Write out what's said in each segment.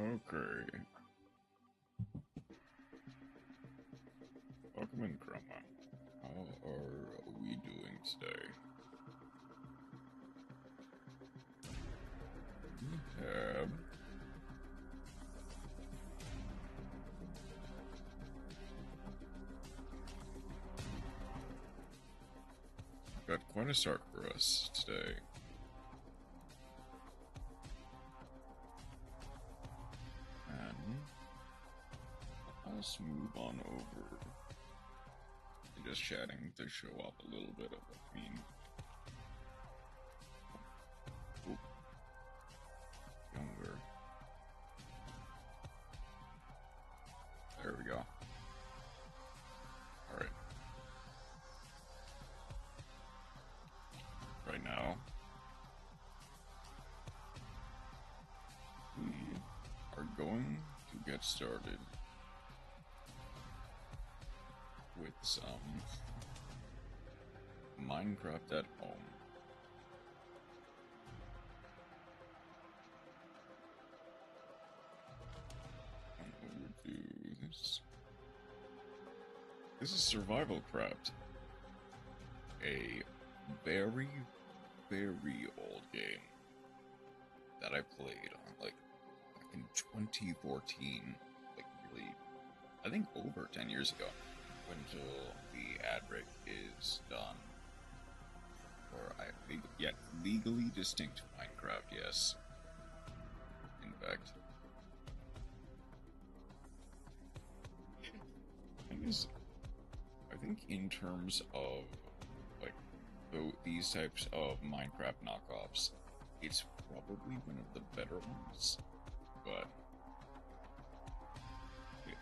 Okay. Welcome in, Chroma. How are we doing today? We have... got quite a start for us today. And let's move on over to just chatting to show up a little bit of a theme. Oh. Younger. There we go. Alright. Right now, we are going to get started with some Minecraft at home. And we'll do this. This is Survival Craft, a very, very old game that I played on like back in 2014, like really, I think over 10 years ago, until the ad break is done. Or legally distinct Minecraft, yes. In fact. I think in terms of like these types of Minecraft knockoffs, it's probably one of the better ones. But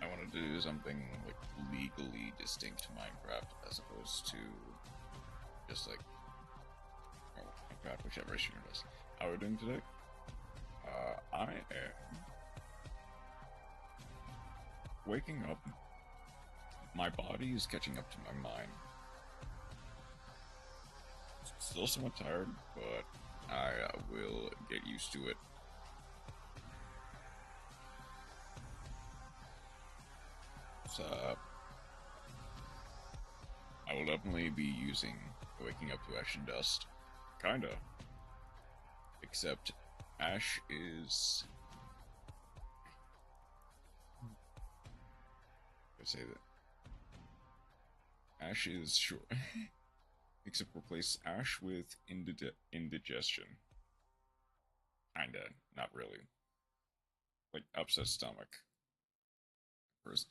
I wanted to do something like legally distinct to Minecraft as opposed to just like Minecraft, whichever issue it is. How are we doing today? I am waking up. My body is catching up to my mind. Still somewhat tired, but I will get used to it. So, I will definitely be using Waking Up to Ash and Dust. Kinda. Except Ash is... I say that. Ash is short. Except replace Ash with indigestion. Kinda, not really. Like upset stomach. First,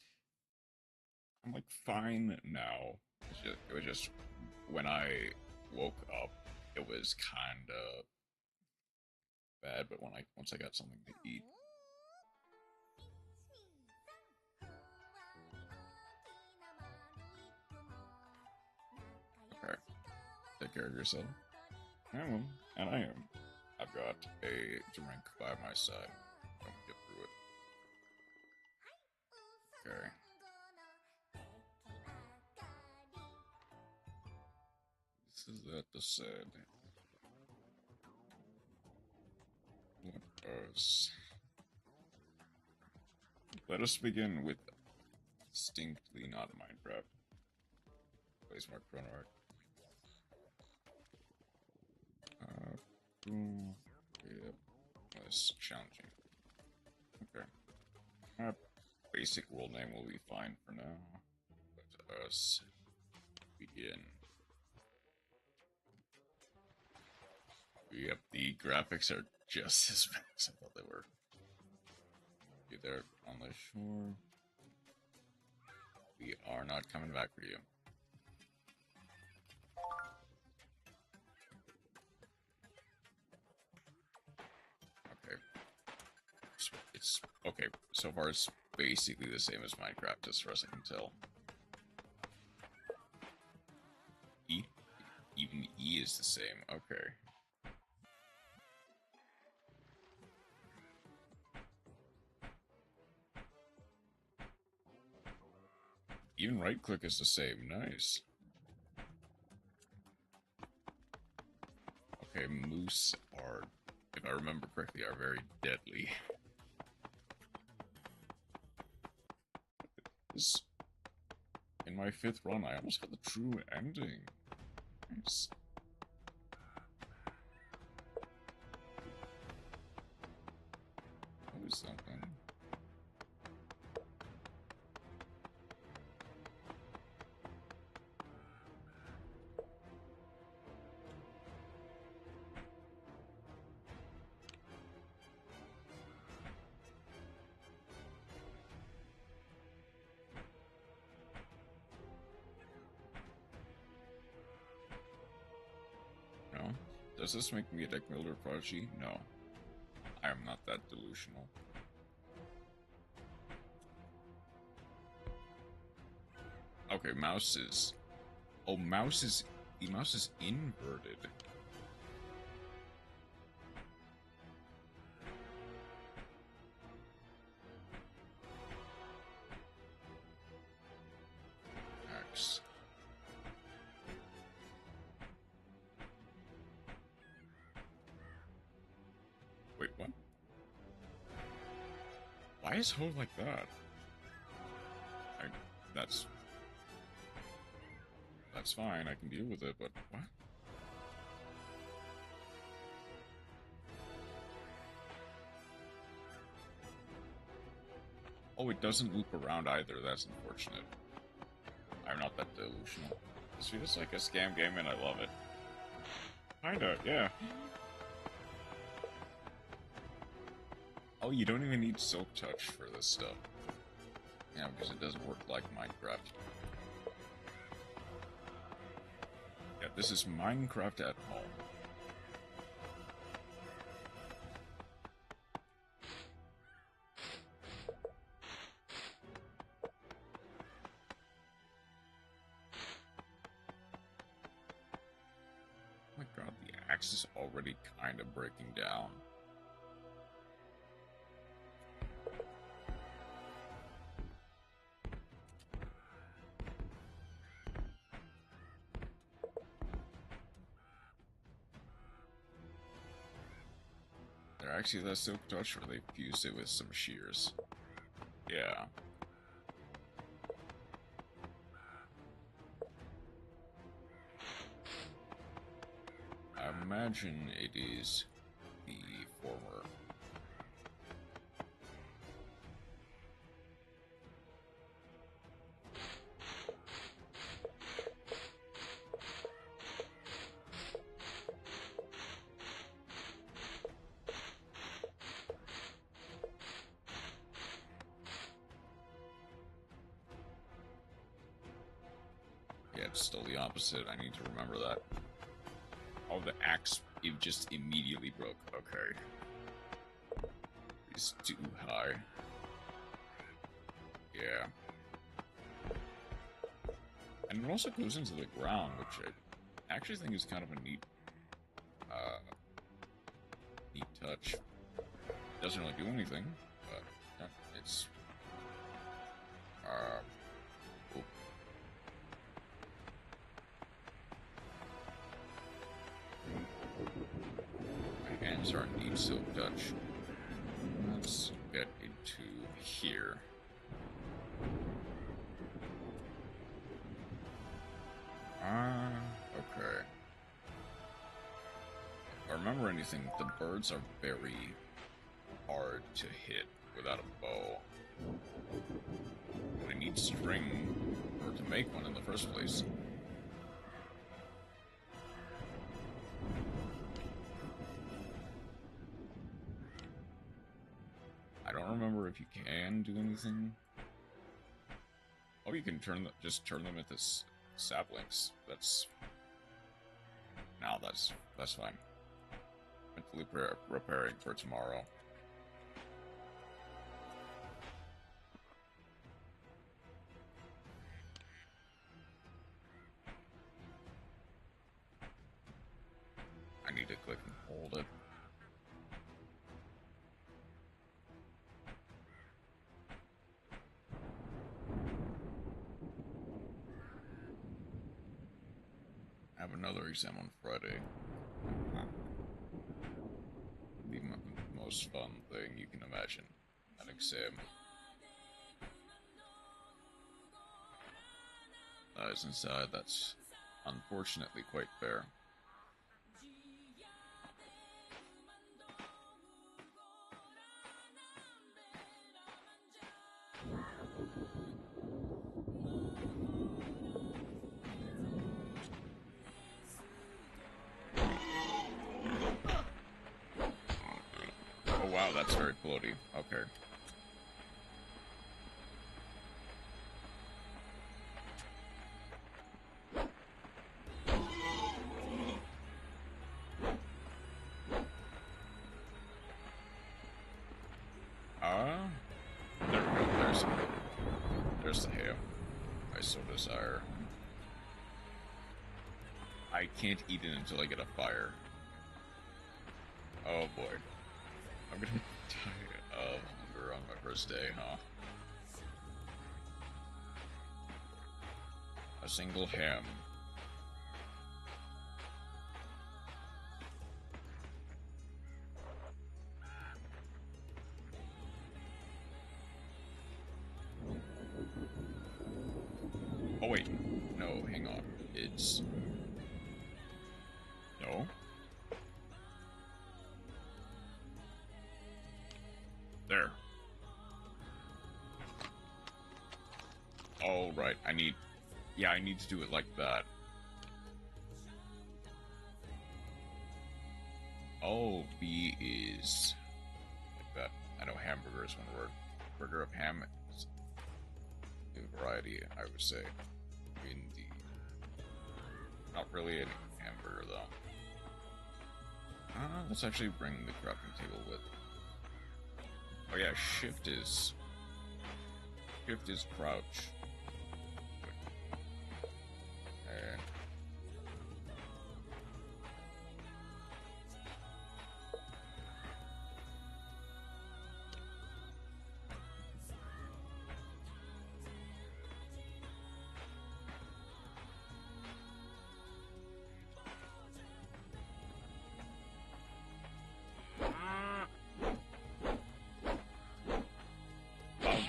I'm like fine now. It was just when I woke up, it was kinda bad. But once I got something to eat. Okay, take care of yourself. I will, and I am. I've got a drink by my side. I'm gonna get through it. Okay. This is that the said. Let us begin with distinctly not Minecraft. Place my chrono art. Yep. That's challenging. Okay. Basic world name will be fine for now. Let us begin. Yep, the graphics are just as bad as I thought they were. Okay, there on the shore. We are not coming back for you. It's okay. So far, it's basically the same as Minecraft, as far as I can tell. Even E is the same. Okay. Even right click is the same. Nice. Okay, moose are, if I remember correctly, are very deadly. guys. In my 5th run, I almost got the true ending. Nice. Always something. Does this make me a deck builder prodigy? No. I am not that delusional. Okay, mouse is... Oh, mouse is... The mouse is inverted. X. Wait, what? Why is Ho like that? That's fine, I can deal with it, but what? Oh, it doesn't loop around either, that's unfortunate. I'm not that delusional. This feels like a scam game and I love it. Kinda, yeah. Oh, you don't even need Silk Touch for this stuff. Yeah, because it doesn't work like Minecraft. Yeah, this is Minecraft at home. Oh my god, the axe is already kind of breaking down. They're actually that Silk Touch, or they fused it with some shears. Yeah. I imagine it is the former. Yeah, it's still the opposite. I need to remember that. Oh, the axe, it just immediately broke. Okay. It's too high. Yeah. And it also goes into the ground, which I actually think is kind of a neat touch. Doesn't really do anything, but yeah, it's oh. My hands are indeed Silk Touch. Let's get into here. Okay. If I remember anything, the birds are very hard to hit without a bow. And I need string or to make one in the first place. I don't remember if you can do anything. Oh, you can just turn them into saplings. That's fine. Mentally preparing for tomorrow. I need to click and hold it. I have another exam on Friday. The most fun thing you can imagine. An exam. dies inside. That's unfortunately quite fair. Oh wow, that's very floaty. Okay. There we go. There's the hail. I so desire. I can't eat it until I get a fire. Oh boy. I'm gonna die of hunger on my first day, huh? A single ham. Oh wait, no, hang on. It's... No? There. Oh, right, I need... Yeah, I need to do it like that. Oh, B is... like that. I know hamburger is one word. Burger of ham is a variety, I would say. Indeed. Not really a hamburger, though. Let's actually bring the crafting table with. Oh yeah, shift is crouch.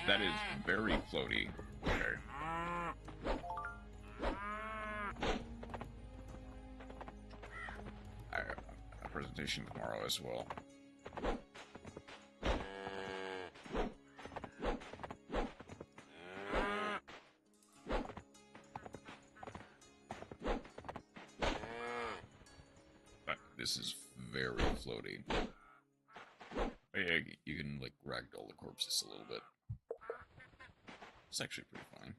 That is very floaty. Okay. I have a presentation tomorrow as well. This is very floaty. Yeah, you can like ragdoll the corpses a little bit. It's actually pretty fun.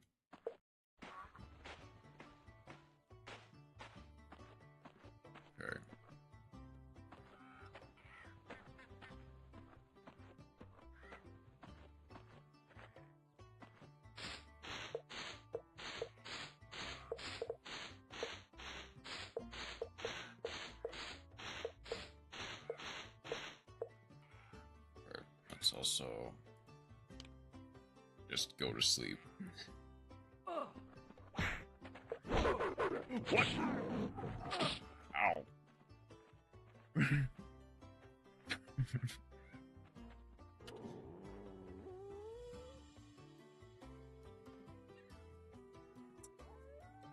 Okay. Let's also just go to sleep. What? Ow.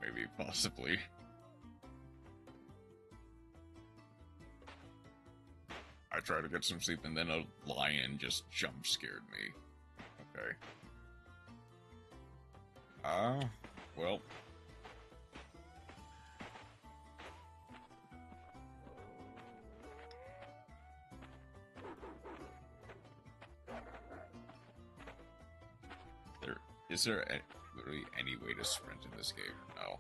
Maybe, possibly. I tried to get some sleep and then a lion just jump scared me. Okay. Well. Is there literally any way to sprint in this game? No.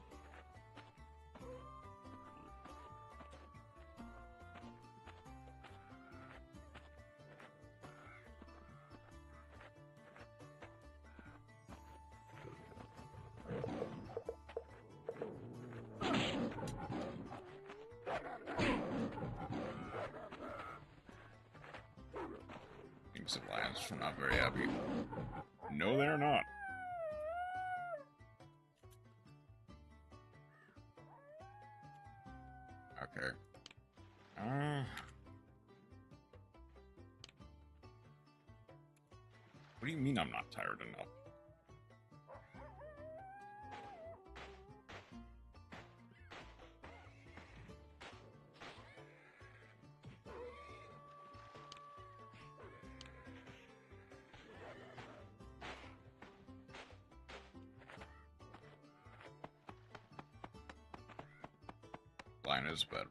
Kings of Lions are not very happy. No, they're not. Okay. What do you mean I'm not tired enough? Linus, but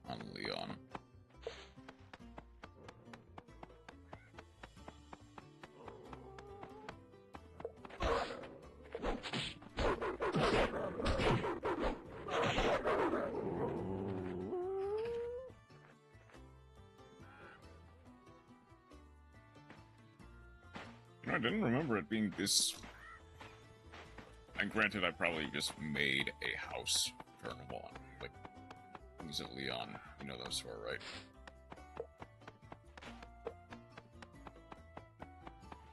on Leon. I didn't remember it being this... And granted, I probably just made a house turn one. Like, things at Leon, you know those were, right?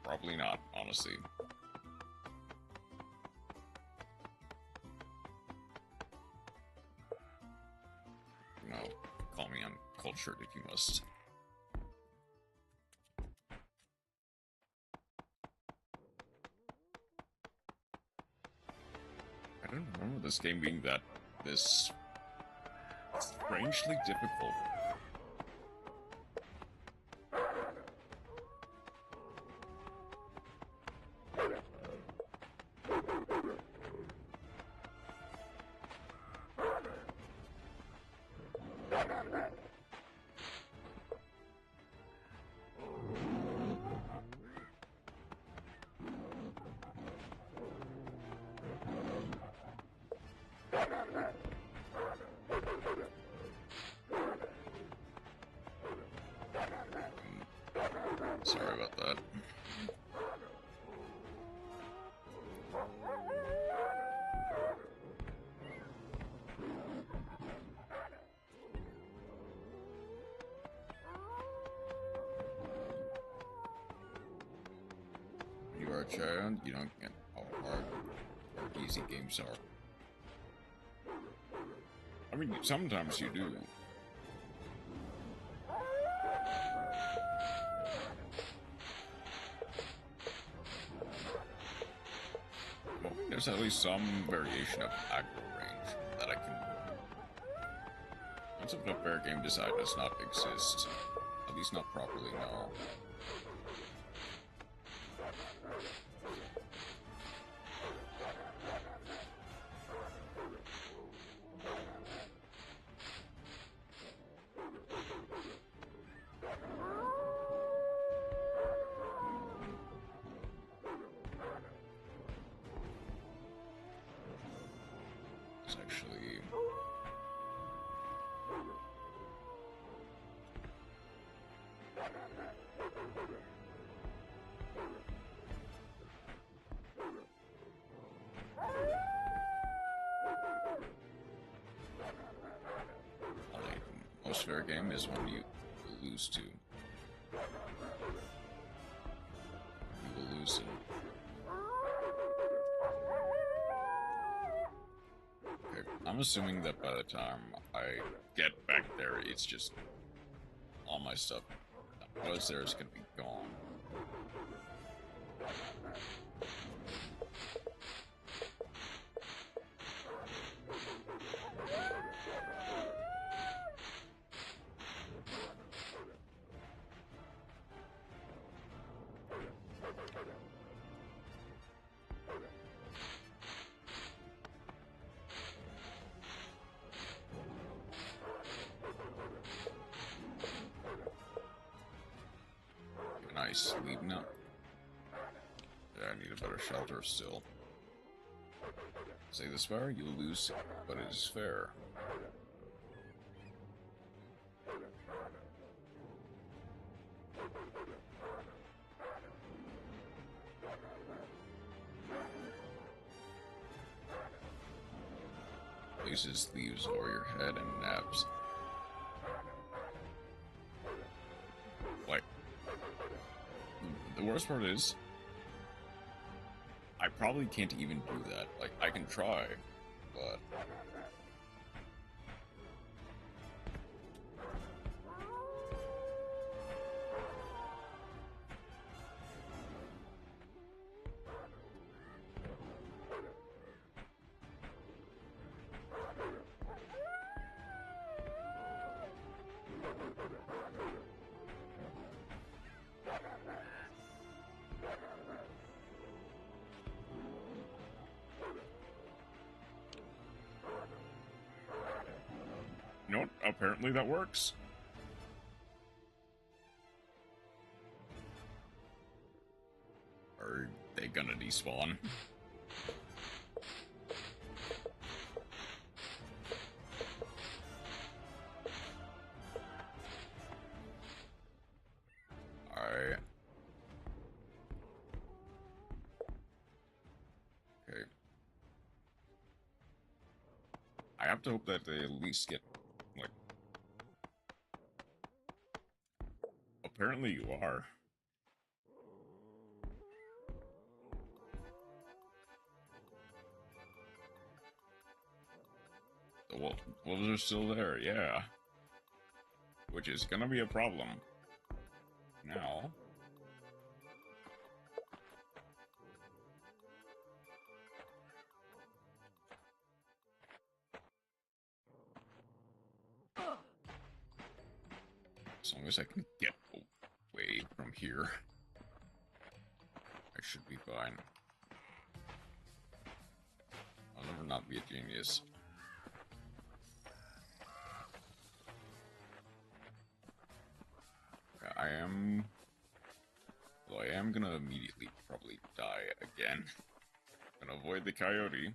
Probably not, honestly. You know, call me uncultured if you must. I don't remember this game being this strangely difficult. Sorry about that. You are a child, you don't get how hard or easy games are. I mean, sometimes you do. There's at least some variation of aggro range that I can... Once a fair game design does not exist, at least not properly, no. Actually, most fair game is when you lose to. You will lose it. I'm assuming that by the time I get back there, it's just all my stuff that was there is going to be gone. Nice, leading up. Yeah, I need a better shelter still. Say this far, you'll lose, but it is fair. Places leaves over your head and naps. Like, the worst part is, I probably can't even do that. Like, I can try, but... You know what? Apparently that works. Are they gonna despawn? Alright. Okay. I have to hope that they at least get, like... Apparently you are. The wolves are still there, yeah. Which is gonna be a problem. Now... As long as I can get away from here, I should be fine. I'll never not be a genius. I am gonna immediately probably die again. Gonna avoid the coyote.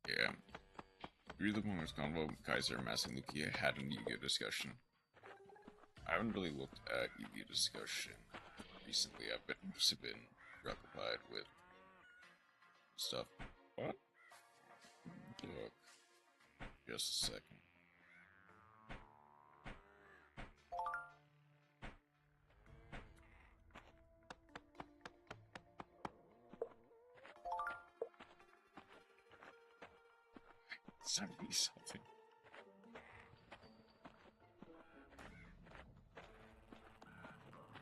Yeah. Through the points convo, Kaiser, Mass, and Lukia had an Yu-Gi-Oh discussion. I haven't really looked at Yu-Gi-Oh discussion recently. I've mostly been preoccupied with stuff. What? Look. Just a second. Send me something.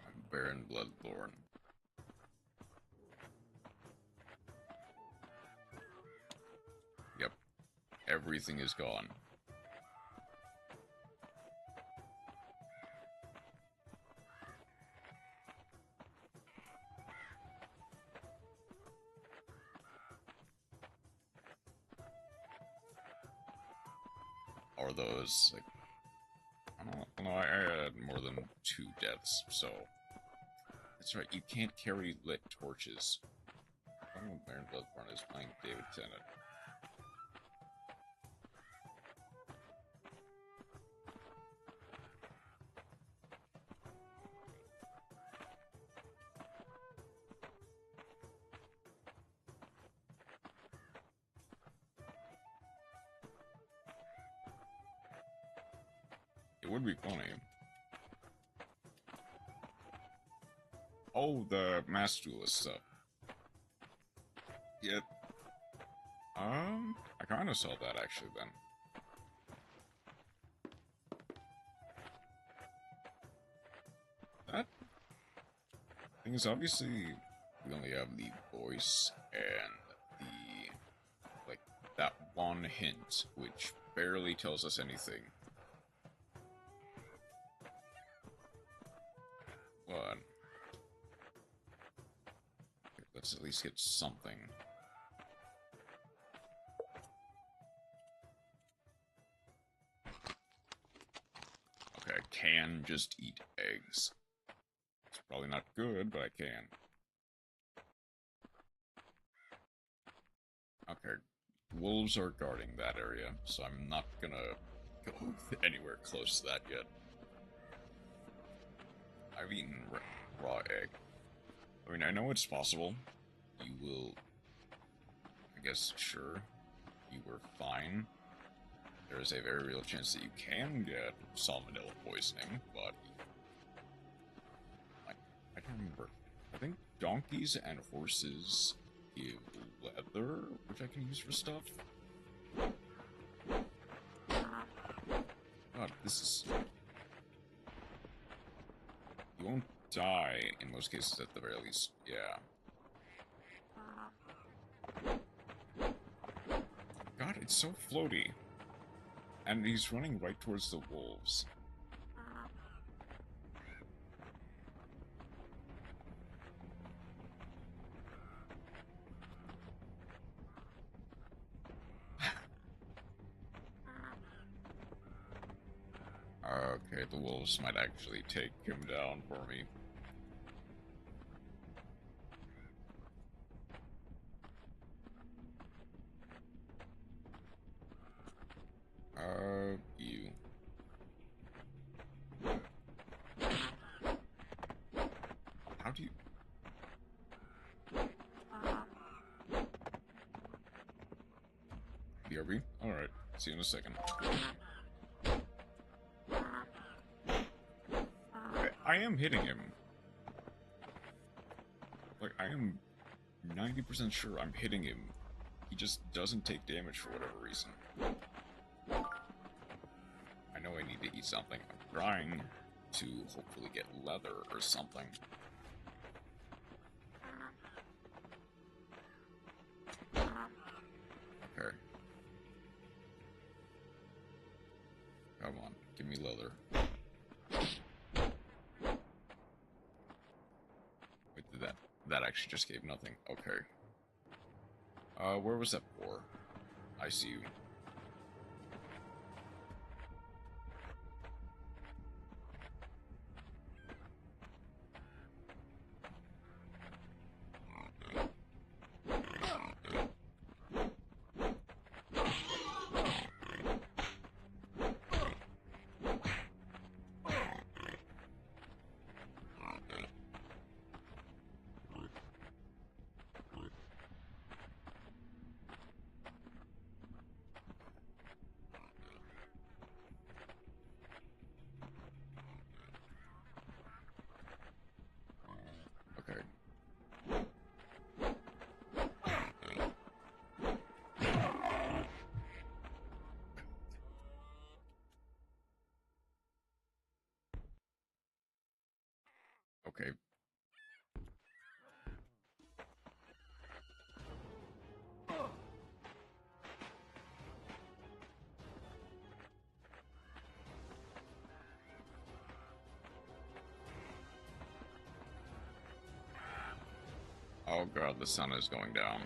I'm Baron Bloodborne. Yep. Everything is gone. Or those, like, I don't know, I had more than 2 deaths, so... That's right, you can't carry lit torches. I don't know if Baron Bloodborne is playing David Tennant. It would be funny. Oh, the mass duelist stuff. Yeah. I kind of saw that actually then. That thing is obviously we only have the voice and the like that one hint, which barely tells us anything. But let's at least get something. Okay, I can just eat eggs. It's probably not good, but I can. Okay, wolves are guarding that area, so I'm not gonna go anywhere close to that yet. I've eaten raw egg. I mean, I know it's possible. You will... I guess, sure. You were fine. There is a very real chance that you can get salmonella poisoning, but... I don't remember. I think donkeys and horses give leather, which I can use for stuff. God, this is... You won't die, in most cases, at the very least. Yeah. God, it's so floaty. And he's running right towards the wolves. Okay, the wolves might actually take him down for me. You. How do you... BRB? Alright, see you in a second. I am hitting him. Like, I am 90% sure I'm hitting him. He just doesn't take damage for whatever reason. I know I need to eat something. I'm trying to hopefully get leather or something. Okay. Come on, give me leather. Wait, that actually just gave nothing. Okay. Where was that for? I see you. Okay. Okay. Oh god, the sun is going down.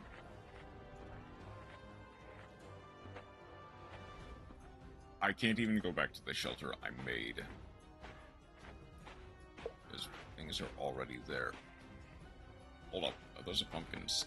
I can't even go back to the shelter I made. Because things are already there. Hold up, those are pumpkins.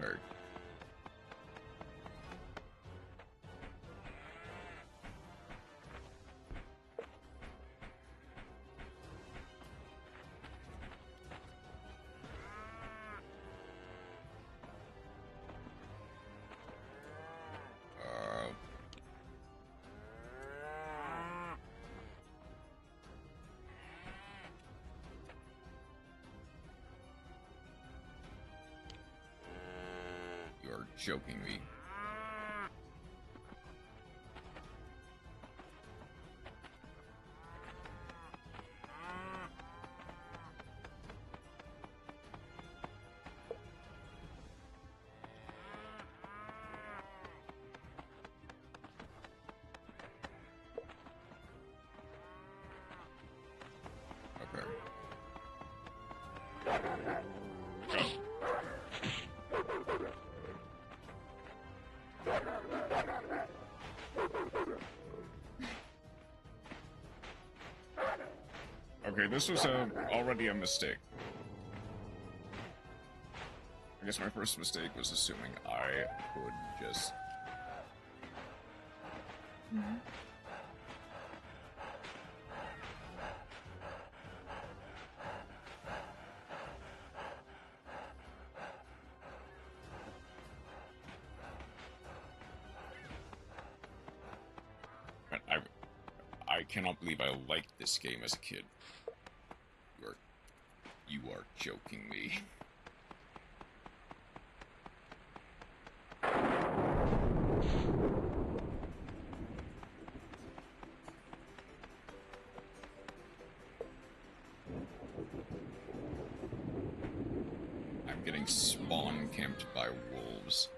Or you're joking me. Okay. Okay, this was already a mistake. I guess my first mistake was assuming I could just... I cannot believe I liked this game as a kid. You are joking me. I'm getting spawn camped by wolves.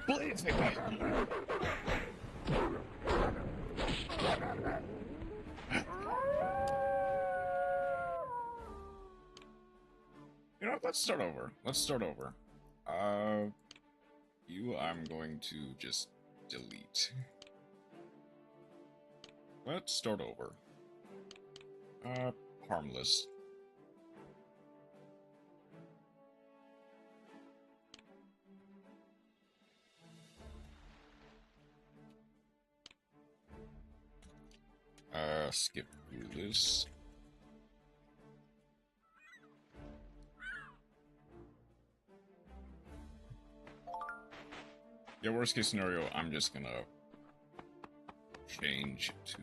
Please take me. You know what? Let's start over. I'm going to just delete. Let's start over. Harmless. Skip through this. Yeah, worst case scenario, I'm just gonna change to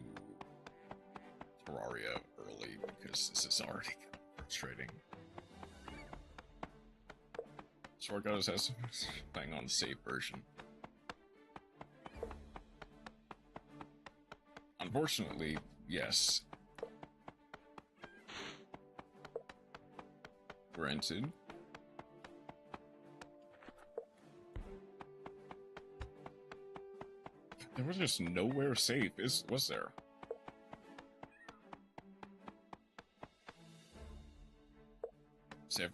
Terraria early because this is already frustrating. Sword Goddess has playing on the safe version. Unfortunately, yes. Granted. There was just nowhere safe, was there? Safe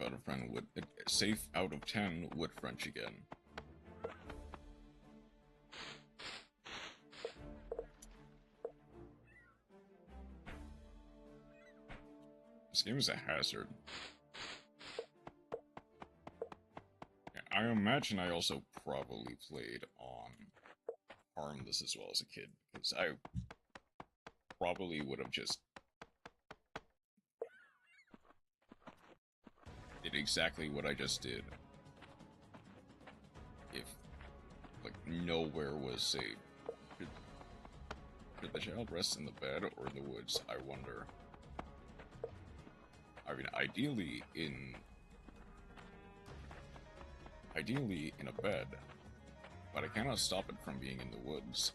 out of 10 would French again. This game is a hazard. I imagine I also probably played on Harmless as well as a kid, because I probably would have just did exactly what I just did if, like, nowhere was safe. Should the child rest in the bed or in the woods, I wonder. I mean, ideally in a bed, but I cannot stop it from being in the woods.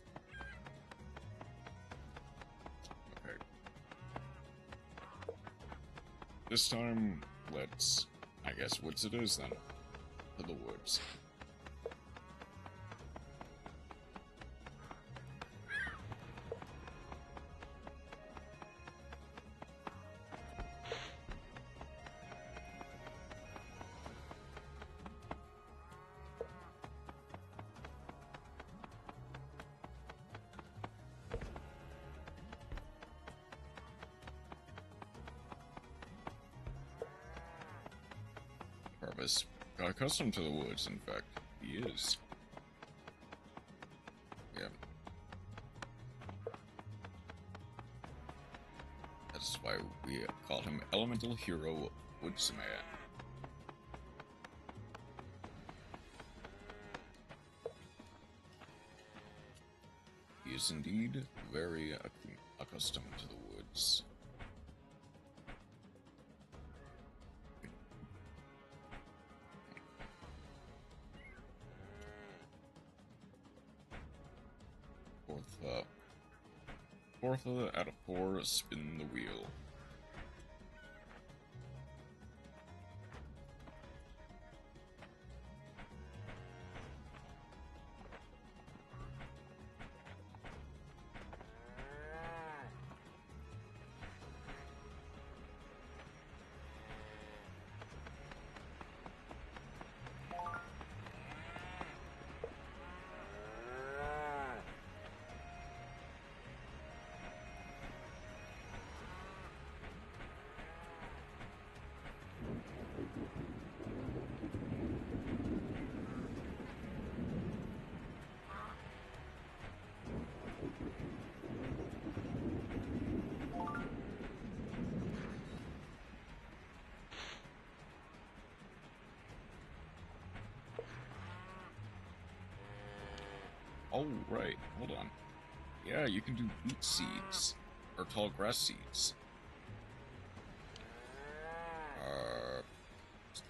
Okay. This time, let's, I guess, woods it is then. To the woods. Got accustomed to the woods, in fact. He is. Yeah. That's why we call him Elemental Hero Woodsman. He is indeed very accustomed to the woods. Fourth out of 4, spin the wheel. Oh, right. Hold on. Yeah, you can do beet seeds. Or tall grass seeds. So...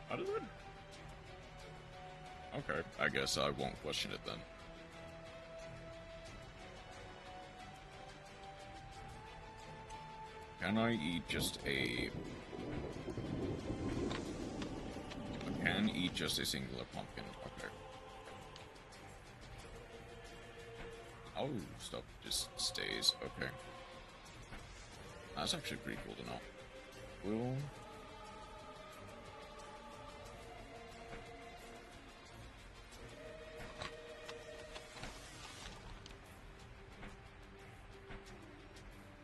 How does it? Okay, I guess I won't question it then. Can I eat just a... I can eat just a singular pumpkin. Okay. Oh, stuff just stays. Okay. That's actually pretty cool to know. Will...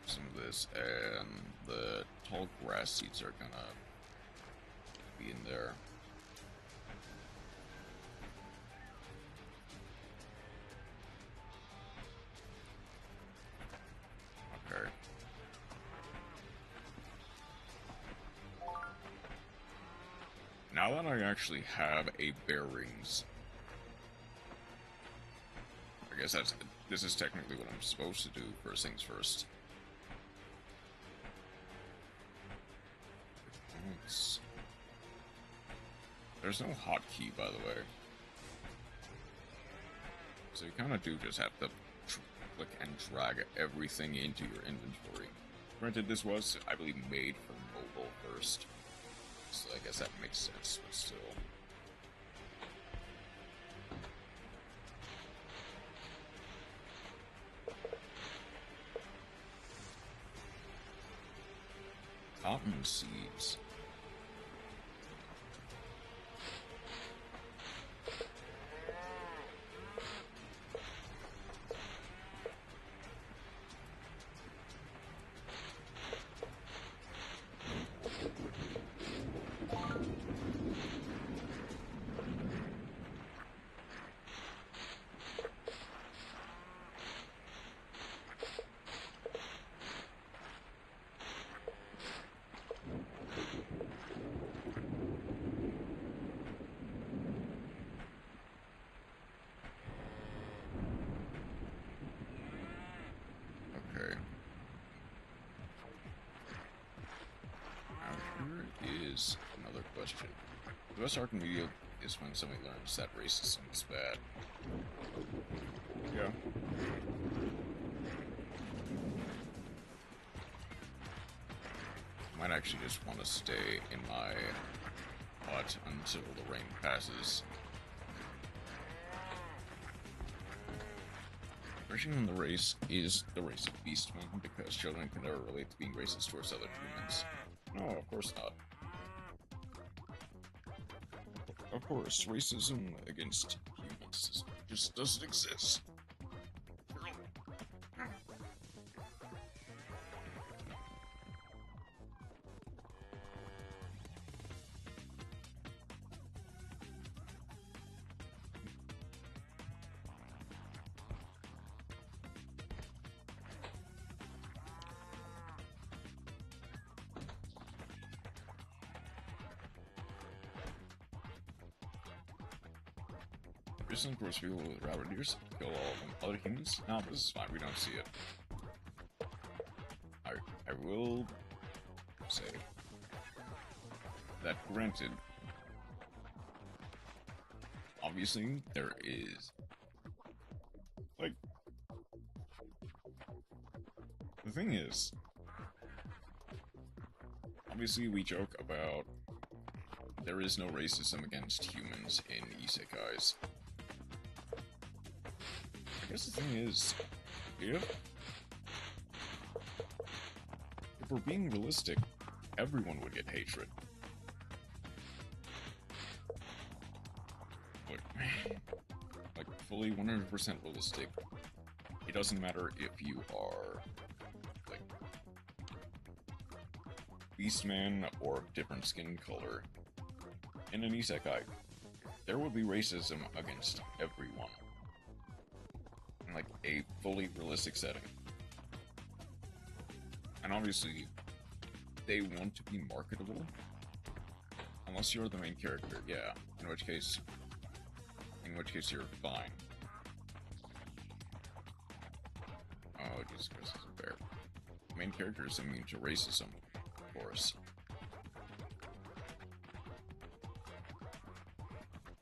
some of this, and the tall grass seeds are gonna be in there. Okay. Now that I actually have a bearings, I guess this is technically what I'm supposed to do. First things first. There's no hotkey, by the way. So you kind of do just have to click and drag everything into your inventory. Granted, this was, I believe, made for mobile first. So I guess that makes sense, but still. Cotton seeds. Another question. The best art in media is when somebody learns that racism is bad. Yeah. Might actually just want to stay in my hut until the rain passes. Pushing on the race is the race of beastmen, because children can never relate to being racist towards other humans. No, of course not. Of course, racism against humans just doesn't exist. Of course, people with rabbit ears kill all of them. Other humans? No, this is fine. We don't see it. I will say that, granted, obviously there is, like, the thing is, obviously we joke about there is no racism against humans in isekais. guess the thing is, if we're being realistic, everyone would get hatred. Like fully 100% realistic. It doesn't matter if you are like Beastman or different skin color. In an isekai, there would be racism against everyone. In like a fully realistic setting. And obviously, they want to be marketable. Unless you're the main character, yeah. In which case you're fine. Oh, Jesus Christ, it's a bear. The main character is immune to racism, of course.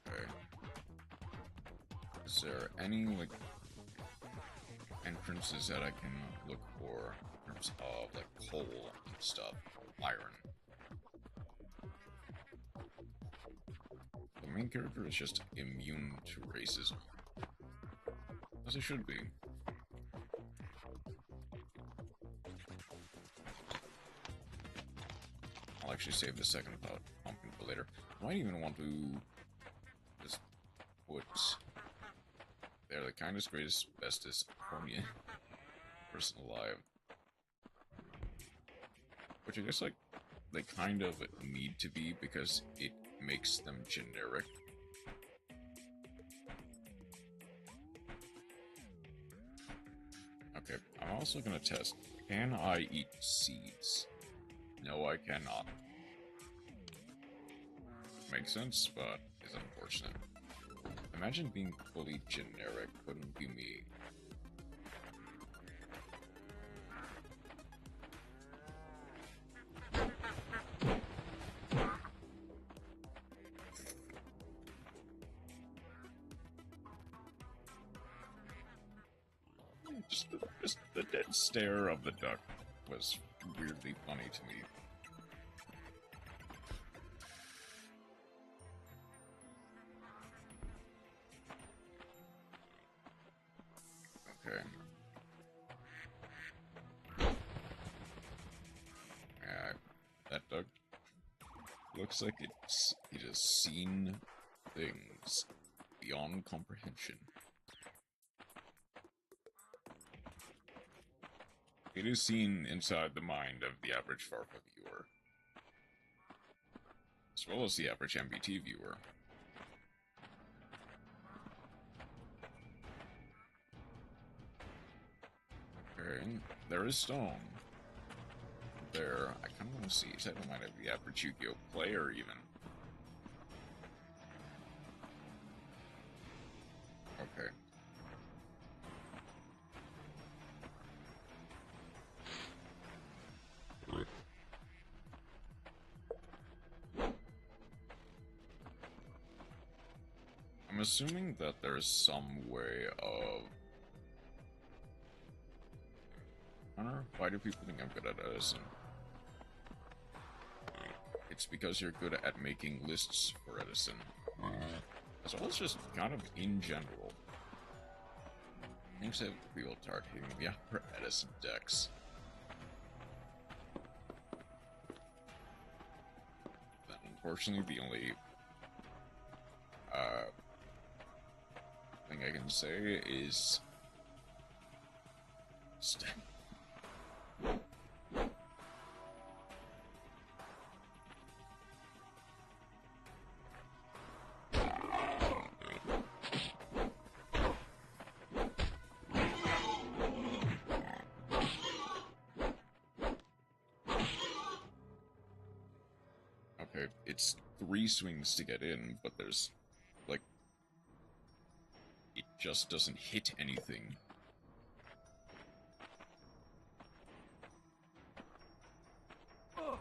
Okay. Is there any, like, entrances that I can look for in terms of, like, coal and stuff? Iron. The main character is just immune to racism. As it should be. I'll actually save the second thought pumpkin for later. I might even want to just put they're the kindest, greatest, bestest, homie person alive. Which I guess, like, they kind of need to be because it makes them generic. Okay, I'm also gonna test. Can I eat seeds? No, I cannot. Makes sense, but is unfortunate. Imagine being fully generic. Couldn't be me. Just the dead stare of the duck was weirdly funny to me. Okay. That duck looks like it has seen things beyond comprehension. It is seen inside the mind of the average Farfa viewer, as well as the average MBT viewer. Okay, there is stone. There, I kind of want to see, is that might have the average Yu-Gi-Oh player even. Okay. I'm assuming that there's some way of... I don't know, why do people think I'm good at Edison? It's because you're good at making lists for Edison. As well as just kind of in general. Things have people targeting the upper Edison decks. But unfortunately, the only thing I can say is okay, it's 3 swings to get in, but there's, like, it just doesn't hit anything. Ow.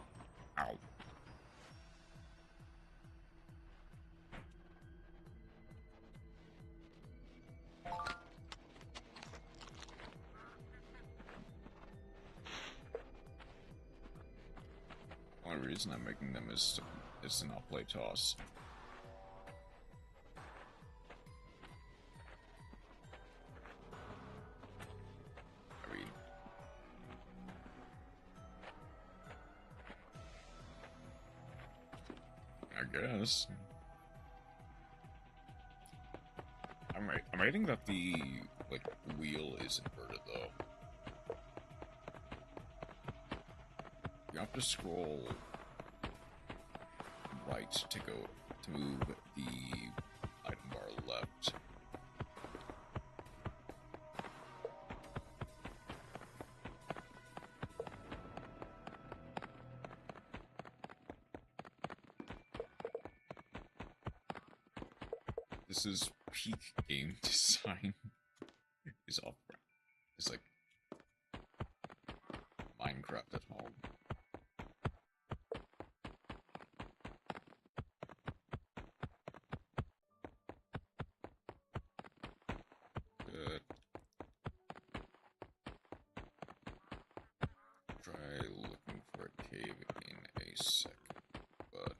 The only reason I'm making them is to not play toss. guess. I'm rating that the wheel is inverted though. You have to scroll right to move the item bar left. This is peak game design. Is off. It's like Minecraft at home. Good. Try looking for a cave in a second, but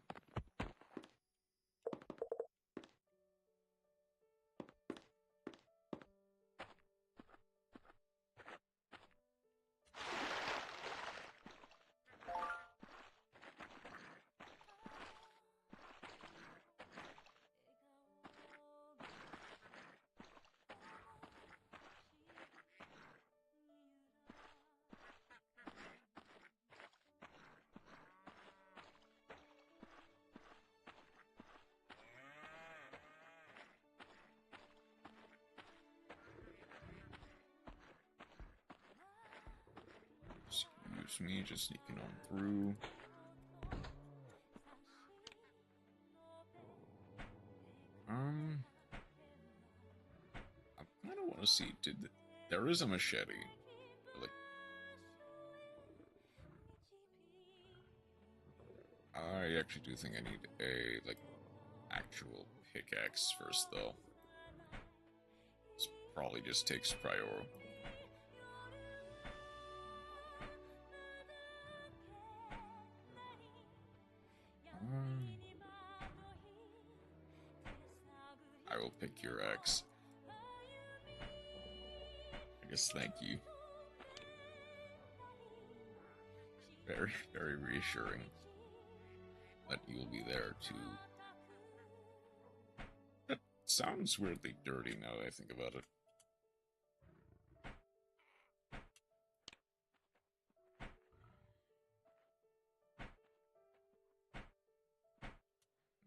excuse me, just sneaking on through. I kind of want to see. There is a machete? Like, I actually do think I need a actual pickaxe first, though. This probably just takes priority. I will pick your axe. I guess thank you. Very, very reassuring that you'll be there to... That sounds weirdly dirty now that I think about it.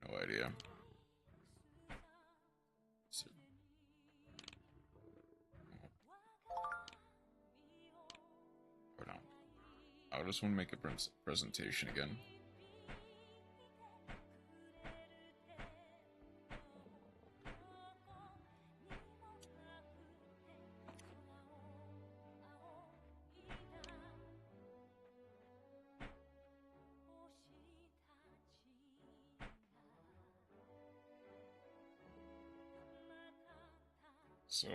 No idea. I just want to make a presentation again. So...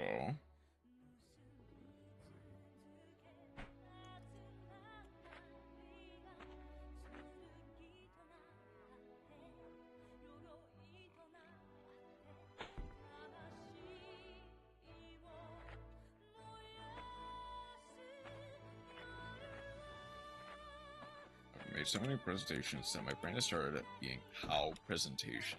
I've made so many presentations that my brain has started being how presentation.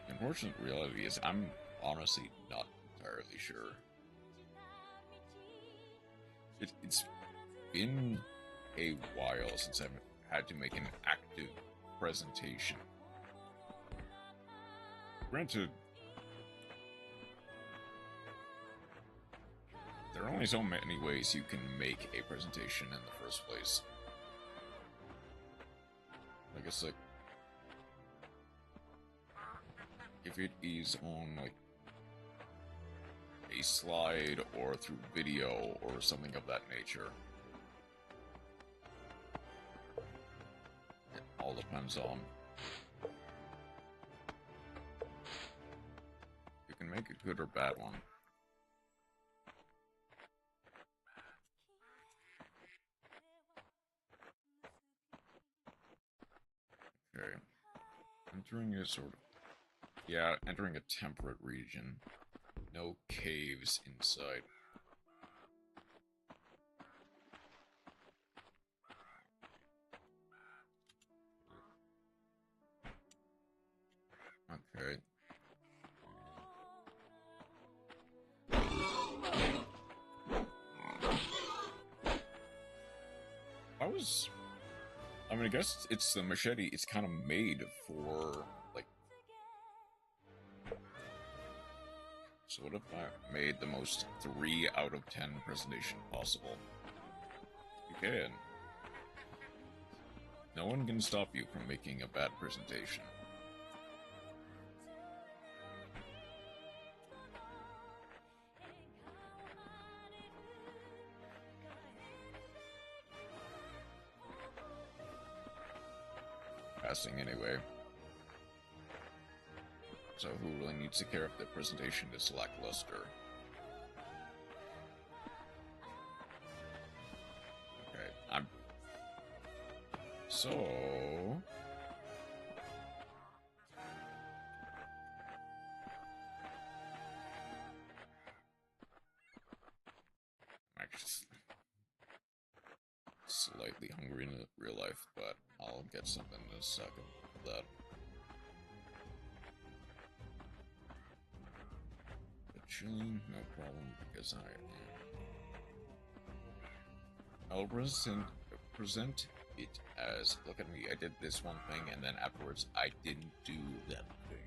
The unfortunate reality is I'm honestly not entirely sure. It's been a while since I've had to make an active presentation. Granted, there are only so many ways you can make a presentation in the first place. I guess, like, if it is on, like, a slide or through video or something of that nature. It all depends on. You can make a good or bad one. Okay. Entering a sort of... Yeah, entering a temperate region. No caves inside. Okay. I mean, I guess it's the machete. It's kind of made for, like... So what if I made the most 3 out of 10 presentation possible? You can. No one can stop you from making a bad presentation. Passing anyway. So who really needs to care if the presentation is lackluster? Okay, So... I'm actually slightly hungry in real life, but I'll get something in a second of that. But chilling, no problem, because I'll present it as, look at me, I did this one thing, and then afterwards, I didn't do that thing.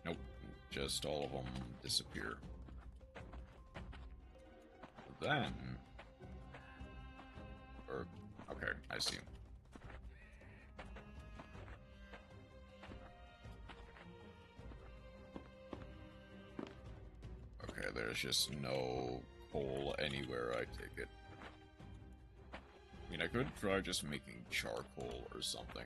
Nope, just all of them disappear. Then... okay, I see. Okay, there's just no coal anywhere, I take it. I mean, I could try just making charcoal or something.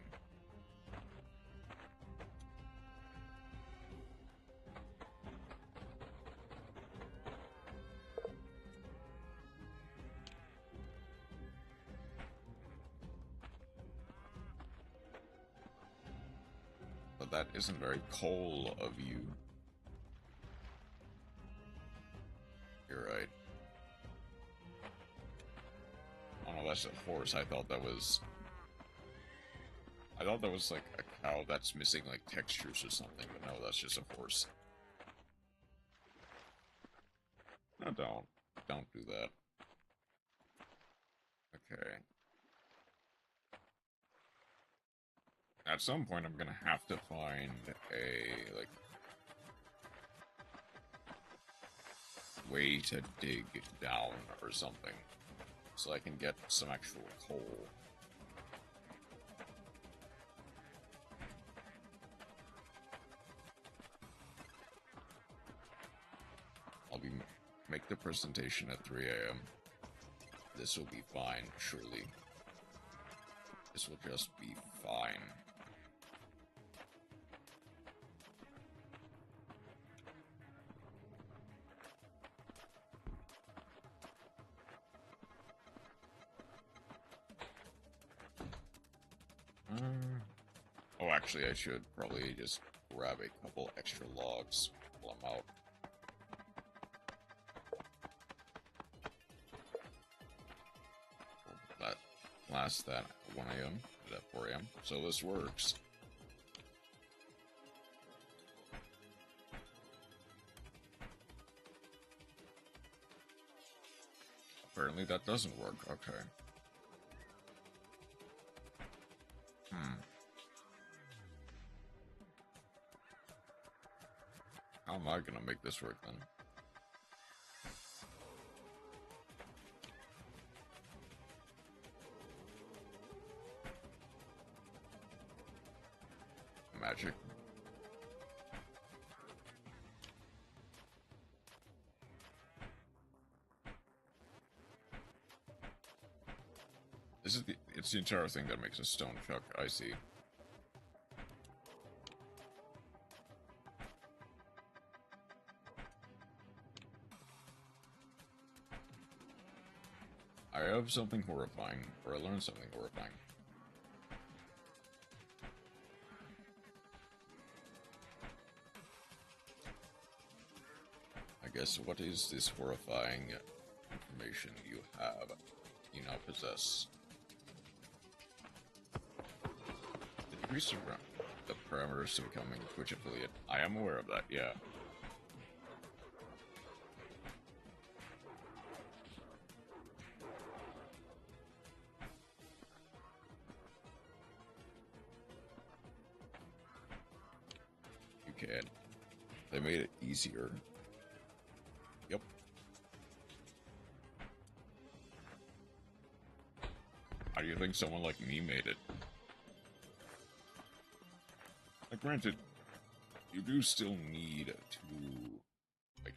But that isn't very coal of you. You're right. Oh no, that's a horse. I thought that was like a cow that's missing like textures or something, but no, that's just a horse. No, don't do that. Okay. At some point, I'm gonna have to find a, like, way to dig down or something, so I can get some actual coal. Make the presentation at 3 AM. This will be fine, surely. This will just be fine. Oh, actually, I should probably just grab a couple extra logs while I'm out. That lasts that 1 AM, that 4 AM, so this works. Apparently that doesn't work, okay. How am I gonna make this work then? Magic. It's the entire thing that makes a stone chuck, I see. I have something horrifying, or I learned something horrifying. Yes, what is this horrifying information you now possess? Decrease the parameters to becoming a Twitch affiliate. I am aware of that, yeah. You can. They made it easier. Yep. How do you think someone like me made it? Like, granted, you do still need to, like,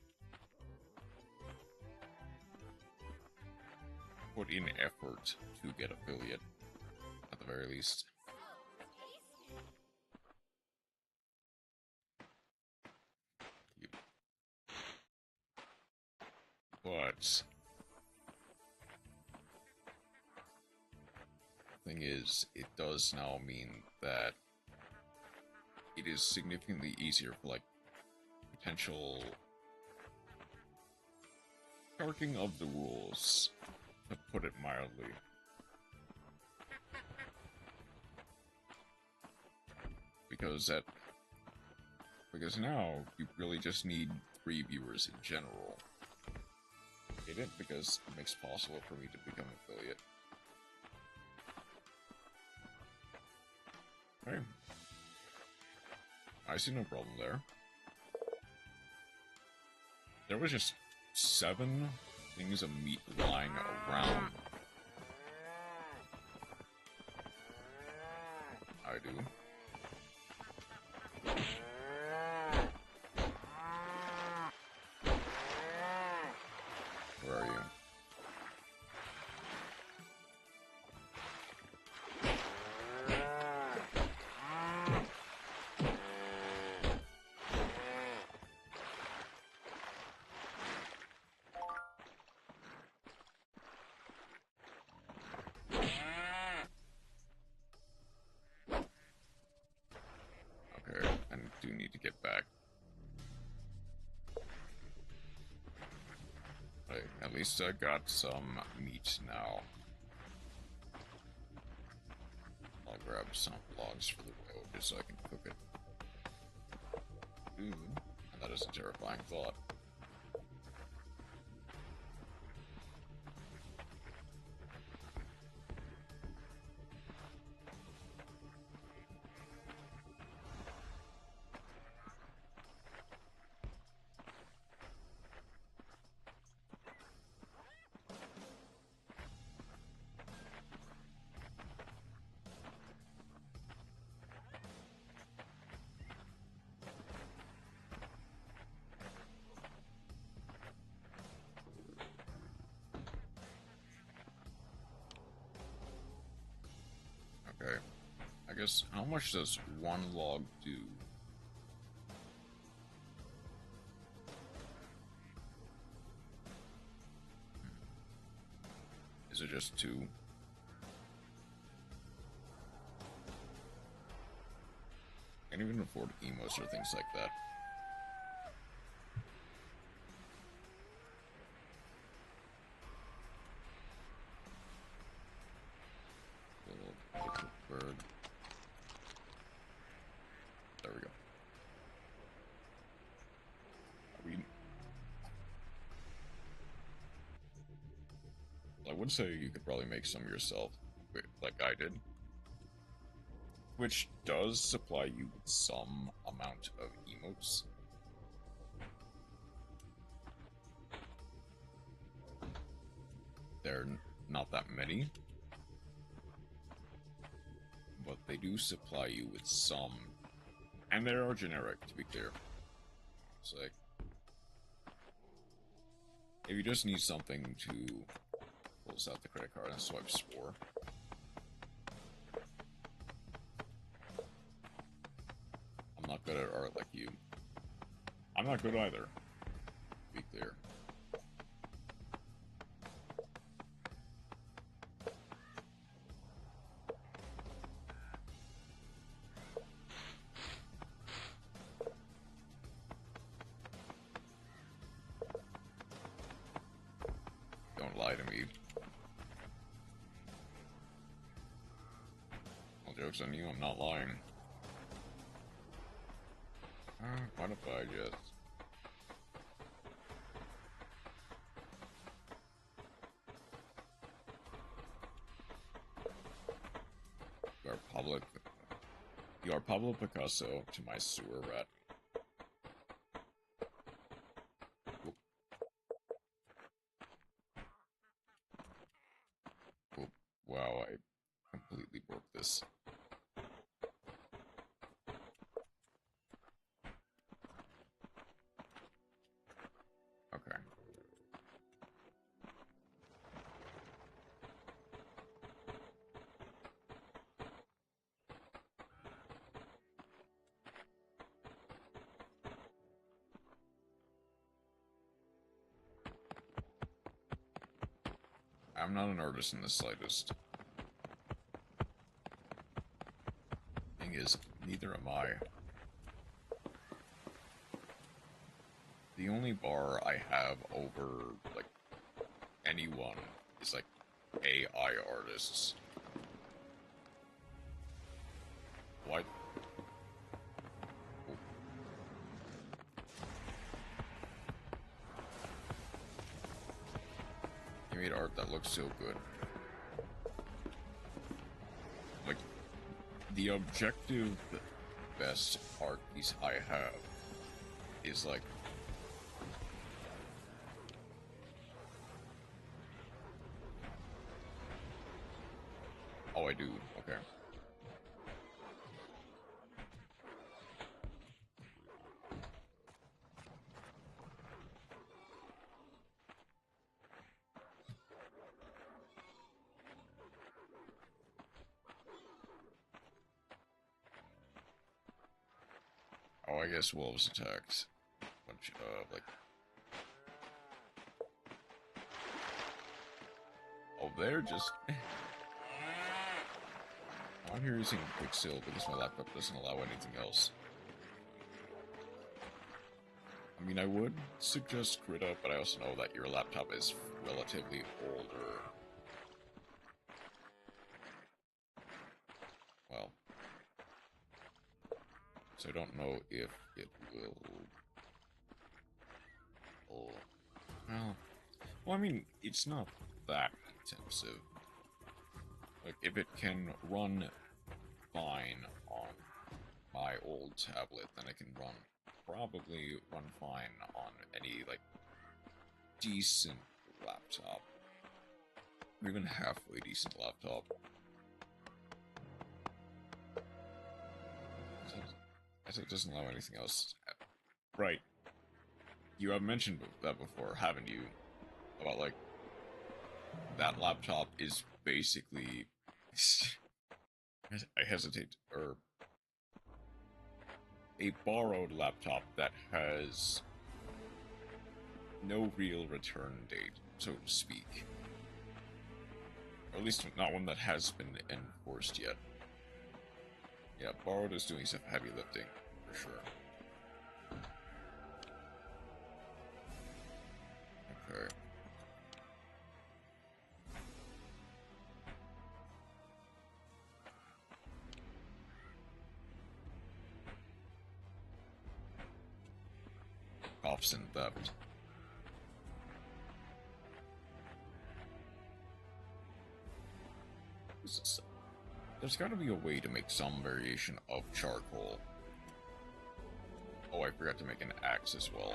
put in effort to get affiliate, at the very least. But the thing is, it does now mean that it is significantly easier for, like, potential sharking of the rules, to put it mildly. Because now you really just need 3 viewers in general. It is because it makes it possible for me to become an affiliate. Okay. I see no problem there. There was just 7 things of meat lying around. I do. Where are you? Okay, I do need to get back. At least I got some meat now. I'll grab some logs for the road just so I can cook it. Ooh, and that is a terrifying thought. Okay, I guess, how much does 1 log do? Is it just 2? Can't even afford emos or things like that. Bird. There we go. I would say you could probably make some yourself, like I did. Which does supply you with some amount of emotes. They're not that many. But they do supply you with some, and they are generic, to be clear. It's like, if you just need something to close out the credit card and swipe Spore, I'm not good at art like you. I'm not good either, to be clear. Joke's on you, I'm not lying. What if I just... You are Pablo Picasso to my sewer rat. Oop. Oop. Wow, I completely broke this. Okay. I'm not an artist in the slightest. Thing is, neither am I. The only bar I have over, like, anyone is, like, AI artists. What? Oh. You made art that looks so good. Like, the objective best art piece I have is, like, oh, I do. Okay. Oh, I guess wolves attacked. Bunch of, like... Oh, they're just... I'm here using Pixel because my laptop doesn't allow anything else. I mean, I would suggest Krita, but I also know that your laptop is relatively older. Well... So I don't know if it will... Oh... Well, I mean, it's not that intensive. Like, if it can run fine on my old tablet, then it can probably run fine on any, like, decent laptop. Or even halfway decent laptop. As it doesn't allow anything else. Right. You have mentioned that before, haven't you? About, like, that laptop is basically... I hesitate, or... a borrowed laptop that has no real return date, so to speak. Or at least not one that has been enforced yet. Yeah, borrowed is doing some heavy lifting, for sure. Okay. Cops and theft. There's gotta be a way to make some variation of charcoal. Oh, I forgot to make an axe as well.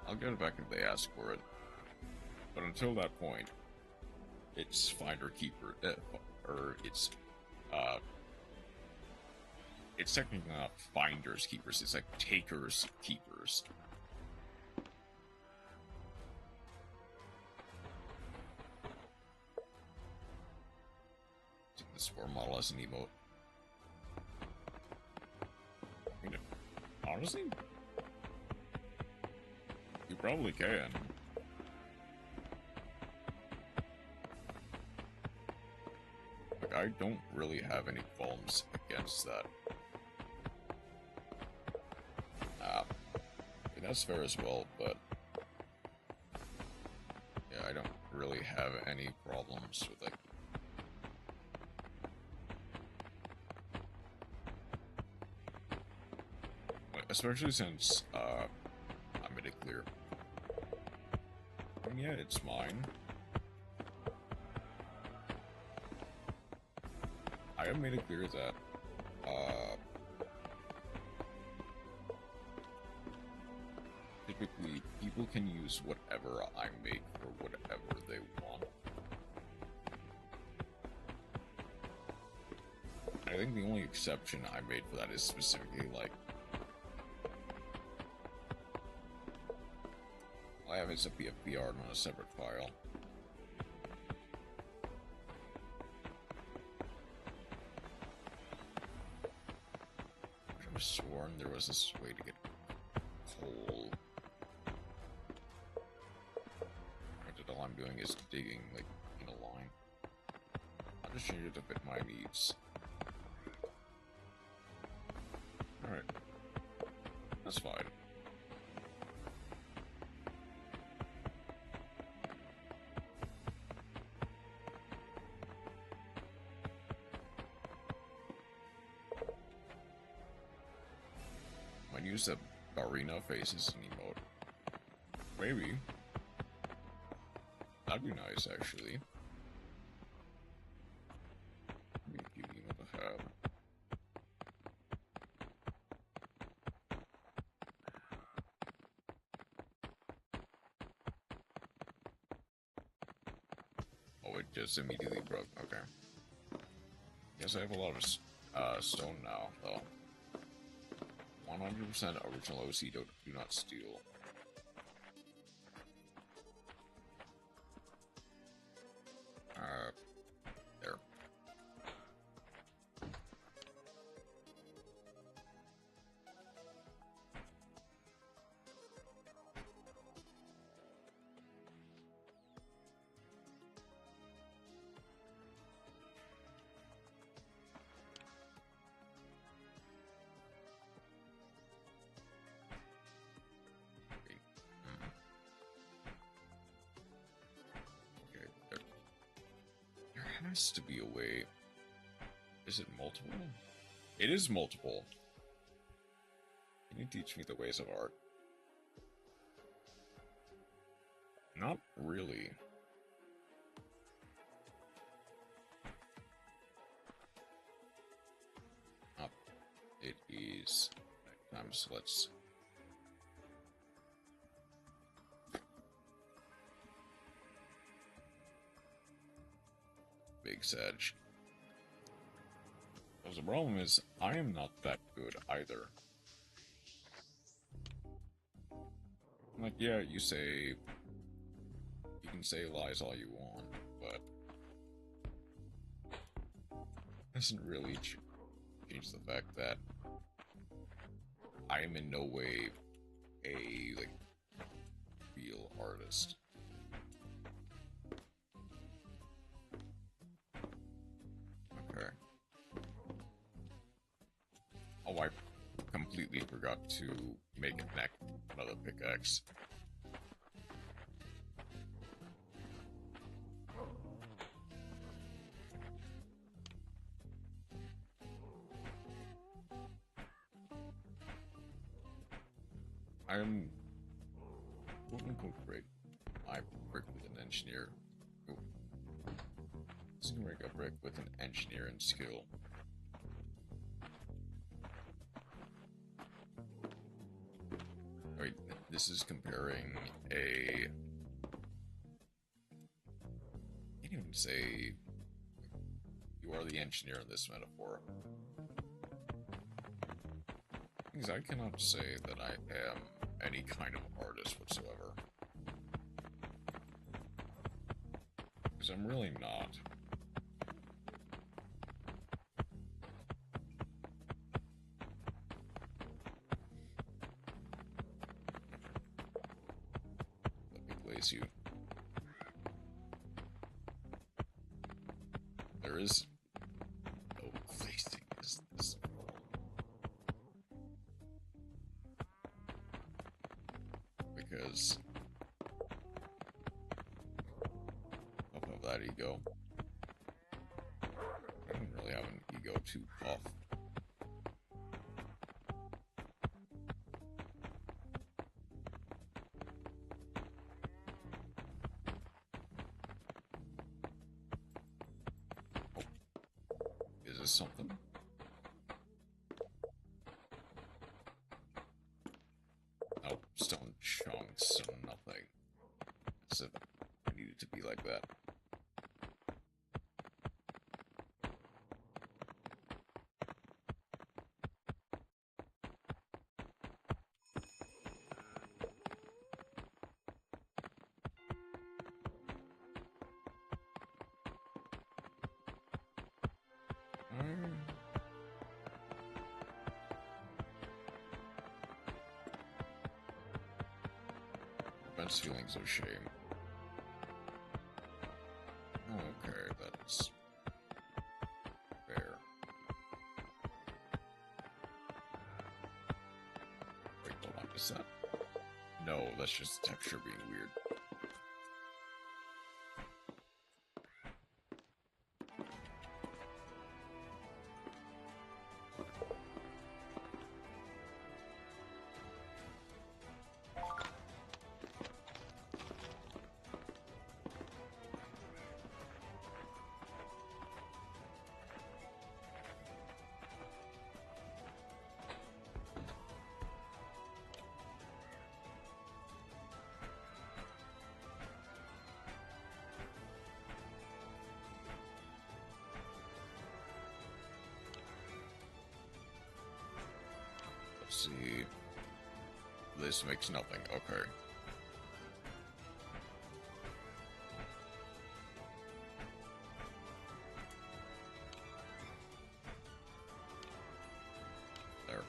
I'll get it back if they ask for it. But until that point, it's finder keeper, or it's technically not finders keepers, it's like takers keepers. Take this war model as an emote. I mean, honestly, you probably can. Like, I don't really have any qualms against that. That's fair as well, but yeah, I don't really have any problems with like especially since I made it clear. And yeah, it's mine. I have made it clear that typically people can use whatever I make for whatever they want. I think the only exception I made for that is specifically like I have it's a Pfp art on a separate file. I could have sworn there was this way to get coal. All I'm doing is digging like in a line. I'll just change it to fit my needs. Alright. That's fine. Might use the Arena Faces emote. Maybe. That'd be nice, actually. Be a cute emote to have. Oh, it just immediately broke. Okay. Yes, I have a lot of stone now, though. 100% original OC, do not steal. There. Has to be a way. Is it multiple? It is multiple. Can you teach me the ways of art? Not really. It is. Let's. Big Sedge. Because the problem is, I am not that good either. Like, yeah, you can say lies all you want, but doesn't really change the fact that I am in no way a, like, real artist. Oh, I completely forgot to make another pickaxe. I'm break. I brick with an engineer. Oh. This can break a brick with an engineer and skill. Wait, this is comparing a. You can't even say you are the engineer in this metaphor. Because I cannot say that I am any kind of artist whatsoever. Because I'm really not. Let me glaze you. have that ego. I don't really have an ego to puff. Oh. Is this something? Oh, stone chunks or nothing. As if I need it to be like that. Prevents feelings of shame. Oh, okay, that's fair. Wait, hold on, is that? No, that's just the texture being weird. Let's see. This makes nothing. Okay. There.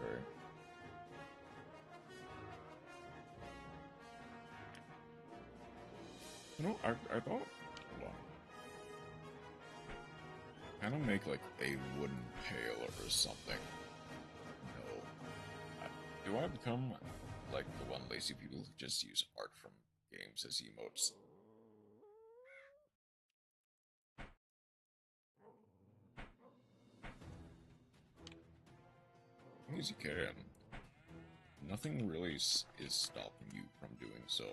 Okay. You know, I thought, hold on. Kind of make like a wooden pail or something. No. Do I become like the one lazy people who just use art from games as emotes? As long as you can. Nothing really is stopping you from doing so.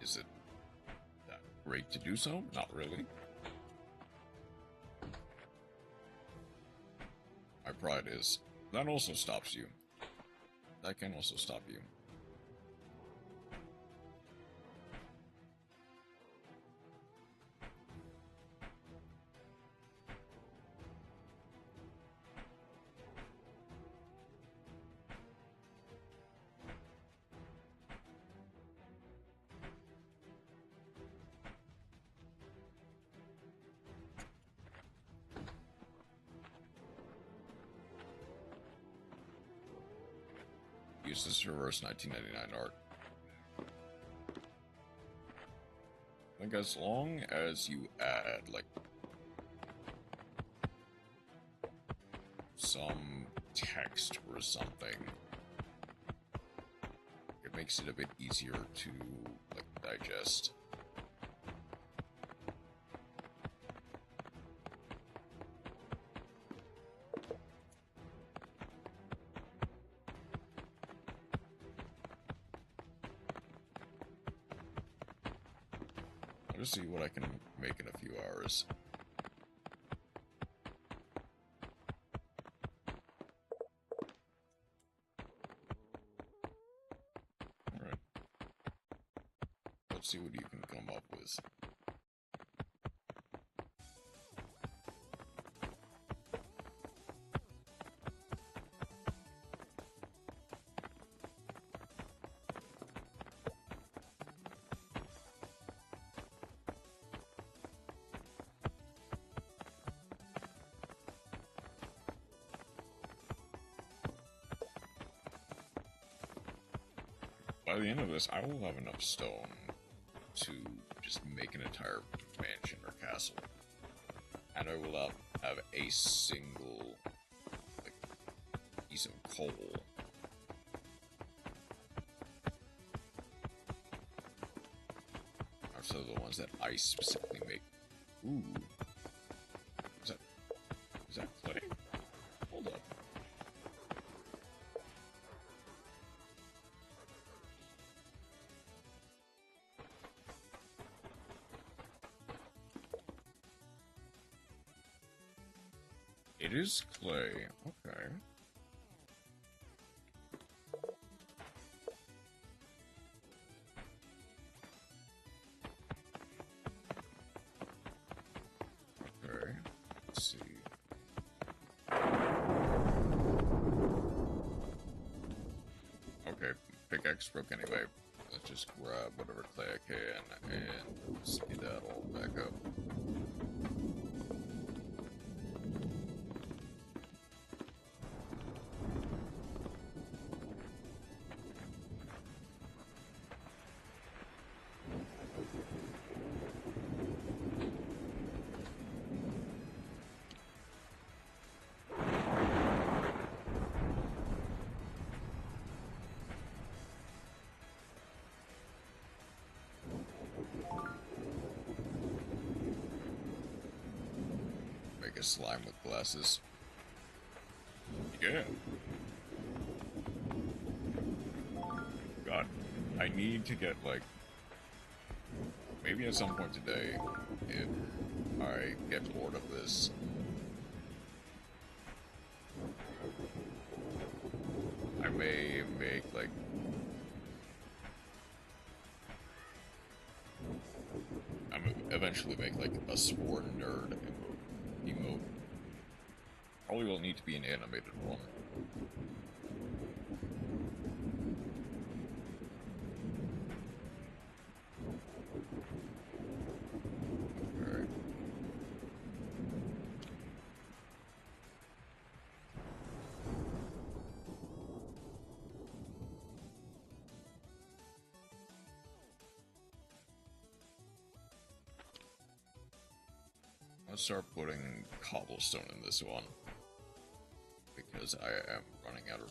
Is it that great to do so? Not really. My pride is. That also stops you. That can also stop you. Use this reverse 1999 art. Like, as long as you add, like, some text or something, it makes it a bit easier to, like, digest. I'll just see what I can make in a few hours. Alright. Let's see what you can come up with. by the end of this, I will have enough stone to just make an entire mansion or castle. And I will not have a single, like, piece of coal. So the ones that I specifically make. Ooh. Is that clay? Hold up. It is clay. Okay. Let's see. Okay, pickaxe broke anyway. Let's just grab whatever clay I can and speed that all back up. Make a slime with glasses. Yeah. God, I need to get, like, maybe at some point today, if I get bored of this, I may make, like, eventually make, like, a spore nerd emote. Probably will need to be an animated one. Alright. Let's start putting cobblestone in this one, because I am running out of room.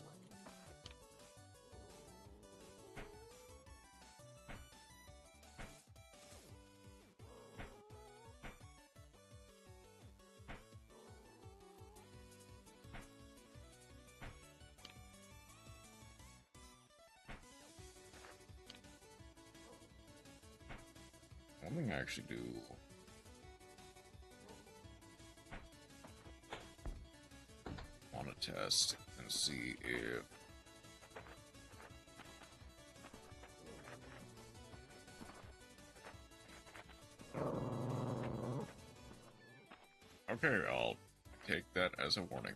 One thing I actually do. Want to test and see if okay, I'll take that as a warning.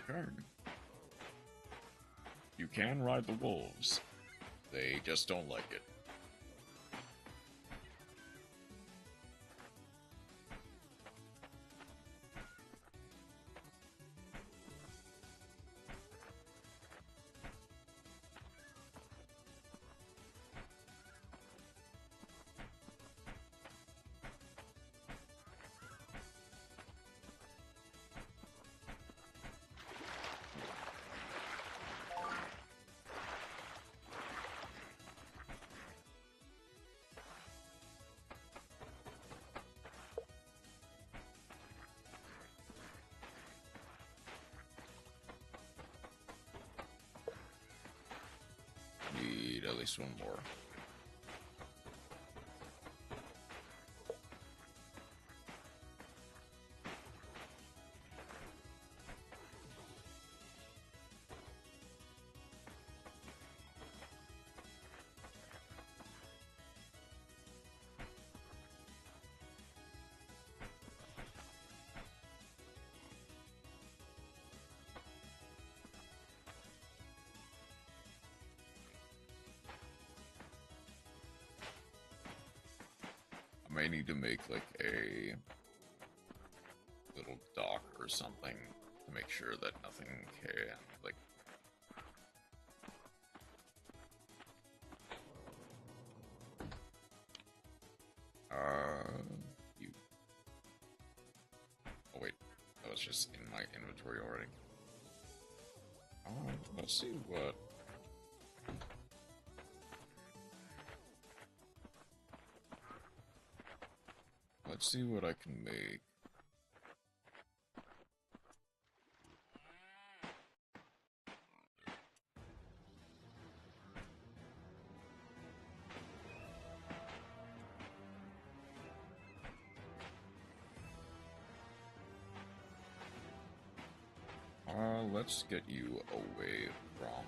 Okay. You can ride the wolves. They just don't like it. Need at least one more. I may need to make like a little dock or something to make sure that nothing can, like... You... Oh wait, that was just in my inventory already. Let's see what... Let's see what I can make. Let's get you away from...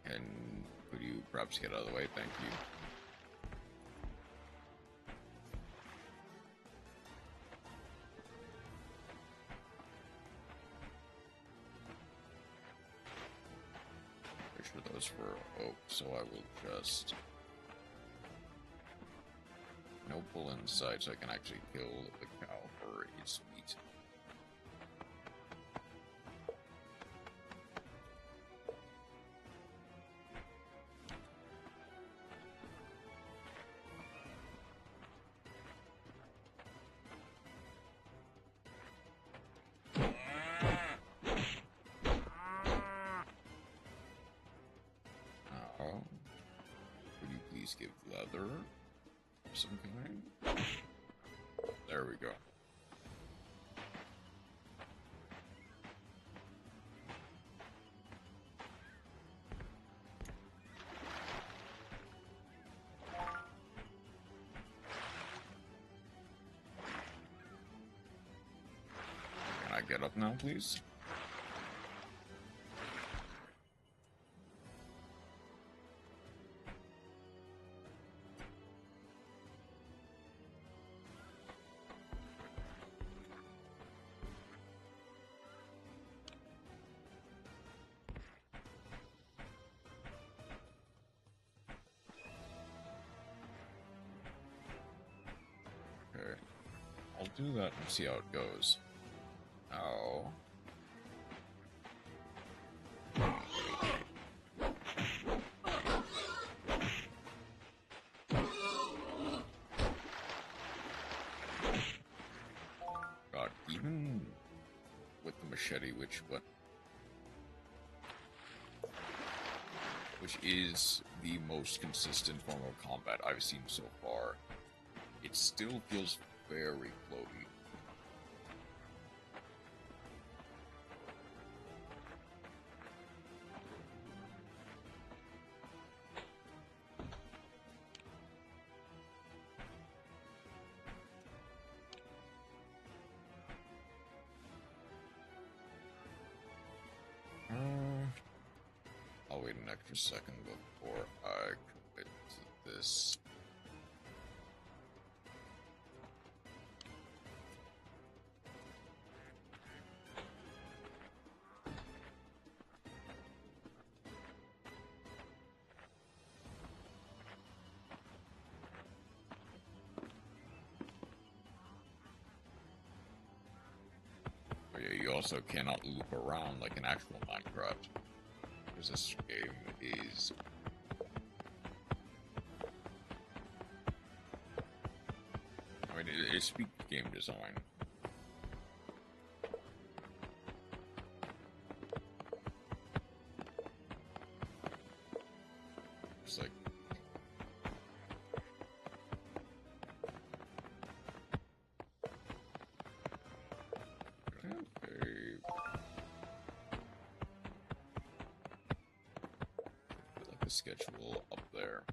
And could you perhaps get out of the way? Thank you. Pretty sure those were oak, so I will just... No bull inside, so I can actually kill the cow for its meat. Could you please give leather? Some kind. There we go. Can I get up now, please? I'll do that and see how it goes. Oh. God, even with the machete, which is the most consistent form of combat I've seen so far, it still feels very floaty. I'll wait an extra second before I commit to this. Oh yeah, you also cannot loop around like an actual Minecraft. Because this game is... I mean, it's peak game design. It's like... schedule up there.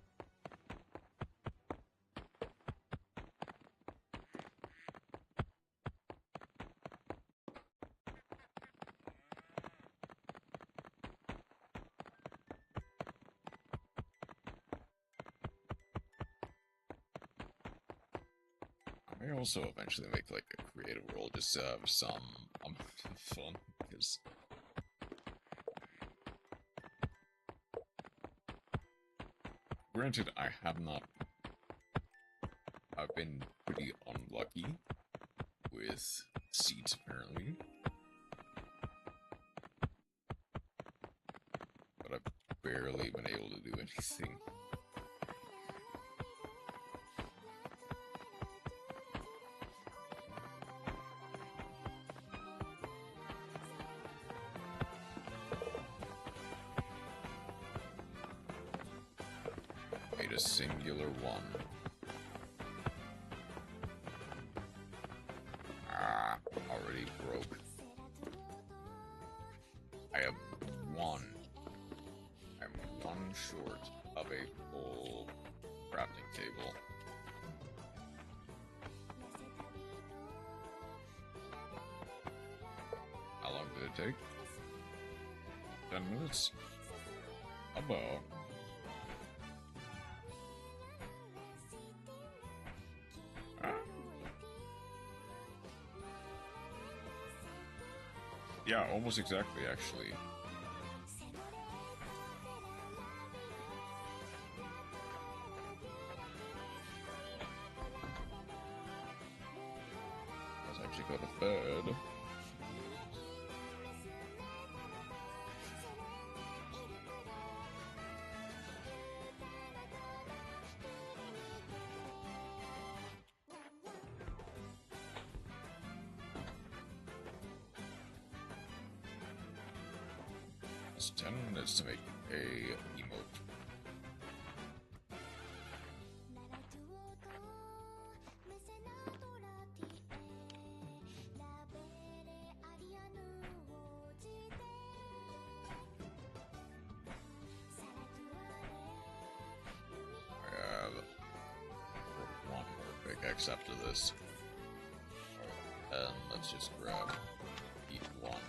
I may also eventually make like a creative world just to have some fun, because Granted, I have not. I've been pretty unlucky with seats, apparently. But I've barely been able to do anything. Made a singular one. Ah, already broke. I have one. I'm one short of a full crafting table. How long did it take? 10 minutes? About. Yeah, almost exactly, actually. Let's actually go to bed. It's 10 minutes to make a emote. I have one more pickaxe after this. And let's just grab each one.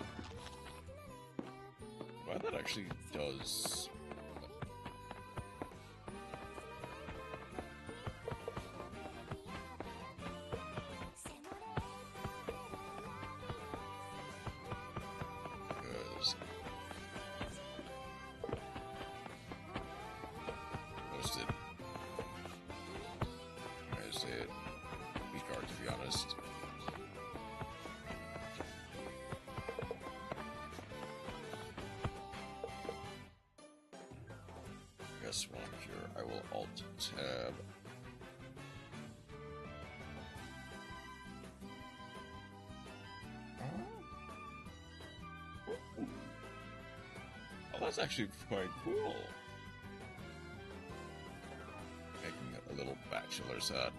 Well, that actually does. Because most it is it be hard to be honest. Guess while I'm here, I will alt tab. Oh, that's actually quite cool. Making a little bachelor's hat.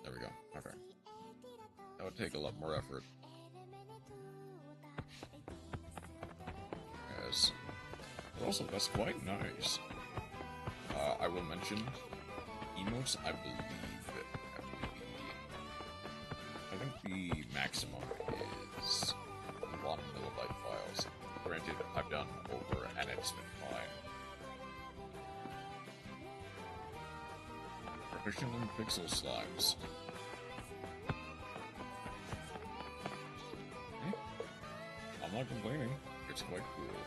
There we go. Okay. That would take a lot more effort. Yes. But also, that's quite nice. I will mention emotes. I think the maximum is 1 MB files. Granted, I've done over and it's been fine. Proficient in pixel slimes. I'm not complaining. It's quite cool.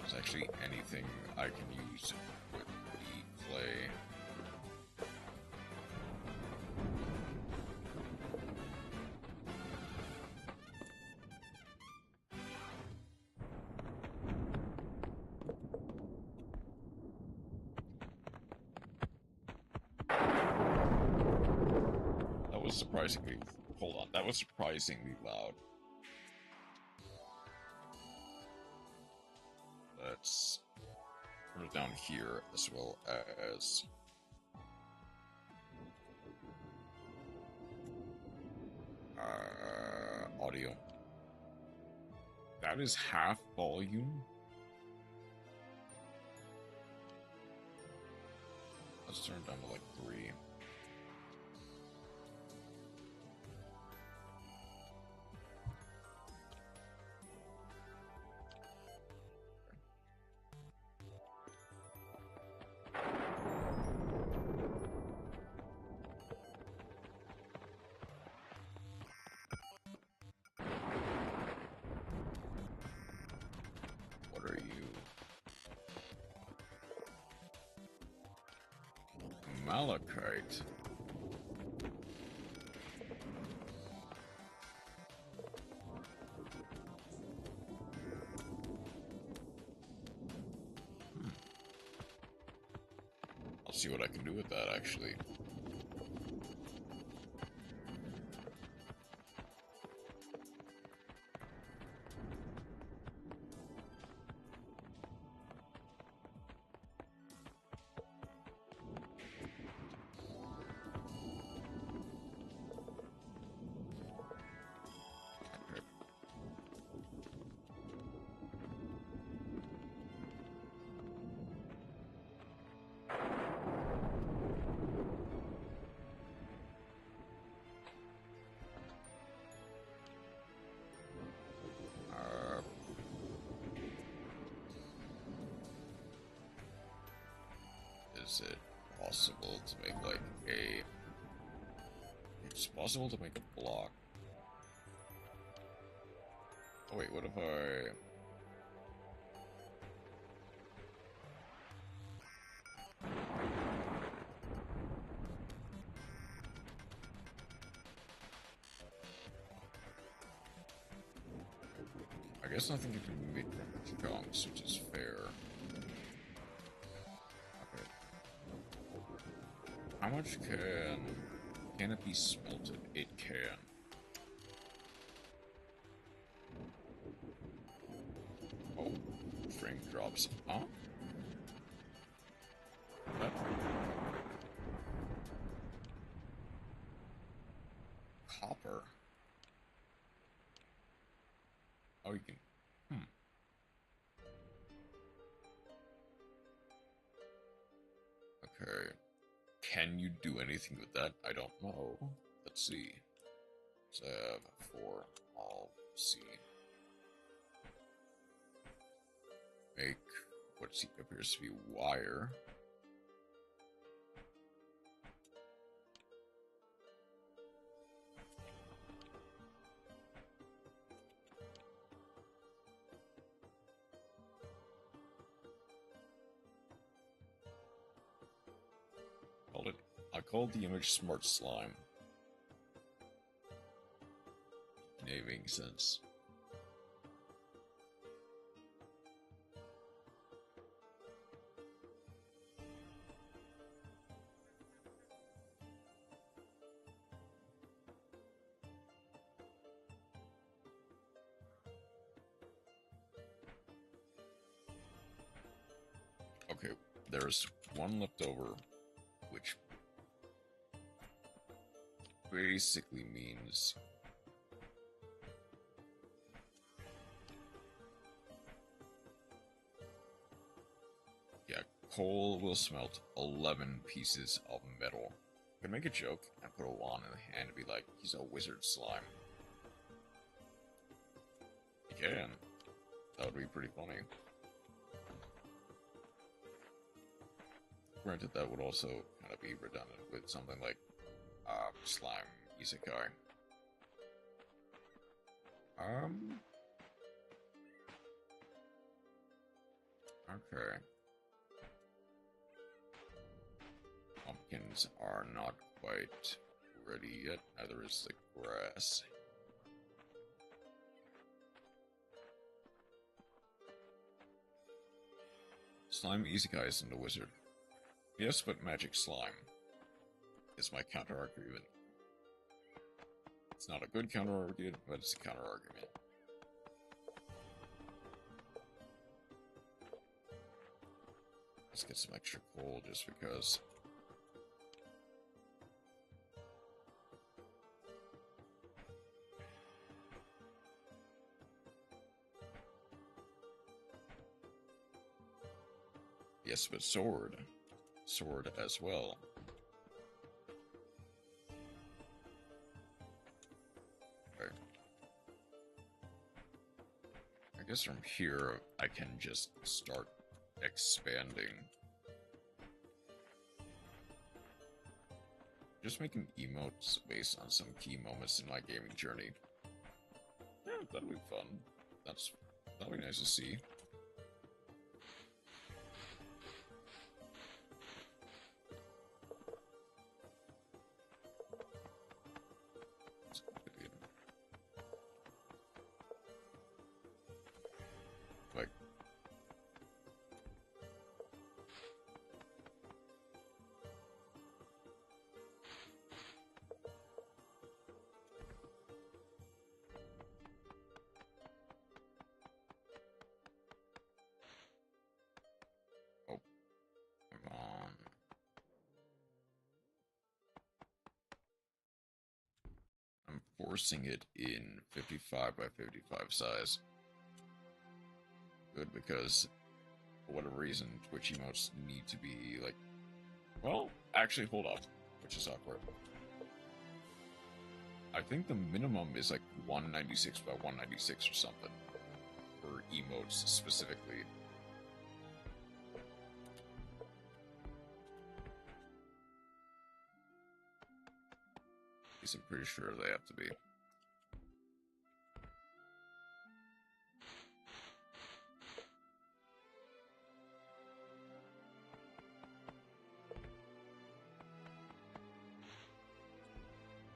There's actually anything I can use with the clay. That was surprisingly... Hold on, that was surprisingly loud. Let's put it down here as well as... audio. That is half volume? Let's turn it down to like 3. Malachite. I'll see what I can do with that, actually. Is it possible to make like a... It's possible to make a block. Oh wait, what if I... I guess nothing can be made from chunks, which is fair. Okay. How much can it be smelted? It can. Oh, frame drops. Huh? What? Copper. Oh, you can... Okay. Can you do anything with that? I don't know. Let's see. So I have 4. I'll see. Make what appears to be wire. I called the image Smart Slime. Naming sense. Okay, there's one left over, which basically means coal will smelt 11 pieces of metal. I can make a joke and put a wand in the hand and be like, he's a wizard slime. You can. That would be pretty funny. Granted, that would also kind of be redundant with something like slime isekai. Okay. Pumpkins are not quite ready yet, neither is the grass. Slime isekai isn't a wizard. Yes, but magic slime is my counter-argument. It's not a good counter-argument, but it's a counter-argument. Let's get some extra coal just because. Yes, but sword. Sword as well. Okay. I guess from here I can just start expanding. Just making emotes based on some key moments in my gaming journey. Yeah, that'll be fun. That'll be nice to see. forcing it in 55 by 55 size. Good, because for whatever reason, Twitch emotes need to be like, well, actually, hold up, which is awkward. I think the minimum is like 196 by 196 or something for emotes specifically. At least I'm pretty sure they have to be.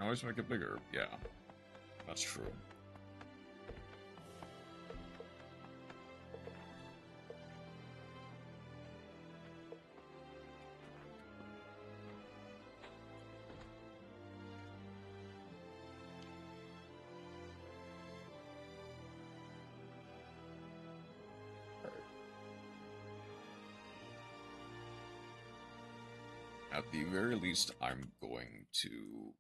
I always make it bigger. Yeah, that's true. At the very least, I'm going to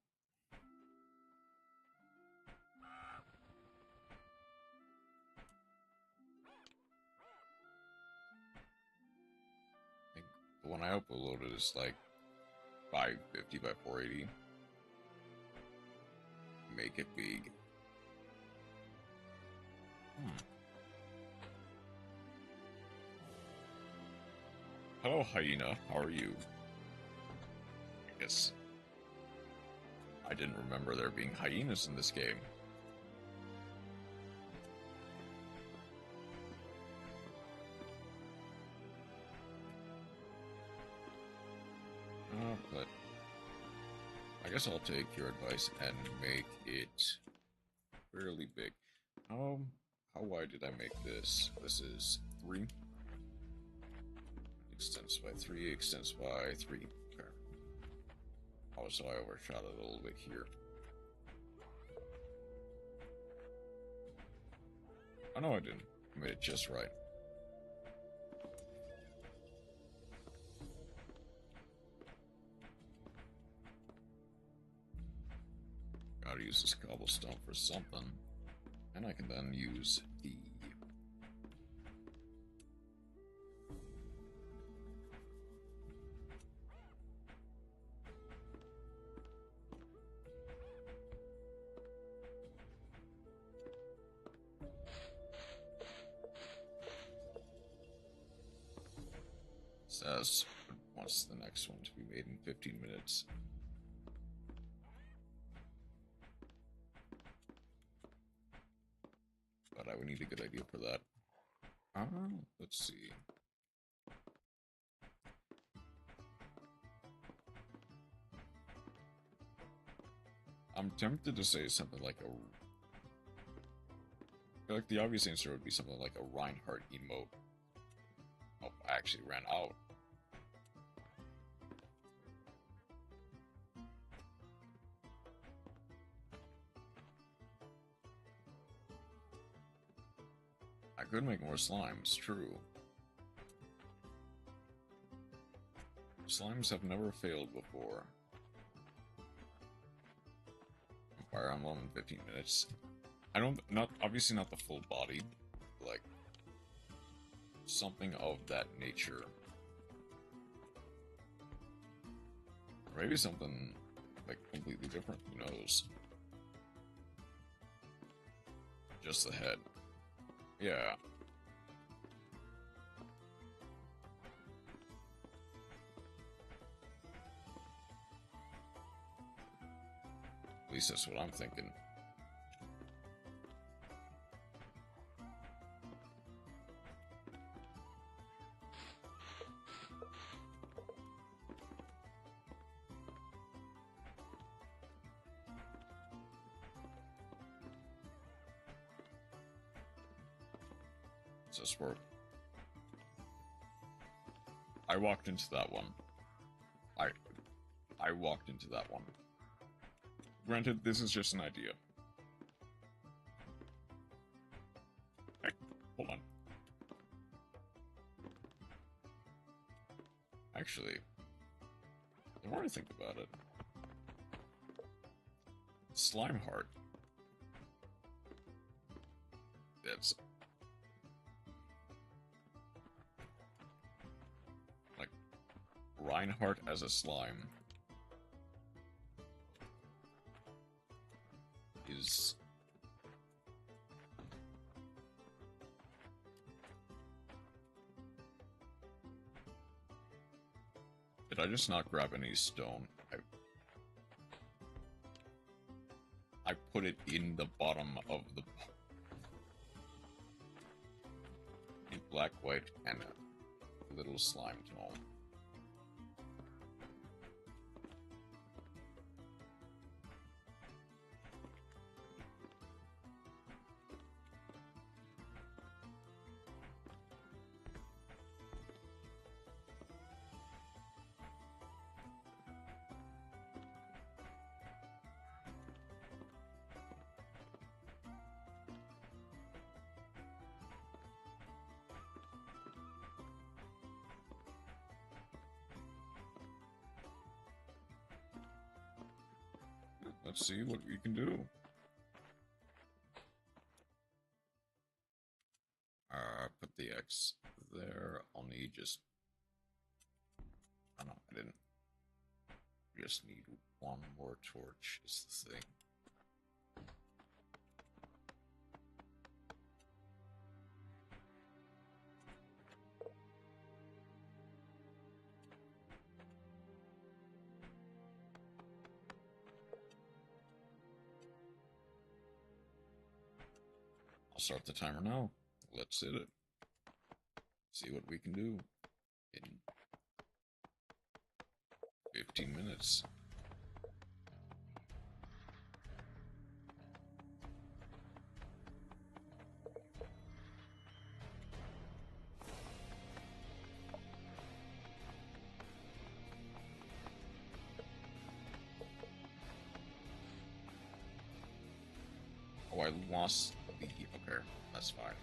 the one I uploaded is like 550 by 480. Make it big. Hello, Hyena. How are you? I guess I didn't remember there being hyenas in this game. But I guess I'll take your advice and make it fairly big. How wide did I make this? This is 3. Extends by 3, extends by 3. Okay. Oh, so I overshot it a little bit here. Oh no, I didn't. I made it just right. Gotta use this cobblestone for something. And I can then use the... says wants the next one to be made in 15 minutes. But I would need a good idea for that. Let's see. I'm tempted to say something like a... I feel like the obvious answer would be something like a Reinhardt emote. Oh, I actually ran out. I could make more slimes, true. Slimes have never failed before. Fire Emblem in 15 minutes. I don't, obviously not the full body, like, something of that nature. Or maybe something, like, completely different, who knows? Just the head. Yeah. At least that's what I'm thinking. Does this work? I walked into that one. I walked into that one. Granted, this is just an idea. Hey, hold on. Actually, the more I think about it, Slime Heart bits. Like, Reinhardt as a slime is... Did I just not grab any stone? I put it in the bottom of the... A black, white, and a little slime gnome. Let's see what we can do. Put the X there. I'll need just... Oh no, I didn't. Just need one more torch is the thing. I'll start the timer now. Let's hit it. See what we can do in 15 minutes. Oh, I lost the... Okay, that's fine.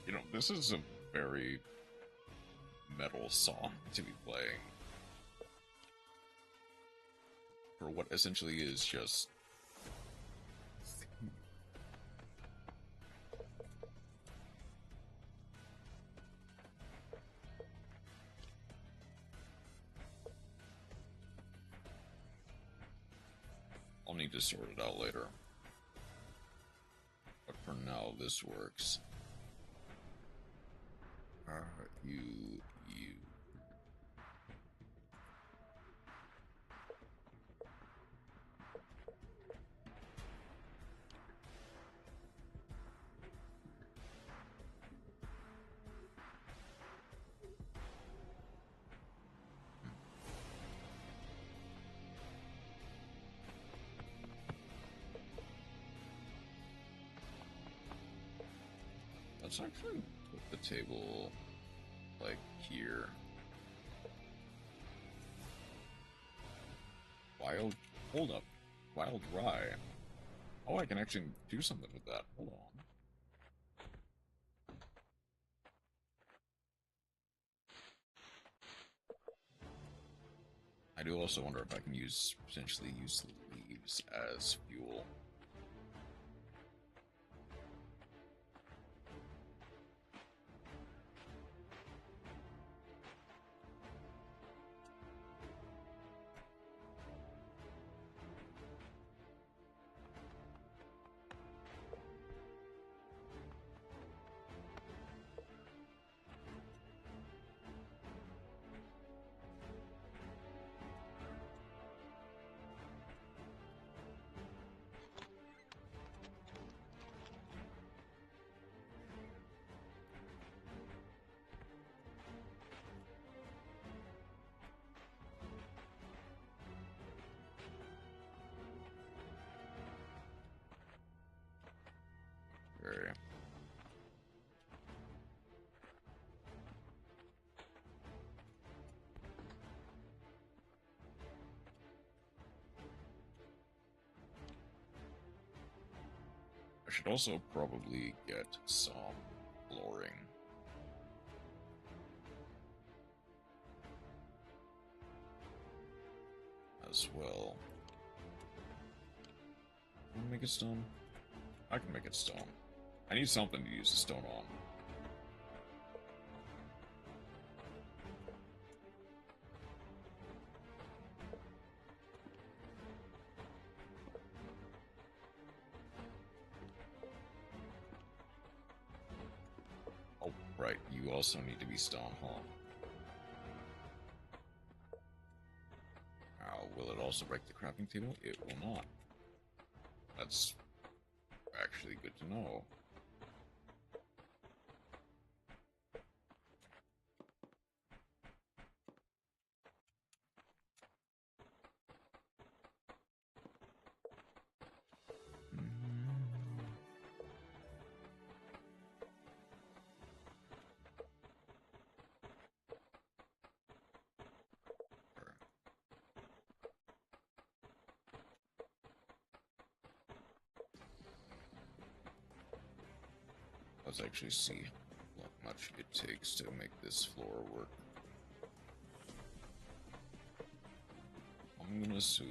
You know, this is a very metal song to be playing. For what essentially is just... I'll need to sort it out later. But for now, this works. You. Let's actually put the table like here. Hold up. Wild rye. Oh, I can actually do something with that. Hold on. I do also wonder if I can potentially use the leaves as fuel. should also probably get some flooring. As well. Can I make it stone? I can make it stone. I need something to use the stone on. Oh, right. You also need to be stone, huh? Now, will it also break the crafting table? It will not. That's actually good to know. Let's actually see how much it takes to make this floor work. I'm gonna assume...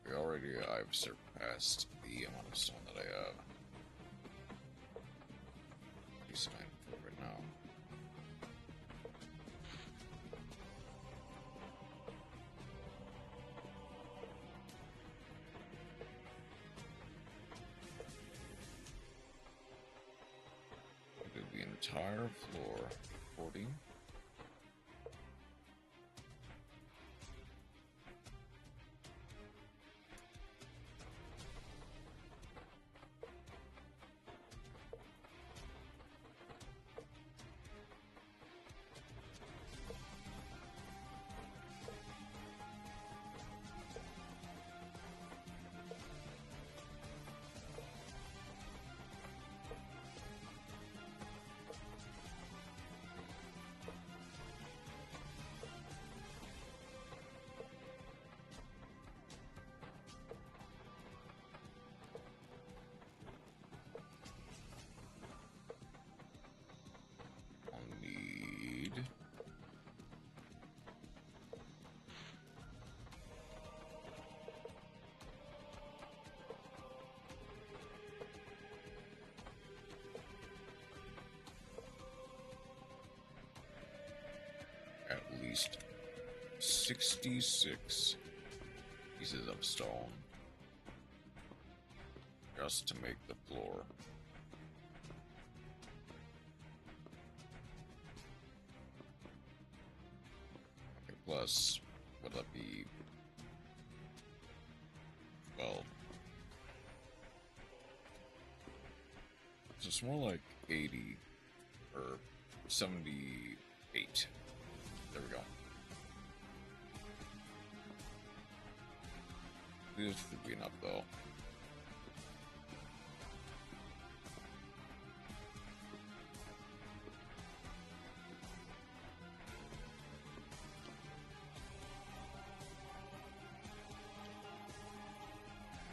Okay, already I've surpassed the amount of stone that I have. Decent for right now. The entire floor, 40. At least 66 pieces of stone just to make the floor. Okay, plus, would that be... well... so it's more like 80 or 78. There we go. This should be enough, though.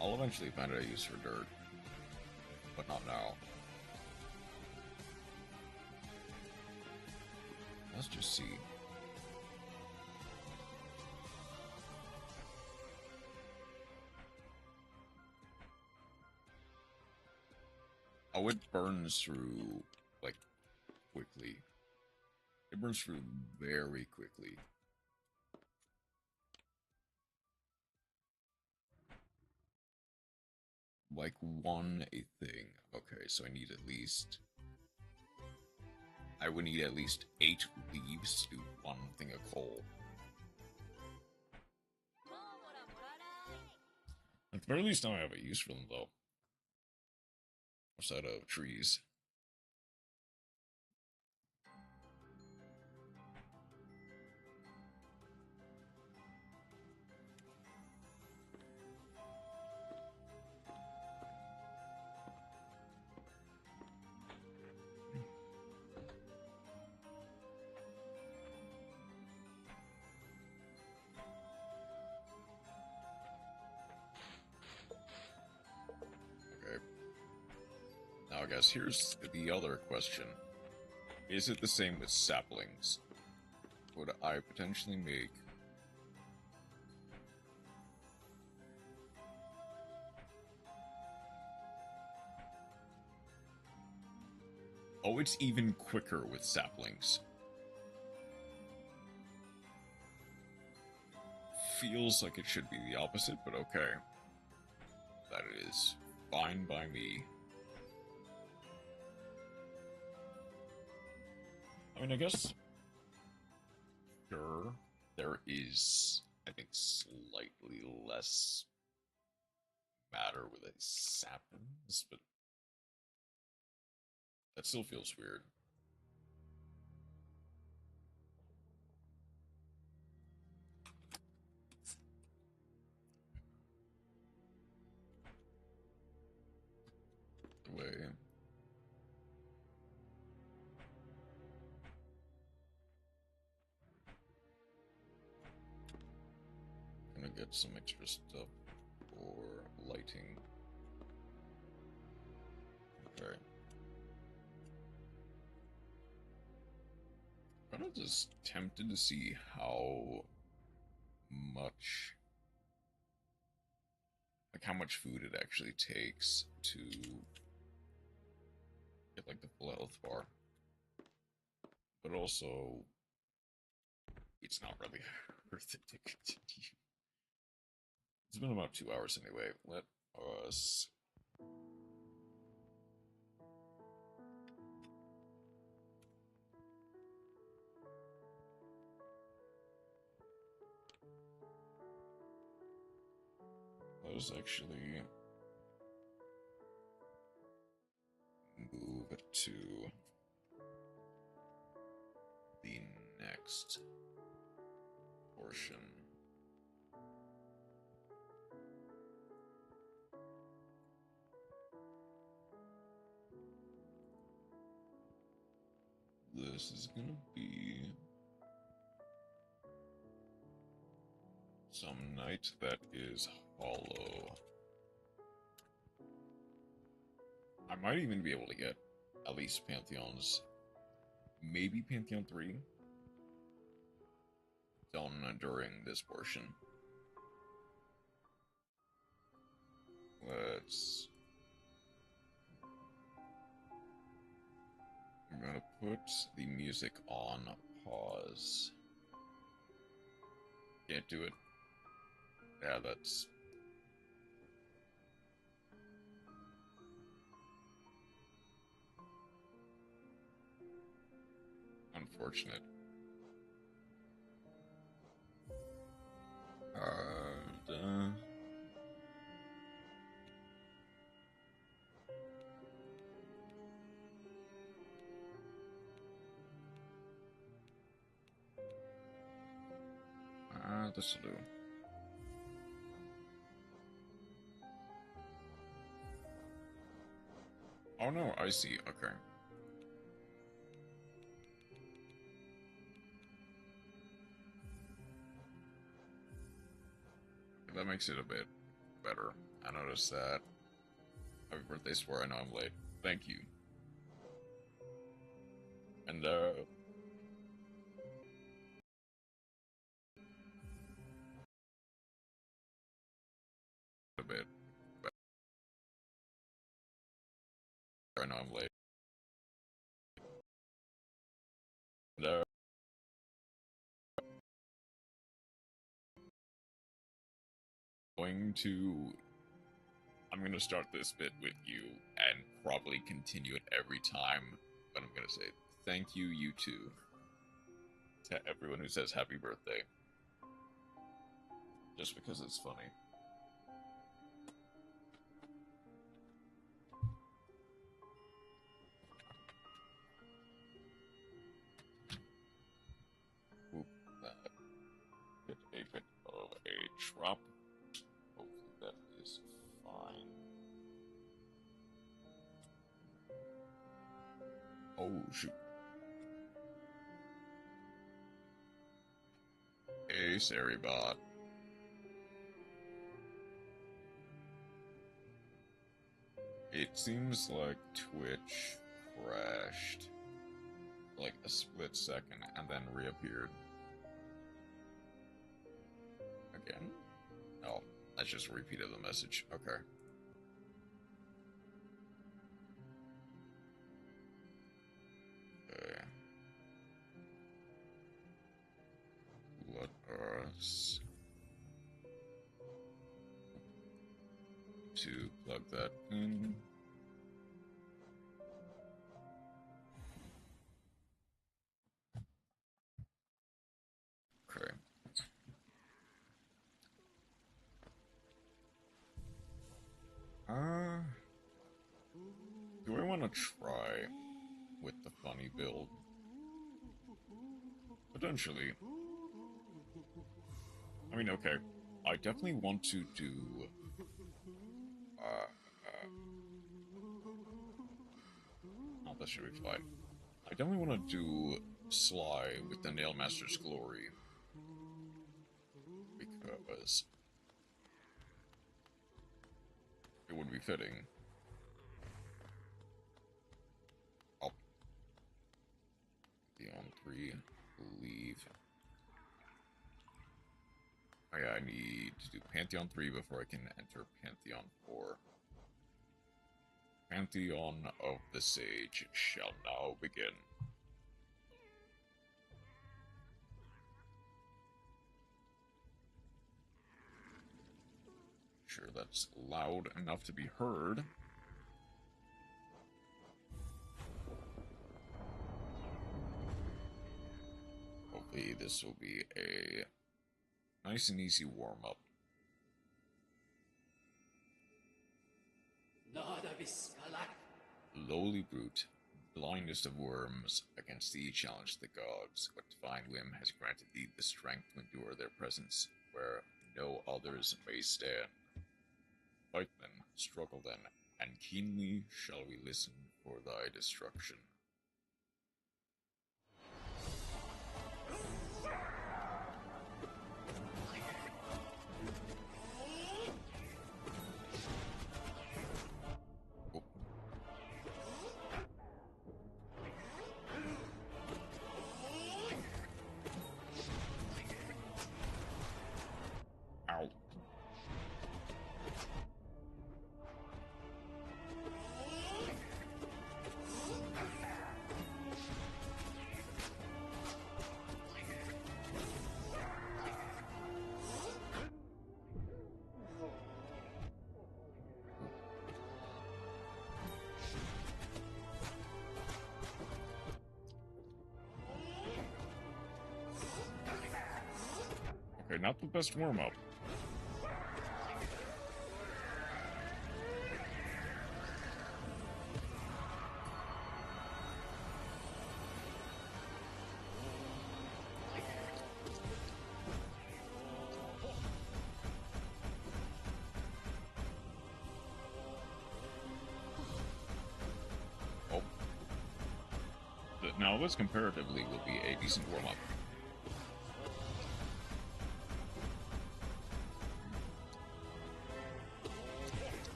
I'll eventually find a use for dirt, but not now. Let's just see. Oh, it burns through, like, quickly. It burns through very quickly. Like, one a thing. Okay, so I need at least... I would need at least 8 leaves to do one thing of coal. At the very least, now I have a use for them, though. Outside of trees. Now, I guess here's the other question. Is it the same with saplings? Would I potentially make... Oh, it's even quicker with saplings. Feels like it should be the opposite, but okay. That is fine by me. I mean, I guess... Sure, there is, I think, slightly less matter with a saplings, but that still feels weird. Way. Gonna get some extra stuff for lighting. Okay. I'm just tempted to see how much, like how much food it actually takes to get like the full health bar. But also, it's not really worth it to continue. It's been about 2 hours anyway. Let us... Let us actually move to the next portion. This is gonna be some night that is hollow. I might even be able to get at least Pantheons, maybe Pantheon 3 done during this portion. Let's... I'm gonna put the music on pause. Can't do it. Yeah, that's... unfortunate. This'll do. Oh no, I see, okay. That makes it a bit better. I noticed that. Happy birthday, swear I know I'm late. Thank you. And, a bit better. I know I'm late. And, I'm gonna start this bit with you and probably continue it every time, but I'm gonna say thank you, you too, to everyone who says happy birthday. Just because it's funny. Oop, that hit a bit of a drop. Hopefully that is fine. Oh, shoot. Hey, Saribot. It seems like Twitch crashed like a split second and then reappeared. Again? Oh, that's just a repeat of the message. Okay. Okay. Let us to plug that in. Okay. Do I want to try with the funny build? Potentially. I mean, okay. I definitely want to do... oh, that should be fine. I definitely want to do Sly with the Nailmaster's Glory. Because... it would be fitting. I'll... be on 3. Leave. Oh yeah, I need to do Pantheon 3 before I can enter Pantheon 4. Pantheon of the Sage shall now begin. Sure, that's loud enough to be heard. Hopefully this will be a nice and easy warm-up. Lowly brute, blindest of worms, against thee challenge the gods. What divine whim has granted thee the strength to endure their presence, where no others may stand? Fight then, struggle then, and keenly shall we listen for thy destruction. Okay, not the best warm-up. Oh. Now this comparatively will be a decent warm-up.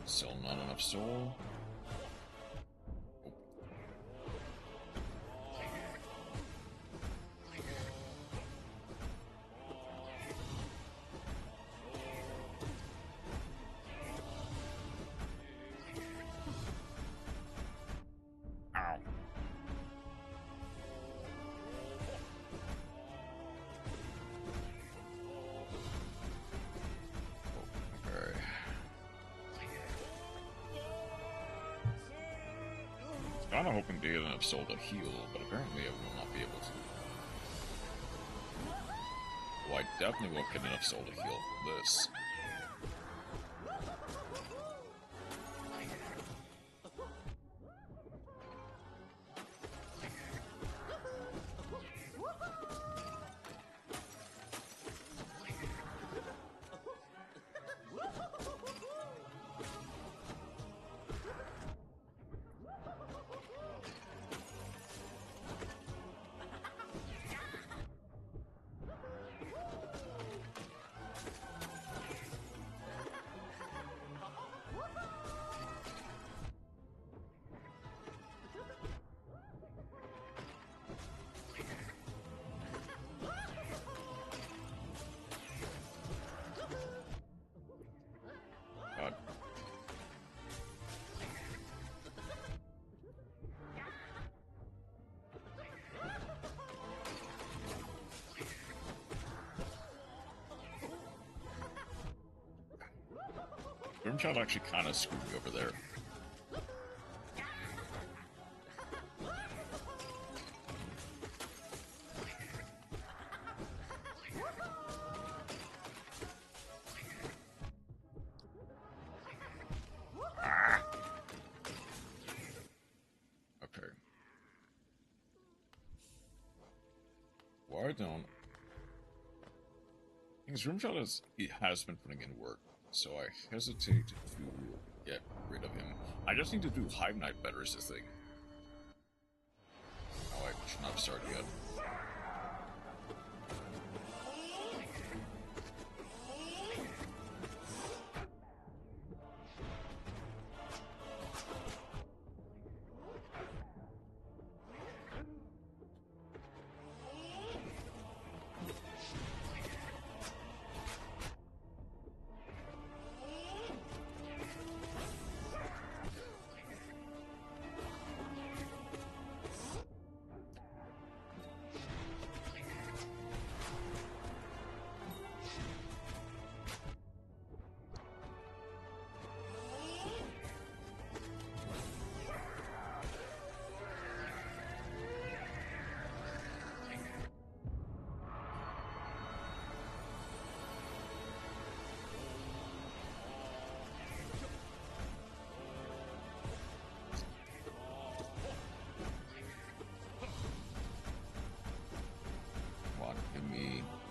Still not enough soul. Ow. Okay. I'm hoping to get enough soul to heal, but apparently I will not be able to. Well, I definitely won't get enough soul to heal for this. Grimchild actually kind of screwed me over there. Okay. Why don't... Because Grimchild has been putting in work, so I hesitate to get rid of him. I just need to do Hive Knight better is the thing. Oh, I should not have started yet.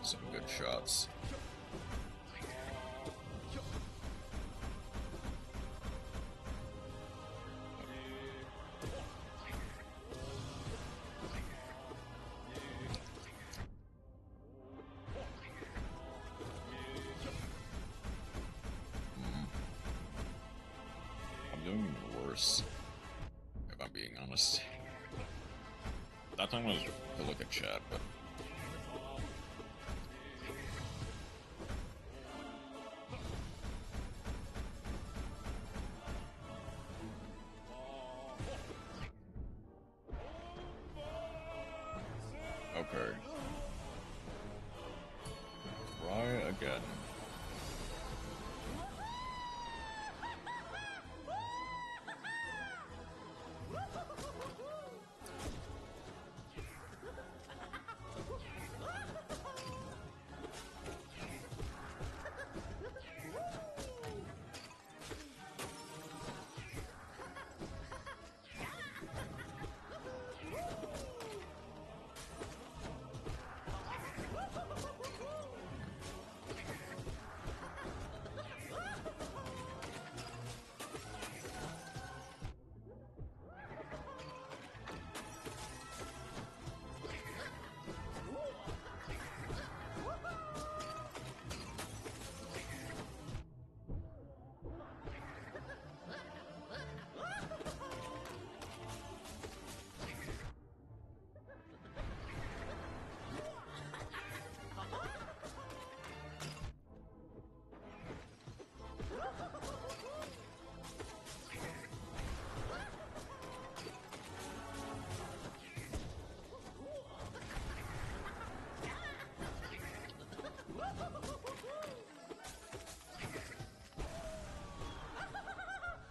Some good shots. I'm doing even worse, if I'm being honest. That time was to look at chat, but okay. Try again.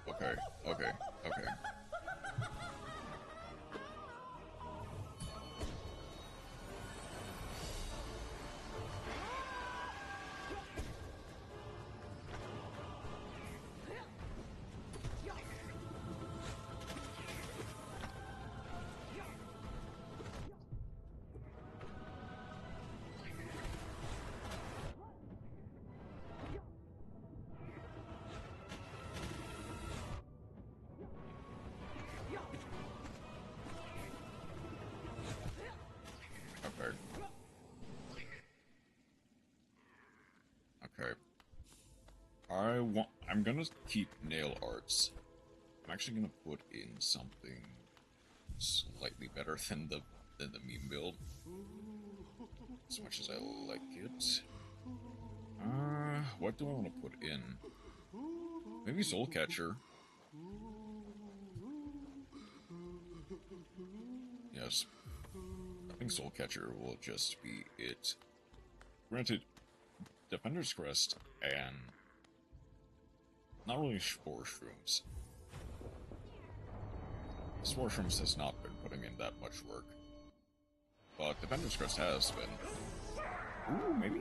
Okay, okay, okay. Okay. I'm gonna keep nail arts. I'm actually gonna put in something slightly better than the meme build. As much as I like it. What do I want to put in? Maybe Soul Catcher. Yes. I think Soul Catcher will just be it. Granted, Defender's Crest and Not really Spore Shrooms. Spore Shrooms has not been putting in that much work. But the Bender's Crest has been. Ooh, maybe?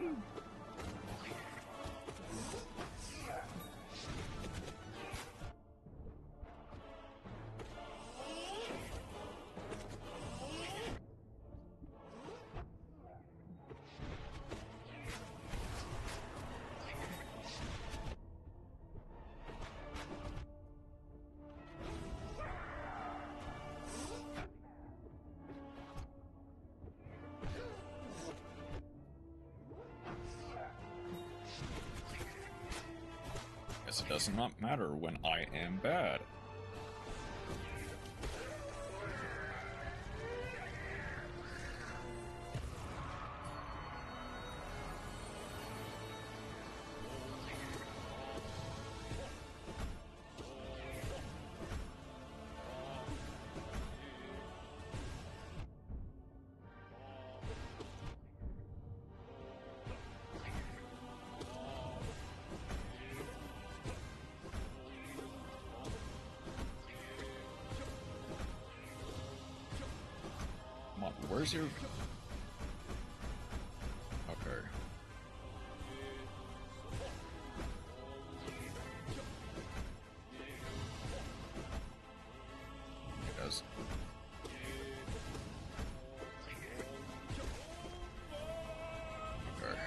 It does not matter when I am bad. Where's your... Okay. It does. Okay.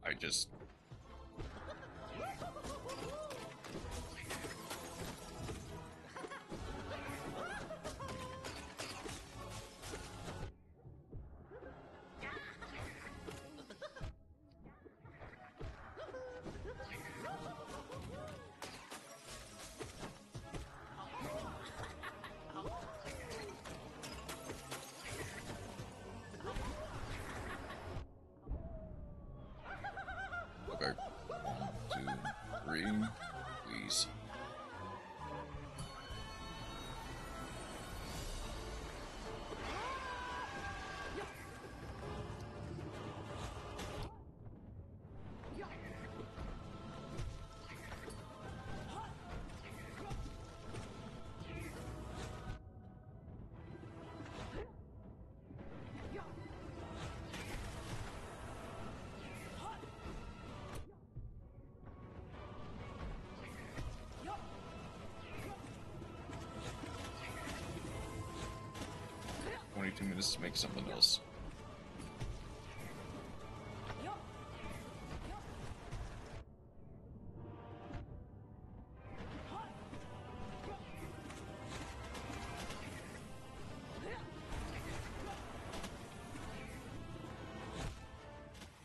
I just... Okay. 1, 2, 3, please. Minutes to make something else.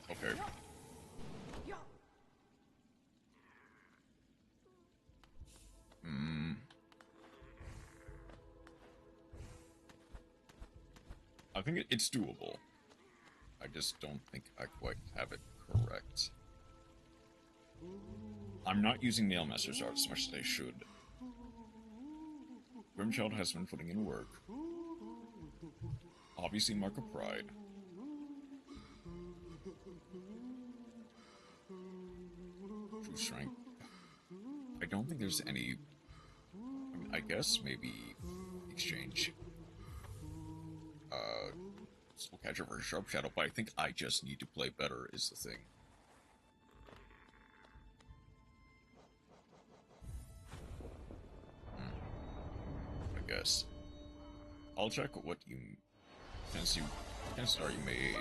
Okay. I think it's doable. I just don't think I quite have it correct. I'm not using Nail Master's art as much as I should. Grimchild has been putting in work. Obviously, Mark of Pride. True Strength. I don't think there's any... I guess maybe Exchange. Soul Catcher versus Sharp Shadow, but I think I just need to play better is the thing. I guess. I'll check what you can start you made.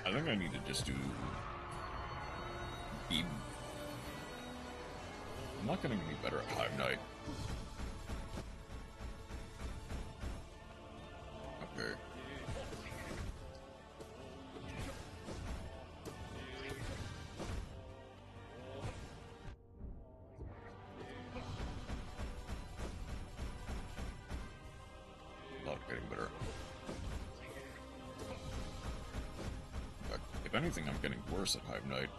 I think I need to just do beam. I'm not gonna be better at Hive Knight. Okay. Not getting better. If anything, I'm getting worse at Hive Knight.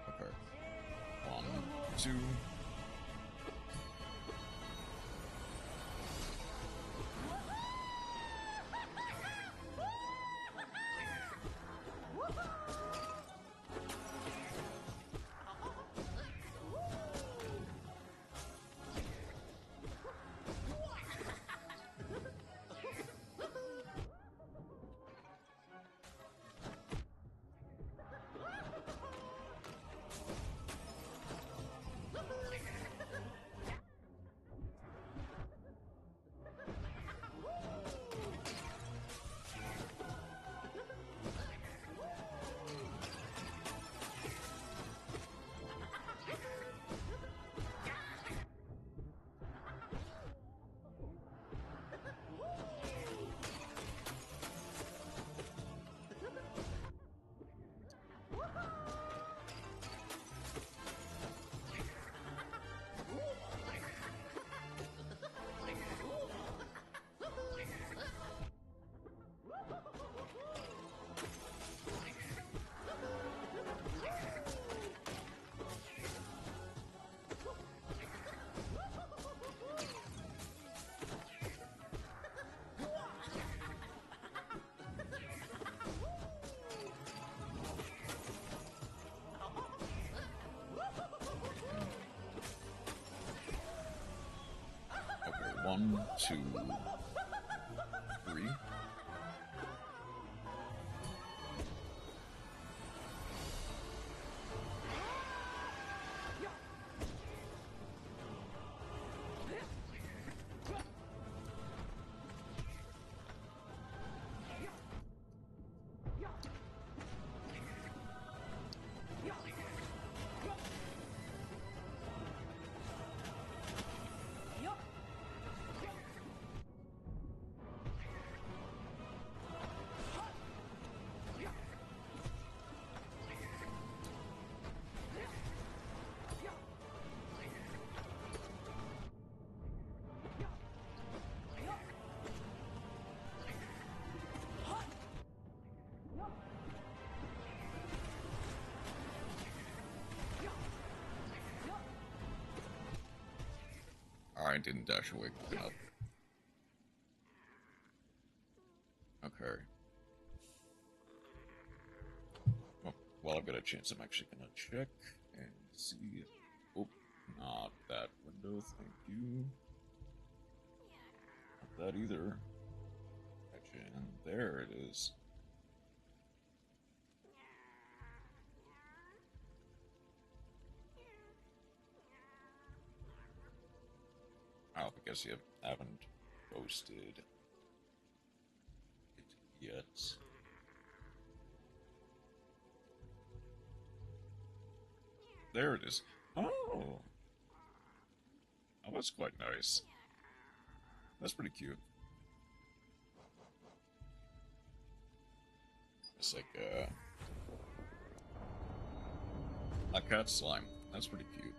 Okay. 1, 2. Okay, 1, 2, 3. I didn't dash away quick enough. Okay. Well, while I've got a chance, I'm actually gonna check and see. Oh, not that window, thank you. Not that either. Actually, and there it is. Oh, I guess you haven't posted it yet. There it is. Oh! Oh, that's quite nice. That's pretty cute. It's like a cat slime. That's pretty cute.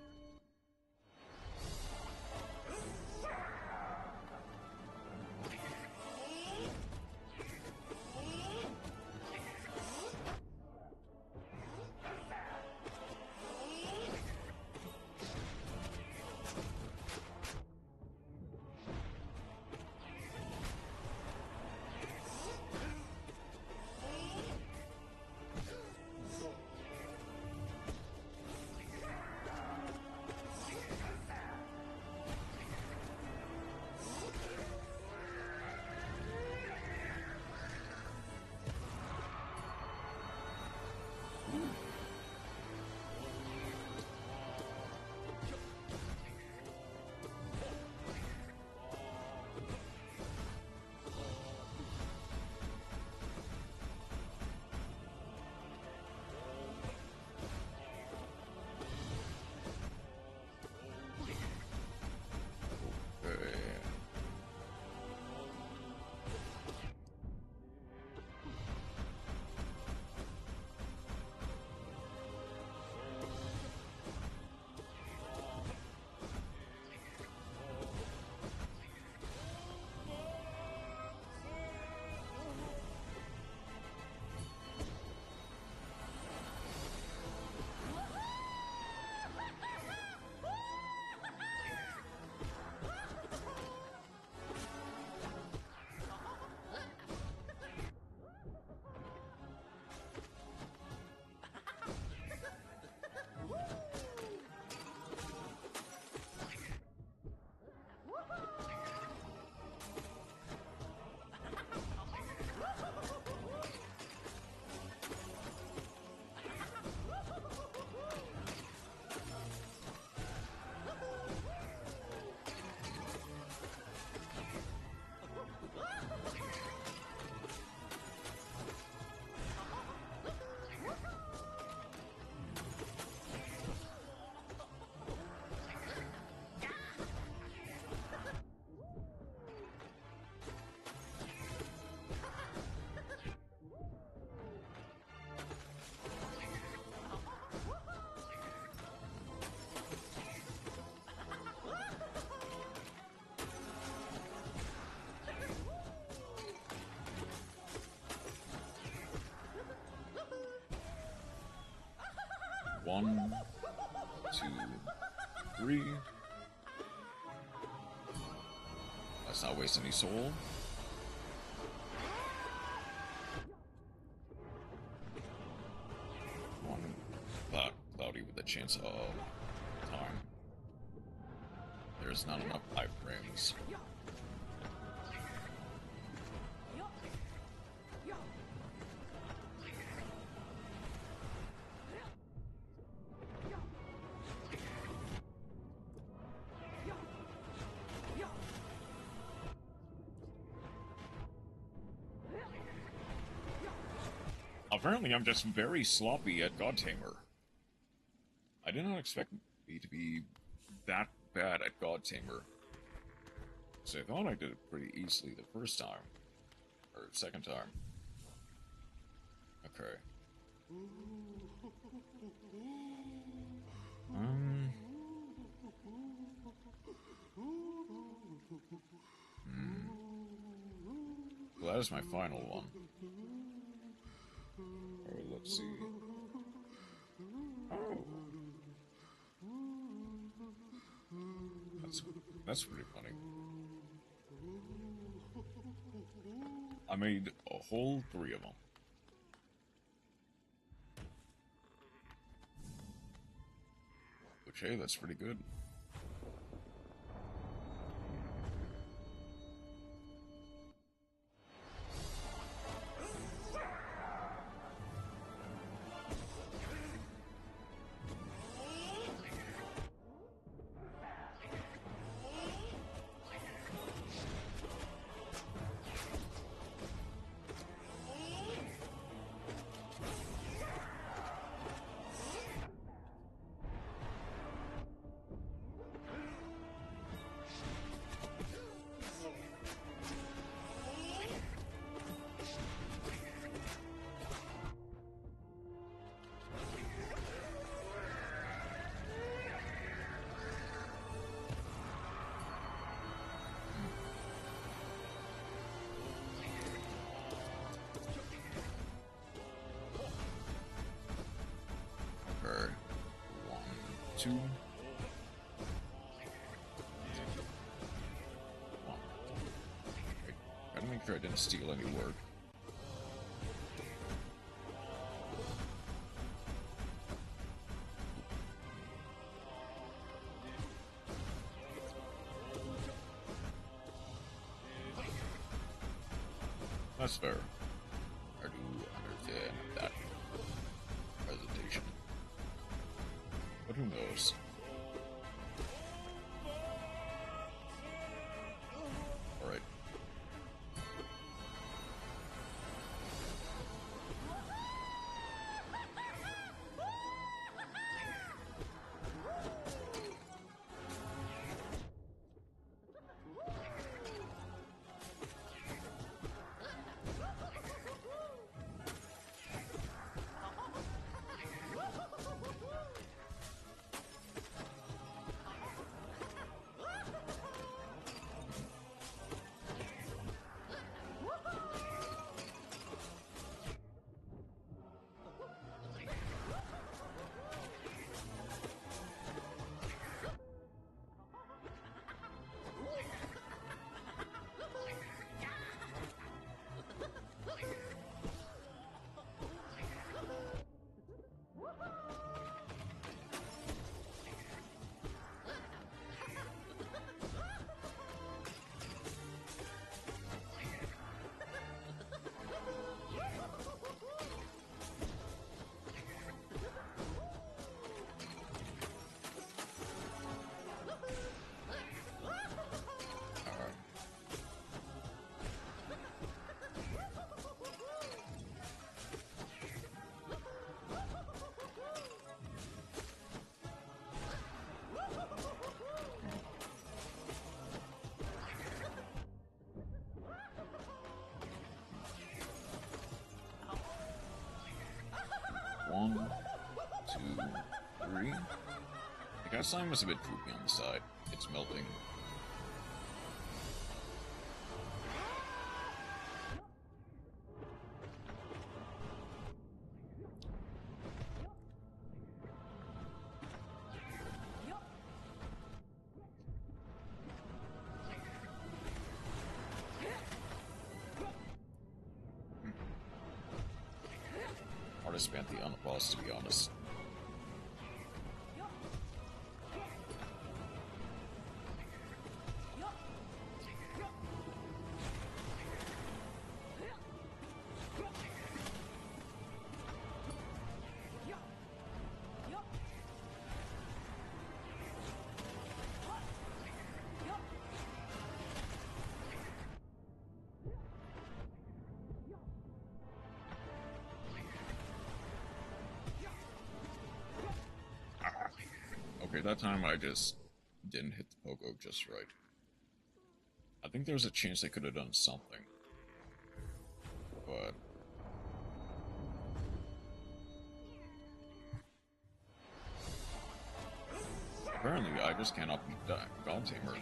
One, two, three. Let's not waste any soul. One cloudy with a chance of time. There's not enough life rings. Apparently, I'm just very sloppy at God Tamer. I did not expect me to be that bad at God Tamer. So I thought I did it pretty easily the first time. Or second time. Okay. Well, that is my final one. Oh, let's see. Oh. That's pretty funny. I made a whole 3 of them. Which, hey, that's pretty good. 2, 1. Okay. Gotta make sure I didn't steal any work. That's fair. I do understand that presentation. But who knows? Alright. One, 2, 3. The gas line was a bit droopy on the side. It's melting. Hardest pantheon on the boss, to be honest. Okay, that time I just didn't hit the pogo just right. I think there was a chance they could have done something. But... apparently I just cannot beat that God Tamer.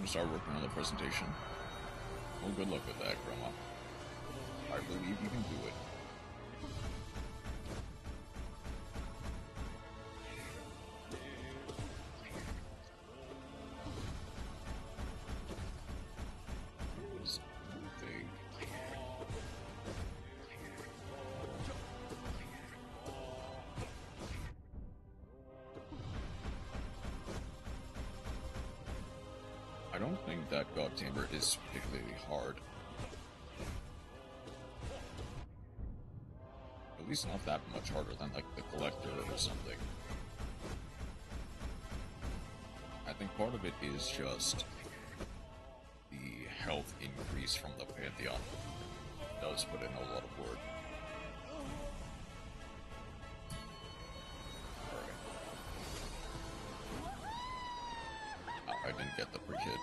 Start working on the presentation. Well, good luck with that, Grandma. I believe you can do it. I don't think that God Tamer is particularly hard. At least not that much harder than, like, the Collector or something. I think part of it is just the health increase from the Pantheon. does put in a lot of work. Alright. I didn't get the pre-hit.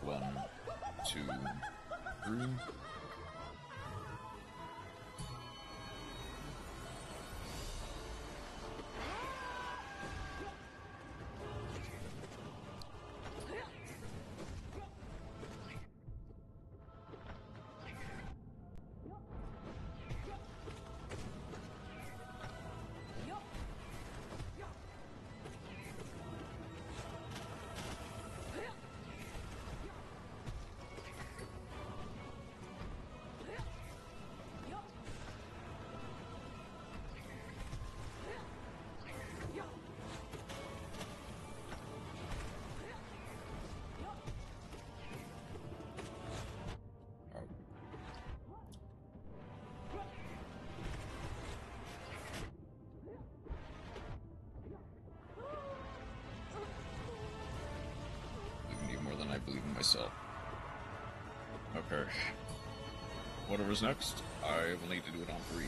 One, two, three. I believe in myself. Okay. Whatever's next, I will need to do it on 3.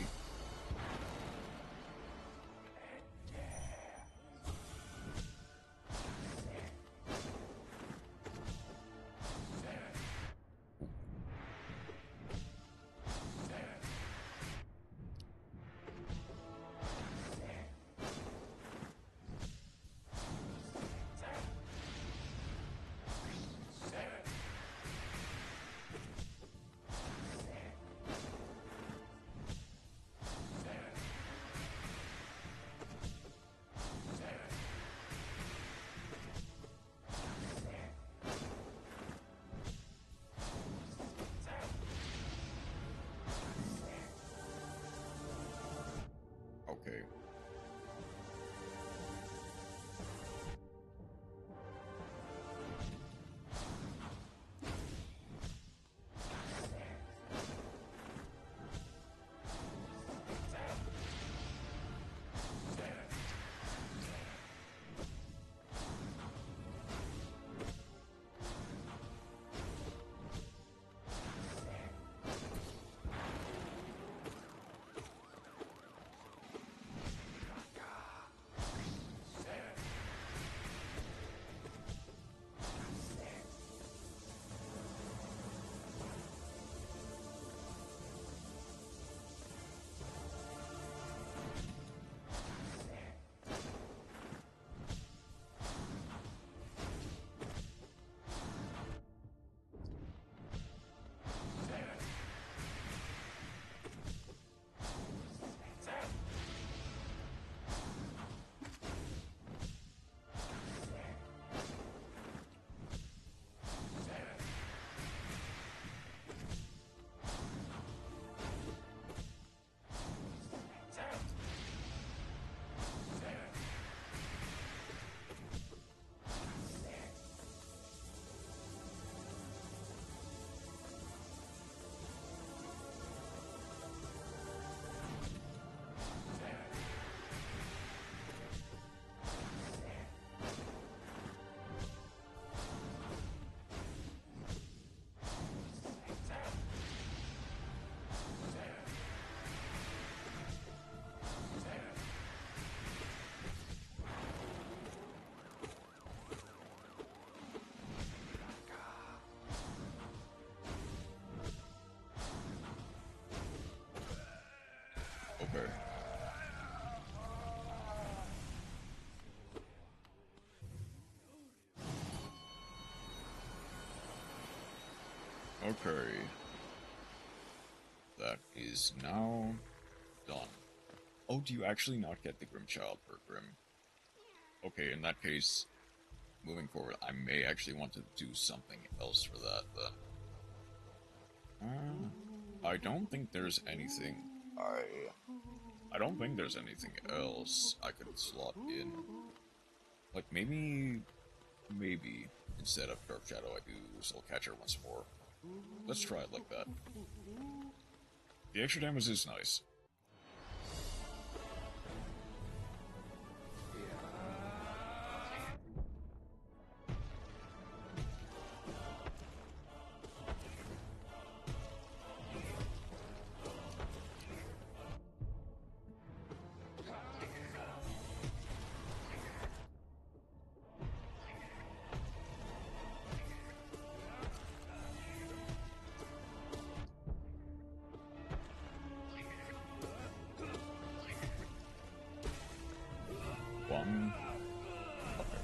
Okay. Okay. That is now done. Oh, do you actually not get the Grim Child per Grim? Okay, in that case, moving forward, I may actually want to do something else for that then. I don't think there's anything. I don't think there's anything else I could slot in. Like maybe instead of Dark Shadow, I do Soul Catcher once more. Let's try it like that. The extra damage is nice. One. Okay.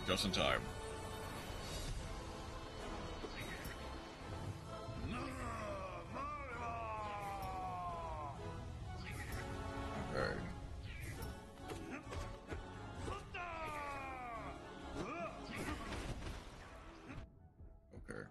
Just in time. Okay. Okay.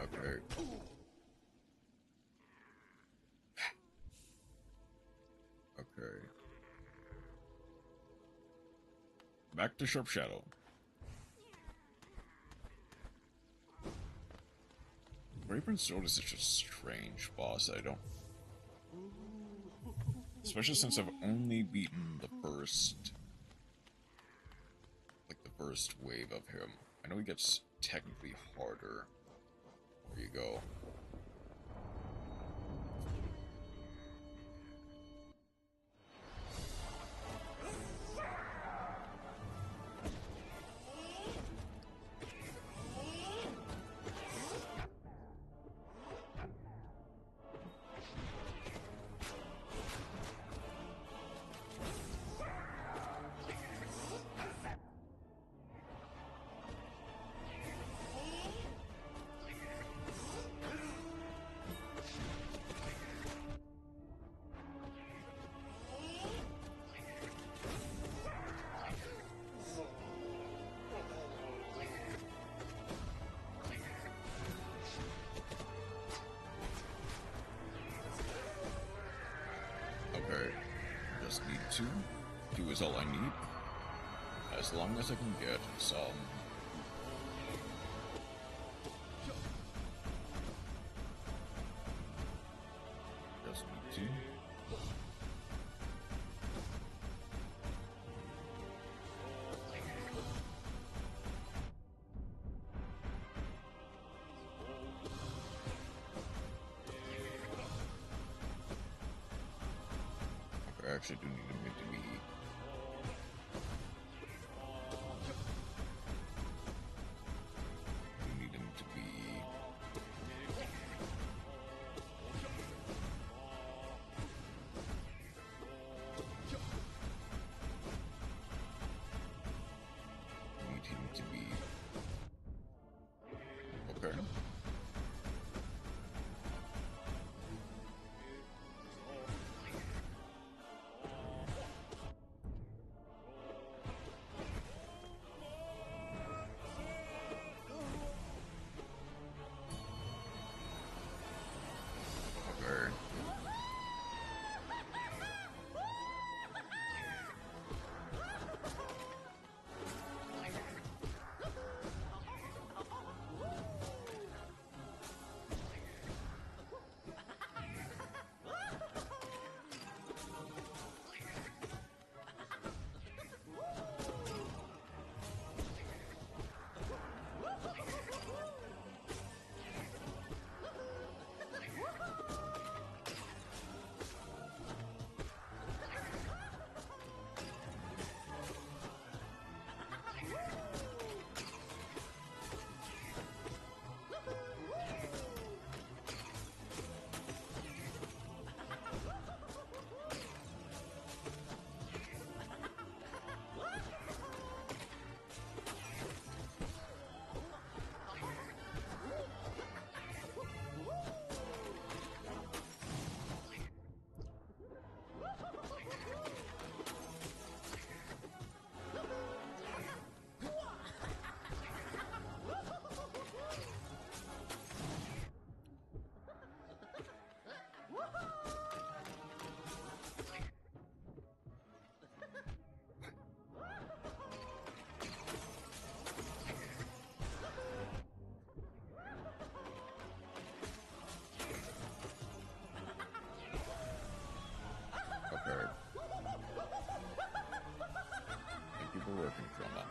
Okay. Okay. Back to Sharp Shadow. Raven Sword is such a strange boss, I don't... Especially since I've only beaten the first... like, the first wave of him. I know he gets technically harder. There you go. Okay, just need to do is all I need, as long as I can get some. Just need to. I actually do need him to be. I need him to be. Need him to be. Okay. working, Chroma.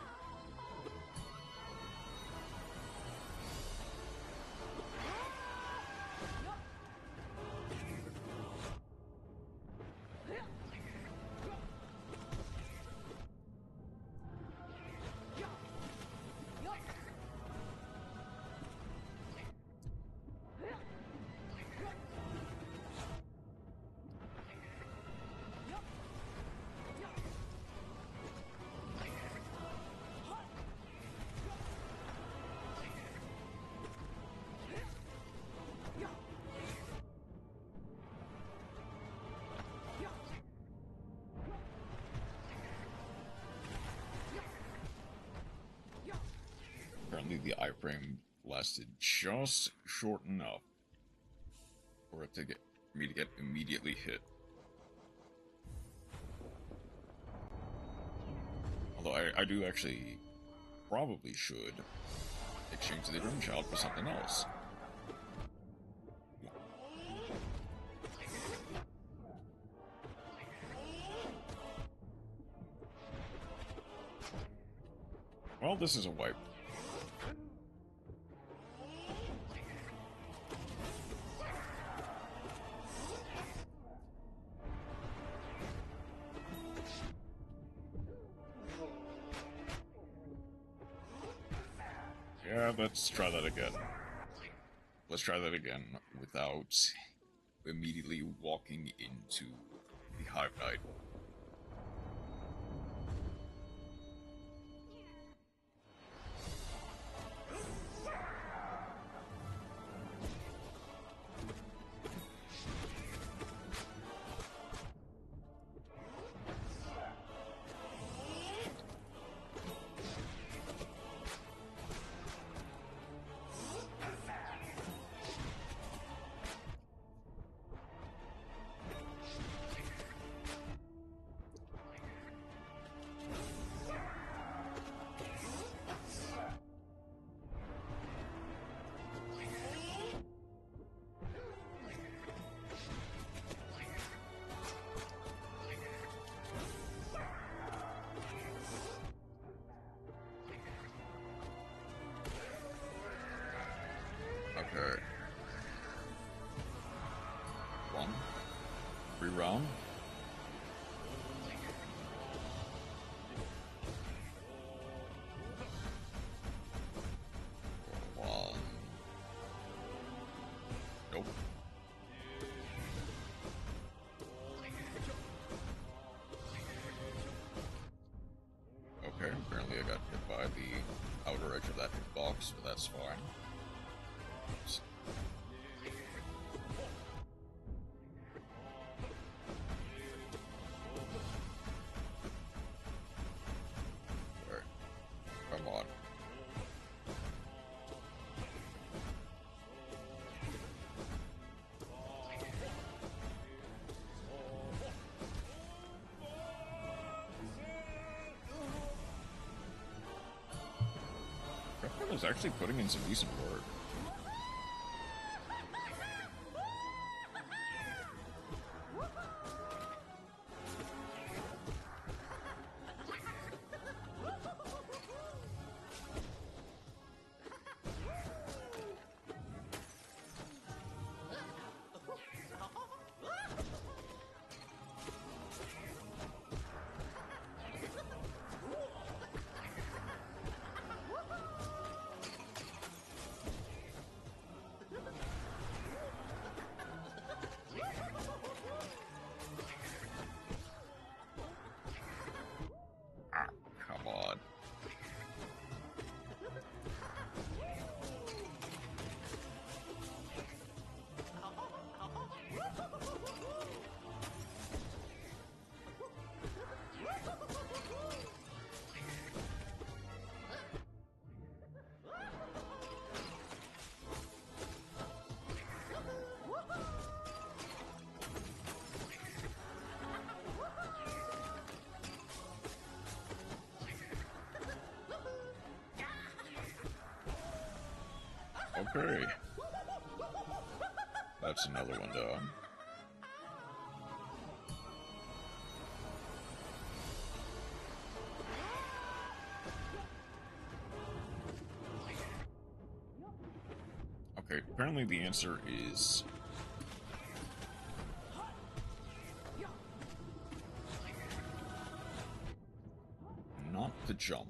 Apparently the iframe lasted just short enough for it to get me to get immediately hit. Although I do actually probably should exchange the Grim Child for something else. Well, this is a wipe. Yeah, let's try that again. Let's try that again without immediately walking into the Hive Knight. Okay. One. Reround. One. Nope. Okay, apparently I got hit by the outer edge of that box, but that's fine. Oops. Alright. Come on. Capcom is actually putting in some decent work. Come on. Okay. That's another one down. Okay, apparently the answer is... not the jump.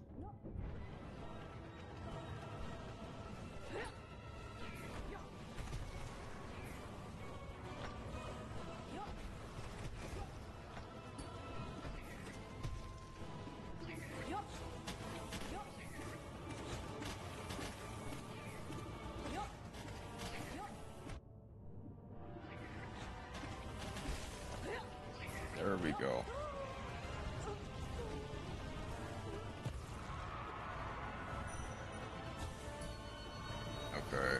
There we go. Okay.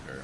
Okay.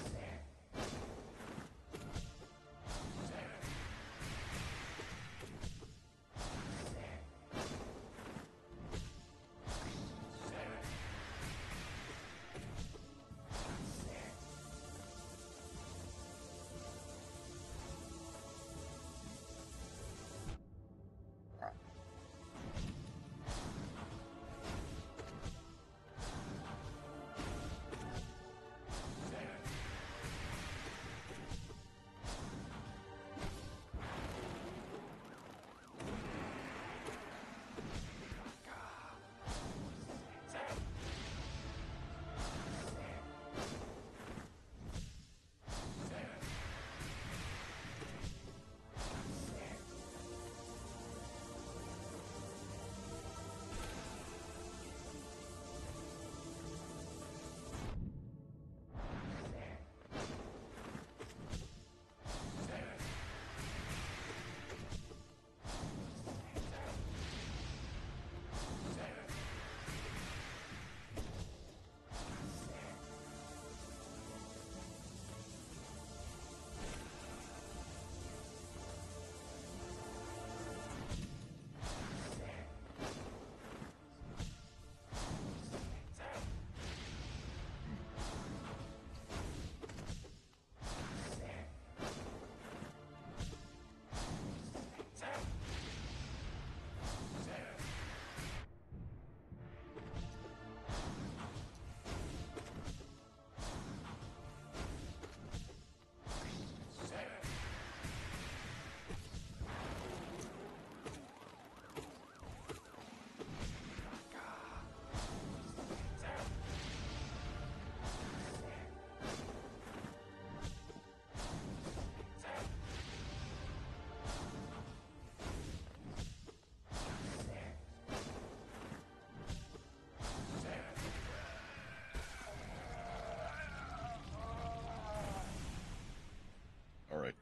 Alright.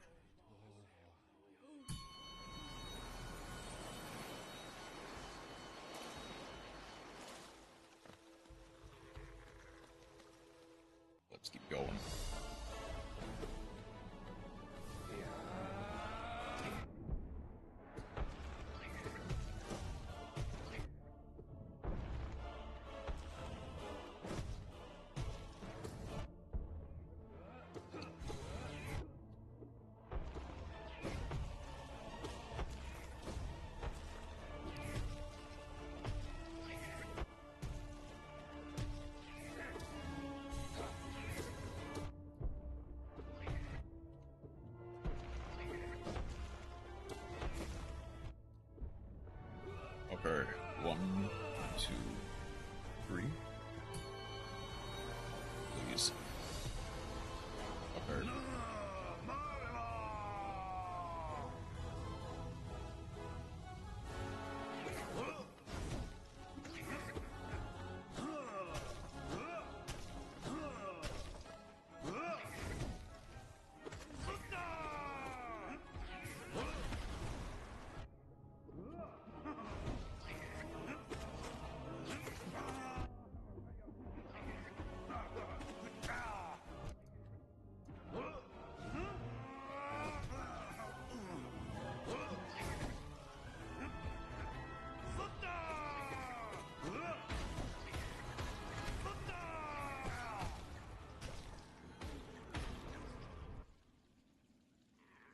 Let's keep going. Okay, 1, 2, 3. Please. Okay.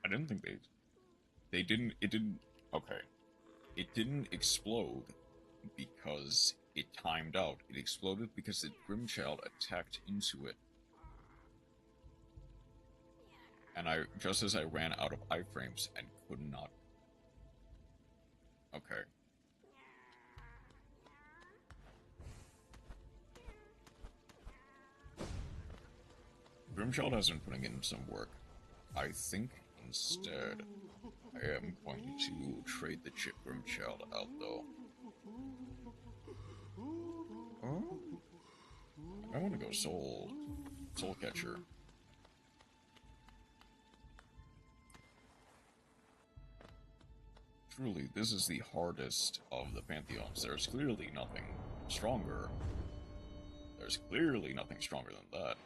I didn't think they didn't, it didn't, okay. It didn't explode because it timed out. It exploded because the Grimchild attacked into it. And just as I ran out of iframes and could not. Okay. Grimchild has been putting in some work. I think instead I am going to trade the chip Grimchild out though. Oh? I want to go Soul Catcher. Truly, this is the hardest of the Pantheons. There's clearly nothing stronger. There's clearly nothing stronger than that.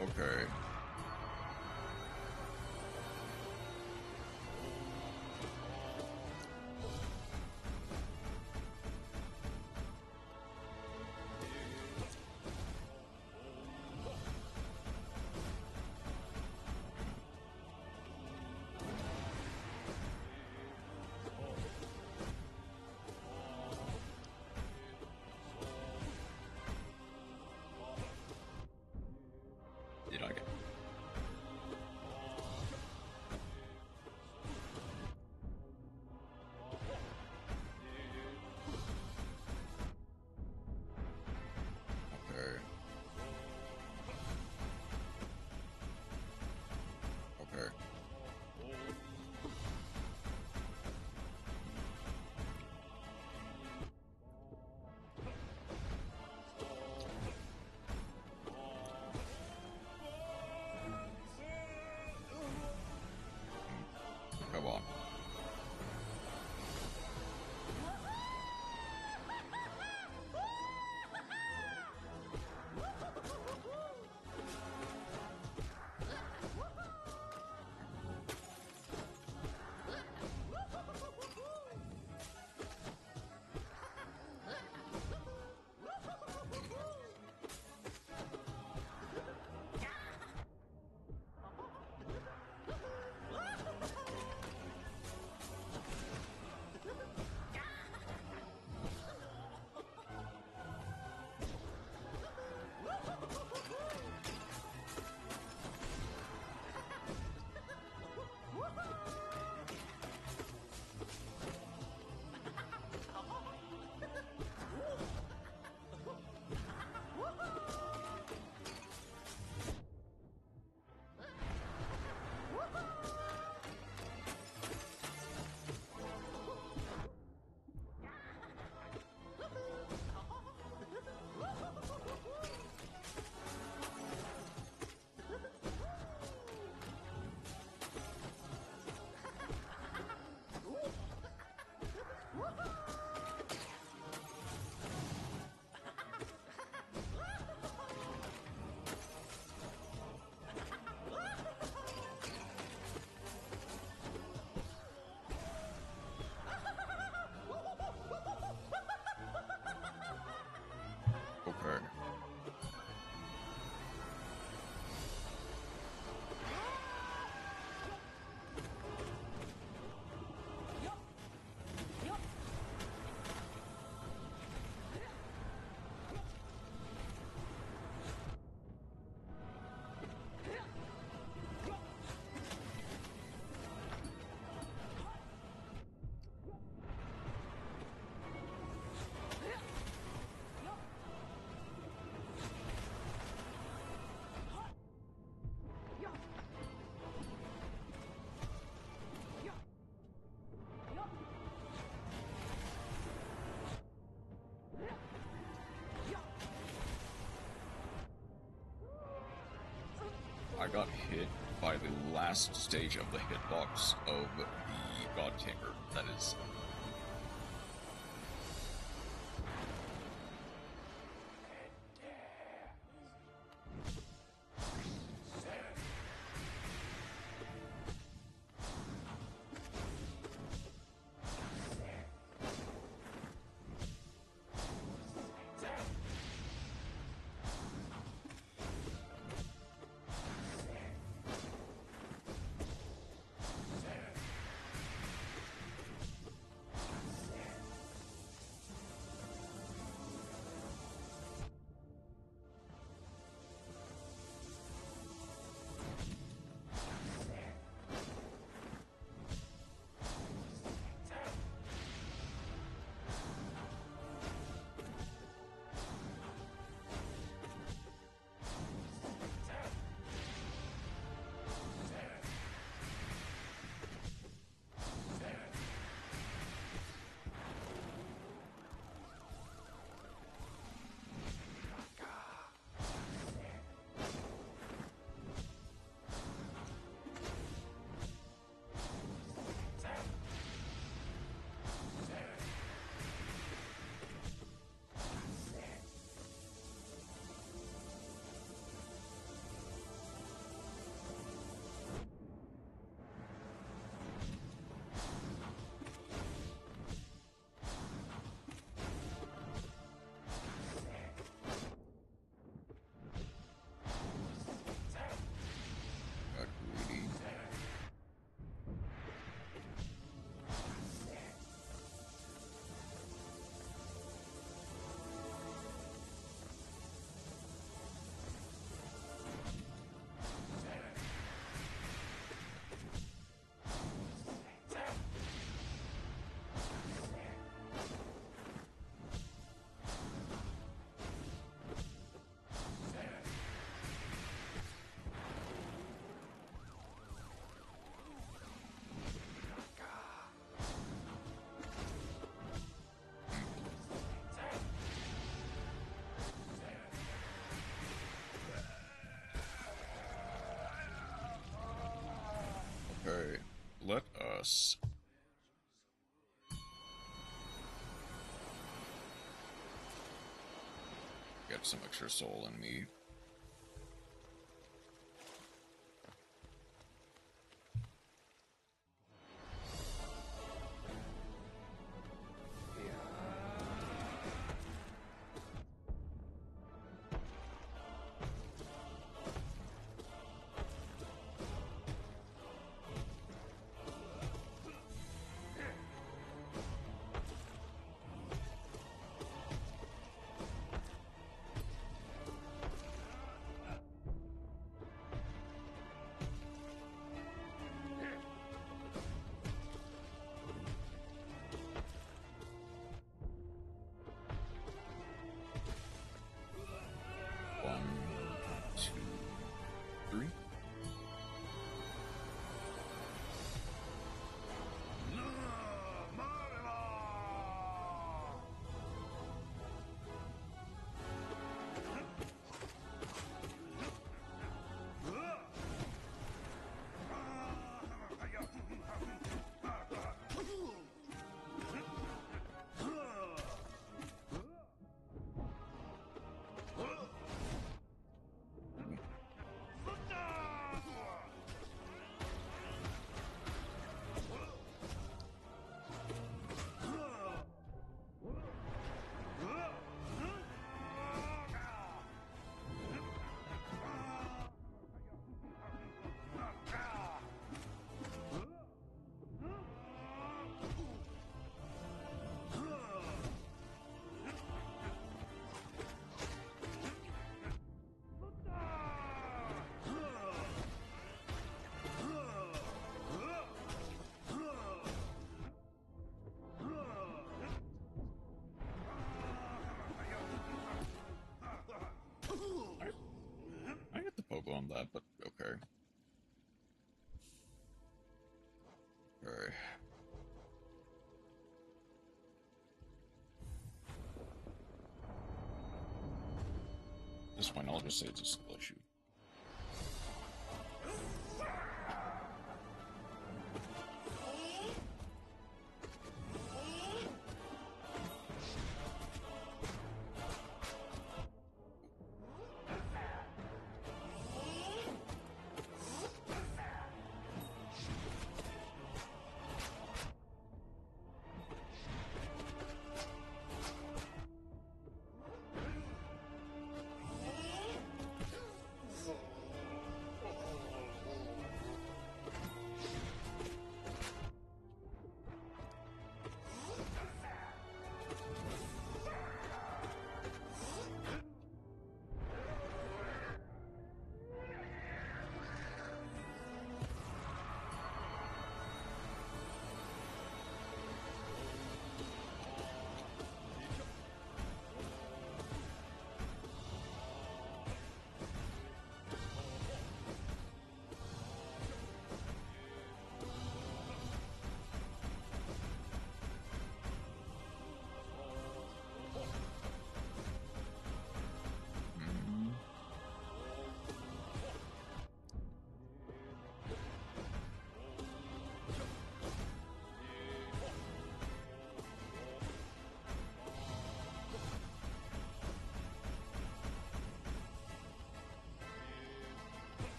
Okay. Did I get I got hit by the last stage of the hitbox of the God Tamer. That is... Okay, let us... get some extra soul in me. On that, but okay. Alright. At this point, I'll just say it's a skill issue.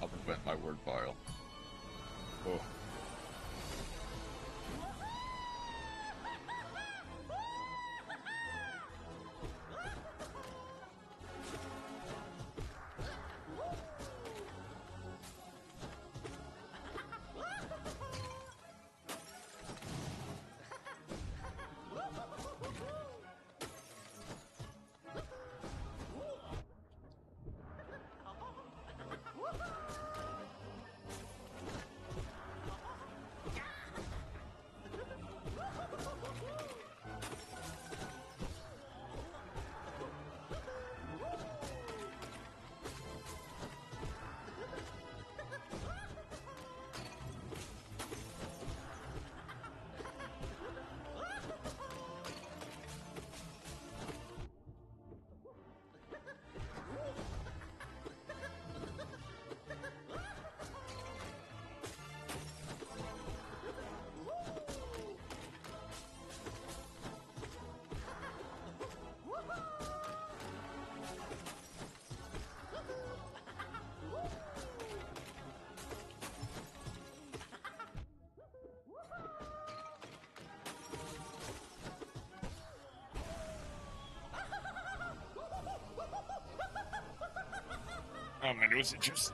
I'll prevent my word file. Oh. Oh, my nose itches.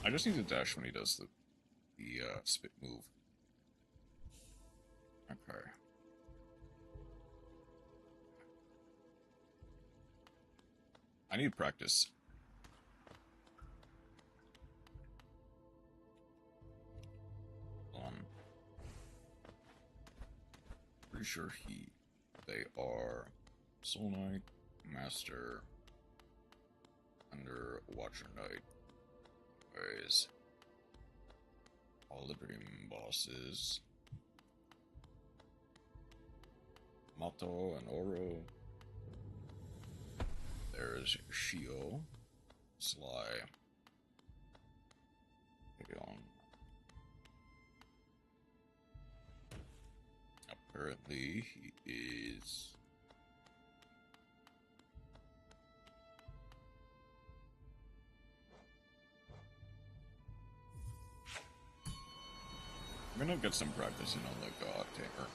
I just need to dash when he does the spit move. Okay. I need practice. Pretty sure they are Soul Knight, Master, under Watcher Knight. Whereas all the dream bosses, Mato and Oro. There's Shio, Sly, Aeon. Apparently he is I'm gonna get some practice in on the God Tamer.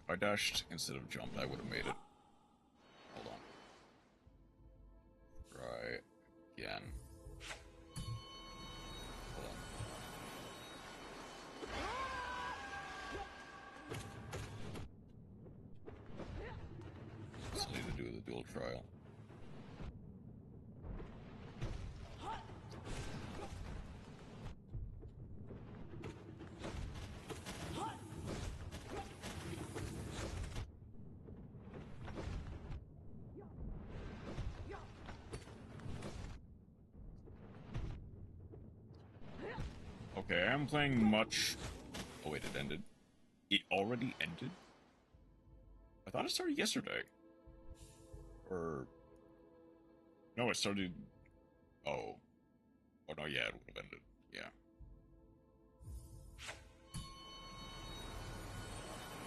If I dashed instead of jumped, I would have made it. Hold on. Try again. Hold on. Still need to do the dual trial. Okay, I'm playing much... Oh wait, it ended. It already ended? I thought it started yesterday. Or... No, it started... Oh. Oh, no, yeah, it would have ended. Yeah.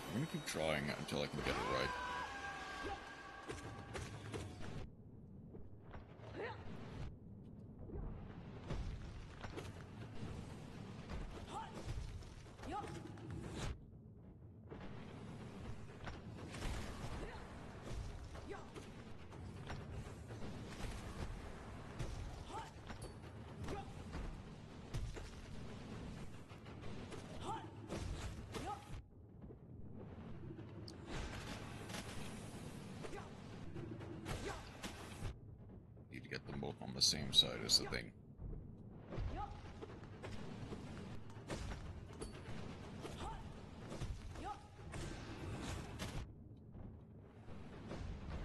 I'm gonna keep trying until I can get it right. Need to get them both on the same side is the thing.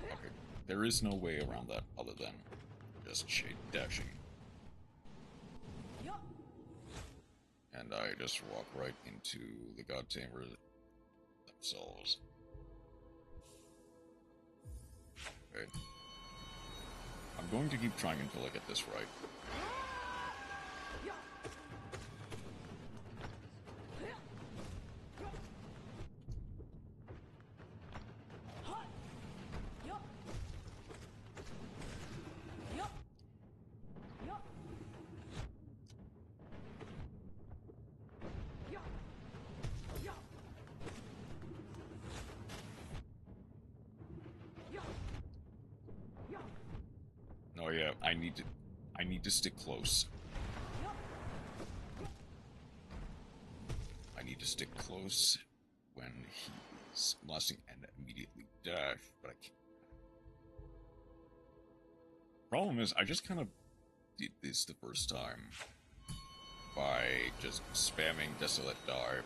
Okay, there is no way around that other than just dashing. And I just walk right into the God Tamer themselves. Okay. I'm going to keep trying until I get this right. Oh yeah, I need to stick close. I need to stick close when he's molesting and immediately dash, but I can't. Problem is, I just kind of did this the first time by just spamming Desolate Dive.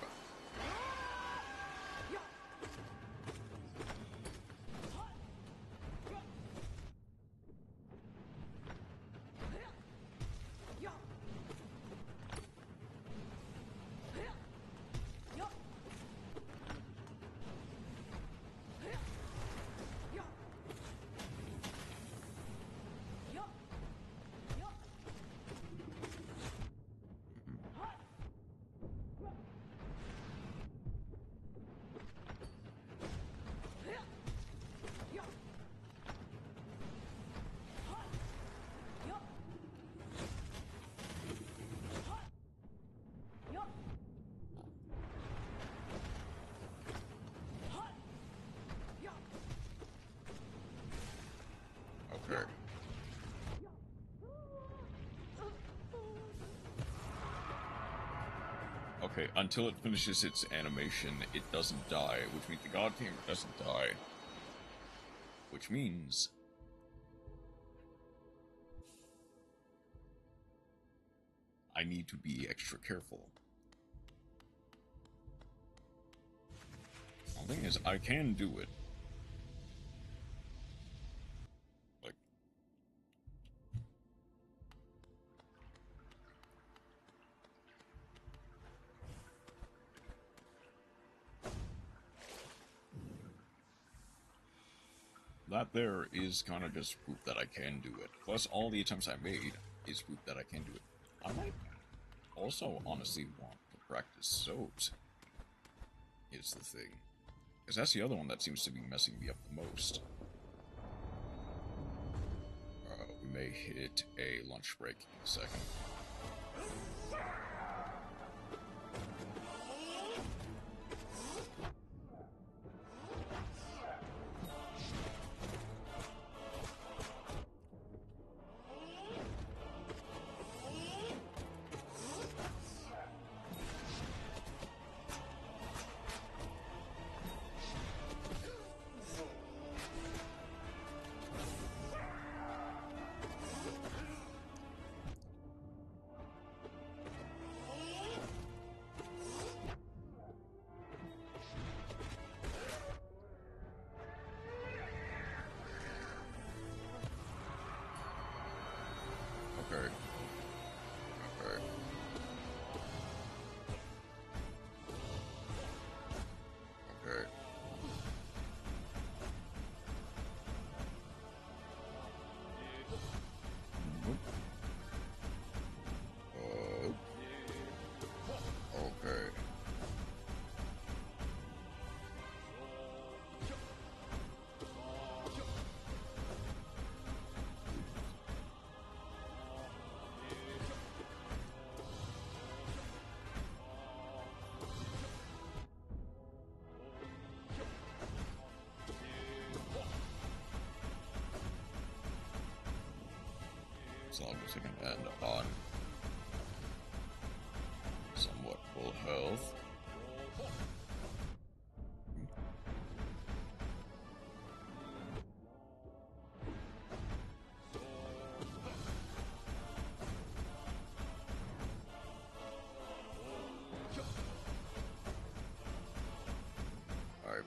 Okay. Okay, until it finishes its animation, it doesn't die, which means the God Tamer doesn't die. Which means... I need to be extra careful. The thing is, I can do it. Like... That there is kind of just proof that I can do it. Plus, all the attempts I made is proof that I can do it. I might also honestly want to practice soaps, is the thing. Because that's the other one that seems to be messing me up the most. We may hit a lunch break in a second. long as I can end on somewhat full health. Alright.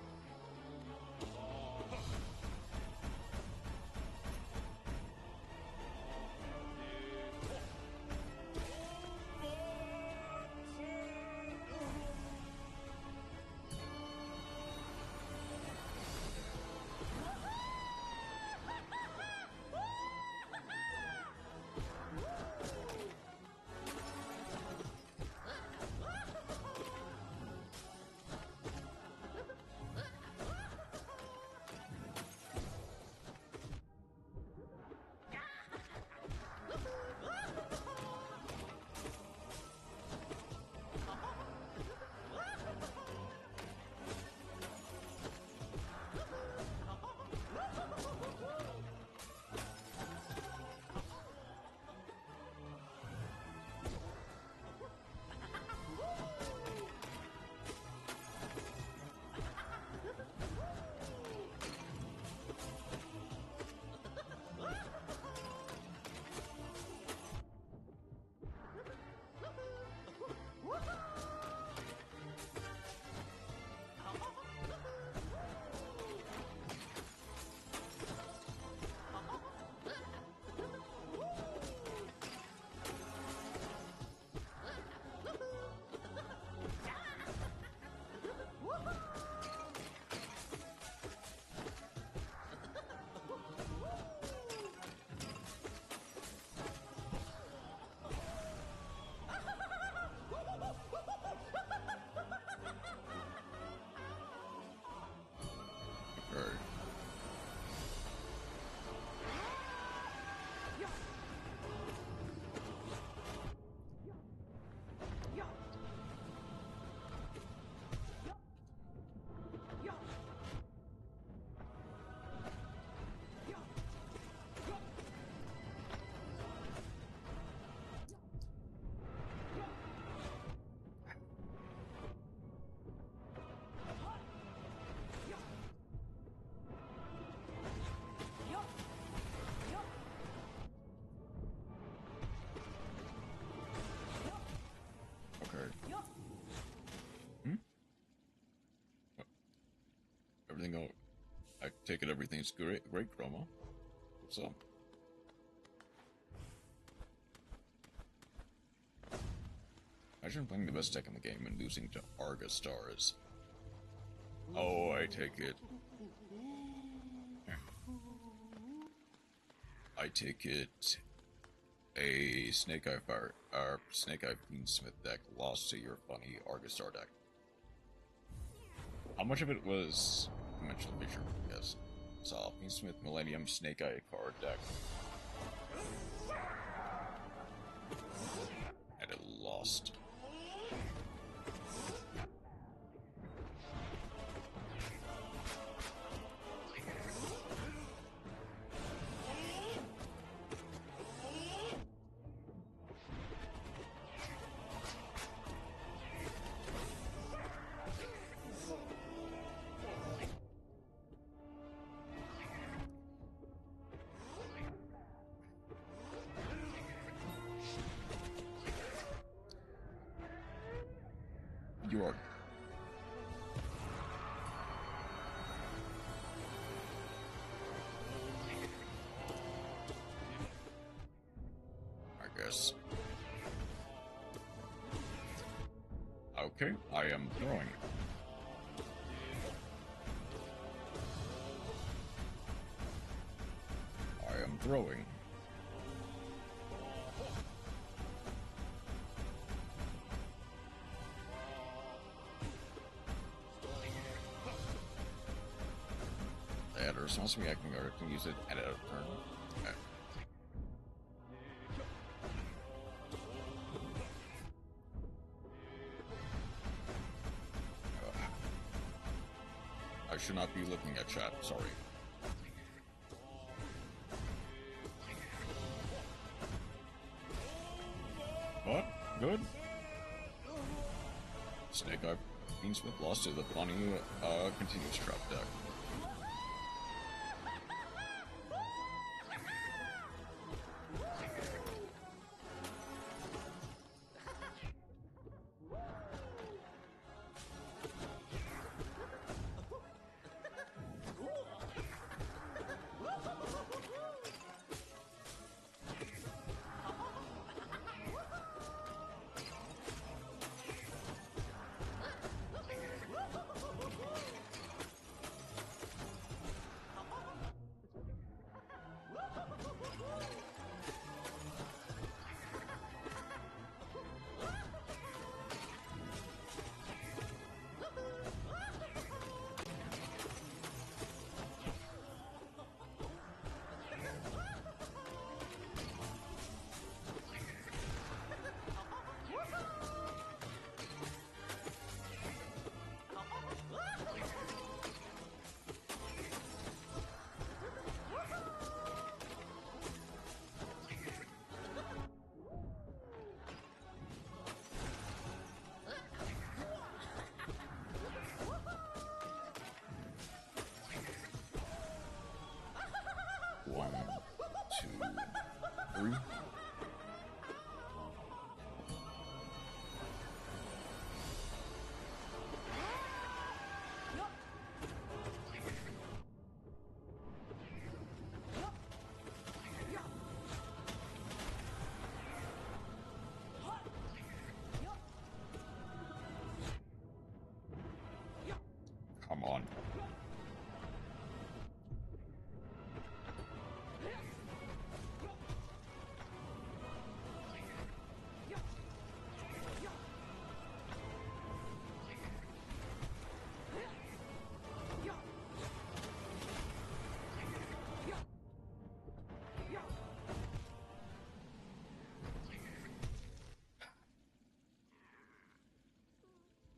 Everything go. I take it everything's great, Chroma. What's up? Imagine playing the best deck in the game and losing to Arga Stars. Oh, I take it. I take it. A Snake Eye Fiendsmith deck lost to your funny Arga Star deck. How much of it was dimensional feature? Yes. Saw Fiendsmith Millennium Snake Eye card deck. And it lost. You are. I guess. Okay, I am throwing. I am throwing. Add a response to me, I can use it at a turn. Okay. I should not be looking at chat, sorry. good. Snake Eye Beansmith lost to the funny continuous trap deck. One, two, three. Come on.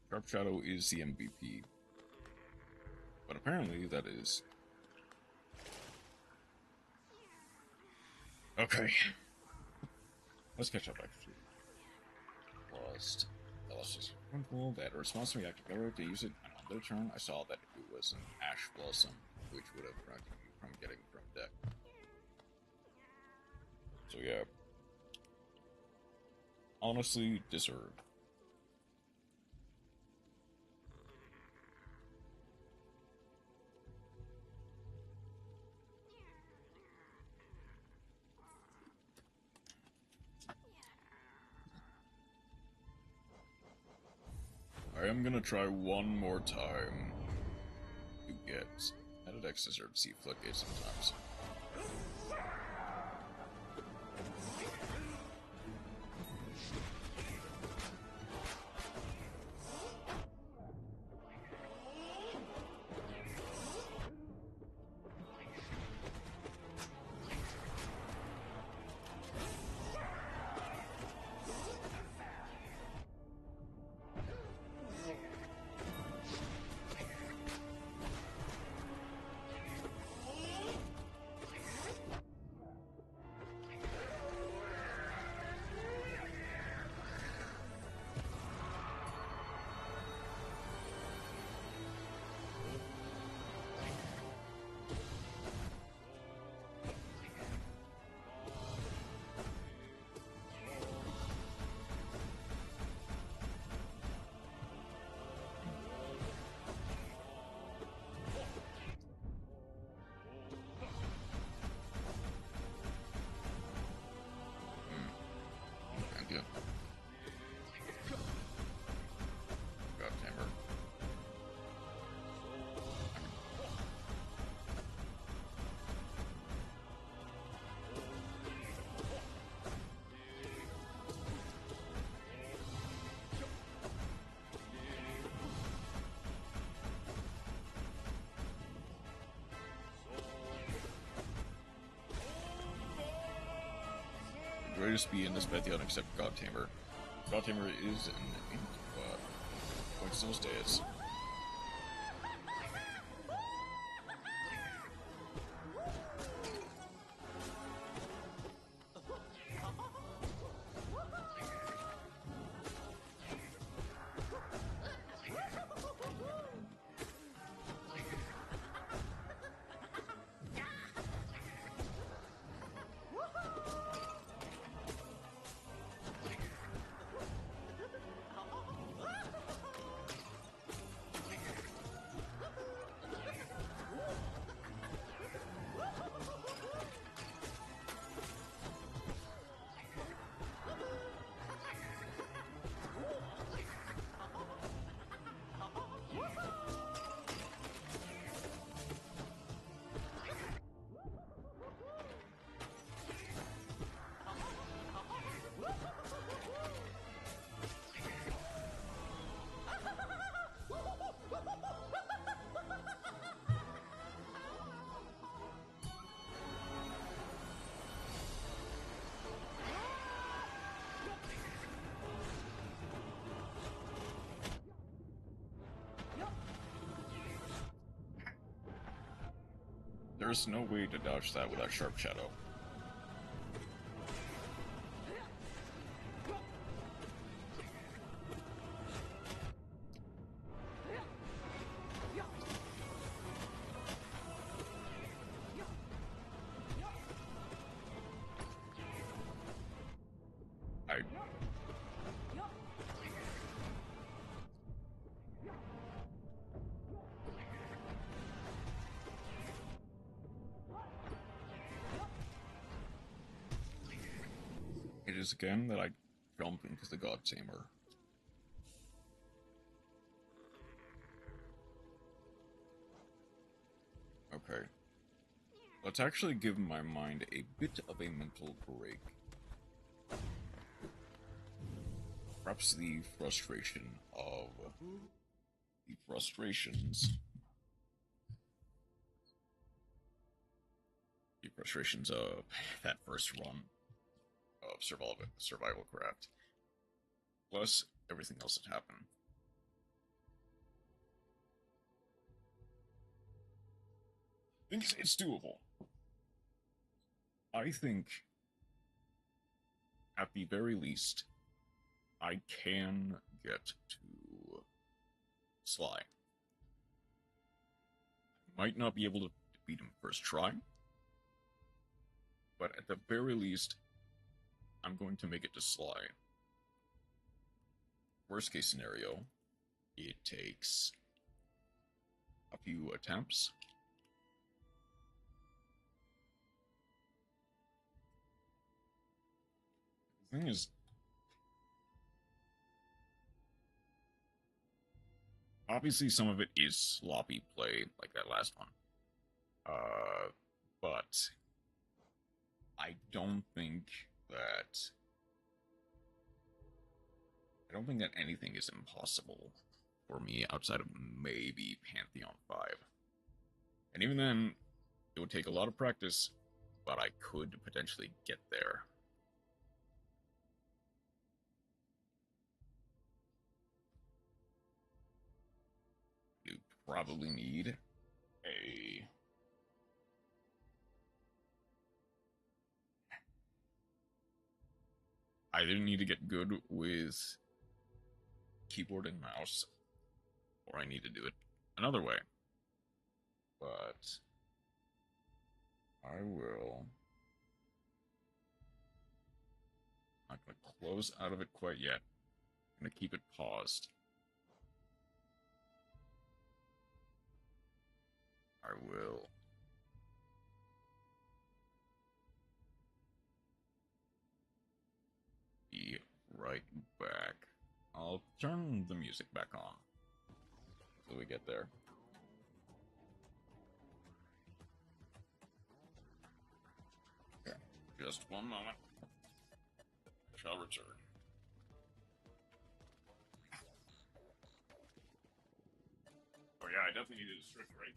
Sharp Shadow is the MVP. But apparently that is... Okay. Let's catch up, actually. I lost this control. They had a response to reactive arrow to use it, and on their turn, I saw that it was an Ash Blossom, which would have prevented you from getting from deck. So yeah. Honestly, deserved. I am gonna try one more time to get added X deserve to see Floodgate sometimes. Got Tamer. The greatest be in this pantheon except God Tamer. God Tamer is an points those days. There's no way to dodge that without Sharp Shadow. It is again that I jump into the God Tamer. Okay. Let's actually give my mind a bit of a mental break. Perhaps the frustrations of that first run of survival craft, plus everything else that happened. I think it's doable. I think, at the very least, I can get to Sly. Might not be able to beat him first try, but at the very least, I'm going to make it to Sly. Worst case scenario, it takes a few attempts. The thing is, obviously some of it is sloppy play, like that last one. But I don't think that anything is impossible for me outside of maybe Pantheon 5. And even then, it would take a lot of practice, but I could potentially get there. You probably need a... I either need to get good with keyboard and mouse, or I need to do it another way. But I will... I'm not going to close out of it quite yet. I'm going to keep it paused. I will... be right back. I'll turn the music back on until we get there. Okay. Just one moment. Shall return. Oh yeah, I definitely needed a strict right.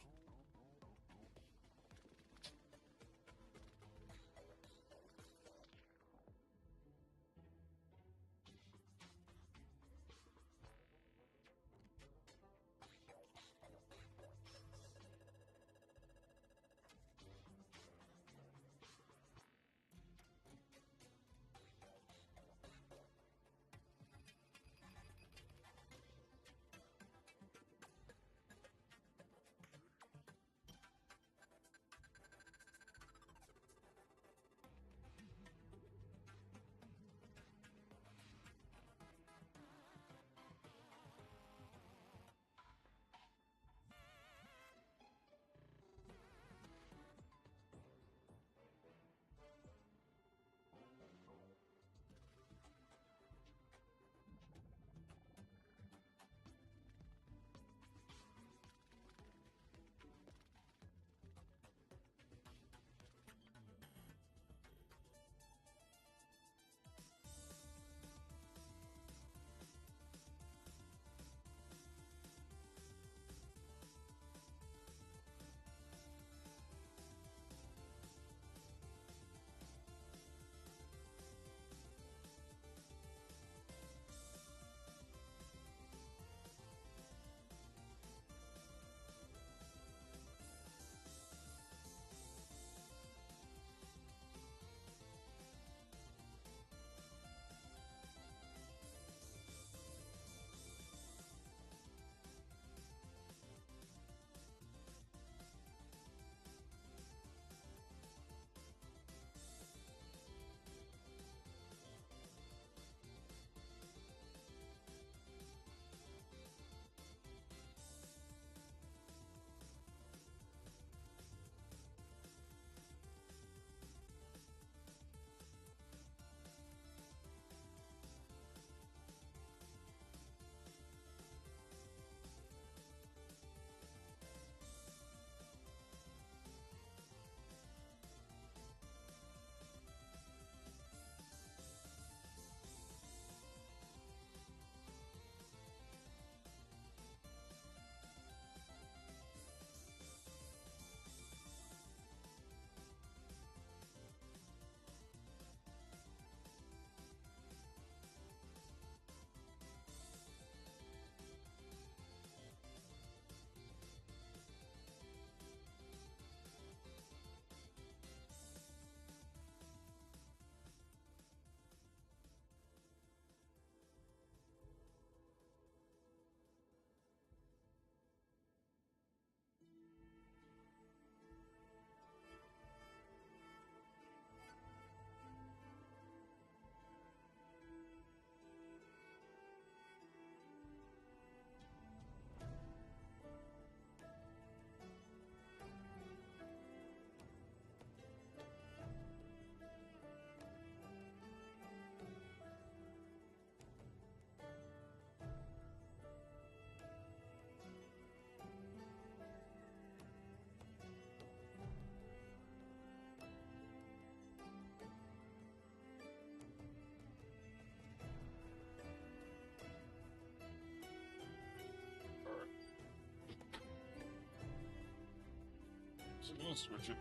So I'm gonna switch it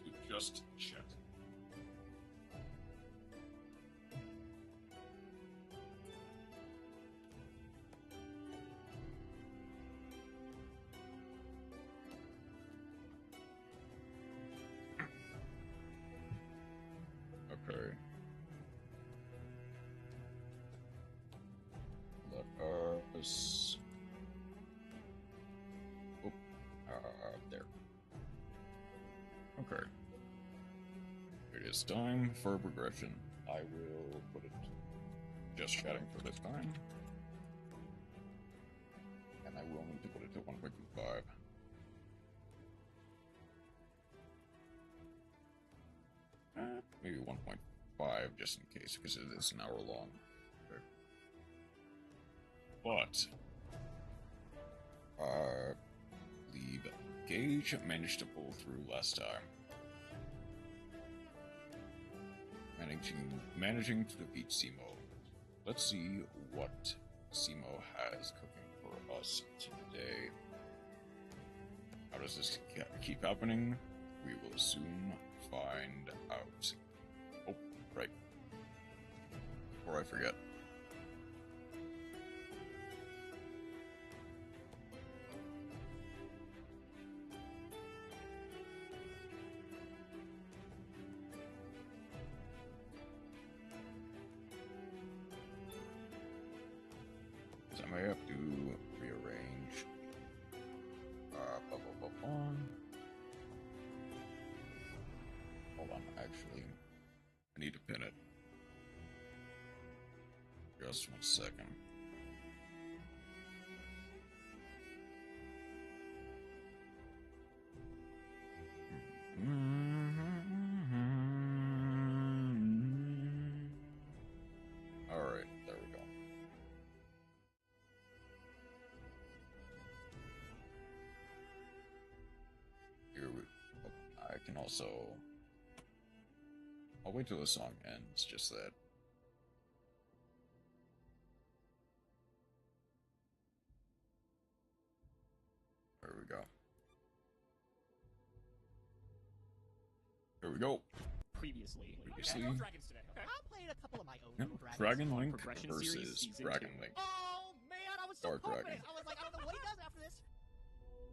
to just chat. Okay. Let us... Oh, there. Okay. It is time for progression. I will put it just chatting for this time. And I will need to put it to 1.25. Maybe 1.5 just in case, because it is an hour long. Okay. But I believe Gage managed to pull through last time. Managing to defeat Simo. Let's see what Simo has cooking for us today. How does this keep happening? We will soon find out. Oh, right. Before I forget. So I may have to rearrange. Hold on, actually, I need to pin it. Just 1 second. Alright, there we go. Here we... I can also... I'll wait till the song ends, just that. There we go. There we go. Previously. Previously. No dragons today. Okay. I played a couple of my own Yep. dragons. Dragon on Link Progression versus Series Season Dragon 2. Link. Oh man, I was so Dark pumped. Dragon. I was like, I don't know what he does after this.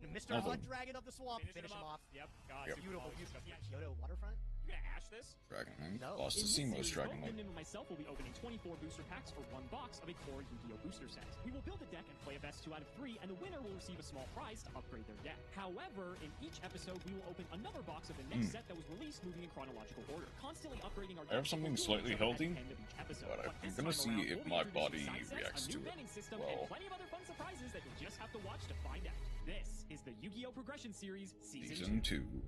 Mr. Nothing. Blood Dragon of the Swamp. Finish him off. Yep. God, Yep. Beautiful, beautiful. Kyoto Waterfront. You gonna ash this? Dragon Link. No. Lost to In this Simo's series, Dragon both Link. Lyndon and myself will be opening 24 booster packs for one box of a core Yu-Gi-Oh! Booster set. We will build a deck and play a best 2 out of 3, and the winner will receive a small prize to upgrade their deck. However, in each episode, we will open another box of the next set that was released, moving in chronological order, constantly upgrading our I have deck something to slightly at the healthy, end of each episode. but I'm this gonna time see around, if we'll be my introducing body side sets, reacts a to new it vending system, well. and plenty of other fun surprises that you'll just have to watch to find out. This is the Yu-Gi-Oh! Progression Series Season 2. 2.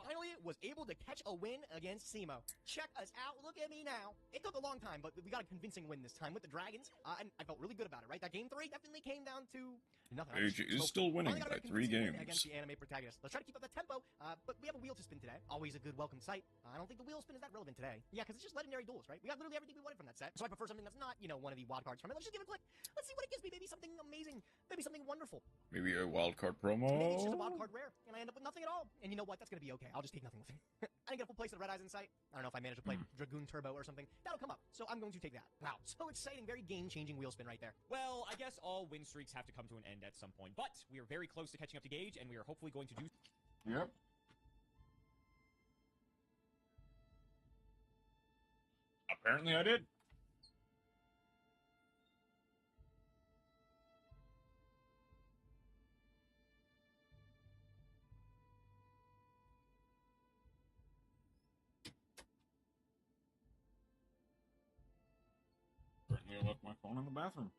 Finally was able to catch a win against Simo. Check us out. Look at me now. It took a long time, but we got a convincing win this time with the Dragons. And I felt really good about it, right? That game 3 definitely came down to nothing. Age is still winning by 3 games. Against the anime protagonist. Let's try to keep up the tempo, but we have a wheel to spin today. Always a good welcome sight. I don't think the wheel spin is that relevant today. Yeah, because it's just legendary duels, right? We got literally everything we wanted from that set. So I prefer something that's not, you know, one of the wild cards from it. Let's just give it a click. Let's see what it gives me. Maybe something amazing. Maybe something wonderful. Maybe a wildcard promo? Maybe it's just a wild card rare, and I end up with nothing at all. And you know what? That's gonna be okay. I'll just take nothing with me. I didn't get a full place of the Red Eyes in sight. I don't know if I managed to play Dragoon Turbo or something. That'll come up, so I'm going to take that. Wow, so exciting. Very game-changing wheel spin right there. Well, I guess all win streaks have to come to an end at some point, but we are very close to catching up to Gage, and we are hopefully going to do... Yep. Apparently I did. Apparently I left my phone in the bathroom.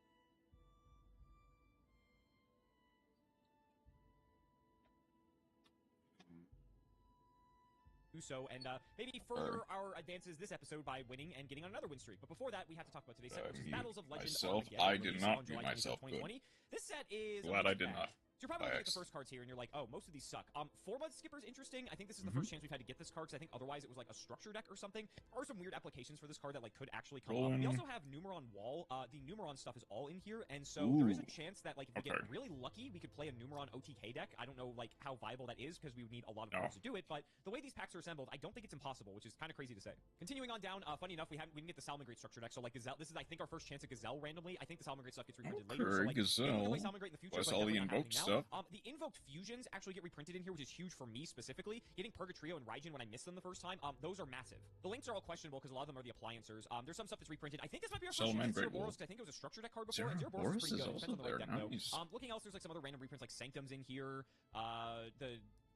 do so, and maybe further our advances this episode by winning and getting on another win streak. But before that, we have to talk about today's set, which is Battles of Legend myself. Armageddon, I did released not on do July myself 2020. This set is Glad a I mixed did bag. not. So you're probably looking at the first cards here, and you're like, oh, most of these suck. 4-month Skipper is interesting. I think this is the first chance we've had to get this card, because I think otherwise it was like a structure deck or something. There are some weird applications for this card that like could actually come up. We also have Numeron Wall. The Numeron stuff is all in here, and so there is a chance that like if we get really lucky, we could play a Numeron OTK deck. I don't know like how viable that is, because we would need a lot of cards to do it, but the way these packs are assembled, I don't think it's impossible, which is kind of crazy to say. Continuing on down, funny enough, we didn't get the Salamangreat structure deck, so like Gazelle, this is I think our first chance at Gazelle randomly. I think the Salamangreat stuff gets reprinted later, so like Gazelle. Salamangreat in the future, Plus but all the definitely not invoked happening stuff. now. The invoked fusions actually get reprinted in here, which is huge for me specifically. Getting Purgatrio and Raijin when I missed them the first time, those are massive. The links are all questionable because a lot of them are the appliancers. There's some stuff that's reprinted. I think this might be our first chance at Zeroboros, because I think it was a structure deck card before, and Zeroboros is pretty good. Depends on the right deck, though. Looking else, there's like some other random reprints like Sanctum's in here.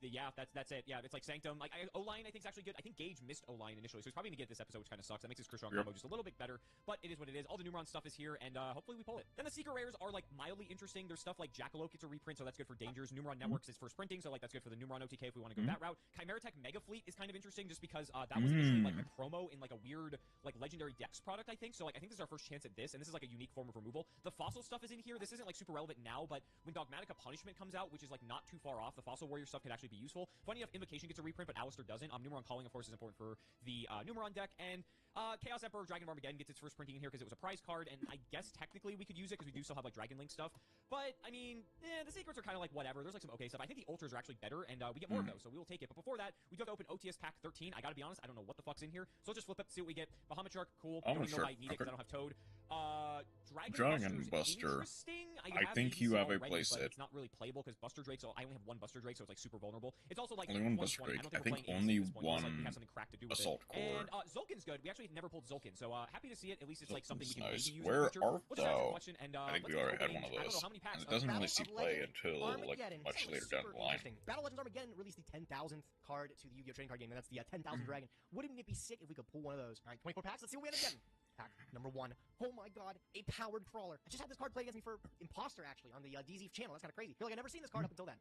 Yeah, that's it. Yeah, it's like Sanctum. Like O-Line, I think is actually good. I think Gage missed O-Line initially, so he's probably gonna get this episode, which kind of sucks. That makes his Chris Strong combo just a little bit better, but it is what it is. All the Numeron stuff is here, and hopefully we pull it. Then the secret rares are like mildly interesting. There's stuff like Jackalope gets a reprint, so that's good for Dangers. Numeron Networks is first printing, so like that's good for the Numeron OTK if we want to go that route. Chimeratech Mega Fleet is kind of interesting just because that was initially like a promo in like a weird like legendary Dex product, I think. So like I think this is our first chance at this, and this is like a unique form of removal. The fossil stuff is in here. This isn't like super relevant now, but when Dogmatica Punishment comes out, which is like not too far off, the Fossil Warrior stuff could actually be useful. Funny enough, Invocation gets a reprint, but Alistair doesn't. Numeron Calling, of course, is important for the Numeron deck, and Chaos Emperor Dragon of Armageddon gets its first printing in here because it was a prize card, and I guess technically we could use it because we do still have like Dragon Link stuff, but I mean, the secrets are kind of like whatever. There's like some okay stuff. I think the Ultras are actually better, and we get more of those, so we will take it. But before that, we do have to open OTS pack 13. I gotta be honest, I don't know what the fuck's in here, so I'll just flip it, see what we get. Bahamut Shark, cool. I don't even know if I need it because I don't have Toad. Dragon Buster. I think you have a playset. It's not really playable because Buster Drake, so I only have one Buster Drake, so it's like super vulnerable. It's also like only one Buster Drake. I think only one Assault Core. And Zulkin's good. We actually never pulled Zulkin, so happy to see it. At least it's like something we can maybe use. Where in the future. are thou? And, I think we already had one of those. And it doesn't really see play until like much later down the line. Battle Legends Armageddon released the 10,000th card to the Yu-Gi-Oh! Trading Card Game, and that's the 10,000 Dragon. Wouldn't it be sick if we could pull one of those? All right, 24 packs. Let's see what we end up getting. Pack number 1. Oh my god, a powered crawler. I just had this card play against me for Imposter, actually, on the DZ channel. That's kind of crazy. I feel like I've never seen this card up until then.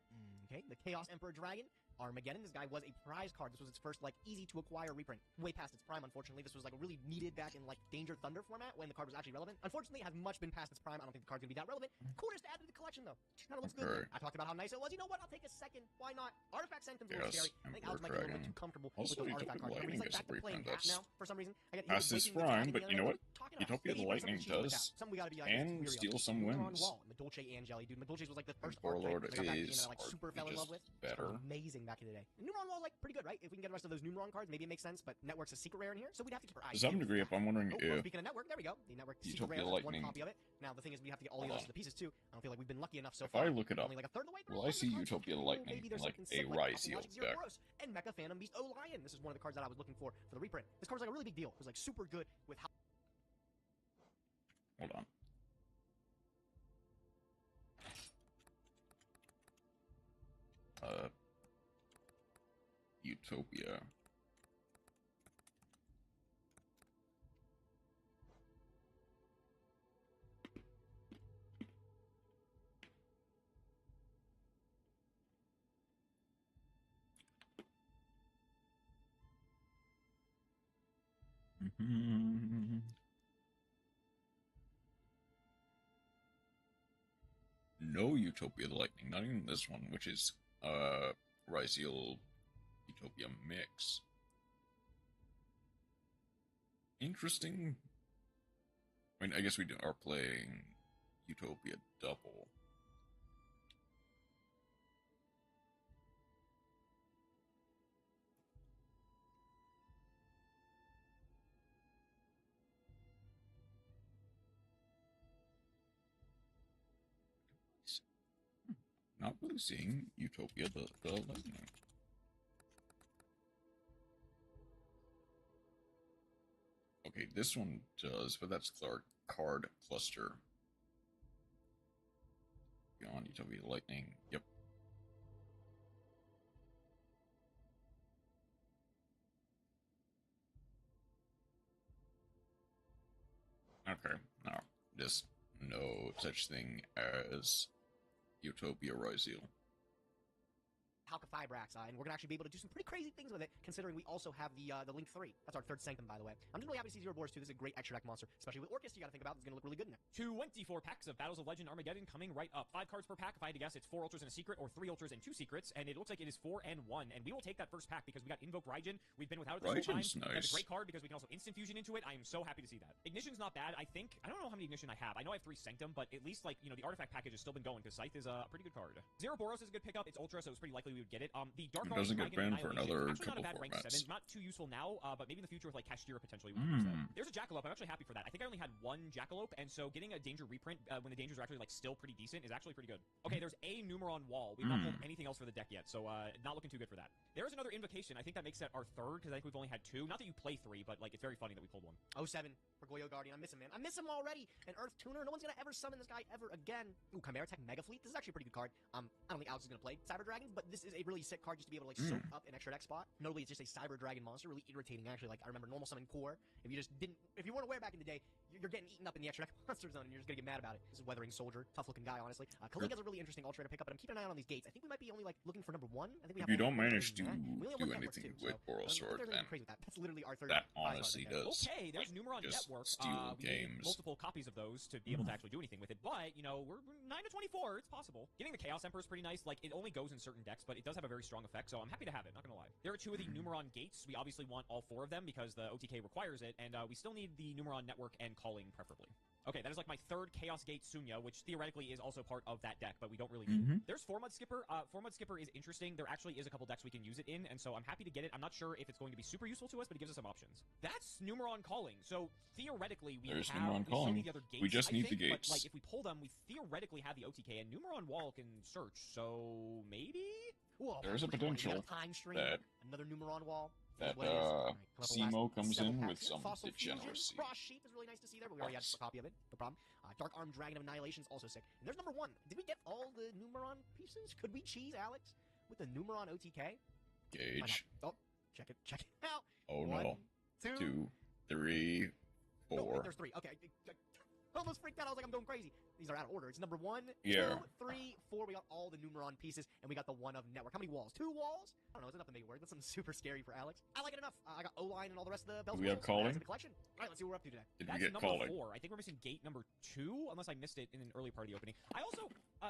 Okay, the Chaos Emperor Dragon. Armageddon. This guy was a prize card. This was its first, like, easy-to-acquire reprint. Way past its prime, unfortunately. This was, like, really needed back in, like, Danger Thunder format when the card was actually relevant. Unfortunately, it has much been past its prime. I don't think the card's gonna be that relevant. Coolest to add to the collection, though. Kind of looks good. I talked about how nice it was. You know what? I'll take a second. Why not? Artifact Sanctum's a little scary. I think Alex might be a little bit too comfortable with those artifact cards. He's, like, back to playing half now, for some reason. Past his prime, but you know what? Utopia the Lightning does. And steal some wins. Medulce Angeli, dude. Medulce was, like, the first Warlord archetype is that I, like, super fell in love with. Better. Amazing back in the day. Numeron Wall, like, pretty good, right? If we can get the rest of those Numeron cards, maybe it makes sense, but Network's a secret rare in here, so we'd have to keep our eyes. To some degree, if I'm wondering if... Speaking of Network, there we go. The Network secret rare, one copy of it. Now, the thing is, we have to get all the rest of the pieces, too. I don't feel like we've been lucky enough so far. If I look it up, only like a third of the way will I see Utopia the Lightning in, like, a Ryzeal deck? And Mecha Phantom Beast O-Lion. This is one of the cards that I was looking for the reprint. This card was, like, a really big deal. It was, like, super good with how... Hold on. Utopia. No Utopia the Lightning, not even this one, which is Ryzeal Utopia mix. Interesting. I mean, I guess we are playing Utopia double. Not really seeing Utopia the Lightning. Okay, this one does, but that's our card cluster. Beyond Utopia the Lightning. Yep. Okay, no. There's no such thing as Utopia Ryzeal. Halka-Fibrax, and we're gonna actually be able to do some pretty crazy things with it, considering we also have the Link 3. That's our third Sanctum, by the way. I'm just really happy to see Zero Boros 2. This is a great extra deck monster, especially with Orcus. You gotta think about it's gonna look really good in there. 24 packs of Battles of Legend Armageddon coming right up. 5 cards per pack. If I had to guess, it's 4 Ultras and a Secret, or 3 Ultras and 2 Secrets, and it looks like it is 4 and 1. And we will take that first pack because we got Invoke Raijin. We've been without it this whole time. Raijin's That's nice. a great card because we can also instant fusion into it. I am so happy to see that. Ignition's not bad. I think I don't know how many Ignition I have. I know I have 3 Sanctum, but at least like the artifact package has still been going because Scythe is a pretty good card. Zero Boros is a good pickup. It's Ultra, so it's pretty likely we would get it. The Dark It doesn't get banned for another actually couple not a bad rank formats. 7. Not too useful now, but maybe in the future with like Cashier potentially we can use that. There's a Jackalope. I'm actually happy for that. I think I only had 1 Jackalope, and so getting a Danger reprint when the Dangers are actually like still pretty decent is actually pretty good. Okay, there's a Numeron Wall. We've not pulled anything else for the deck yet, so not looking too good for that. There's another Invocation. I think that makes that our third because I think we've only had 2. Not that you play 3, but like it's very funny that we pulled 1. 07 for Goyo Guardian. I miss him, man. I miss him already. An Earth Tuner. No one's gonna ever summon this guy ever again. Ooh, Chimera Tech Mega Fleet. This is actually a pretty good card. I don't think Alex is gonna play Cyber Dragons, but this is a really sick card just to be able to like soak up an extra deck spot. Notably, it's just a Cyber Dragon monster, really irritating actually. Like I remember normal summon core. If you weren't aware back in the day, you're getting eaten up in the extra deck monster zone, and you're just gonna get mad about it. This is Weathering Soldier, tough looking guy, honestly. Kaliga's a really interesting ultra to pick up, but I'm keeping an eye out on these gates. I think we might be only like looking for number 1. I think we have. If you don't manage to we only have do 1 network, anything too, with so, Boros Sword, they're then crazy with that. That's literally our third. that prize honestly card right there. does. Okay, there's Numeron just Network. steal We need games. multiple copies of those to be able to actually do anything with it, but we're 9 to 24. It's possible. Getting the Chaos Emperor is pretty nice. Like it only goes in certain decks, but it does have a very strong effect, so I'm happy to have it. Not gonna lie. There are 2 of the Numeron Gates. We obviously want all 4 of them because the OTK requires it, and we still need the Numeron Network and Calling preferably. Okay, that is like my 3rd Chaos Gate Sunya, which theoretically is also part of that deck, but we don't really need it. There's 4 Mud Skipper. 4 Mud Skipper is interesting. There actually is a couple decks we can use it in, and so I'm happy to get it. I'm not sure if it's going to be super useful to us, but it gives us some options. That's Numeron Calling. So theoretically, we There's have Numeron still Calling. need the other gates. We just I need think, the but, gates. like if we pull them, we theoretically have the OTK, and Numeron Wall can search. So maybe. Whoa, There's a we got potential time stream, that another Numeron Wall. that What it is. All right, come up with the Simo last comes several in packs with here. some Fossil Fusion, degeneracy. Frost Sheep is really nice to see there, but we already had a copy of it. No problem. Dark Arm Dragon of Annihilation is also sick. And there's number 1. Did we get all the Numeron pieces? Could we cheese Alex with the Numeron OTK? Gauge. Oh, check it out. Oh 1, no. 2, 2, 3, No, wait, 4. there's 3. Okay. I almost freaked out. I was like, I'm going crazy. These are out of order. It's number 1, Yeah. 2, 3, 4. We got all the Numeron pieces, and we got the 1 of Network. How many walls? 2 walls? I don't know. It's enough to make it work. That's something super scary for Alex. I like it enough. I got O-line and all the rest of the bells. Do we have and whistles. Calling? That's in the collection. All right, let's see what we're up to today. Did That's we get number Calling? 4. I think we're missing gate number 2, unless I missed it in an early part of the opening. I also,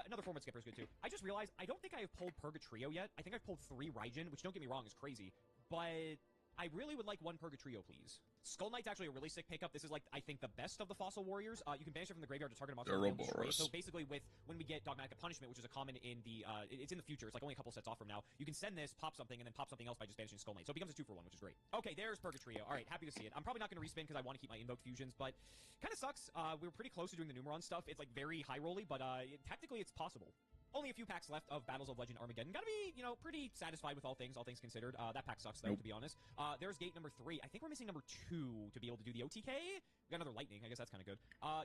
another Format Skipper is good too. I just realized I don't think I have pulled Purgatrio yet. I think I've pulled 3 Raijin, which don't get me wrong is crazy, but I really would like 1 Purgatrio, please. Skull Knight's actually a really sick pickup. This is like, I think, the best of the Fossil Warriors. You can banish it from the graveyard to target a monster. Ouroboros. So basically when we get Dogmatic Punishment, which is a common in the, it's in the future, it's like only a couple sets off from now, you can send this, pop something, and then pop something else by just banishing Skull Knight. So it becomes a 2-for-1, which is great. Okay, there's Purgatrio. Alright, happy to see it. I'm probably not going to respin because I want to keep my Invoked Fusions, but kind of sucks. We were pretty close to doing the Numeron stuff. It's like very high rolly, but tactically it's possible. Only a few packs left of Battles of Legend Armageddon. Gotta be, pretty satisfied with all things considered. That pack sucks, though, to be honest. There's gate number 3. I think we're missing number 2 to be able to do the OTK. We got another Lightning. I guess that's kind of good.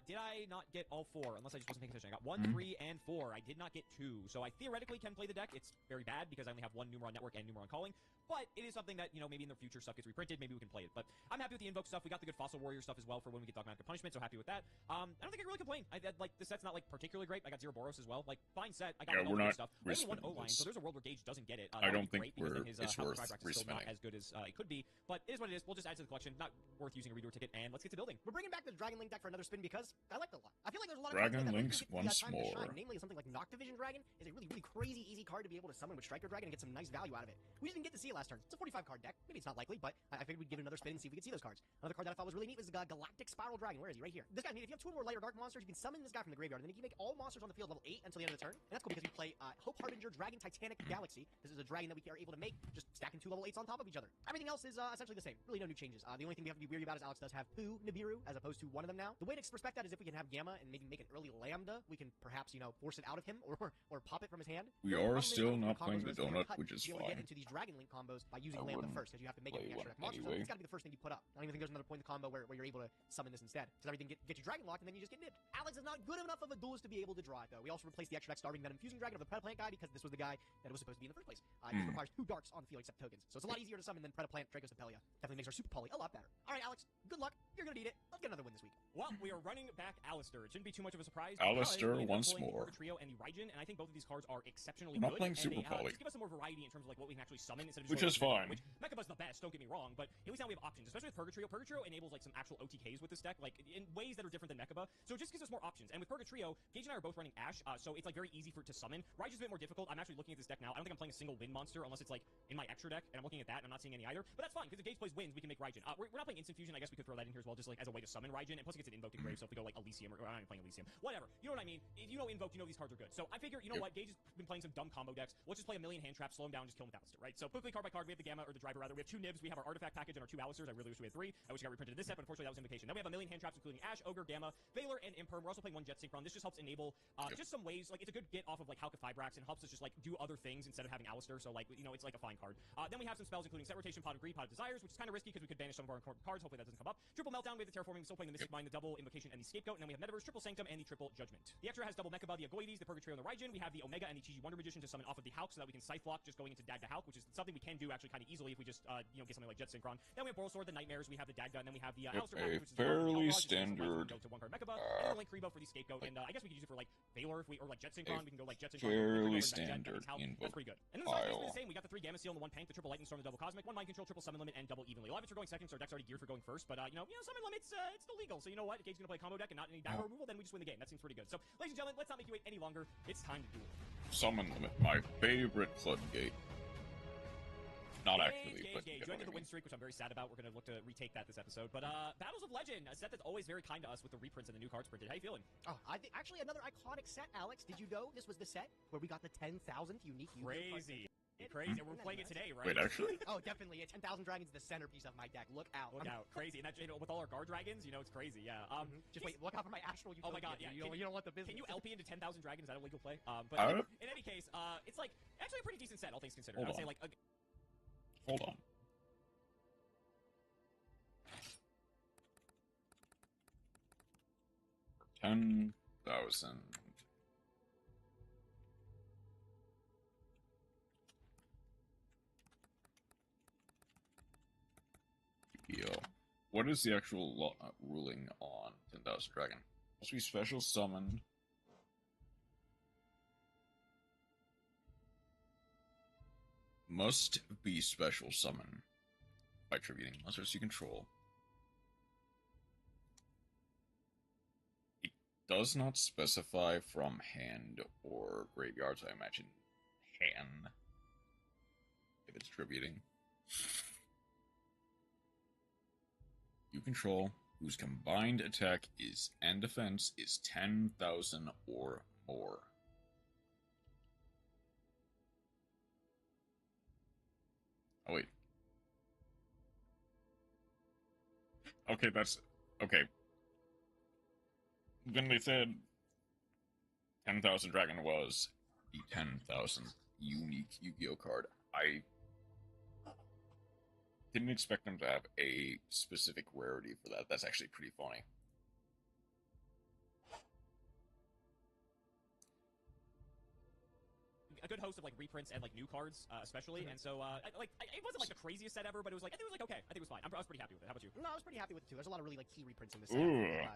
Did I not get all 4? Unless I just wasn't paying attention. I got 1, 3, and 4. I did not get 2. So I theoretically can play the deck. It's very bad because I only have 1 Numeron Network and Numeron Calling. But it is something that, maybe in the future stuff gets reprinted. Maybe we can play it. But I'm happy with the Invoke stuff. We got the good Fossil Warrior stuff as well for when we get Dogmatic Punishment. So happy with that. I don't think I can really complain. The set's not, particularly great. I got Zero Boros as well. Fine set. I got all the good stuff. Only 1 O-line, so there's a world where Gage doesn't get it. I don't think it's worth respinning. still not as good as it could be, but it is what it is. We'll just add to the collection. Not worth using a redo ticket, and let's get to building. We're bringing back the Dragon Link deck for another spin because I like it a lot. I feel like there's a lot of Dragon cards that Links really once time to shine. more. Namely, something like Noctivision Dragon is a really, really crazy easy card to be able to summon with Striker Dragon and get some nice value out of it. We just didn't get to see it last turn. It's a 45 card deck. Maybe it's not likely, but I figured we'd give it another spin and see if we could see those cards. Another card that I thought was really neat was Galactic Spiral Dragon. Where is he? Right here. This guy, if you have 2 or more light or dark monsters, you can summon this guy from the graveyard, and then you can make all monsters on the field level 8 until the end of the turn. And that's cool because we play Hope Harbinger Dragon Titanic Galaxy. This is a dragon that we are able to make, just stacking 2 level 8s on top of each other. Everything else is essentially the same. Really no new changes. The only thing we have to be weary about is Alex does have 2 Nibiru as opposed to 1 of them now. The way to respect that is if we can have Gamma and maybe make an early Lambda, we can perhaps, force it out of him or pop it from his hand. We are still not playing the donut, which is fine. Get into these Dragon Link combos by using Lambda first, because you have to make it the extra deck monster. So it's got to be the first thing you put up. I don't even think there's another point in the combo where you're able to summon this instead. Because everything get you Dragon Locked and then you just get nibbed. Alex is not good enough of a duelist to be able to draw it though. We also replaced the extra deck Starving Venom an Infusing Dragon or the Predaplant guy because this was the guy that it was supposed to be in the first place. It just requires 2 darks on the field except tokens. So it's a lot easier to summon than Predaplant, Dracostapelia. Definitely makes our Super Poly a lot better. Alright, Alex, good luck. You're gonna need it. Let's get another win this week. Well, we are running back Alistair. It shouldn't be too much of a surprise. Alistair once pulling more. The Trio and the Raijin, and I think both of these cards are exceptionally We're not good. playing Super and Poly. just give us some more variety in terms of like what we can actually summon instead of Which just is fine. Which Mechaba's the best, don't get me wrong, but at least now we have options, especially with Purgatrio. Purgatrio enables like some actual OTKs with this deck, like in ways that are different than Mechaba. So it just gives us more options. And with Purgatrio, Gage and I are both running Ash, so it's like very easy to summon. Raijin's a bit more difficult. I'm actually looking at this deck now. I don't think I'm playing a single wind monster unless it's like in my extra deck, and I'm looking at that and I'm not seeing any either. But that's fine because if Gage plays winds, we can make Raijin. We're not playing Instant Fusion. I guess we could throw that in here as well, just like as a way to summon Raijin. And plus it gets an Invoked and Grave, so if we go like Elysium or I'm not even playing Elysium, whatever. You know what I mean? If you know Invoked, you know these cards are good. So I figure, you know what? Gage has been playing some dumb combo decks. Let's just play a million hand traps, slow him down, just kill him with Alistair, right? So quickly, card by card, we have the Gamma or the Driver rather. We have 2 Nibs. We have our Artifact package and our 2 Alistairs. I really wish we had 3. I wish I got reprinted in this set, but unfortunately that was Invocation. Then we have a million hand traps, including Ash, Ogre, Gamma, Valor, and Imperm. We're also playing 1 Jet Synchron. This just helps enable just some ways. Like it's a good get off of like Halka Fibrax and helps us just like do other things instead of having Alistair. So like you know it's like a fine card. Then we have some spells including Set Rotation, Pot of Greed, Pot of Desires, which is kind of risky because we could banish some of our important cards. Hopefully that doesn't come up. Triple Meltdown. We have the Terraforming. Still playing the Mystic Mind, the Double Invocation, and the Scapegoat. And then we have Metaverse, Triple Sanctum, and the Triple Judgment. The extra has double Mechaba, the Agoides, the Purgatrio, and the Raijin. We have the Omega and the Chi Wonder Magician to summon off of the Hulk so that we can Scythe block just going into Dagda Hulk, which is something we can do actually kind of easily if we just get something like Jet Synchron. Then we have Borrelsword, the Nightmares. We have the Dagda, and then we have the Alistair package, which is fairly Outlaws, standard. go to 1 card Mechaba, and then Link Rebo for the Scapegoat. And I guess we could use it for like Valor if we or like Jet Synchron. We can go like Jet Synchron. Fairly Jet, standard that's pretty good. And then the side's basically the same. We got the 3 Gamma Seal and the 1 Pank, the Triple Lightning Storm, the Double Cosmic, 1 Mind Control, Triple Summon Limit, and double Evenly. A lot of it's for going second, so our deck's already geared for going first. But you know, Summon Limit's it's still legal. So you know what? If Gage's gonna play a combo deck and not any dagger removal, then we just win the game. That seems pretty good. So, ladies and gentlemen, let's not make you wait any longer. It's time to duel. Summon Limit, my favorite floodgate. Not actually, but Gage. You ended the win streak, which I'm very sad about. We're gonna look to retake that this episode. But Battles of Legend, a set that's always very kind to us with the reprints and the new cards printed. How you feeling? Oh, I think actually another iconic set, Alex. Did you know this was the set where we got the 10,000th unique Crazy. Crazy. We're playing it today, right? Wait, actually? Oh, definitely. 10,000 Dragons is the centerpiece of my deck. Look out. Look out. Crazy. And that, with all our guard dragons, it's crazy. Yeah. Just wait. Look out for my Astral Utopia. Oh my god, yeah. You don't want the business. Can you LP into 10,000 dragons? Is that a legal play? But in any case, it's like actually a pretty decent set, all things considered. I would say like. Hold on. $10,000. What is the actual ruling on 10,000 Dragon? Must be special summoned. Must be special summon by tributing monsters you control. It does not specify from hand or graveyard, so I imagine hand if it's tributing. You control whose combined attack is and defense is 10,000 or more. Oh wait. Okay, that's okay. When they said 10,000 Dragon was the 10,000 unique Yu-Gi-Oh card, I didn't expect them to have a specific rarity for that. That's actually pretty funny. A good host of like reprints and like new cards, especially, and so it wasn't like the craziest set ever, but it was like I think it was like okay, I think it was fine. I was pretty happy with it. How about you? No, I was pretty happy with it too. There's a lot of really like key reprints in this set.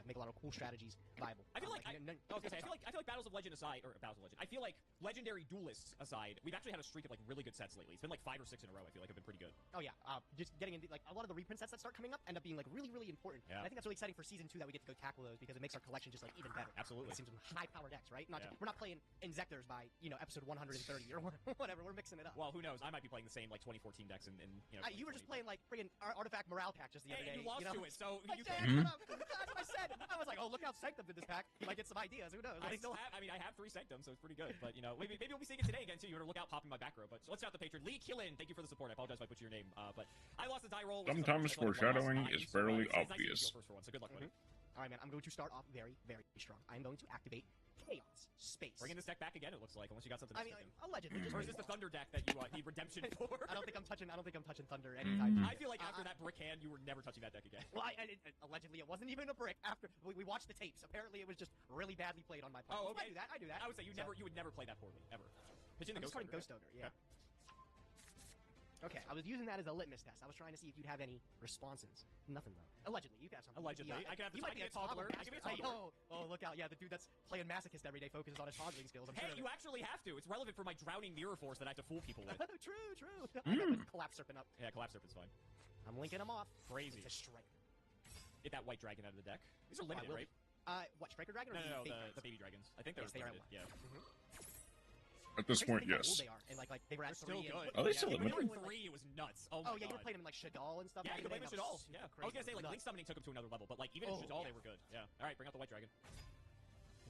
Make a lot of cool strategies viable. I feel like I feel like Battles of Legend aside, or Battles of Legend, I feel like Legendary Duelists aside, we've actually had a streak of like really good sets lately. It's been like 5 or 6 in a row. I feel like have been pretty good. Oh yeah, just getting into like a lot of the reprint sets that start coming up end up being like really really important. Yeah. And I think that's really exciting for season 2 that we get to go tackle those because it makes our collection just like even better. Absolutely. It seems high power decks, right? We're not playing Inzectors by episode 130 or whatever. We're mixing it up. Well, who knows? I might be playing the same like 2014 decks and you were just playing like friggin' Artifact Morale pack just the other day. You lost to it, so you can. That's what I said. I was like, oh, look how Sanctum did this pack. You might get some ideas. Who knows? I have 3 Sanctum, so it's pretty good. But maybe we'll be seeing it today again too. You better look out popping my back row. But so let's start the patron. Lee Killen, thank you for the support. I apologize if I butchered your name. But I lost the die roll. Sometimes foreshadowing is fairly obvious. So good luck, buddy. All right, man. I'm going to start off very, very strong. I'm going to activate chaos, space. Bringing this deck back again, it looks like, unless you got something. I mean, allegedly. Just or is this the Thunder deck that you need redemption for? I don't think I'm touching Thunder anytime. I feel like after that brick hand, you were never touching that deck again. Well, allegedly, it wasn't even a brick. After we watched the tapes, apparently it was just really badly played on my part. Oh, okay. I do that. I would say you would never play that poorly ever. Pitching the Ghost Ogre. Ghost Ogre, yeah. Okay, I was using that as a litmus test. I was trying to see if you'd have any responses. Nothing though. Allegedly, you could have something. Allegedly, I could have the tiniest toddler. I could be a toddler. Oh, look out! Yeah, the dude that's playing masochist every day focuses on his toddling skills. Hey, you actually have to. It's relevant for my drowning mirror force that I have to fool people with. True. I got the collapse serpent up. Yeah, collapse serpent's fine. I'm linking them off. Crazy. It's a striker. Get that white dragon out of the deck. These are limited, right? What, striker dragon or no, the baby dragons? I think they're limited. Yeah. At this point, yes. They are, and like they were at still 3 good. Are they still limited? limited? When they were in 3, it was nuts. Oh yeah, my God. you were playing them in like Shadal and stuff. Yeah, you could play them in Shadal. Yeah. I was gonna say like nuts. Link Summoning took them to another level, but like even in Shadal, they were good. Yeah. All right, bring out the white dragon.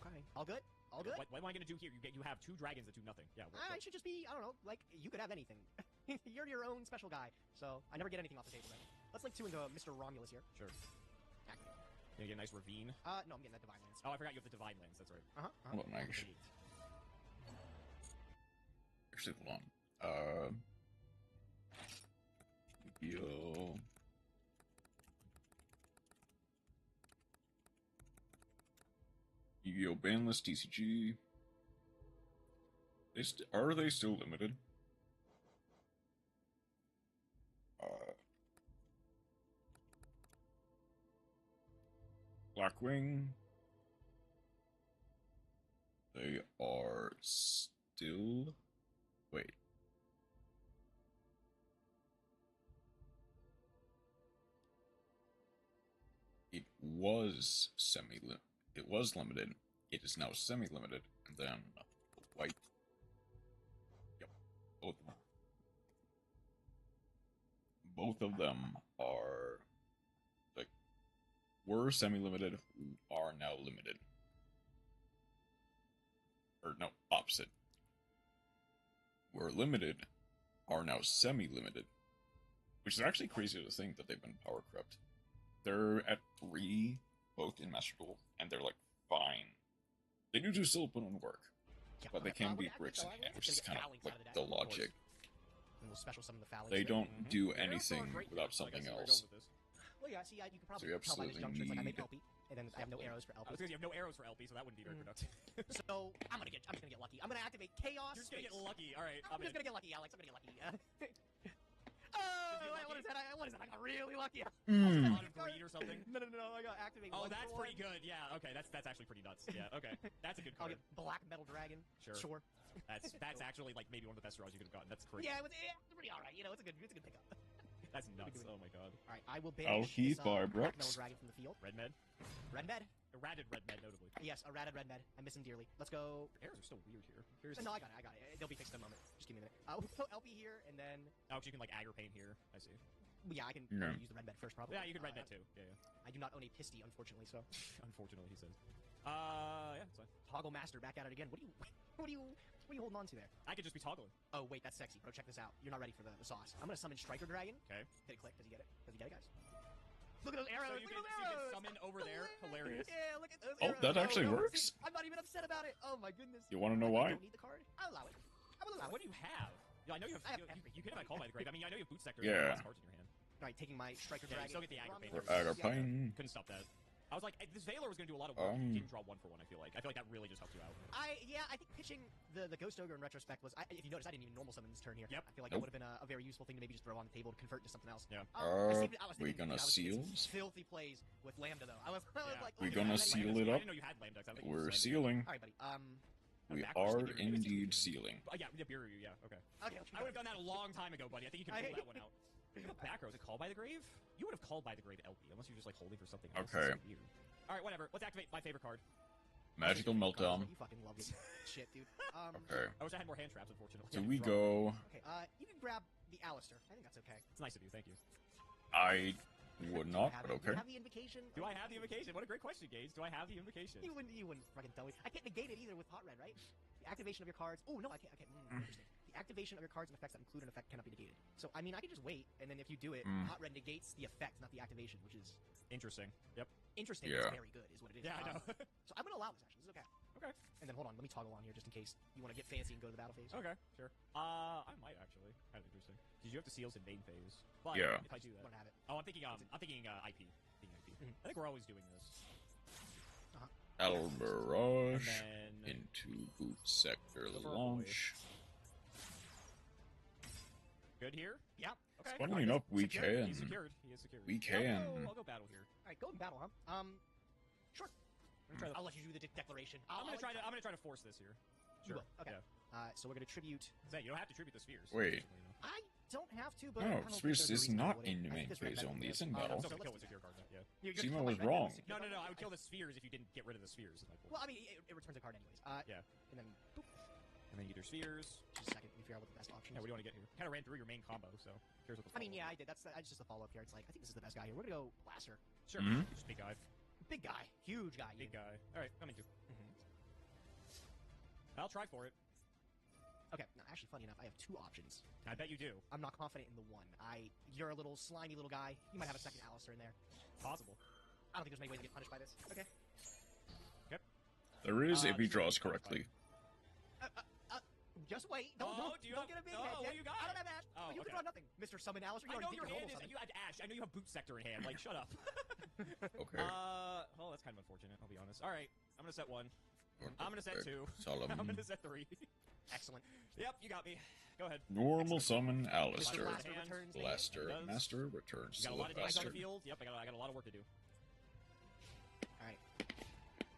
Okay. All good. All good. What am I gonna do here? You have 2 dragons that do nothing. Yeah. I should just be, I don't know, like you could have anything. You're your own special guy, so I never get anything off the table then. Let's link 2 into Mr. Romulus here. Sure. Activate. You get a nice ravine. No, I'm getting that divine lance. Oh, I forgot you have the divine lens. That's right. Hold on, actually, hold on. Yo. Yu-Gi-Oh! Banless TCG. Are they still limited? Blackwing. They are still. Wait. It was It was limited. It is now semi-limited, and then white. Yep, both of them are like were semi-limited, are now limited. Or no, opposite. Were limited, are now semi-limited, which is actually crazy to think that they've been power crept. They're at 3, both in Master Duel, and they're like fine. They do still put in work, but they can beat bricks in hand, which is kind of like the logic. And we'll special summon the phalanx. They don't do anything without something else. Well, yeah, see, you could probably So you tell by this absolutely juncture, it's like I make need- LP, and then I have no arrows for I was LP. gonna say you have no arrows for LP, so that wouldn't be very productive. So I'm just gonna get lucky. I'm gonna activate chaos. You're just gonna get lucky. All right. I'm just gonna get lucky, Alex. I'm gonna get lucky. Oh, what is that? What is that? I got really lucky. Out of greed or something. No. I got activate. Oh, one that's for pretty good. Yeah. Okay. That's actually pretty nuts. Yeah. Okay. That's a good I'll card. get black metal dragon. Sure. That's actually like maybe one of the best draws you could have gotten. That's crazy. Yeah, it's pretty alright. You know, it's a good pickup. That's nuts. Oh my God. All right, I will I'll banish heat this, by black Brooks. metal dragon from the field. Red med. Red med. Errated red med, notably. Yes, a ratted red med. I miss him dearly. Let's go. Arrows are still weird here. Here's... No, I got it. They'll be fixed in a moment. Just give me a minute. We'll put LP here, and then... Oh, you can like aggro paint here. I see. Yeah, I can Yeah. use the red med first, probably. Yeah, you can red med too. Yeah. I do not own a pisty, unfortunately, so... Unfortunately, he says. Yeah, it's fine. Toggle master, back at it again. What are you holding on to there? I could just be toggling. Oh, wait, that's sexy, bro. Check this out. You're not ready for the sauce. I'm gonna summon Striker Dragon. Okay. Hit a click. Does he get it? Does he get it, guys? Look at those arrows! So you Look at can those arrows! summon over there. Hilarious. Yeah, look at those Oh, arrows. that actually works. I'm not even upset about it. Oh my goodness. You want to know I why? don't need the card. I'll allow it. I will allow What it. do you have? Yeah, I know you have. I have You can have Call by the Grave. I mean, I know you have Boot Sector. Yeah. Cards in your hand. Alright, taking my Striker Yeah, Dragon. you still get the aggro paint. Or Agapine. Couldn't stop that. I was like, this Veiler was going to do a lot of work. You didn't draw 1 for 1, I feel like. I feel like that really just helped you out. I think pitching the Ghost Ogre in retrospect was, if you notice, I didn't even normal summon this turn here. Yep. I feel like that would have been a very useful thing to maybe just throw on the table to convert to something else. Yeah. We gonna seal? Filthy plays with Lambda though. I was like, We oh, gonna yeah, seal I it up? didn't know you had Lambda. We're sealing. All right, buddy. We backwards are figure. indeed sealing. Yeah, Biru, yeah, okay. Okay. I would have done that a long time ago, buddy. I think you can pull that one out. Back row, is it Call by the Grave? You would have Called by the Grave LP, unless you're just like holding for something else. Okay. That's so weird. Alright, whatever. Let's activate my favorite card. Magical Meltdown. You fucking love this shit, dude. Okay. I wish I had more hand traps, unfortunately. So we go. Okay, you can grab the Alistair. I think that's okay. It's nice of you, thank you. I would not, but Do you okay. have the invocation? Do I have the invocation? What a great question, Gage. Do I have the invocation? You wouldn't fucking tell me. I can't negate it either with Hot Red, right? The activation of your cards. Oh no, I can't. Interesting. The activation of your cards and effects that include an effect cannot be negated. So I mean, I can just wait, and then if you do it, Hot Red negates the effect, not the activation, which is interesting. Yep. interesting. Yeah. It's very good, is what it is. Yeah, I know. So I'm gonna allow this. Actually, this is okay. Okay. Okay. And then hold on, let me toggle on here just in case you want to get fancy and go to the battle phase. Okay, sure. I might actually. Kind of interesting. Because you have the seals in main phase. But Yeah. if I do that. Don't have it. Oh, I'm thinking IP. I think we're always doing this. Battle Barrage And then into boot sector Go for a launch. good here. Yeah. Okay. Funnily enough, we Secured. He's can. secured. He is secured. We Yeah, can. I'll go battle here. All right, go in battle, huh? Sure. I'm gonna try I'll let you do the declaration. I'm gonna try to force this here. You Sure. will. Okay. Yeah. So we're gonna tribute. Say, you don't have to tribute the spheres. Wait. unfortunately, you know. I don't have to, but I No, don't think Spheres there's a is reason I not wouldn't. in the I think main this red phase metal only, is. it's in So battle. let's Still kill do with secure card. Yeah. You're Simo gonna was kill my red wrong. metal? No. I would kill the spheres if you didn't get rid of the spheres. is my point. Well, I mean, it returns a card anyways. Yeah. And then, boop. And then either spheres. Just a second, we figure out what the best option Yeah, is. what do you want to get here? Kind of ran through your main combo, so here's what the I mean, follow-up yeah, I did. That's just a follow-up here. It's like, I think this is the best guy here. We're gonna go Blaster. is. Sure. Mhm. Just big guy. Big guy. Huge guy. Big Ian. guy. All right, coming to. Mhm. I'll try for it. Okay, now, actually, funny enough, I have two options. I bet you do. I'm not confident in the one. You're a little slimy little guy. You might have a second Alistair in there. Possible. I don't think there's many ways to get punished by this. Okay. There is if he Sure, draws that's fine. correctly. Just wait. Don't what get a big do head yet. you got? I don't have Ash. Oh, You okay. can draw nothing. Mr. Summon Alistair. I You know already your did hand normal is. summon. You have Ash. I know you have Boot Sector in hand. Like, shut up. Okay. Well, that's kind of unfortunate. I'll be honest. All right, I'm gonna set one. I'm gonna set two. Solemn. I'm gonna set three. Excellent. Yep, you got me. Go ahead. Normal summon Mr. Alistair. Blaster Hand. returns the Blaster. Does. Master returns You to got a the lot of damage on the bastard. field. Yep, I got a lot of work to do. All right.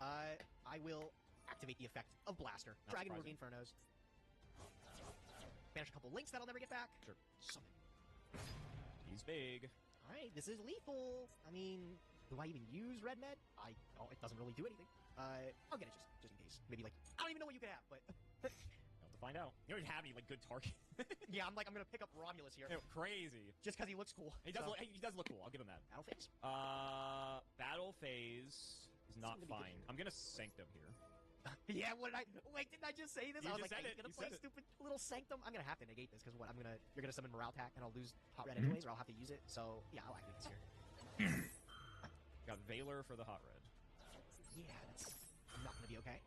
I will activate the effect of Blaster. Not Dragon surprising. Worm Infernos. Banish a couple links that I'll never get back. Sure. Summon. He's big. All right, this is lethal. I mean, do I even use Red Med? Oh, it doesn't really do anything. I'll get it just in case. Maybe like I don't even know what you could have, but You'll have to find out. You don't even have any like good target. yeah, I'm gonna pick up Romulus here Crazy. just because he looks cool. He does. So, He does look cool. I'll give him that. battle phase. Battle phase is not gonna be good fine. here. I'm gonna Sanctum here. Yeah, what did I wait? Didn't I just say this? You I was just like, said are you it, gonna you play said it. stupid little Sanctum? I'm gonna have to negate this because what? You're gonna summon Morale Tack and I'll lose Hot Red Mhm. anyways, or I'll have to use it. So yeah, I'll activate this here. Got Valor for the hot red. Yeah, that's not gonna be okay.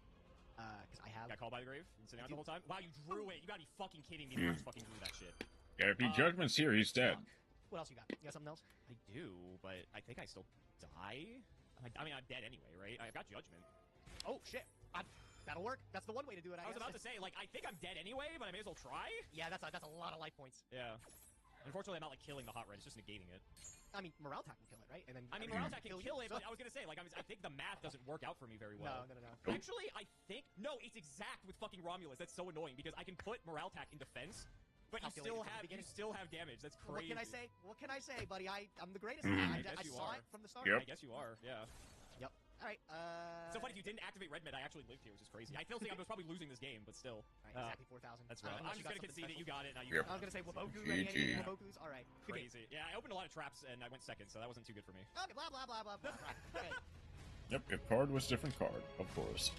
Because I have. Got called by the grave and sitting out the do. whole time. Wow, you drew it. You gotta be fucking kidding me. You just fucking drew that shit. Yeah, if he judgments here, he's dead. What else you got? You got something else? I do, but I think I still die. I mean, I'm dead anyway, right? I've got Judgment. Oh shit! That'll work. That's the one way to do it. I was guess. about to say, like, I think I'm dead anyway, but I may as well try. Yeah, that's a lot of life points. Yeah. Unfortunately, I'm not like killing the hot red. It's just negating it. I mean, Morale Tack can kill it, right? And then I mean, everything Morale else Attack can you, kill it, so- but I was gonna say, like, I think the math doesn't work out for me very well. No. Nope. Actually, I think no, it's exact with fucking Romulus. That's so annoying because I can put Morale Attack in defense, but Calculate it you from the beginning. still have damage. That's crazy. What can I say, buddy? I'm the greatest. I guess I you saw are. it from the start. Yep. I guess you are. Yeah. Yep. All right. So funny, if you didn't activate Red Med, I actually lived here, which is crazy. I still think I was probably losing this game, but still. All right, exactly 4,000. That's right. I'm just gonna concede it. You got it. Now you Yep. I was gonna say Waboku, GG. ready, any Wabokus. All right. Good game. crazy. Yeah, I opened a lot of traps and I went second, so that wasn't too good for me. Okay. Blah blah blah blah blah. Okay. Yep, if card was different card, of course.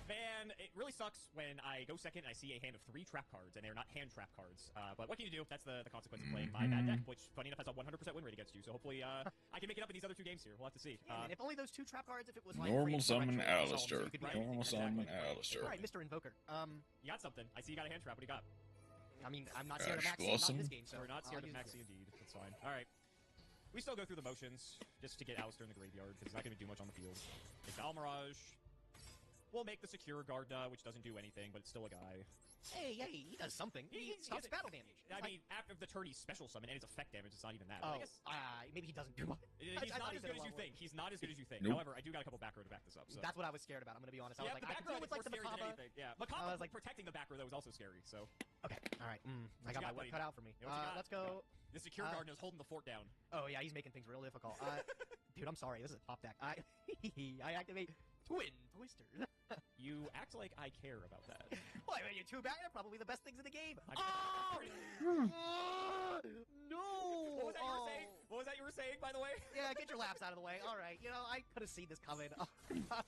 Man, it really sucks when I go second and I see a hand of 3 trap cards, and they're not hand trap cards. But what can you do? That's the consequence of playing my bad deck, which, funny enough, has a 100% win rate against you. So hopefully I can make it up in these other 2 games here. We'll have to see. And if only those 2 trap cards, if it was like Normal free summon directional resolve, so Alistair. you could be Right. anything. Normal summon Exactly. Alistair. All right, Mr. Invoker. You got something. I see you got a hand trap. What do you got? I mean, I'm not scared of Ash Maxi, not in Blossom? this game, so We're not scared I'll of use Maxi, it. indeed. That's fine. All right. We still go through the motions just to get Alistair in the graveyard because he's not going to do much on the field. Take Almirage. We'll make the secure Garda, which doesn't do anything, but it's still a guy. Hey, he does something. He stops battle damage. I It's mean, after the turn, he's special summon, and his effect damage is not even that. But like, I guess maybe he doesn't do much. he's I thought not he as did good a as lot you more. think. He's not as good as you think. Nope. However, I do got a couple back row to back this up. So. That's what I was scared about. I'm gonna be honest. I was Yeah, like, the I back can row deal with like the more scary than Makaba. anything. Yeah, I Makaba was like- protecting the back row, that was also scary. So Okay, all right. I you got my got, work buddy? cut out for me. Yeah, what you got? Let's go. the secure Garden is holding the fort down. Oh yeah, he's making things real difficult. Dude, I'm sorry. This is a top deck. I activate Twin Twisters. You act like I care about that. Well, I mean, you're 2 back. They're probably the best things in the game. I- Oh! No! What was that you were saying? What was that you were saying, by the way? Yeah, get your laps out of the way. All right. You know, I could have seen this coming.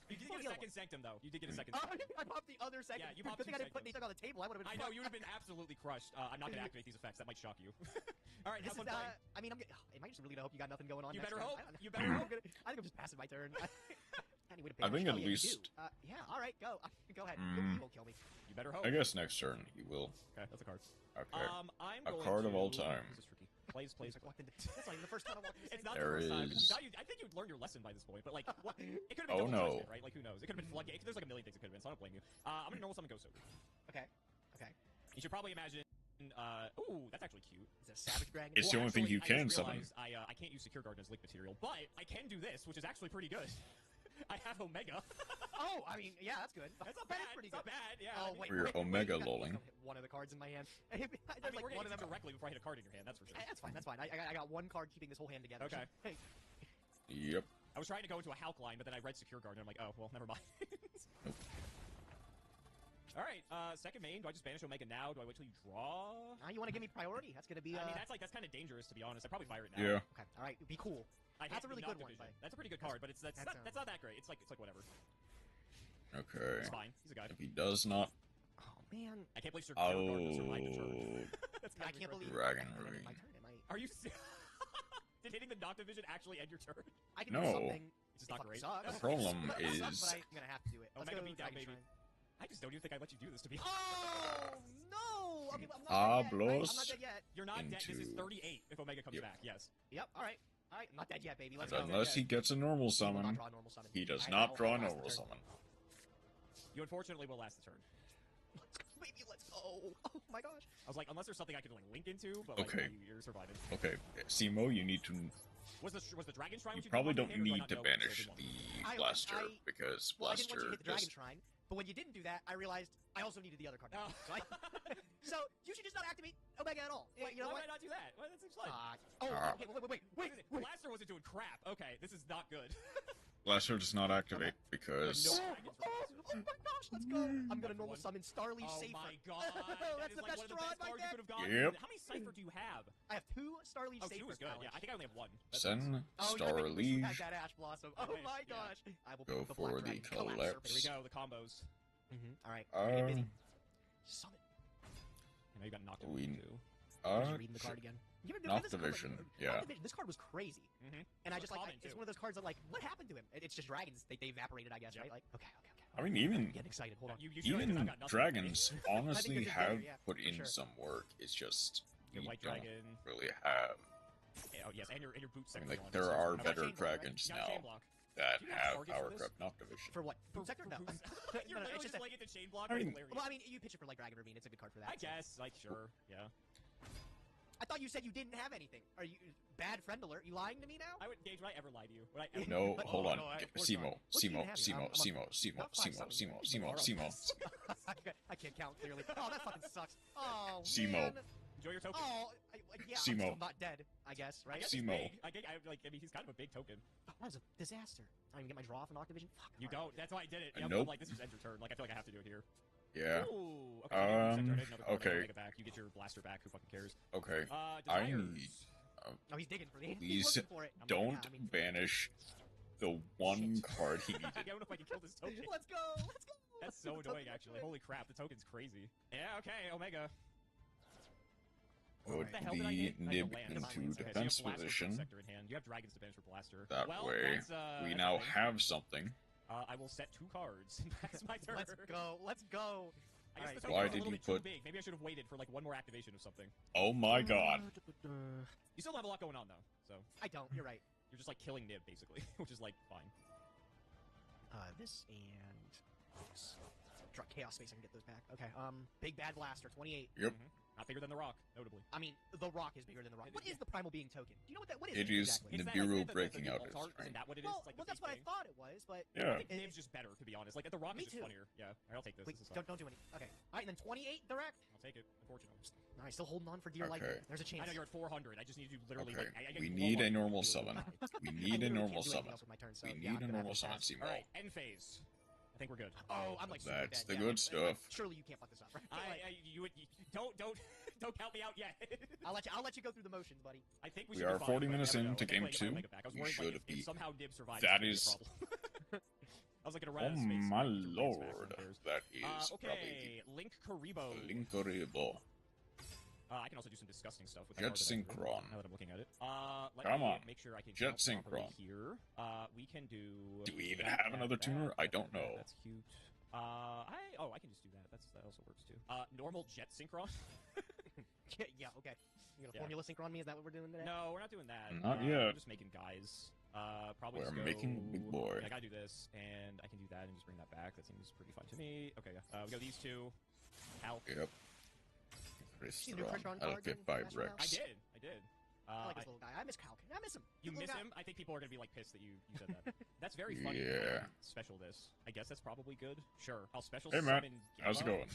You did get a second sanctum, though. You did get a second. Oh, I popped the other second. Yeah, you Dude, popped good thing 2 I didn't put seconds. anything on the table. I would have been. I know you would have been absolutely crushed. I'm not going to activate these effects. That might shock you. All right, This have is. fun playing. I mean, am I just really gonna hope you got nothing going on? You next better turn? hope. I- You better hope. I think I'm just passing my turn. Any way to I think banish? at Oh, yeah, you least- do. Yeah, all right, go. Go ahead. You won't kill me. You better hope. I guess next turn he will. Okay, that's a card. Okay. I'm A going card to... of all time. This is tricky. Plays. It's like walked into. That's like the first time I walked into. It's not There the first time. is- I think you'd learned your lesson by this point, but like, what? It could have been Oh, double no. judgment, right? Like, who knows? It could have been floodgate. There's like a million things it could have been, so I don't blame you. I'm gonna normal summon Ghost Ogre. Okay. Okay. You should probably imagine. Ooh, that's actually cute. Is it a savage dragon? It's the only thing you can summon. I can't use Secure Guard as link material, but I can do this, which is actually pretty good. I have Omega. Oh, I mean, yeah, that's good. That's not That bad. is pretty It's good. not bad. Yeah. Oh, I mean, wait, For your wait, Omega you got- lolling. you got one of the cards in my hand. I mean, There's we're like gonna one of hit them. directly before I hit a card in your hand. That's for sure. That's fine. That's fine. I got one card keeping this whole hand together. Okay. Hey, Yep. I was trying to go into a Hulk line, but then I read Secure Guard, and I'm like, oh, well, never mind. All right, second main. Do I just banish Omega now? Do I wait till you draw? now you want to give me priority? That's gonna be. I mean, that's kind of dangerous, to be honest. I'd probably fire it now. Yeah. Okay. All right. Be cool. I That's hate a really the good one, Noctivision. but- That's a pretty good card, but that's not that great. It's like whatever. Okay. It's fine. He's a guy. If he does not. Oh man. I can't believe Secure Guard will survive the turn. Oh. That's I kinda can't crazy. believe. Dragon I Ruby. my turn. Am I? Are you? Did hitting the Noctivision actually end your turn? I can No. do something. It's just It not fucking great. sucks. The problem It sucks, is- but I'm gonna have to do it. Let's Omega go beat down, Dragon baby. Shrine. I just don't even think I'd let you do this, to be honest. Oh no! Okay, but I'm not dead yet, right? I'm Hablos. not dead yet. You're not dead. This is Into- 38 if Omega comes Yep. back. Yes. Yep. All right. All right. I'm not dead yet, baby. Let's But go. unless he gets a normal He will not summon, draw a normal summon. he does I not know, draw a I'll last the normal turn. summon. You unfortunately will last the turn. Let's go, baby. Let's go. Oh my gosh. I was like, unless there's something I could like link into, but like, Okay. you're surviving. Okay, Simo, you need to. Was the Dragon Shrine? You what you probably didn't don't want to hit, or do I need not to know what banish you didn't want? the Blaster because Well, I didn't want you to Blaster hit the Dragon just. Shrine, but when you didn't do that, I realized I also needed the other card. Oh. So, so you should just not activate Omega at all. Wait, you know why what? would I not do that? Well, that seems fun. Okay, wait. Blaster wasn't doing crap. Okay, this is not good. Blaster does not activate No. because. Oh my gosh, let's go. I'm gonna normal One. summon Starly Oh Safer. my god. That's the like best one of the draw in best my cards you deck. could have gotten. Yep. How many Cypher do you have? I have 2 Starly Oh, Safer. 2 is good. Yeah, I think I only have 1. That's Sen, nice. Oh, Star I wish you had Liege. that Ash Blossom. Oh Okay, my yeah. gosh. I will Go the for Black the Dragon collapse. Here we go, the combos. All right. Get busy. Summon. I know you got knocked out We- too. Just reading the card again. You ever noticed this card? Noctivision, yeah. Noctivision, this card was crazy. Mm-hmm. And I It's just like, common, it's too. one of those cards that like, what happened to him? It's just dragons. They evaporated, I guess, Yep. right? Like, okay. I mean, even I'm getting excited. Hold on. You should, 'cause I've even got nothing. dragons honestly they're just have better, yeah, put for in sure. some work. It's just Your you White don't Dragon. really have. Oh yes, and your boot I mean, sector. like one, there so- are Okay. better chain block, right? dragons You got a chain now block. that Do you have have targets for power this? crept Noctivision. For what? Boot sector? No. You're No, literally it's just just laying it to chain block. I That's mean- hilarious. Well, I mean, you pitch it for like Dragon Ravine. It's a good card for that. I so. guess, like, sure, yeah. I thought you said you didn't have anything. Are you bad friend alert? You lying to me now? I would Gage. Would I ever lie to you? Would I ever? No, But- hold oh, on. no, of course Simo, not. What do you Simo, have? Simo, I'm Simo, on- Simo, Not five, Simo, seven. Simo, Simo, Simo. I can't count clearly. Oh, that fucking sucks. Oh, Simo. man. Enjoy your token. Oh, yeah. Simo. I'm still not dead, I guess, I right? guess he's Simo. big. I mean, he's kind of a big token. Oh, that was a disaster. I don't even get my draw from Noctivision. Fuck. You all right. don't. That's why I did it. Uh, Yep, nope. I'm like, this is end your turn. Like, I feel like I have to do it here. Yeah. Ooh. Okay. I didn't use sector. I didn't know the card. okay. Omega back. You get your blaster back. Who fucking cares? Okay. Desires. I need. Oh, he's digging for the. Please He's looking for it. Don't Yeah, I mean, banish the one card he I needed. don't know if I can kill this token. let's go. Let's go. That's so Let's annoying, go. actually. Holy crap, the token's crazy. Yeah, okay, Omega. Put What the hell did I the hit? I had nib to land. into Okay, so you have defense Blaster position. Sector in hand. You have dragons to banish for blaster. That well, way, that's, we that's now okay. have something. I will set 2 cards. That's my turn. Let's go. Let's go. I guess Alright. the Why token's a did little you bit too put- big. Maybe I should have waited for like one more activation of something. Oh my god. You still have a lot going on though, so I don't. You're right. you're just like killing Nib basically, which is like fine. This and this. Chaos Space. I can get those back. Okay. Big Bad Blaster. 28. Yep. Not bigger than the Rock, notably. I mean, the Rock is bigger than the Rock. What is the Primal Being token? Do you know what that? What is It it is exactly? It's that, Nibiru like, the breaking out alt his art, strength. Isn't that what it is? Well, Like well the that's big what I thing? thought it was, but Yeah. I think Nib's just better, to be honest. Like the Rock Me is just too. funnier. Yeah, I'll take this. Wait, This is fine. don't do anything. Okay. All right, and then 28 direct. I'll take it. Unfortunately. All right, still holding on for dear life. Okay. There's a chance. I know you're at 400. I just need you literally. Okay. Like, We full need a on normal really summon. high. We I need a literally normal can't do anything summon. else with my turn, so We yeah, need I'm a gonna normal have to summon, pass. Simo. All right, end phase. I think we're good. Oh, I'm like super That's dead. the Yeah, good like, stuff. surely you can't fuck this up, right? You don't count me out yet. I'll let you go through the motions, buddy. I think We we should are be 40 fine, but minutes you never into know. game Like, 2. Omega back. I was We worried, should like, be. if somehow Nib survives. That it's is. gonna be a problem. I was like, gonna run Oh out of space. my Two rings back, lord. who cares? That is Okay, Link Karibo. probably Linkoribo. I can also do some disgusting stuff with Jet that card that I drew, Synchron. now that I'm looking at it. Let Come me on. make sure I can Jet count properly Synchron. here. We can do... Do we even have another tuner? I don't know. That's cute. I can just do that. That also works too. Normal jet synchron. Yeah, okay. You gonna formula synchron me? Is that what we're doing today? No, we're not doing that. Not yet. We're just making guys. Probably We're just go... making a big boy. I gotta do this, and I can do that and just bring that back. That seems pretty fun to me. Okay, we got these two. Calc. Yep. See the new pressure on cards in Alpha Smash Bros? I did. I like this little guy. I miss Calc. I miss him. You Little miss guy. him? I think people are gonna be like pissed that you said that. That's very funny. Yeah. Special this. I guess that's probably good. Sure. I'll special Hey, Matt. summon How's it Gamma. going?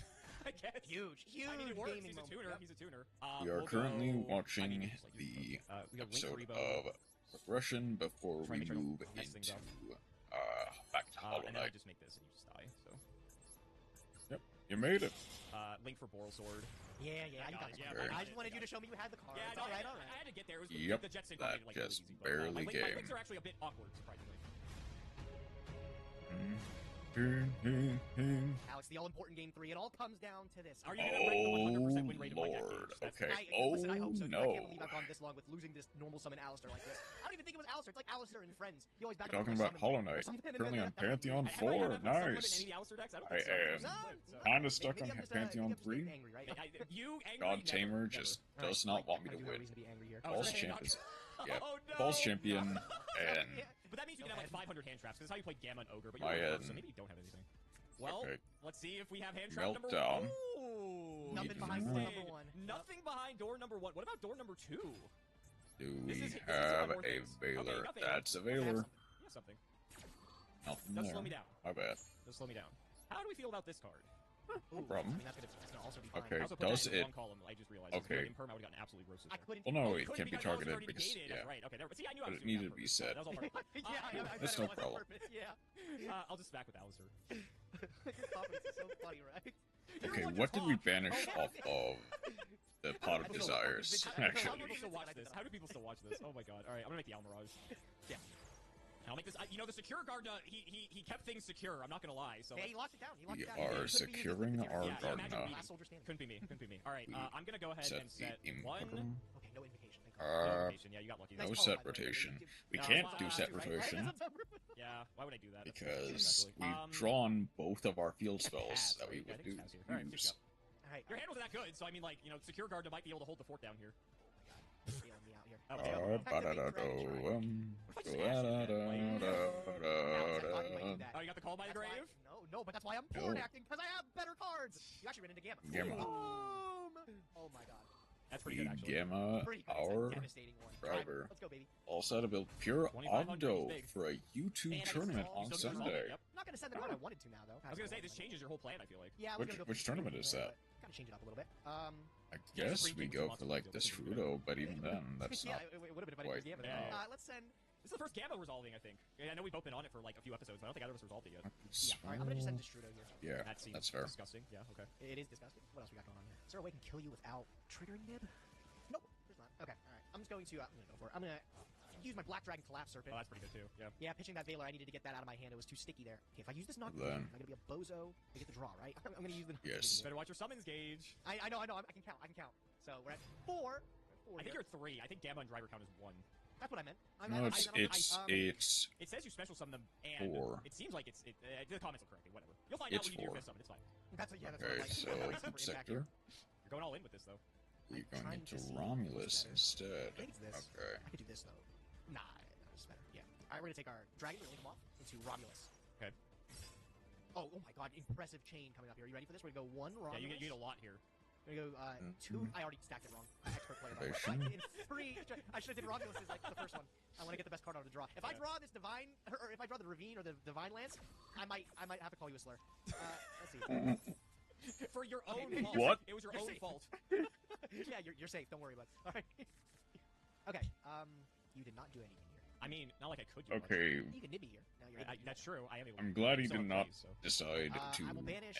I guess. Huge I mean, it works. gaming He's a moment. tuner. Yep. He's a tuner. We are We'll currently go- watching I mean, just like the we got Link episode Rebo, of Progression before Try we and make sure I don't move mess things into up. back to Hollow and then I Knight. just make this and you just die. So Yep, you made it. Link for Boral Sword. Yeah, I you got got it, it. yeah, I just wanted you to show me you had the card. Yeah, It's no, alright, I alright. had to get there. It was Yep, the jet sync that made it, like, just really easy, barely my came. links are actually a bit awkward, surprisingly. Alex, the all-important game 3. It all comes down to this. Are you gonna break the 100% win Oh rate of my deck lord. games? That's- Okay. Listen, I hope so, dude. I no. can't believe I've gone this long with losing this normal summon Alistair like this. I don't even think it was Alistair. It's like Alistair and Friends. You always back You're up talking with about my Hollow summon or Knight. something, and Currently then- on Pantheon Have I 4. ever put someone in Nice. any of the Alistair decks? I don't I think so. am No, kinda stuck maybe on I'm just, Pantheon maybe I'm just 3. being angry, right? You angry? God never, Tamer never. just Alright, does not want me I to do have a win. reason to be angry here. Oh, False really? champion. Yeah. Oh, no. False champion and Yeah. But that means you can have like 500 hand traps. Because that's how you play Gamma and Ogre. But My you're head. so maybe you don't have anything. Well, Okay. let's see if we have hand trap number Meltdown. Ooh, Nothing Need behind to door know. number 1. Nothing behind door number 1. What about door number 2? Do This we is have more a things. Okay, Veiler? you got Veiler. That's a I have Veiler. something. You have something. Nothing Doesn't there. slow me down. My bad. Doesn't slow me down. How do we feel about this card? No problem. I mean, that's gonna also be fine. Okay. I also put Does that in the it- wrong column. I just realized. Okay. In perm, I would have gotten absolutely roasted. I there. couldn't. Well, no, Oh, it couldn't can't be because it was targeted already because negated. yeah. That's right. Okay. There, see, I knew I But was it doing needed that to be purpose. said. That was all part of it. Yeah, That's I no know, problem. purpose, Yeah. I'll just back with Alistair. Your confidence is so funny, right? Okay, one to what did we talk. banish Oh, off of the Pot of I don't know. Desires? I don't know. How Actually, do people still watch this? How do people still watch this? Oh my god. Alright, I'm gonna make the Almirage. Yeah. I'll make this. You know, the secure guard, he kept things secure. I'm not gonna lie. So Yeah, he locked it down. He locked we it down. are Couldn't be used securing as a our Yeah, secure- imagine Gardner. me. Last soldier standing. couldn't be me. Couldn't be me. All right, We I'm gonna go ahead Set and the set one. Imposter. Okay, no invocation. Thank God. No invocation. Yeah, you got lucky. No Nice set call, by the way. rotation. We No, can't it's do not, set Right? rotation Yeah, why would I do that? That's because actually. we've drawn both of our field spells pass, that we right? Yeah, I would think do. it's pass here. All right, use. All right. Your hand wasn't that good, so I mean, like, you know, secure guard might be able to hold the fort down here. Feeling me out here. Oh, let's go. Oh, you got the call by the That's why- grave? No, but that's why I'm No. forward acting, because I have better cards. You actually ran into Gamma. Gamma. Boom! Oh my god. That's pretty good, The actually. Gamma, Pretty good. our Devastating one. driver. Let's go, baby. also to build pure 2500 is Ogdo big. for a YouTube And tournament it's on still gonna Sunday. Yep. I'm not gonna send the card I wanted to now, though. I was gonna say, this changes your whole plan, I feel like. Yeah, I was Which- gonna go which for tournament is that? Gotta change it up a little bit. I guess Supreme we King go was for a like monster, this wasn't it? Fruto, but even then, that's yeah, not. it would have been if I quite didn't use Gamma. Yeah. Let's send. This is the first Gamma resolving, I think. I know we've both been on it for like a few episodes, but I don't think either of us resolved it yet. Yeah, alright, I'm gonna just send Destrudo here. Yeah, That seems that's fair. disgusting. Yeah, okay. It is disgusting. What else we got going on here? Is there a way I can kill you without triggering Nib? Nope, there's not. Okay, alright. I'm just going to, I'm gonna go for it. I'm gonna use my Black Dragon Collapse Serpent. Oh, that's pretty good too. Yeah. Yeah, pitching that Veiler, I needed to get that out of my hand. It was too sticky there. Okay, if I use this knock, Then- I'm gonna be a bozo. I get the draw, right? I'm gonna use the knock. Yes. Better watch your summons gauge. I know, I can count, So we're at 4. I think you're 3. I think Gamma and driver count is 1. That's what I meant. No, it's It says you special summon them, and 4. it seems like the comments will correct me. Whatever. You'll find out It's when you do your 4. fifth summon. It's fine. That's what, yeah, that's Okay, what I so like. Super sector. impact here. You're going all in with this though. We're I'm going trying into to see Romulus what's better. instead. I think it's this. Okay. I could do this though. Nah, it's better. Yeah. Alright, we're gonna take our dragon, we're gonna link him off into Romulus. Okay. Oh my god, impressive chain coming up here. You ready for this? We're gonna go 1 Romulus. Yeah, you get a lot here. We're gonna go 2. I already stacked it wrong. Expert player. by the way. Innovation. In 3. I should have did Romulus as like the first one. I want to get the best card out of the draw. If I Yeah. draw this divine, or if I draw the ravine or the divine lance, I might have to call you a slur. Let's see. For your own Okay. fault. What? It was your You're own safe. fault. Yeah, you're safe. Don't worry, bud. All right. Okay. You did not do anything here. I mean, not like I could do much. Okay, You can nibby here. Now you're able to do That's true. I am able I'm glad he so did not please, so. decide to I will banish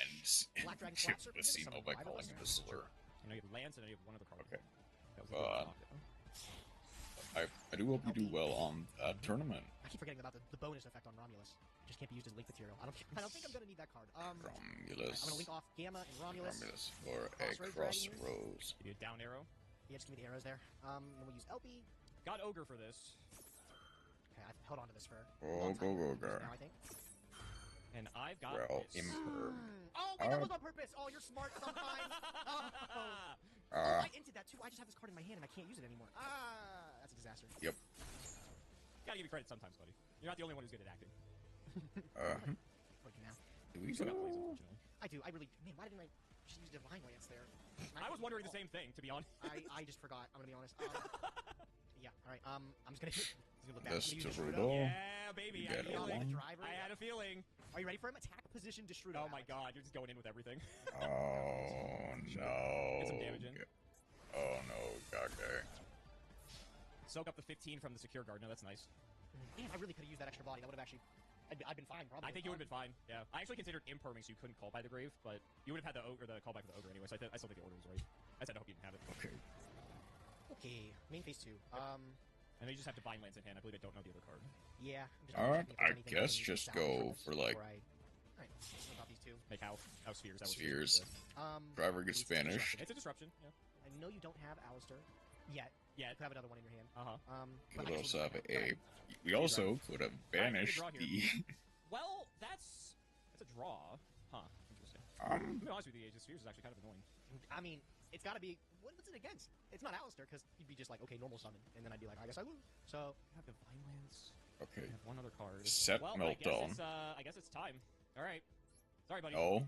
Black Dragon end Collapse Serpent, Casino summon by five calling of him them. a slur. I know you have Lance and I have one other card. Okay. That was the one I I do hope you do well on that tournament. I keep forgetting about the bonus effect on Romulus. just can't be used as link material. I don't think I'm gonna need that card. Romulus. I'm gonna link off Gamma and Romulus. Romulus for a Crossroads crossroads. Give you a down arrow. Yeah, just give me the arrows there. Then we'll use LP. Got Ogre for this. Okay, I've held on to this for a Oh, long time. go, Now, I think. And I've got Well, this. imperm. Oh, wait, that was on purpose. Oh, you're smart sometimes. Oh, I entered that too. I just have this card in my hand and I can't use it anymore. That's a disaster. Yep. Gotta give you credit sometimes, buddy. You're not the only one who's good at acting. What now? Do we Still got plays, go? unfortunately. I do. I really. Man, why didn't I just use Divine Lance there? I was wondering the same thing, to be honest. I just forgot. I'm gonna be honest. Yeah. All right. I'm just gonna. Look back. This I'm gonna use to Destrudo. Rudo. Yeah, baby. I You had a get it. feeling. Driver. I had a feeling. Are you ready for him? Attack position Destrudo. Oh my Alex. god, you're just going in with everything. Oh no. Get some damage in. Oh no, okay. Soak up the 15 from the secure guard. No, that's nice. Man, I really could have used that extra body. That would have actually. I've been fine, probably. I think you would have been fine. Yeah. I actually considered imperming so you couldn't call by the grave, but you would have had the ogre, the callback for the ogre anyway, so I still think the order was right. I said I hope you didn't have it. Okay. Okay, main phase 2. I know you just have Divine Lance in hand. I believe I don't know the other card. Yeah. I'm just Alright, checking if there's I anything guess can just salvage go from this for, like- before Alright, let's know about these two. Make how spheres. That was Spheres. Yeah. Driver gets Release the banished. disruption. It's a disruption. Yeah. I know you don't have Alistair yet. Yeah. You could have another one in your hand. Uh-huh. But Could I guess also we'll have do that. a. We also could have banished draw the. Well, that's a draw. Huh. Interesting. To be honest with you, the Age of Spheres is actually kind of annoying. I mean, it's gotta be. What's it against? It's not Alistair, because he'd be just like, okay, normal summon. And then I'd be like, I guess I lose. So, I have Divine Lance. Okay. I have one other card. Set well, Meltdown. I guess it's time. All right. Sorry, buddy. Oh,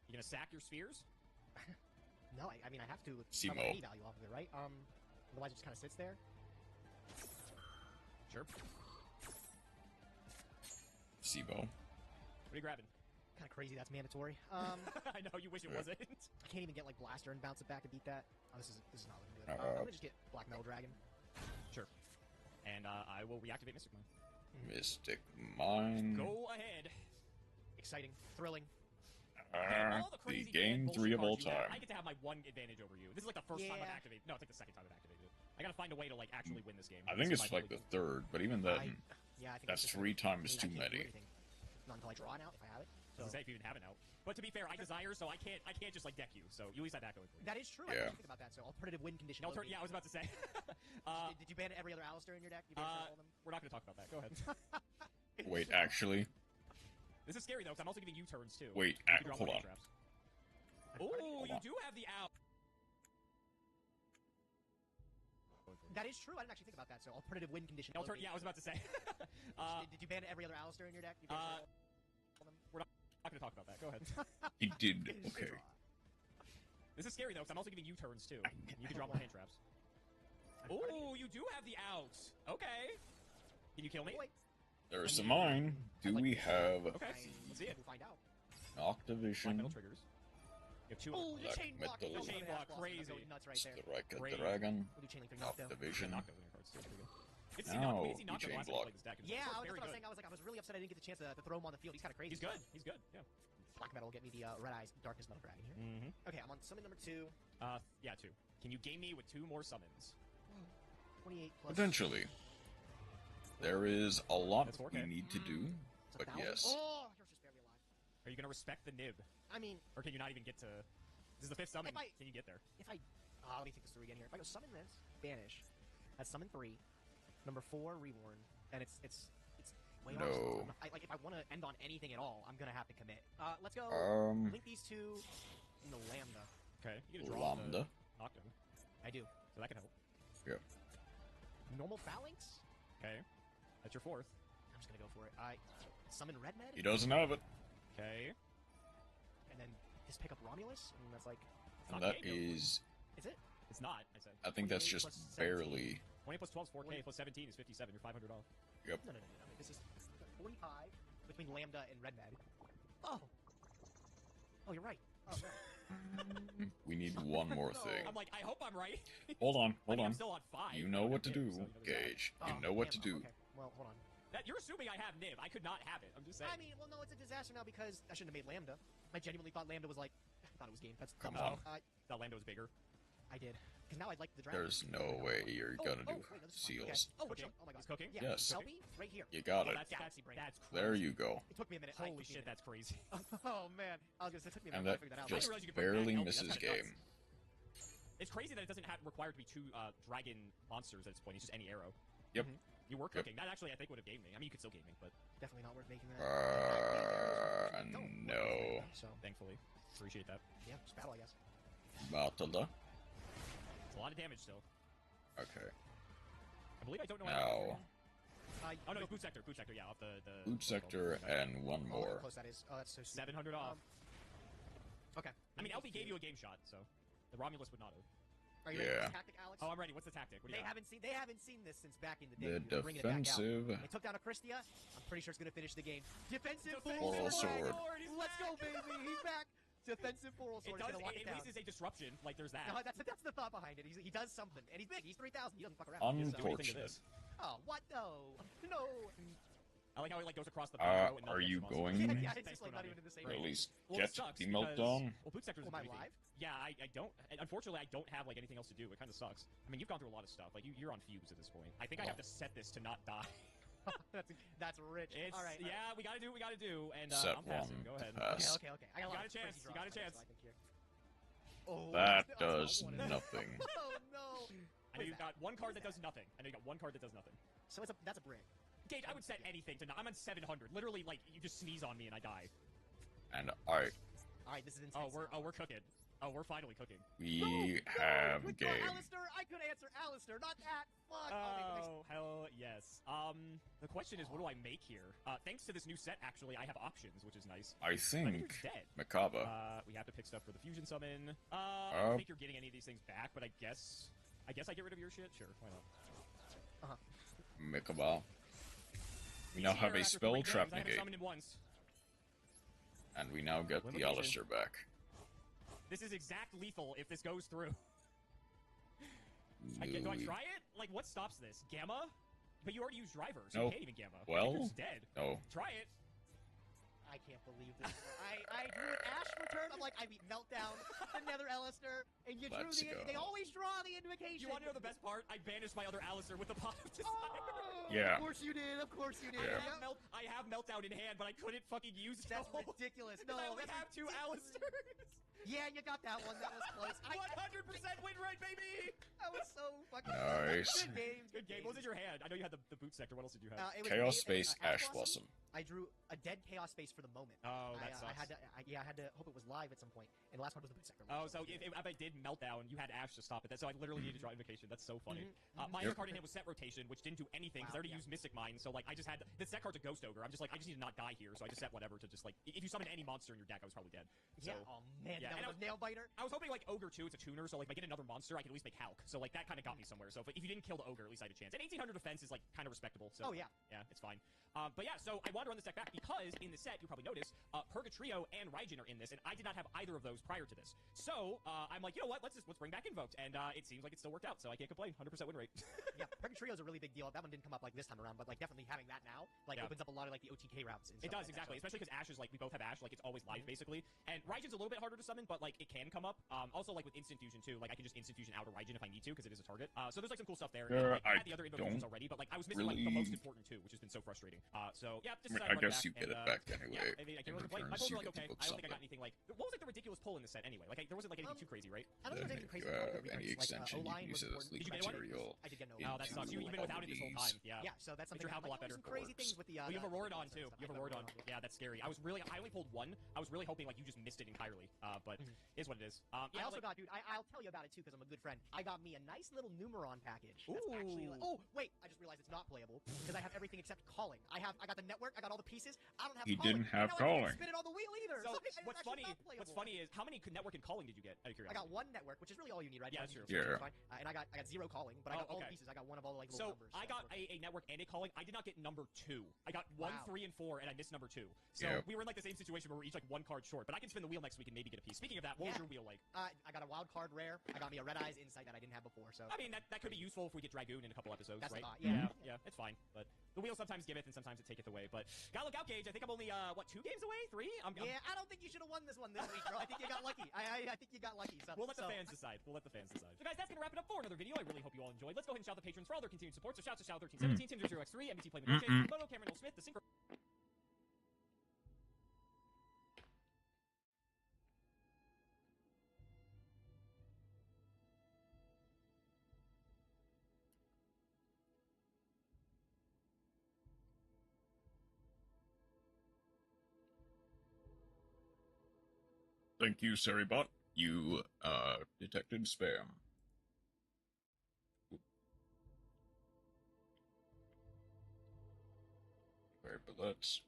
You gonna sack your spheres? no, I mean, I have to Simo. summon any value off of it, right? Otherwise it just kind of sits there. Sure. Sibo. What are you grabbing? Kind of crazy, that's mandatory. I know you wish it wasn't. I can't even get, like, Blaster and bounce it back to beat that. Oh, this is not looking good. I'm gonna just get Black Metal Dragon. Sure. And I will reactivate Mystic Mine. Mystic Mine. Go ahead. Exciting, thrilling. All the The crazy game bullshit 3 of all cards you have, time. I get to have my one advantage over you. This is like the first time I've Yeah. activated. No, it's like the second time I've activated it. I gotta find a way to like actually win this game. I think This it's is my like the only- third, but even then, Yeah, I think that's it's just 3 I times mean, I too can't do many. anything. Not until I draw it out, if I have it. I So. was gonna say if you even have it now. But to be fair, I desire, so I can't just like deck you. So you at least have that going for you. That is true. I Yeah. didn't think about that. So alternative win condition. No, loading. yeah, I was about to say. Did you ban every other Alistair in your deck? You banned all of them? We're not gonna talk about that. Go ahead. Wait, actually, This is scary though, because I'm also giving you turns too. wait, You can draw hold more on. traps. I'm trying to Oh, get- you on. do have the out. That is true. I didn't actually think about that. So alternative win condition. No, loading. yeah, I was about to say. Did you ban every other Alistair in your deck? You banned all of them? We're not gonna talk about that. Go ahead. He did. Okay. This is scary though, because I'm also giving you turns too. You can draw more hand traps. Oh, you do have the out. Okay. Can you kill me? Boy, There's the mine. Do we have Okay, let's see it. We'll find out. Black Noctivision? metal triggers. You have two. Oh, you Black chain block. metal. You Chain block, Go crazy. nuts right there. Strike Great. a Dragon? We'll do chain link for Nocto. Noctivision? Nocto's in your cards too. Pretty good. It's No, we didn't see you Nocto the chain last time we block. played this deck. and Yeah, it's that's what very I was good. saying. I was really upset I didn't get the chance to throw him on the field. He's kind of crazy. He's good. He's good. Yeah. Black metal will get me the red eyes darkness metal dragon here. Mm-hmm. Okay, I'm on summon number 2. Yeah, 2. Can you game me with 2 more summons? 28 plus. Potentially. There is a lot That's we 4K. need to do, It's but 1,000. yes. Oh, you're just barely alive. Are you gonna respect the nib, I mean, or can you not even get to? This is the 5th summon. If I- Can you get there? if I. Let me think this through again here. If I go summon this, banish. That's summon 3. Number 4, reborn. And it's way No. off. Like, if I want to end on anything at all, I'm going to have to commit. Let's go. Link these two in the Lambda. Okay. You get a draw. Lambda. Nocto. I do. So that can help. Yep. Normal Phalanx? Okay. That's your 4th. I'm just going to go for it. I summon Red Med. He doesn't have it. Okay. And then just pick up Romulus. And that's like. It's And not that game, though. is, Is it? It's not. I said. I think that's 28 just plus 17. barely. 20 plus 12 is 4K. Plus 17 is 57. You're 500 off. Yep. No. This is 45 between Lambda and Red Med. Oh. Oh, you're right. Oh, no. We need one more No. thing. I'm like, I hope I'm right. Hold on, I hold mean, I'm on. still on 5. You know what to do, So, you know, there's that. Gage. You Oh, know what to damn, do. Okay. Well, hold on. That you're assuming I have nib. I could not have it. I'm just saying. I mean, well, no, it's a disaster now because I shouldn't have made Lambda. I genuinely thought Lambda was like, I thought it was game. That's Come dumb. on. That Lambda was bigger. I did. Because now I'd like the dragon. There's no way you're gonna do wait, no, this is fine. seals. Okay. Oh, Cooking? oh my god. He's cooking? Yeah. Yes. Selby, right here. You got it. That's Galaxy brain. crazy. There you go. It took me a minute. Holy shit, that's crazy. Oh man, I was gonna say it took me a And minute to that figure that out. just realize you could bring barely back misses Elby. That's kinda game. It's crazy that it doesn't require to be two dragon monsters at this point. It's just any arrow. Yep. You were cooking. That actually, I think, would have gamed me. I mean, you could still game me, but Definitely not worth making that. No. So thankfully, appreciate that. yeah, just battle, I guess. Battle. It's a lot of damage still. Okay. I believe I don't know. Now, Oh no, it's boot sector. Boot sector. Yeah, off the boot sector and one Oh, how more. close that is. Oh, that's so sweet. 700 off. Okay. I mean, LB gave you a game shot, so the Romulus would not have. Are you ready for Yeah. this tactic, Alex? Oh, I'm ready. What's the tactic? What do you got? They haven't seen this since back in the day. The Dude. They're bringing it back out. defensive. They took down a Christia. I'm pretty sure it's gonna finish the game. Defensive Oral sword. Let's go, baby. He's back. Defensive oral It sword. does. He's gonna lock it At down. least it's a disruption. Like there's that. No, that's the thought behind it. He does something, and he's big. He's 3,000. He doesn't fuck around. What do you think of Unfortunate. this? Oh, what? No. I like how he like goes across the. Are you going Yeah, it's Thanks, just like Konami. not even in the same Or at room. least Well, get it sucks the because- meltdown? Well, boot sector is Am I pretty big. live? Yeah, I don't. Unfortunately, I don't have like anything else to do. It kind of sucks. I mean, you've gone through a lot of stuff. Like you're on fumes at this point. I think I have to set this to not die. That's rich. It's, All right. yeah, we gotta do what we gotta do. And Set I'm passing. one Go ahead. pass. Okay. I got a lot got a of chance, crazy you draws got a coming, chance. so I think you're- Oh, That that's not does one. nothing. Oh no. I know you've got one card What that is does nothing. I know you got one card that does nothing. So that's a brick. Gage, I would set anything to. I'm on 700. Literally, like you just sneeze on me and I die. And All right, this is intense. We're cooking. Oh, we're finally cooking. we have With game. Alistair, I could answer Alistair, not that. Fuck. Oh, hell yes. The question is, what do I make here? Thanks to this new set, actually, I have options, which is nice. I I think think it's dead. Macabre. We have to pick stuff for the fusion summon. I don't think you're getting any of these things back, but I guess I get rid of your shit. Sure, why not? Macabre. We He's now have here a after spell 3 trap games. I haven't negate, summoned him once. and we now get the Limitation. Alistair back. This is exact lethal if this goes through. Do I try it? Like, what stops this? Gamma? But you already used driver, so you Nope. can't even gamma. Well, You're just dead. No. Try it. I can't believe this. I drew an Ash return. I'm like, I beat Meltdown, another Alistair, and you Let's drew go. They always draw the invocation. You want to know the best part? I banished my other Alistair with the pot of desire. Oh, Yeah. Of course you did. Of course you did. Yeah. Yep. I have Meltdown in hand, but I couldn't fucking use it. That's ridiculous. No, I only that's have 2 ridiculous. Alistairs. Yeah, you got that one. That was close. 100% win rate, baby! That was so fucking Nice. Good game. Good game. What was in your hand? I know you had the boot sector. What else did you have? It was Chaos Maiden, Space Ash Blossom. I drew a dead Chaos Space for the moment. Oh, that I sucks. had to, I had to hope it was live at some point, and the last one was the boot sector. Oh, so if I did Meltdown, you had Ash to stop it. So I literally needed to draw Invocation. That's so funny. My other card in hand was Set Rotation, which didn't do anything because I already used Mystic Mine. So like I just had the set card's a Ghost Ogre. I'm just like I just need to not die here. So I just set whatever to just like if you summon any monster in your deck, I was probably dead. So, Yeah. Oh man, yeah, that and was a nail biter. I was hoping like Ogre too. It's a tuner, so like if I get another monster, I can at least make Hulk. So like that kind of got me somewhere. So if you didn't kill the Ogre, at least I had a chance. And 1800 defense is like kind of respectable. So Oh, yeah. yeah, it's fine. But yeah, so I wanted to run this deck back because in the set you probably noticed Purgatrio and Raijin are in this, and I did not have either of those prior to this. So I'm like, you know what? Let's bring back Invoked, and it seems like it still worked out. So I can't complain. 100% win rate. Yeah, Purgatrio is a really big deal. That one didn't come up like this time around, but like definitely having that now like Yeah. opens up a lot of like the OTK routes. And It stuff does, like exactly. That, so. Especially because Ash is like, we both have Ash, like it's always live basically. And Raijin's a little bit harder to summon, but like it can come up. Also like with Instant Fusion too, like I can just Instant Fusion out of Raijin if I need to because it is a target. So there's like some cool stuff there. And, like, I had the other invocations already, but like I was missing like the most really- important two, which has been so frustrating. So yeah, just I decided to run guess back you get and, it back Yeah, anyway. I mean, I In can't really complain. My returns, polls you were like, get to okay, book I don't think I got something. anything like. What was like the ridiculous pull in the set anyway? Like there wasn't like anything too crazy, right? I don't think Then there's anything if crazy. you about it. have any Like, extension, you O-line can use was it as important. leak Did you get one? material. I did get no. Oh, that sucks. You even without it this whole time. Yeah. Yeah, so that's Makes something. your health a lot better. Some crazy things with the. Well, you have a Rorodon stuff too. and You have a stuff. Rorodon. Yeah, that's scary. I only pulled one. I was really hoping like you just missed it entirely. But is what it is. I Yeah, also like, got, dude. I'll tell you about it too because I'm a good friend. I got me a nice little Numeron package. That's Ooh. actually. Oh wait, I just realized it's not playable because I have everything except calling. I got the network. I got all the pieces. I don't have. He calling. didn't have And now I calling. can't spin it on the wheel either. So it's what's actually funny? not What's playable. funny is how many network and calling did you get? Out of I curiosity. got one network, which is really all you need, right? Yeah, Fine, that's zero, true. so it's fine. And I got 0 calling, but I got all the pieces. I got one of all the like little So numbers. I got a network and a calling. I did not get number 2. I got 1, Wow. 3, and 4, and I missed number 2. So Yep. we were in like the same situation where we're each like 1 card short. But I can spin the wheel next week and maybe get a piece. Speaking of that, what was Yeah. your wheel like? I got a wild card rare. I got me a Red Eyes Insight that I didn't have before. So I mean, that could be useful if we get Dragoon in a couple episodes, That's the right? thought, yeah. Yeah, it's fine. But the wheel sometimes giveth and sometimes it taketh away. But Gotta look out, Gage. I think I'm only, what, 2 games away? 3? Yeah, I don't think you should have won this one this week, bro. I think you got lucky. I think you got lucky. So We'll let the fans decide. We'll let the fans decide. So guys, that's gonna wrap it up for another video. I really hope you all enjoyed. Let's go ahead and shout the patrons for all their continued support. So shout to Shadow1317, Tinder0x3, MBT Playman DJ, Moto, Cameron Will Smith, The Synchro. Thank you, Saribot. You, detected spam. Alright, but let's...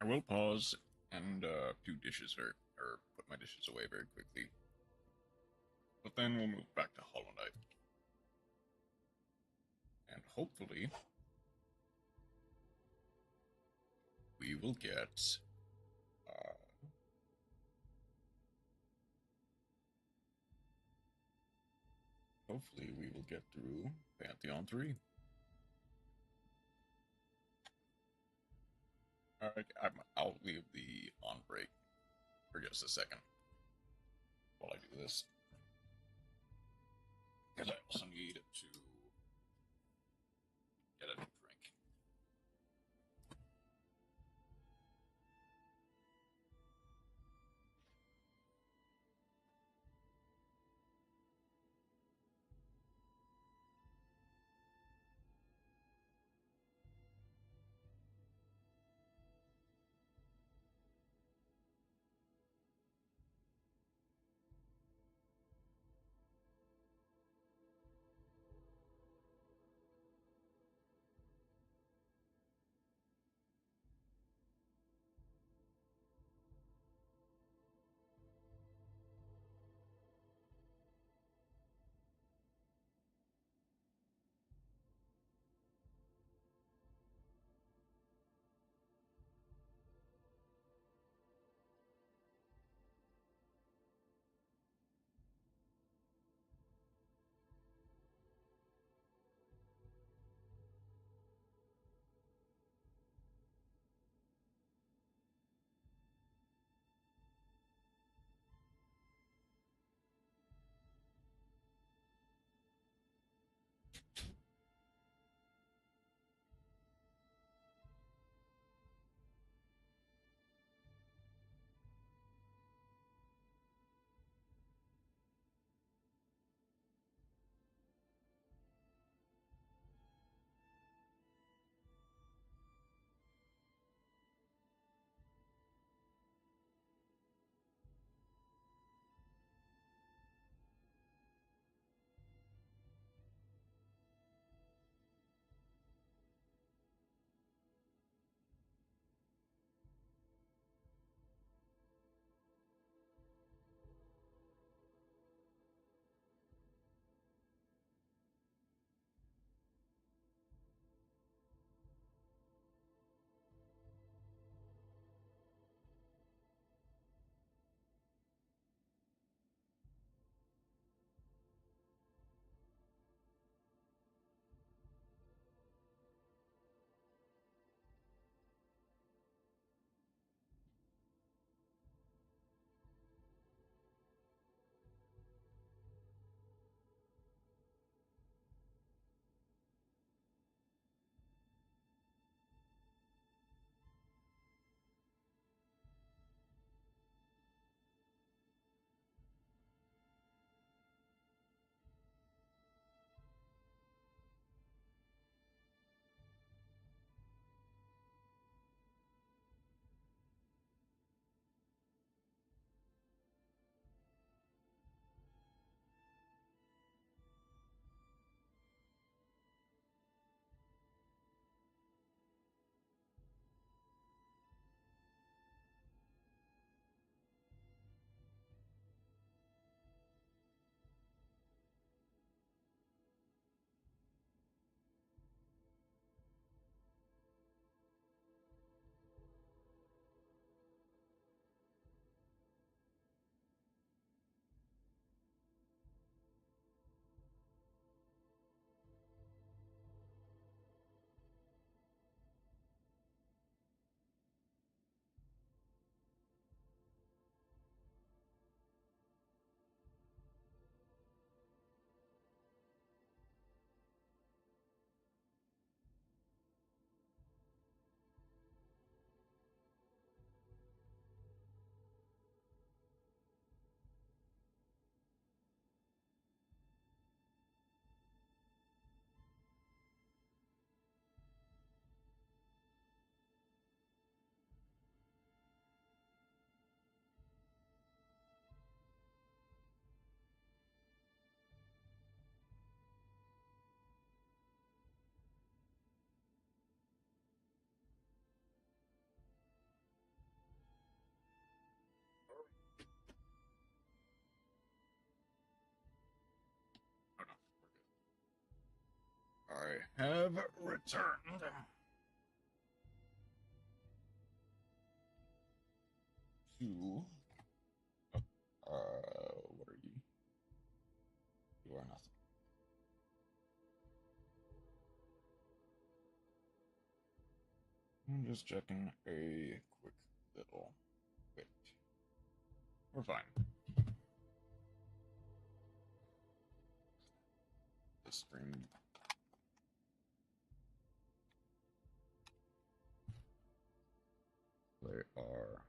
I will pause and, do dishes or put my dishes away very quickly. But then we'll move back to Hollow Knight. And hopefully... we will get... hopefully we will get through Pantheon 3. Alright, I'll leave the on break for just a second while I do this. Because I also need to get a drink. have returned. To what are you? You are nothing. I'm just checking a quick little bit. We're fine. The stream. They are.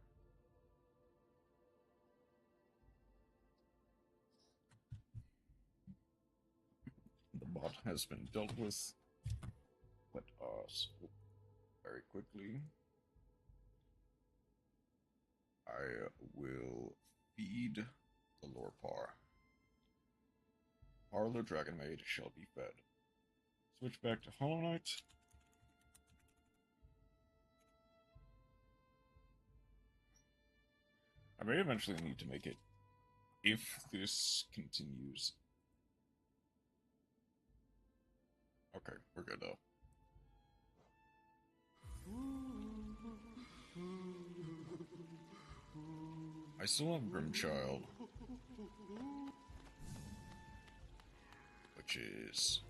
The bot has been dealt with. Let us very quickly. I will feed the lore par. Parlor Dragon Maid shall be fed. Switch back to Hollow Knight. I may eventually need to make it if this continues. Okay, we're good though. I still have Grimchild, which is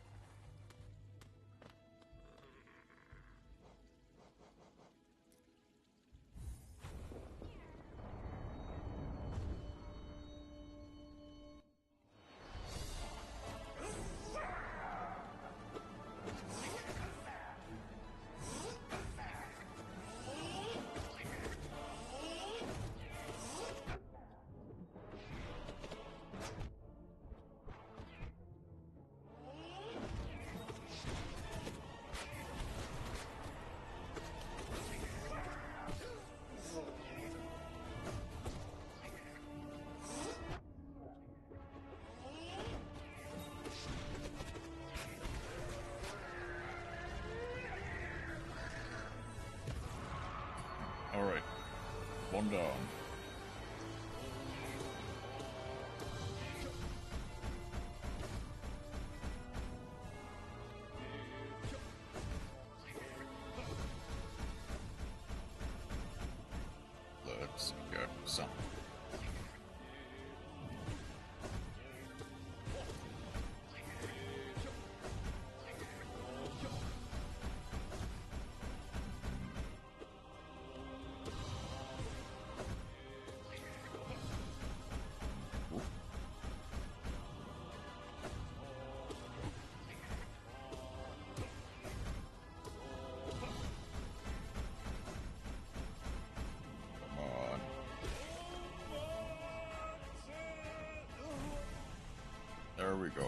alright. One down. Let's get some. There we go.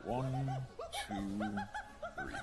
One, two, three.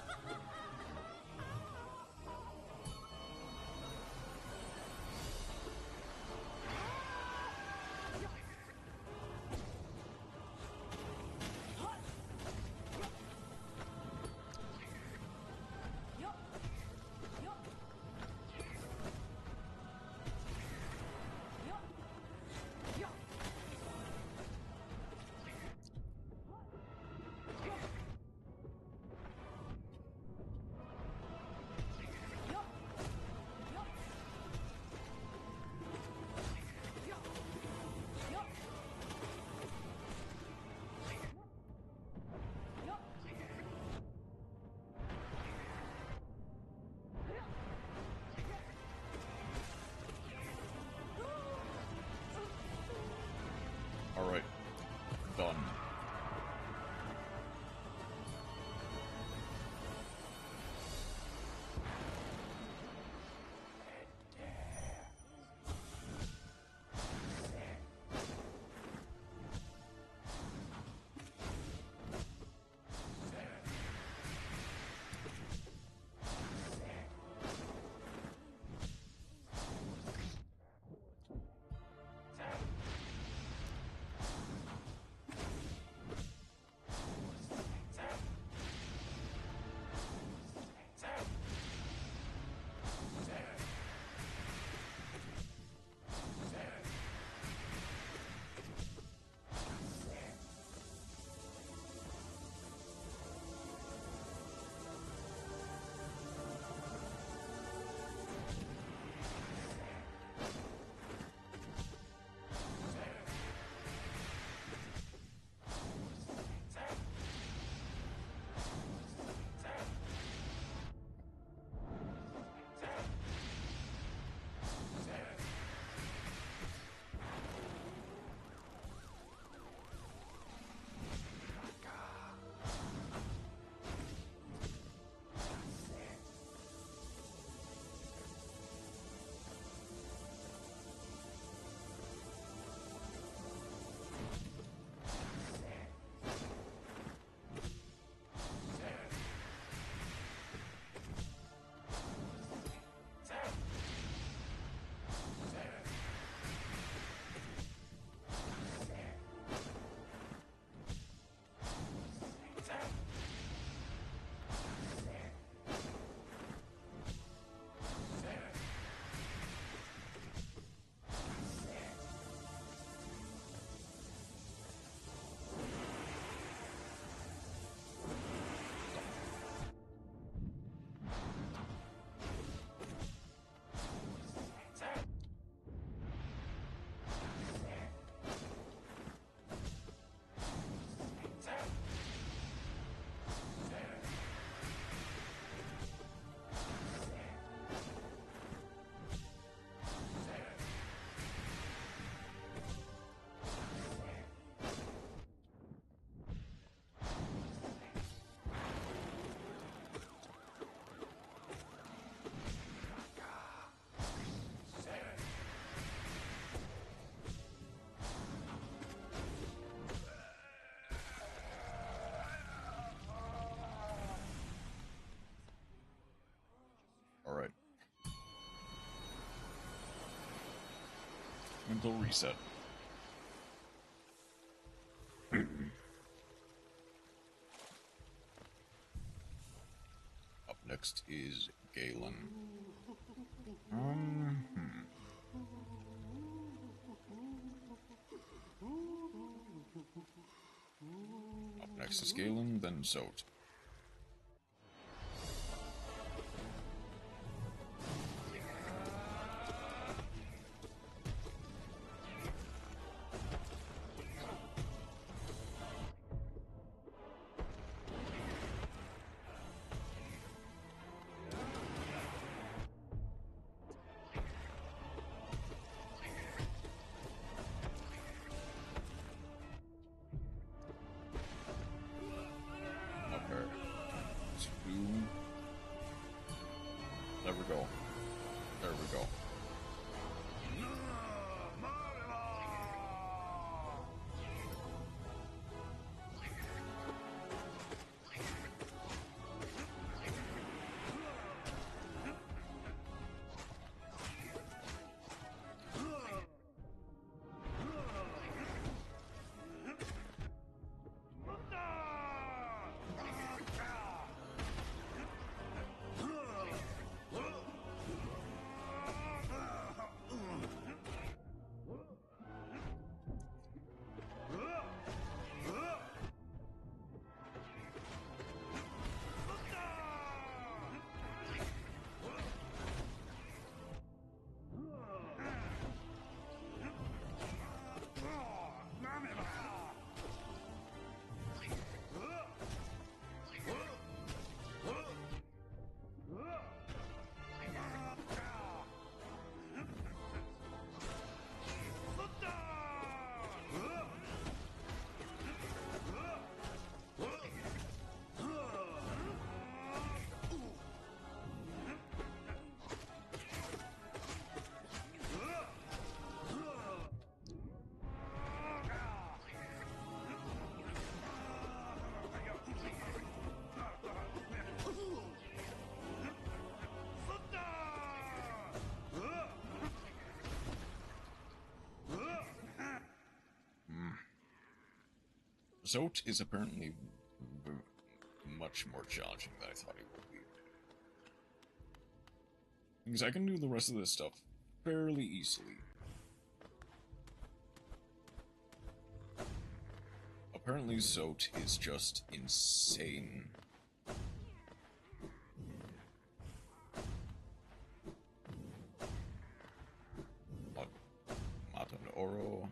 Mental reset. Up next is Galen. Up next is Galen, then Zote. There we go. There we go. Zote is apparently much more challenging than I thought he would be. Because I can do the rest of this stuff fairly easily. Apparently Zote is just insane. Matan Oro.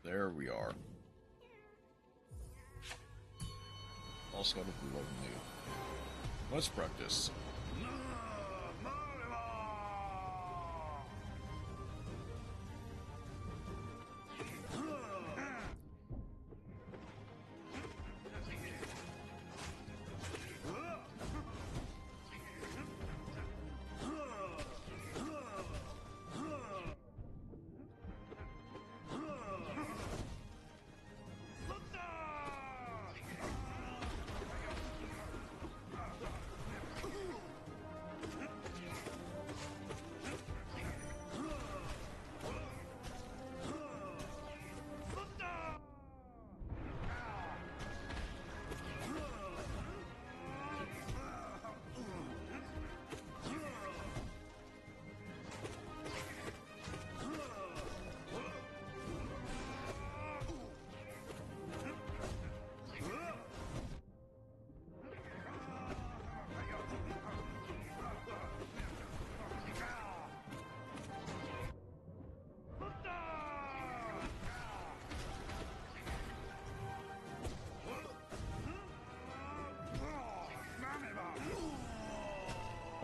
There we are. Also got a blue only. Let's practice.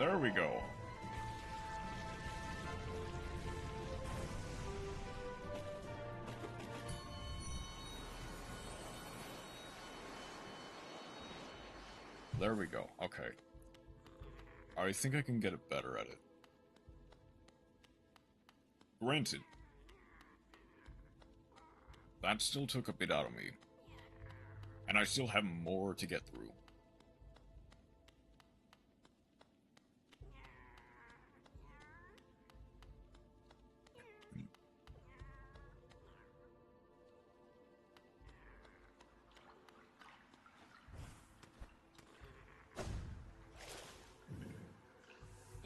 There we go. There we go. Okay. I think I can get it better at it. Granted, that still took a bit out of me. And I still have more to get through.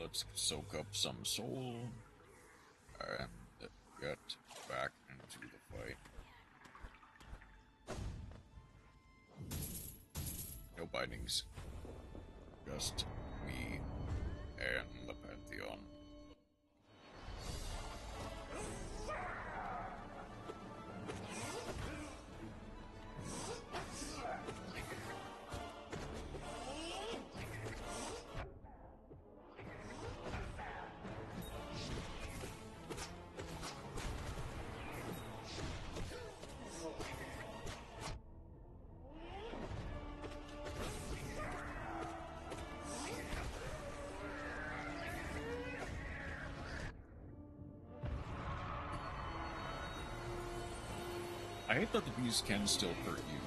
let's soak up some soul and get back into the fight. No bindings. Just me and the Pantheon. I hate that the bees can still hurt you.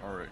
Alright.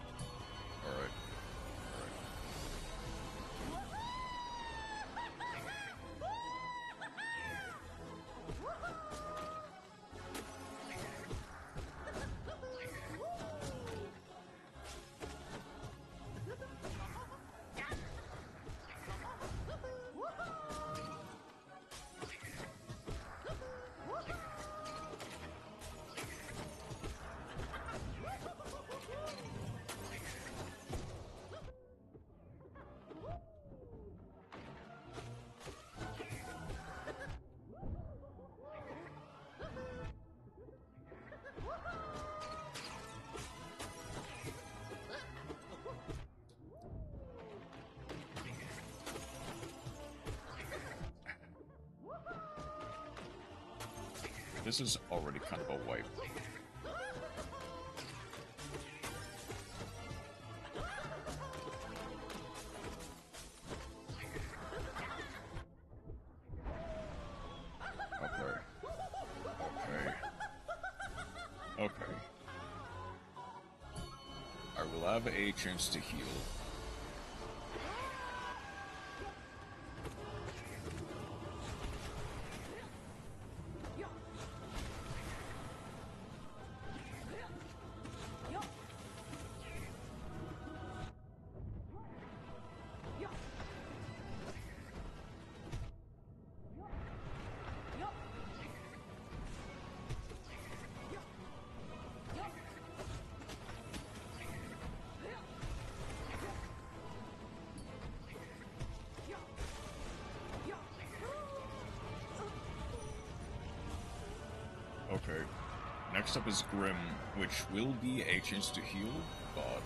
This is already kind of a wipe. Okay. I will have a chance to heal. Okay. Next up is Grim, which will be a chance to heal, but...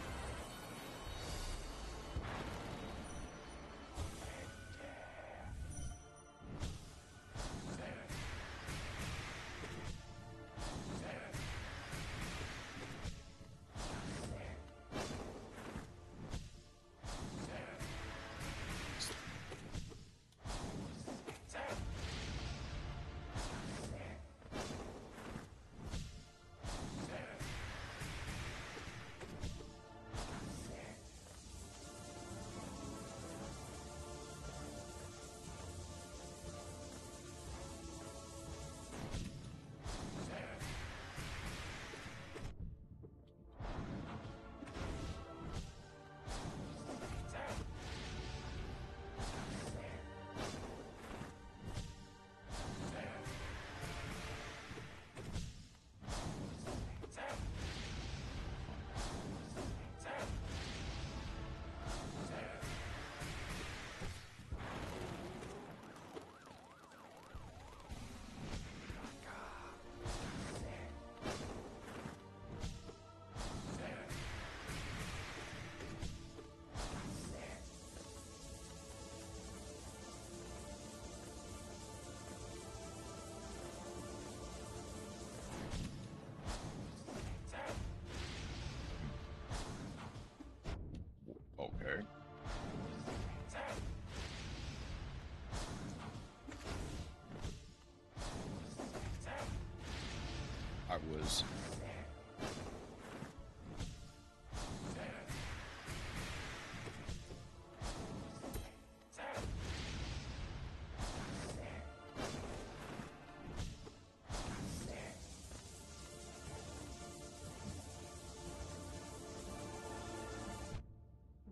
was.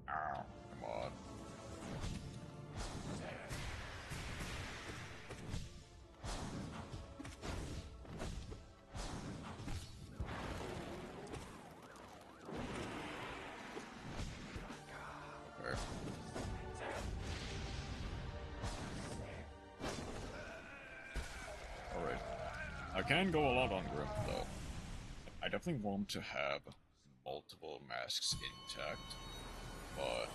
Ow, come on. Okay. Alright. I can go a lot on Grim, though. I definitely want to have multiple masks intact, but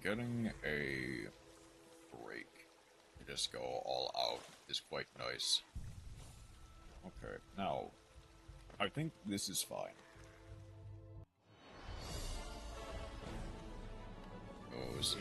getting a break to just go all out is quite nice. Okay, now, I think this is fine. Goes.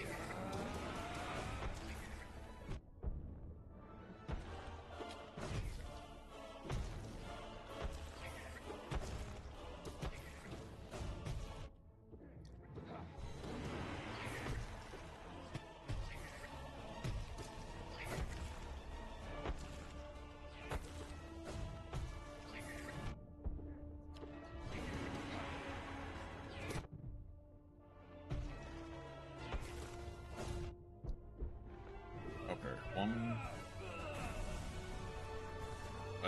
Okay, one...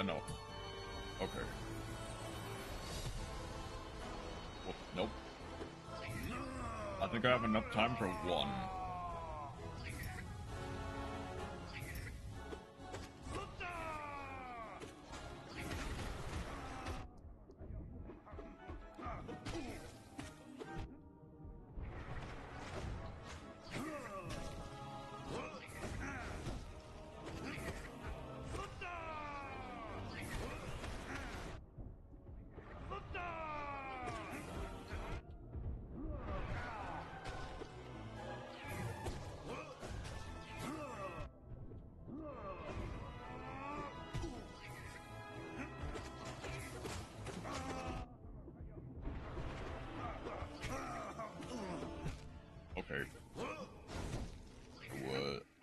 no. Okay. Oh, nope. I think I have enough time for one. Okay.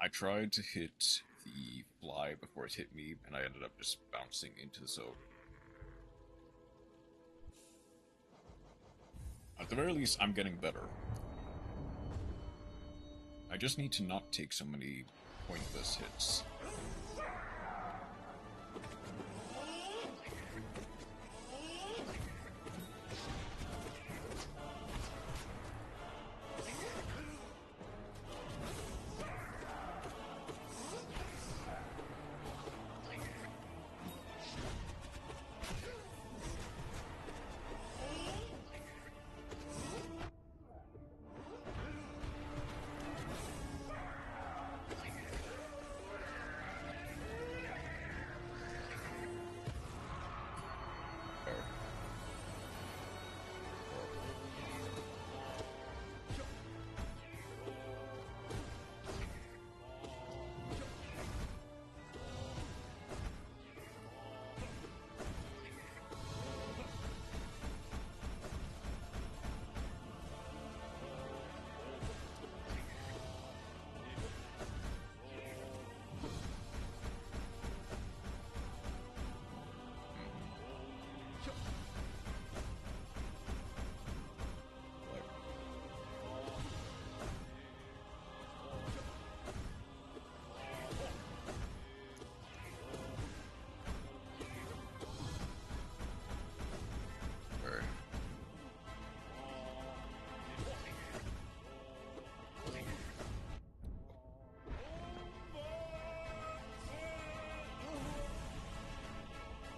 I tried to hit the fly before it hit me, and I ended up just bouncing into the zone. At the very least, I'm getting better. I just need to not take so many pointless hits.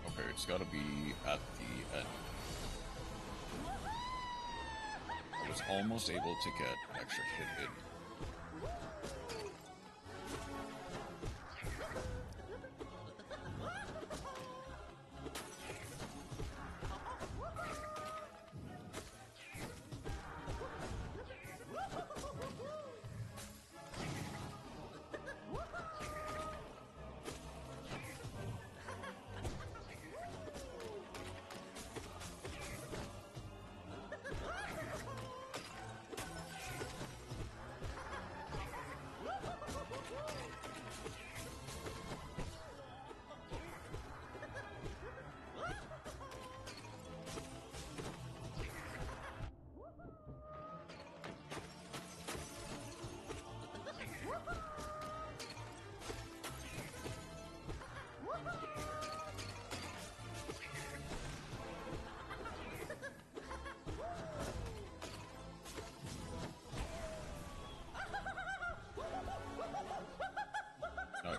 Okay, it's gotta be at the end. I was almost able to get an extra hit in.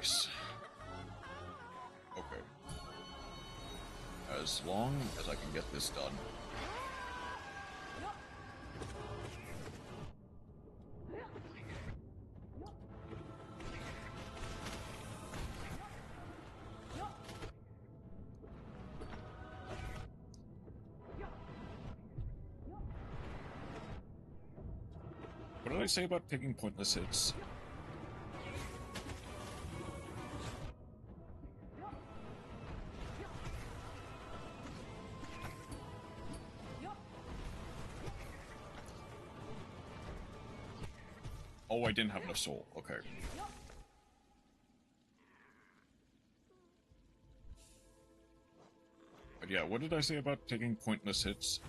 Nice. Okay. As long as I can get this done. What did I say about taking pointless hits? Oh, I didn't have enough soul. Okay. But yeah, what did I say about taking pointless hits?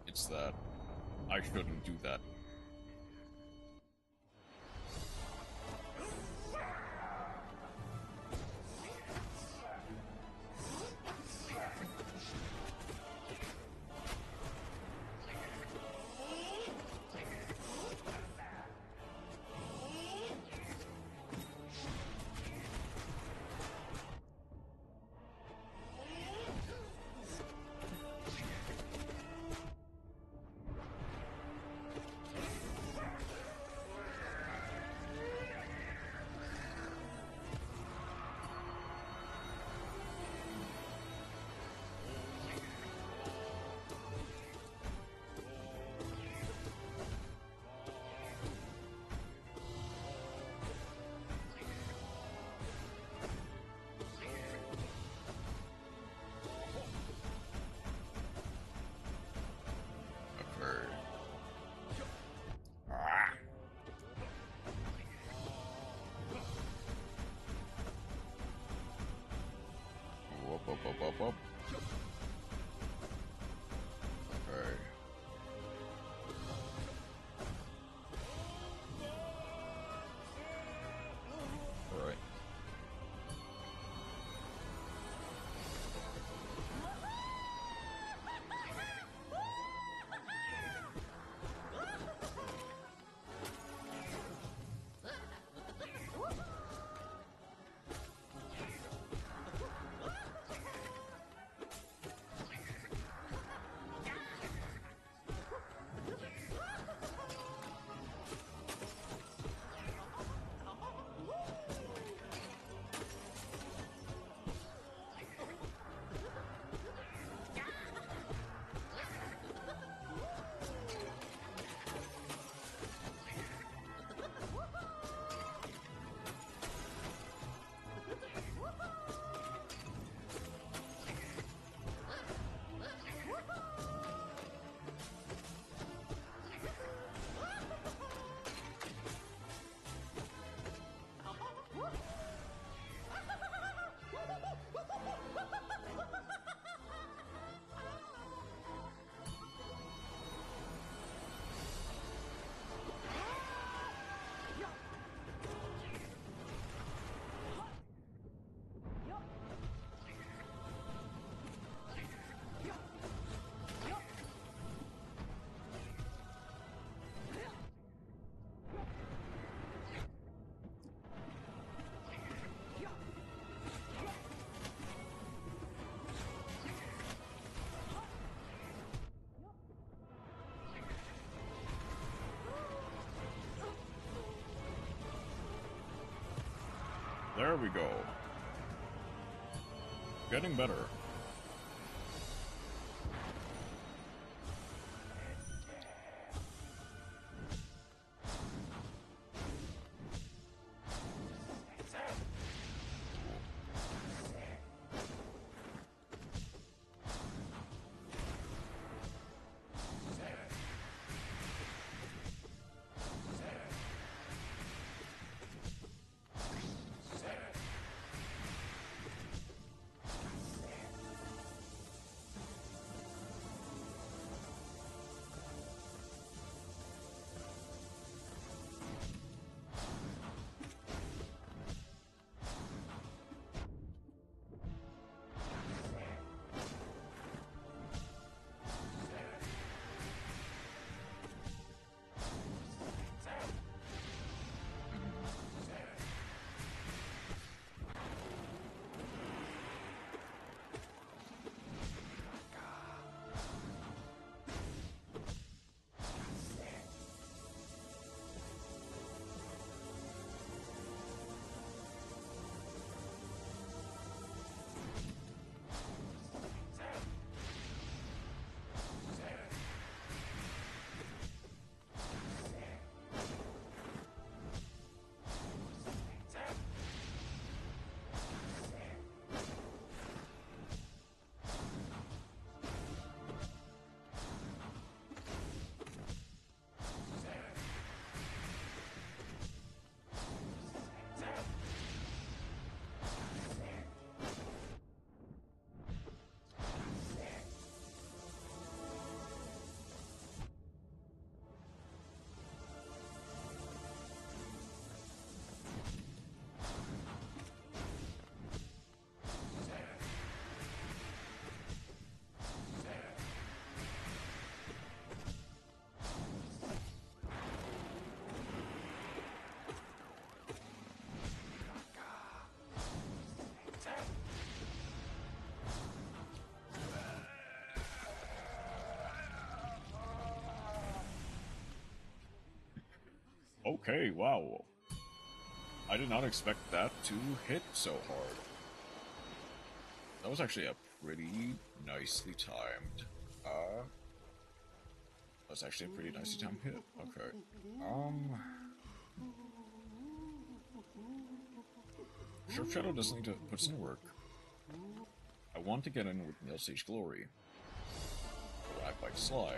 It's that I shouldn't do that. Up. Okay. Alright. There we go. Getting better. Okay, wow. I did not expect that to hit so hard. That was actually a pretty nicely timed, that's actually a pretty nicely timed hit. Okay. Sharp Shadow doesn't need to put some work. I want to get in with Nail Stage Glory. When I fight Sly.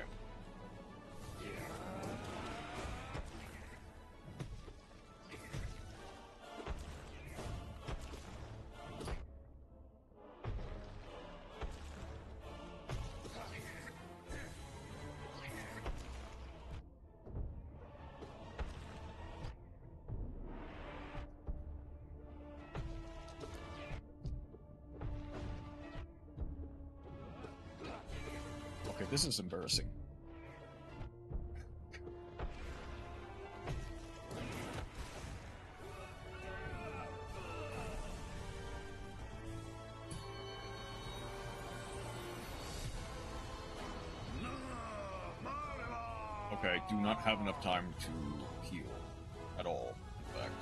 Okay, this is embarrassing. Okay, I do not have enough time to heal at all, in fact.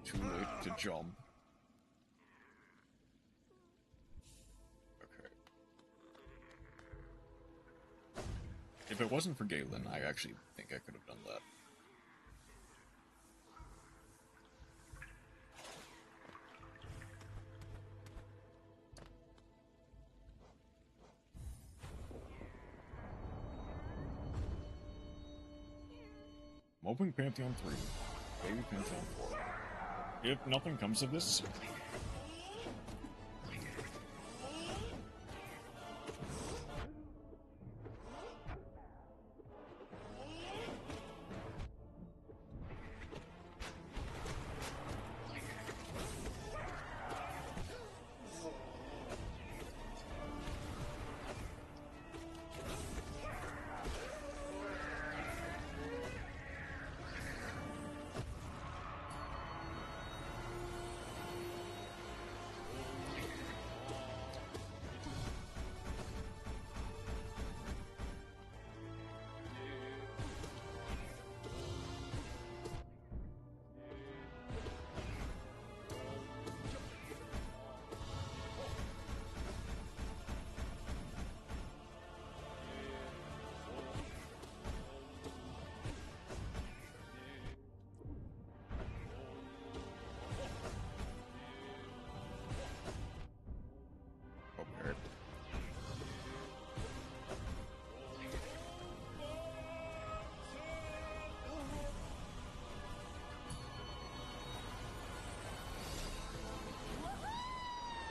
Too late to jump. Okay. If it wasn't for Galen, I actually think I could have done that. Moping Pantheon 3. Baby Pantheon 4. If nothing comes of this...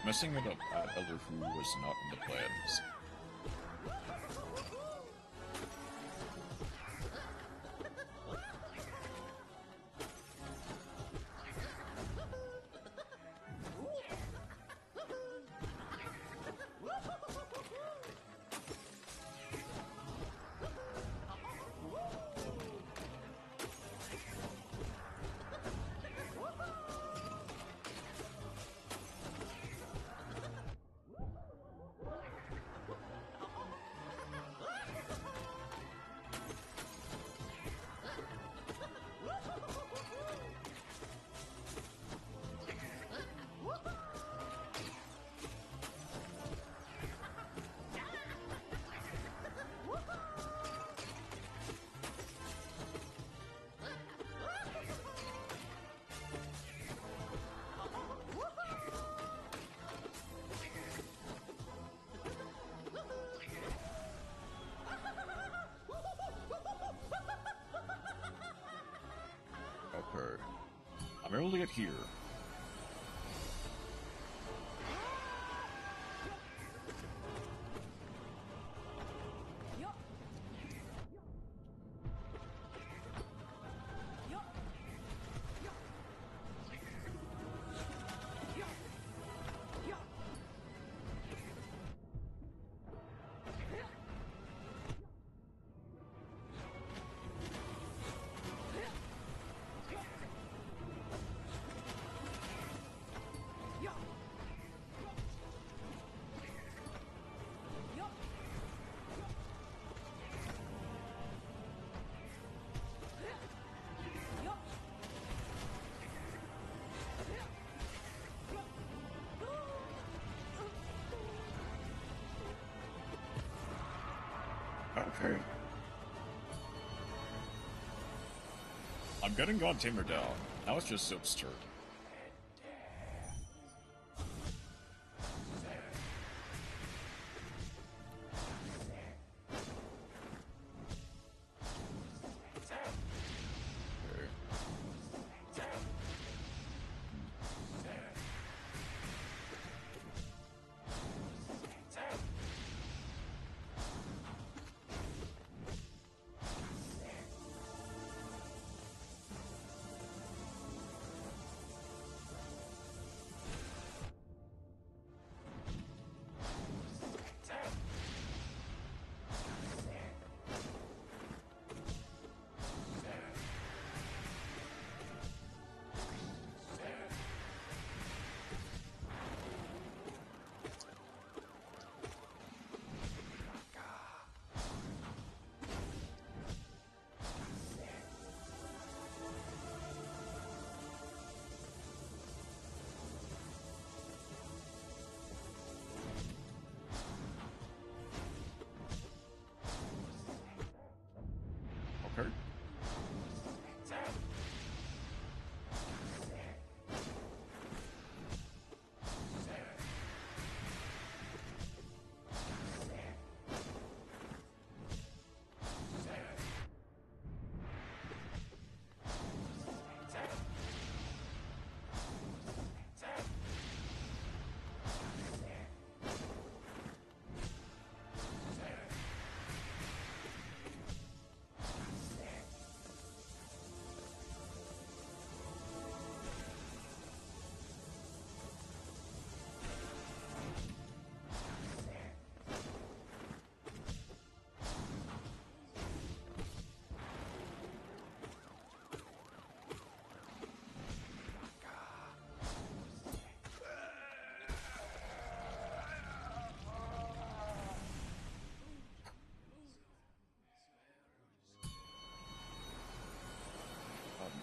Messing it up at Elder Fu was not in the plans. Okay. I'm able to get here. Okay. I'm getting God Tamer down. Now it's just so absurd. Okay.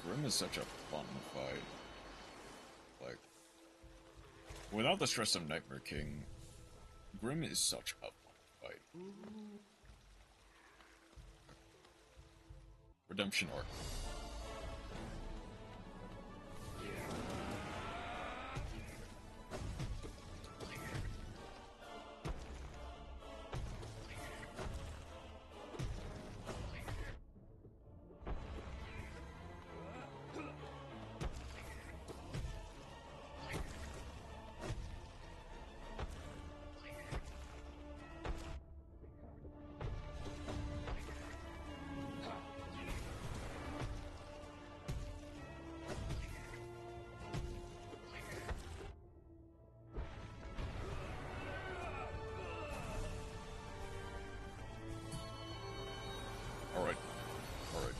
Grim is such a fun fight. Like, without the stress of Nightmare King, Grim is such a fun fight. Redemption arc. Alright. Alright.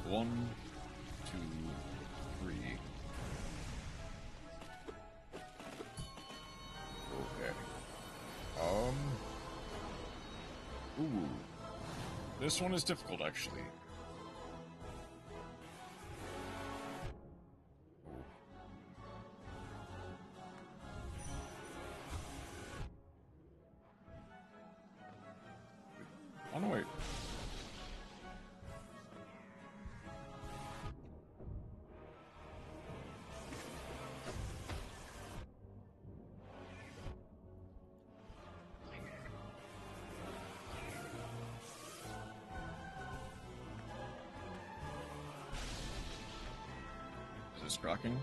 One, two, three. Okay. Ooh. This one is difficult, actually. Oh no, wait. is cracking.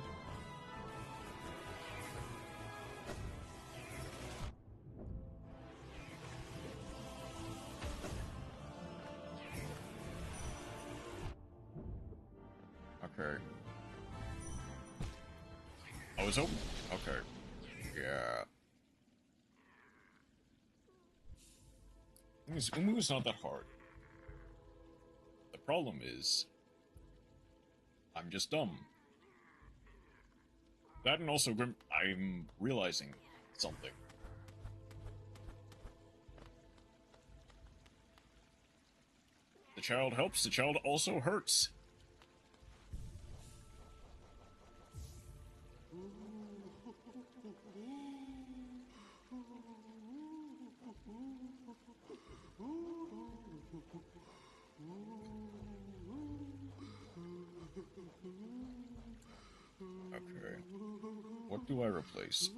Okay. I was hoping. Okay. Yeah. Umu's not that hard. The problem is, I'm just dumb. That and also I'm realizing something. The child helps, the child also hurts. Okay. What do I replace?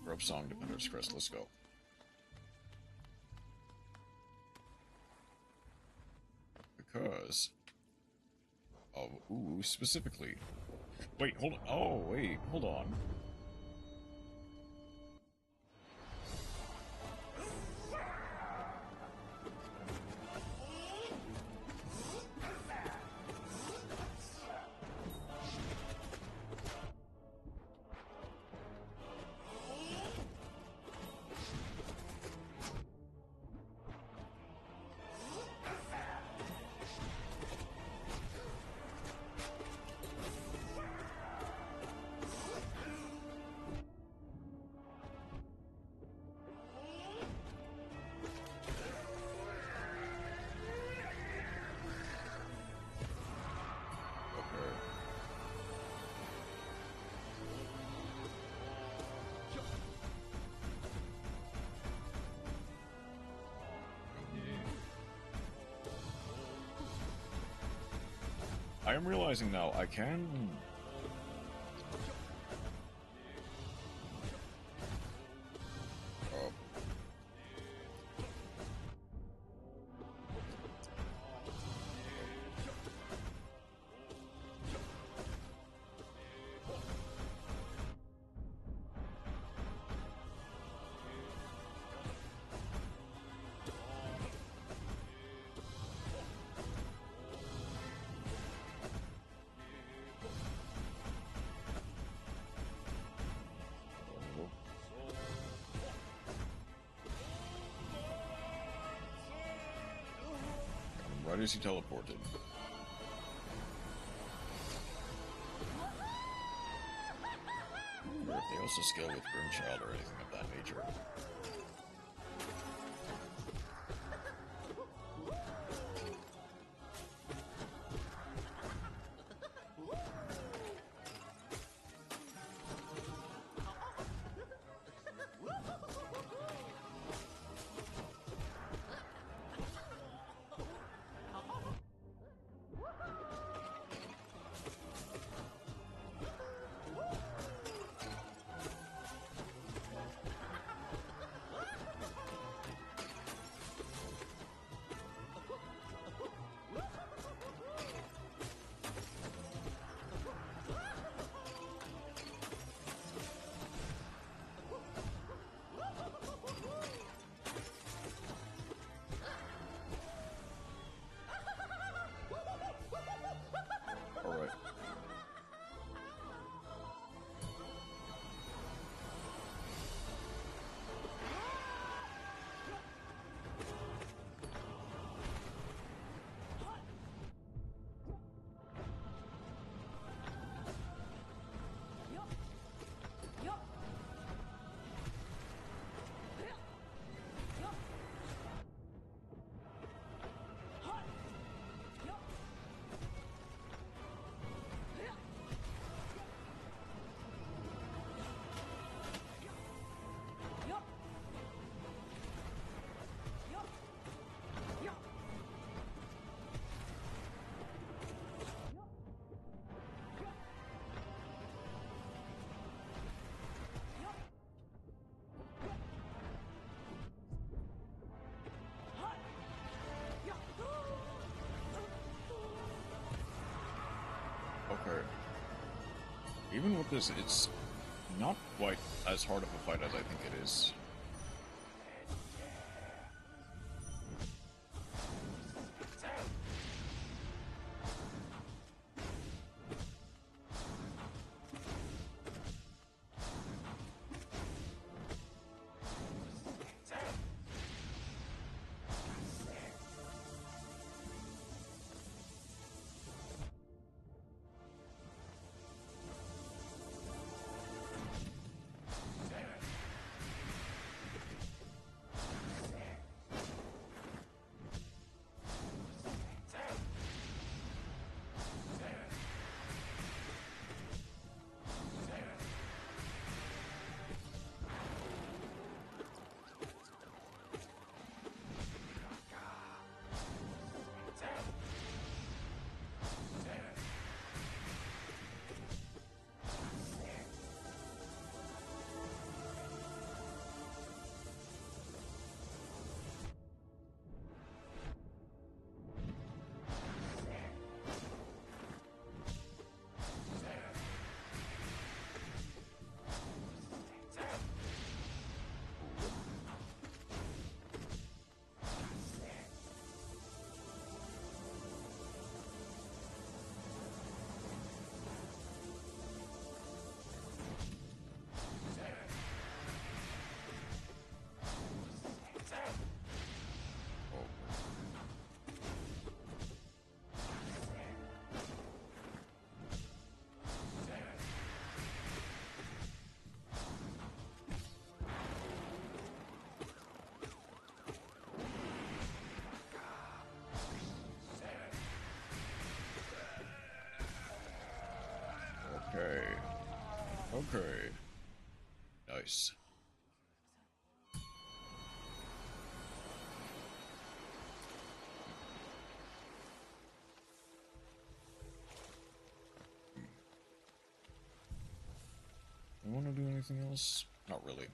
Rope song, Defender's Crest, let's go. Because of, ooh, specifically. Wait, hold on. Oh, wait, hold on. I am realizing now I can. Right as he teleported. Or if they also scale with Grimchild or anything of that nature. even with this, it's not quite as hard of a fight as I think it is. Okay. Nice. You want to do anything else? Not really.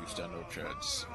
Stand no chance.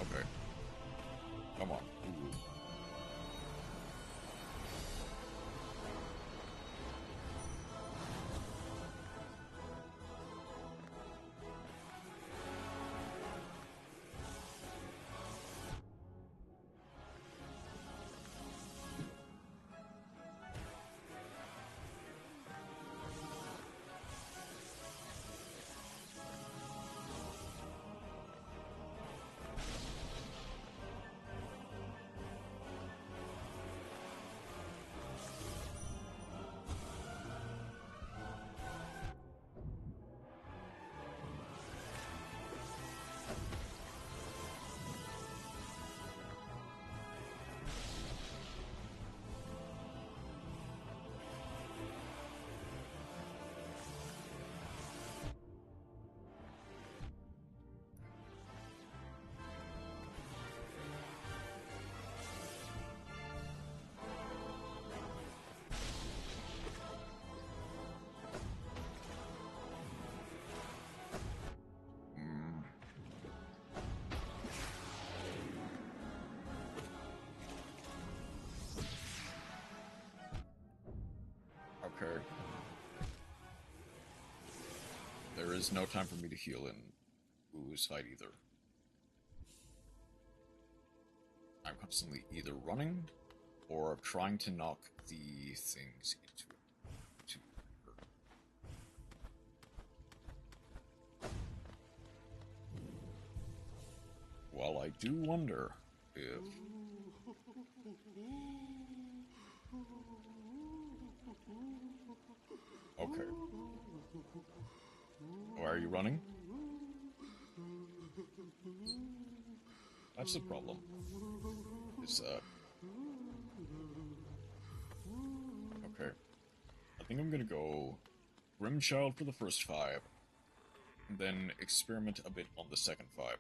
Okay. Come on. Ooh. is no time for me to heal in U's fight either. I'm constantly either running or trying to knock the things into her. While I do wonder if... Okay. Why are you running? That's the problem. Is okay. I think I'm gonna go Grimchild for the first 5, and then experiment a bit on the second 5.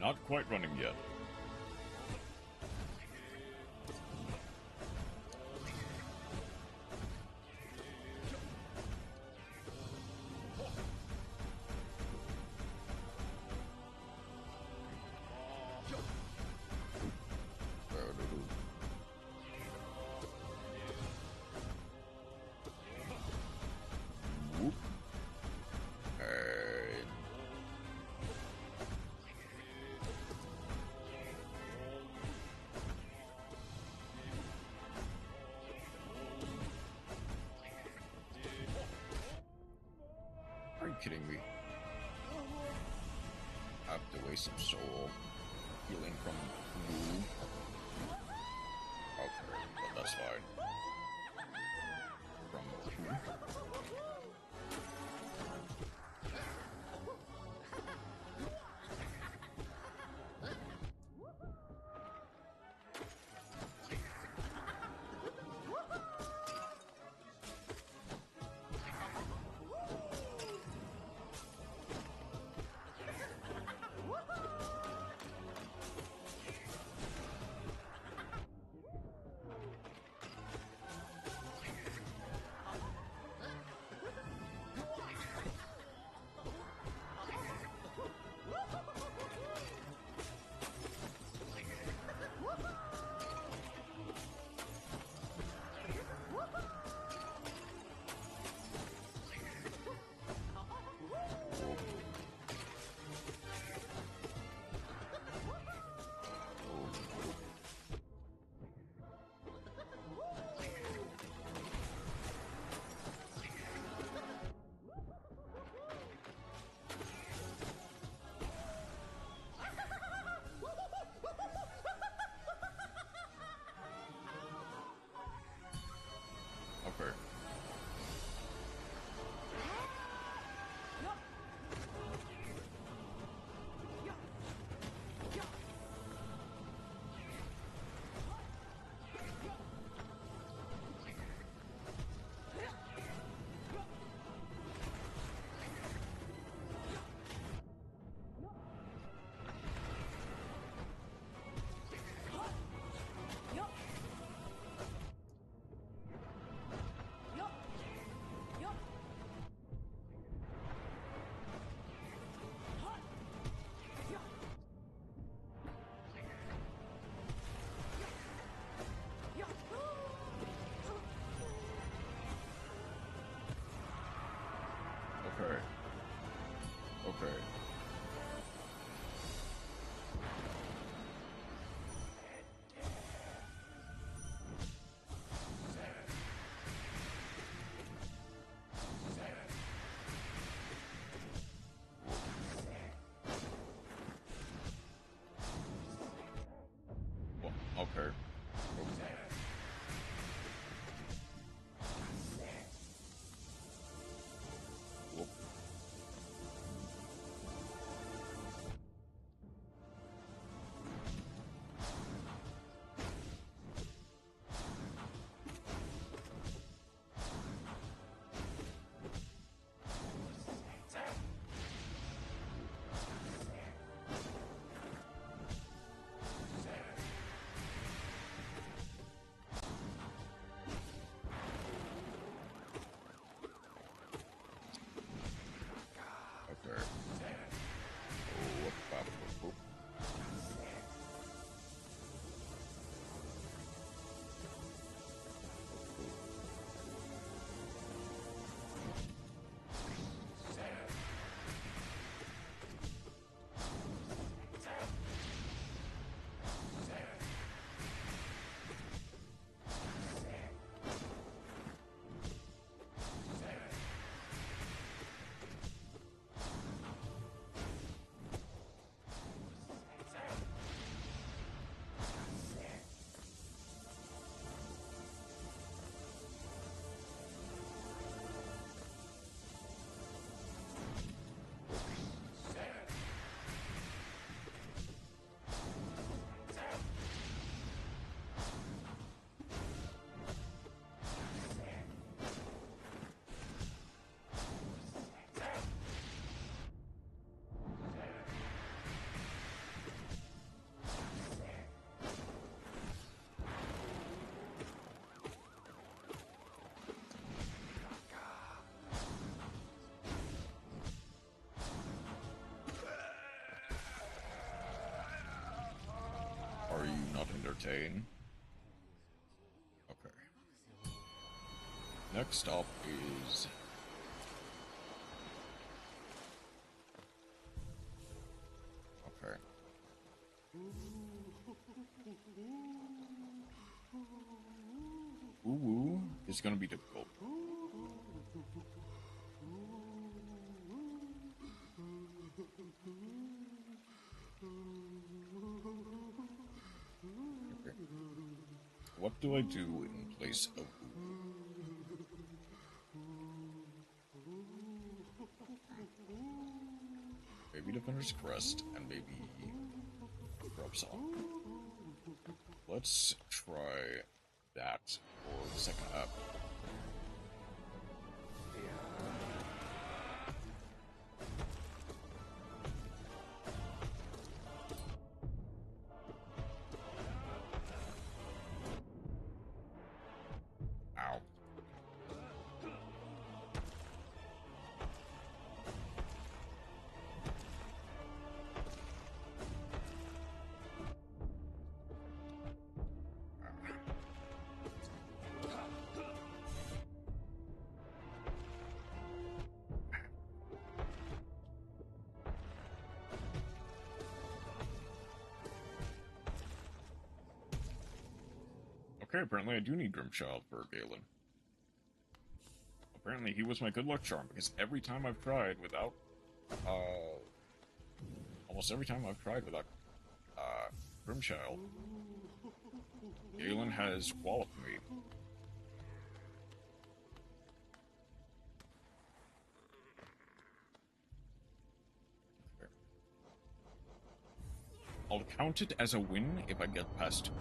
Not quite running yet. Whoop. Are you kidding me? I have to waste some soul healing from Wu. Okay, but that's fine. From Wu. Okay. Whoop. Okay. Whoop, bop, whoop, whoop. Are you not entertained? Okay. Next up is... Okay. Ooh, it's gonna be difficult. Okay. What do I do in place of maybe Defender's Crest and maybe Grub Song? Let's try that for the second app. Ow. Okay, apparently I do need Grimchild for Galen. Apparently he was my good luck charm, because every time I've tried without, almost every time I've tried without, Grimchild, Galen has walloped me. Okay. I'll count it as a win if I get past 2.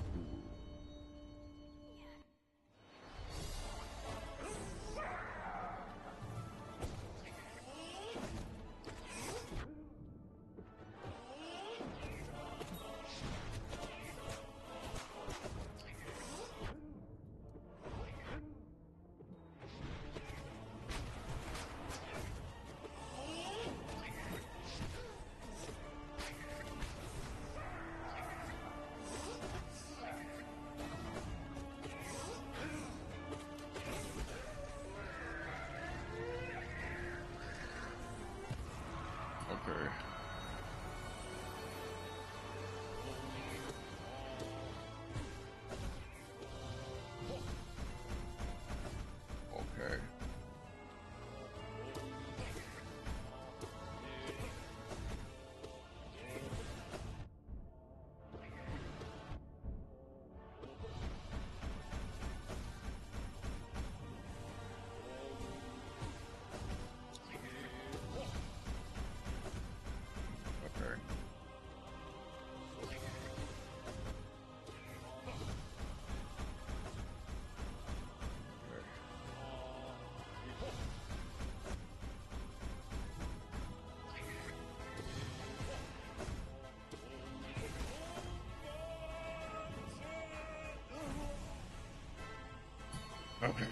Okay.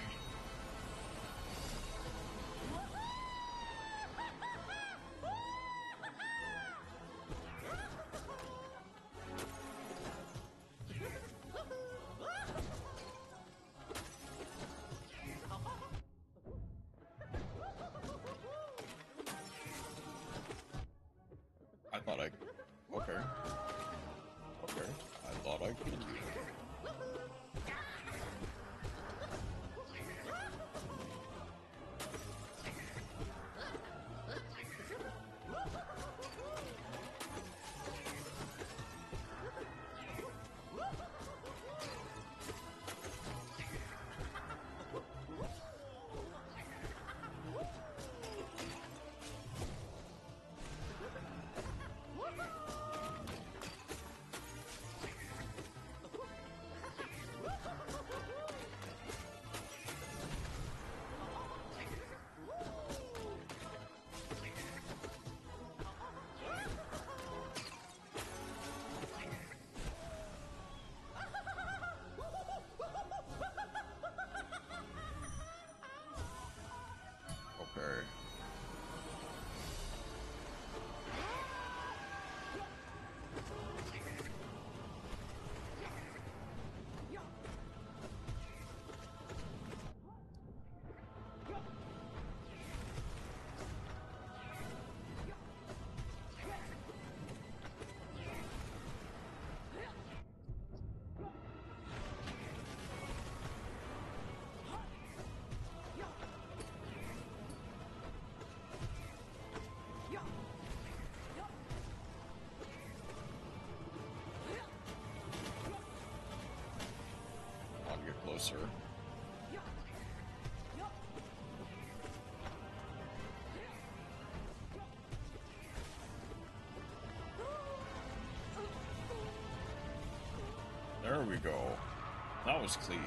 I thought I... Okay. Okay. I thought I killed you. Okay. I'll get closer. There we go. That was clean.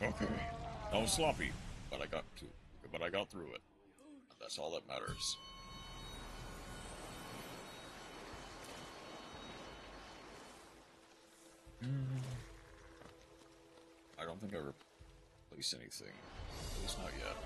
Okay. That was sloppy, but I got through it. And that's all that matters. I don't think I replaced anything. At least not yet.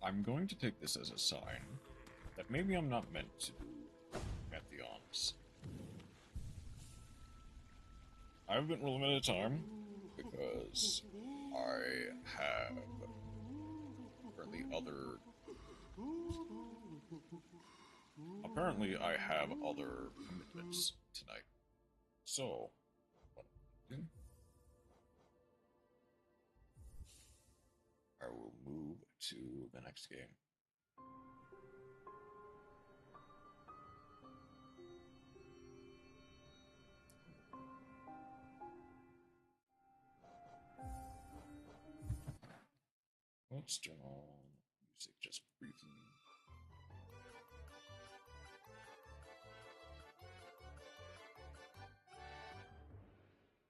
I'm going to take this as a sign that maybe I'm not meant to do pantheons. I have been limited time because I have apparently I have other commitments tonight. So what I'll do, I will move to the next game. Let's turn on music just briefly.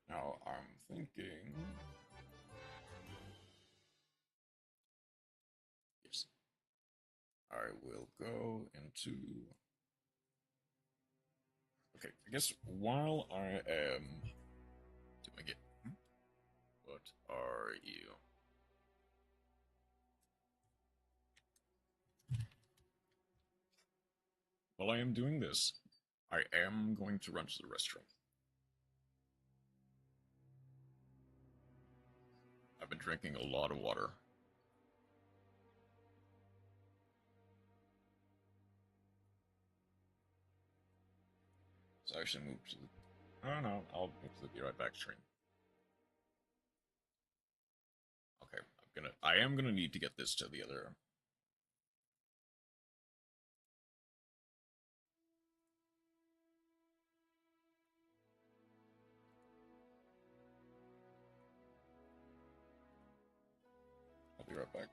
Now I'm thinking... Yes. I will go into... Okay, I guess while I am doing it... What are you? While I am doing this, I am going to run to the restroom. I've been drinking a lot of water. So I should move to the... I don't know, I'll move to the Be Right Back stream. Okay, I am gonna need to get this to the other... I'll be right back.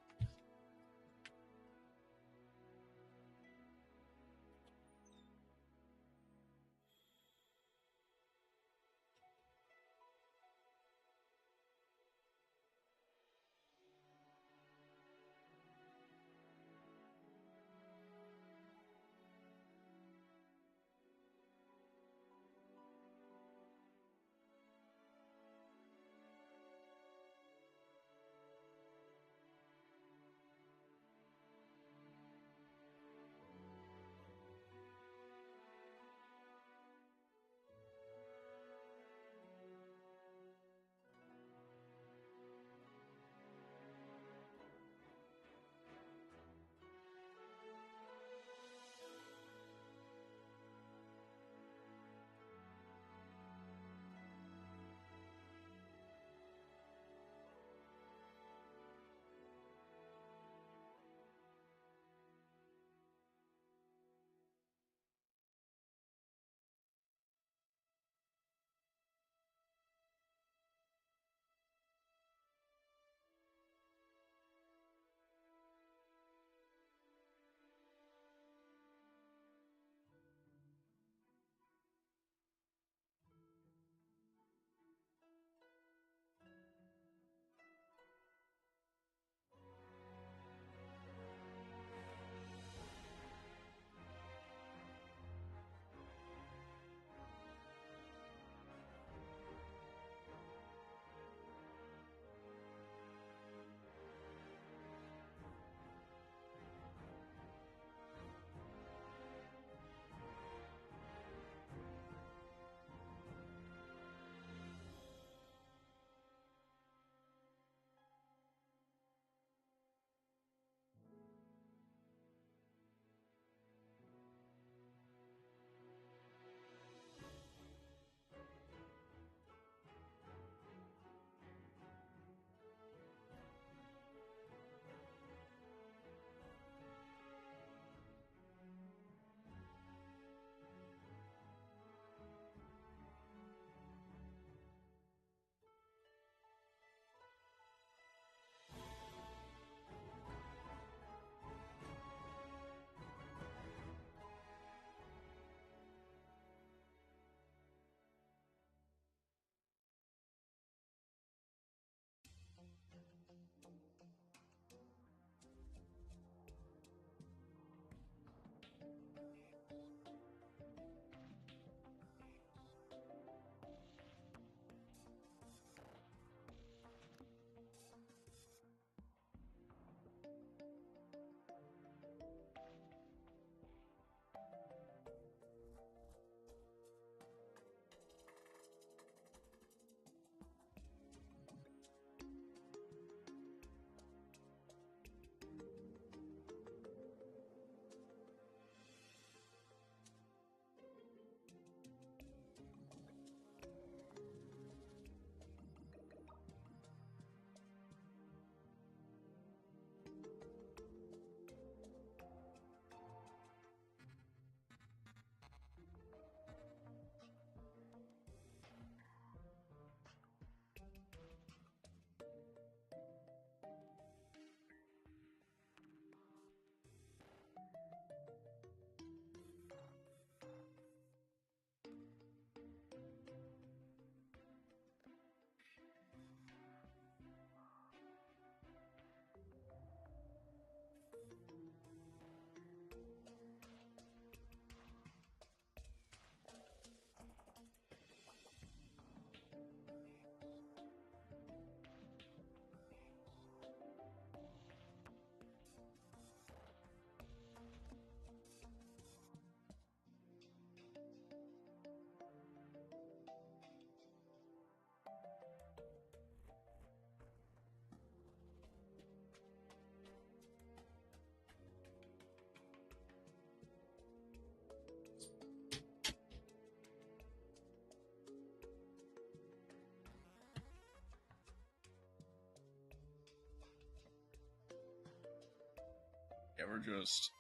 ever just...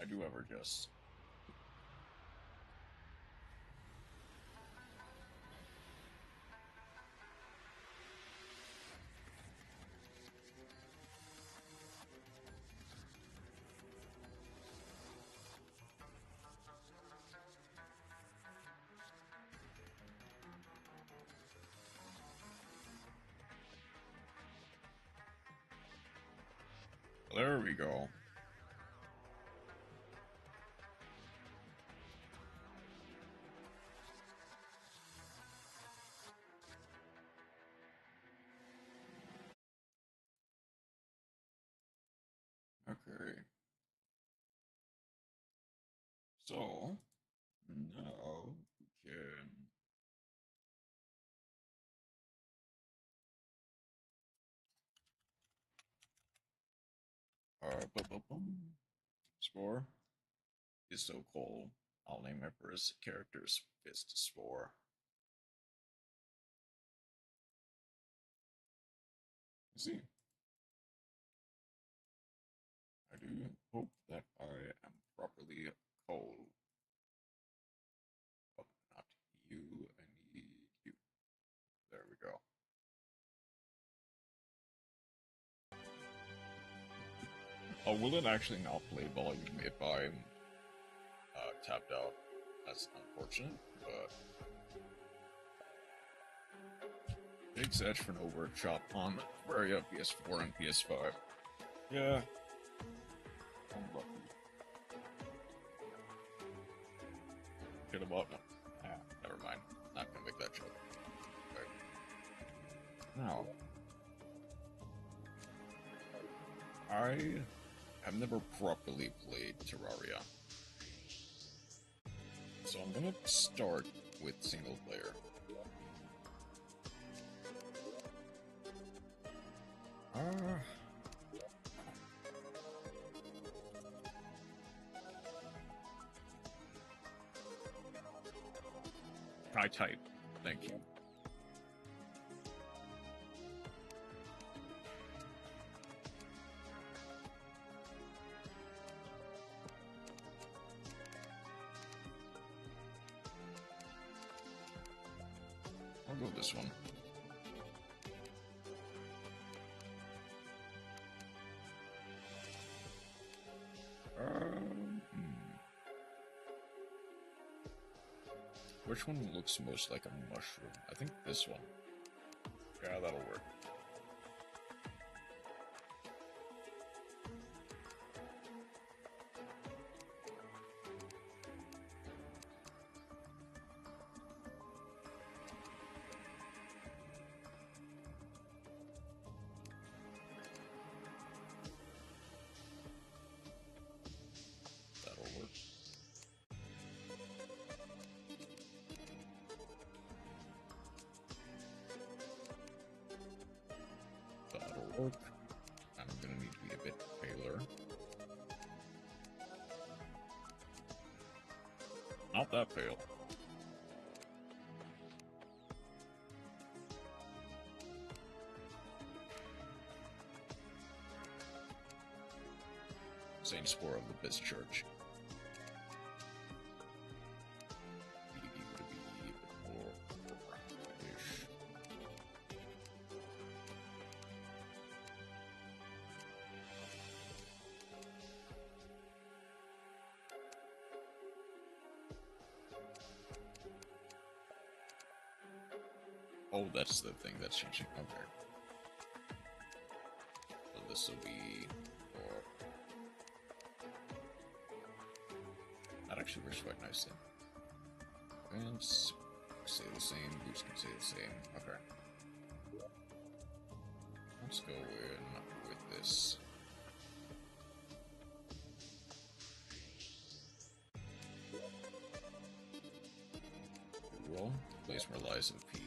I do ever just... There we go. Okay. So, now we can... Spore is so cool. I'll name Emperor's character's Fist Spore. See, I do hope that I am properly called. Oh, not you, I need you. There we go. Oh, will it actually not play volume if I'm tapped out? That's unfortunate, but... Big Sedge for no workshop on Varia PS4 and PS5. Yeah. I'm lucky. Get him up. No. Ah, never mind. Not gonna make that joke. Okay. Now. I have never properly played Terraria. So I'm gonna start with single player. I type. Thank you. I'll go with this one. Which one looks most like a mushroom? I think this one. Yeah, that'll work. That'll work. That'll work. I'm gonna need to be a bit paler. Not that pale. Saint Spore of the Biz Church. Oh, that's the thing that's changing. Okay. So this will be... that actually works quite nicely. Vance, say the same. Boots can say the same. Okay. Let's go in with this. Roll. Place more lies of P.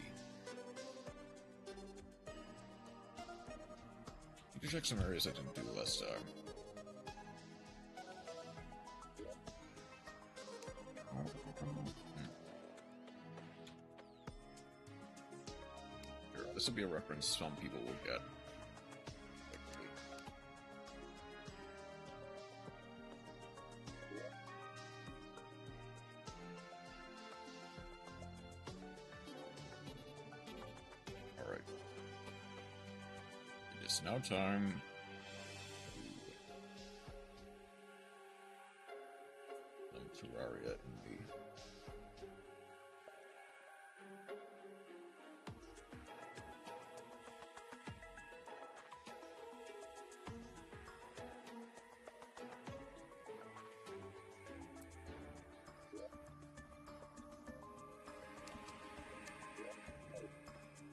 You can check some areas I didn't do last time. Sure, this will be a reference some people will get. It's now time to Terraria and me.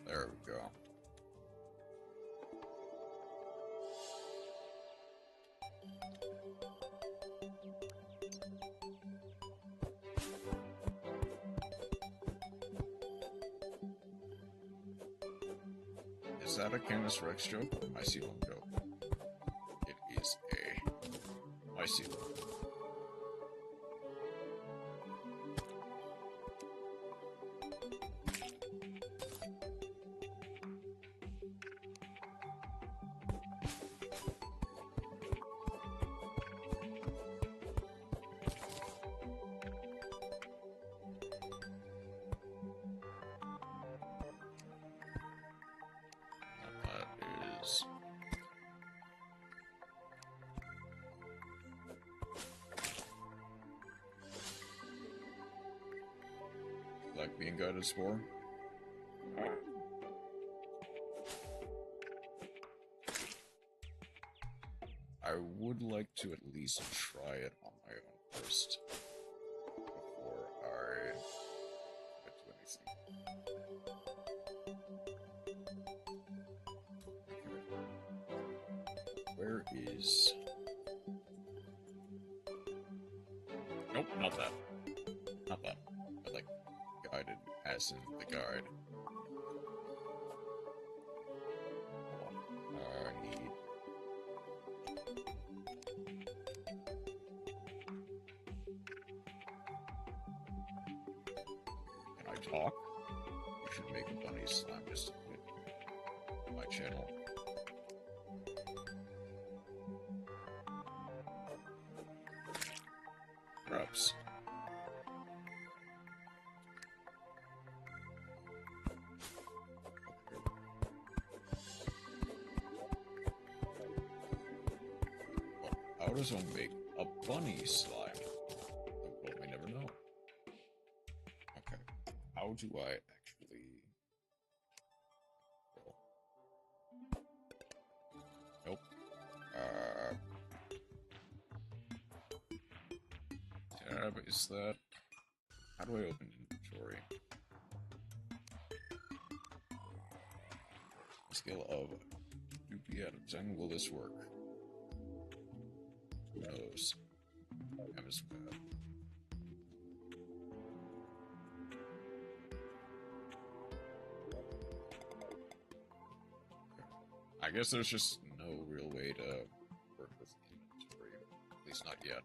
There we go. Is that a Canis Rex joke or a Mycelium joke? It is a Mycelium. Like being guided spore? I would like to at least try it on my own first before I do anything. Okay. Where is... Nope, not that. Not that. But like guided as in the guide. I need... Can I talk? We should make a bunny slime just to put my channel. Perhaps. How does one make a bunny slime? Well, we never know. Okay. How do I actually... Well. Nope. Tab, is that... How do I open inventory? Scale of 2p out of 10, will this work? Who knows? That was bad. I guess there's just no real way to work with inventory. At least not yet.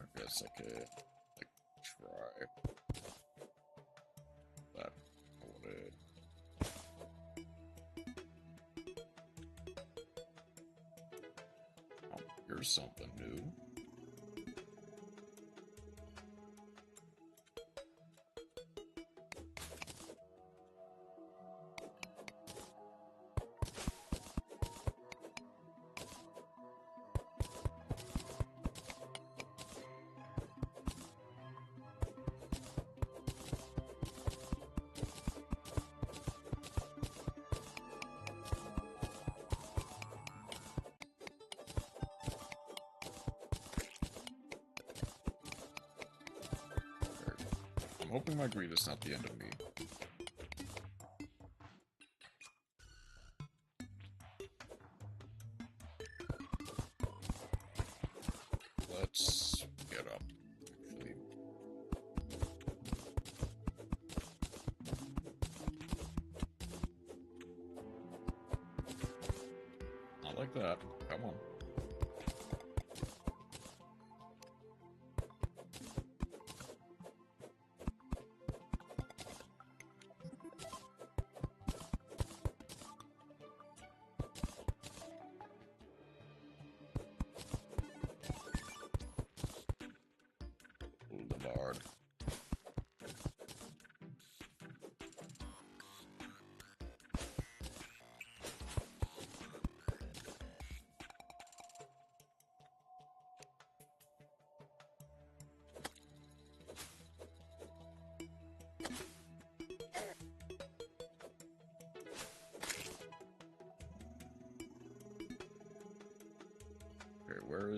I guess I could, like, try that. I wanted... Oh, here's something new. I'm hoping my greed is not the end of me. Let's get up, actually. Not like that. Come on.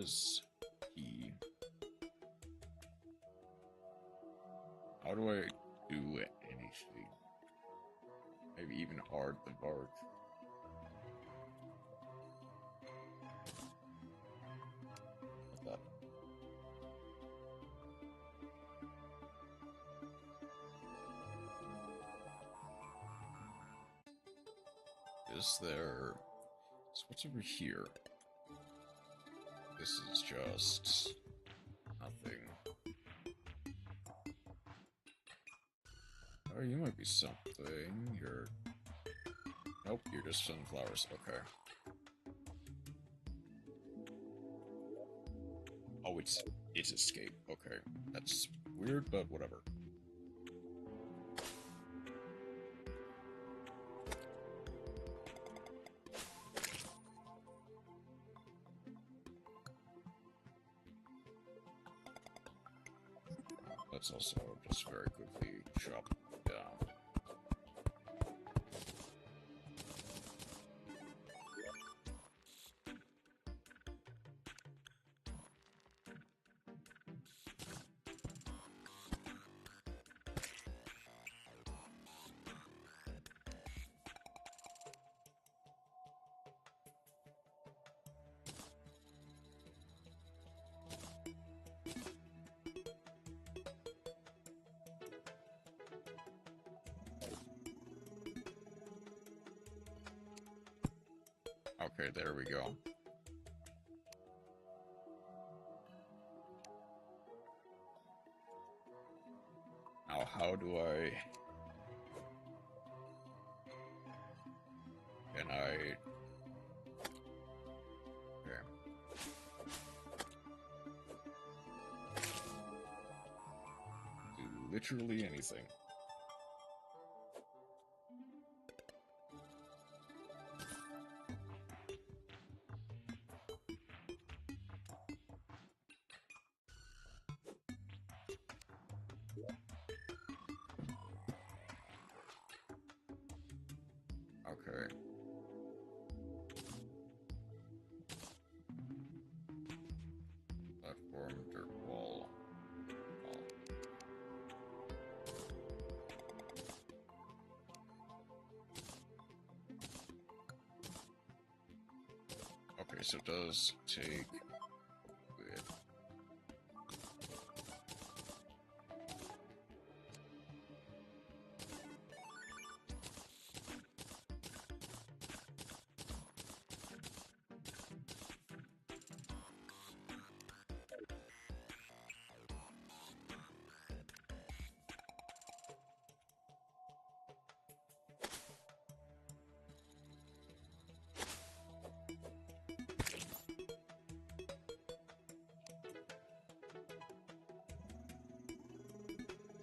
is he? How do I do anything? Maybe even hard the bark. Like that. Is there... So what's over here? This is just... nothing. Oh, you might be something. You're... Nope, you're just sunflowers. Okay. Oh, it's escape. Okay. That's weird, but whatever. Let's also just very quickly chop down. Okay, there we go. Now, how do I... Can I... Okay. Do literally anything. Okay. Platform, dirt wall. Okay, so it does take... Good.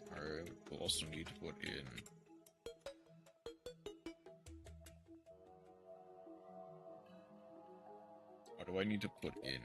Alright, we'll also need to put in... What do I need to put in?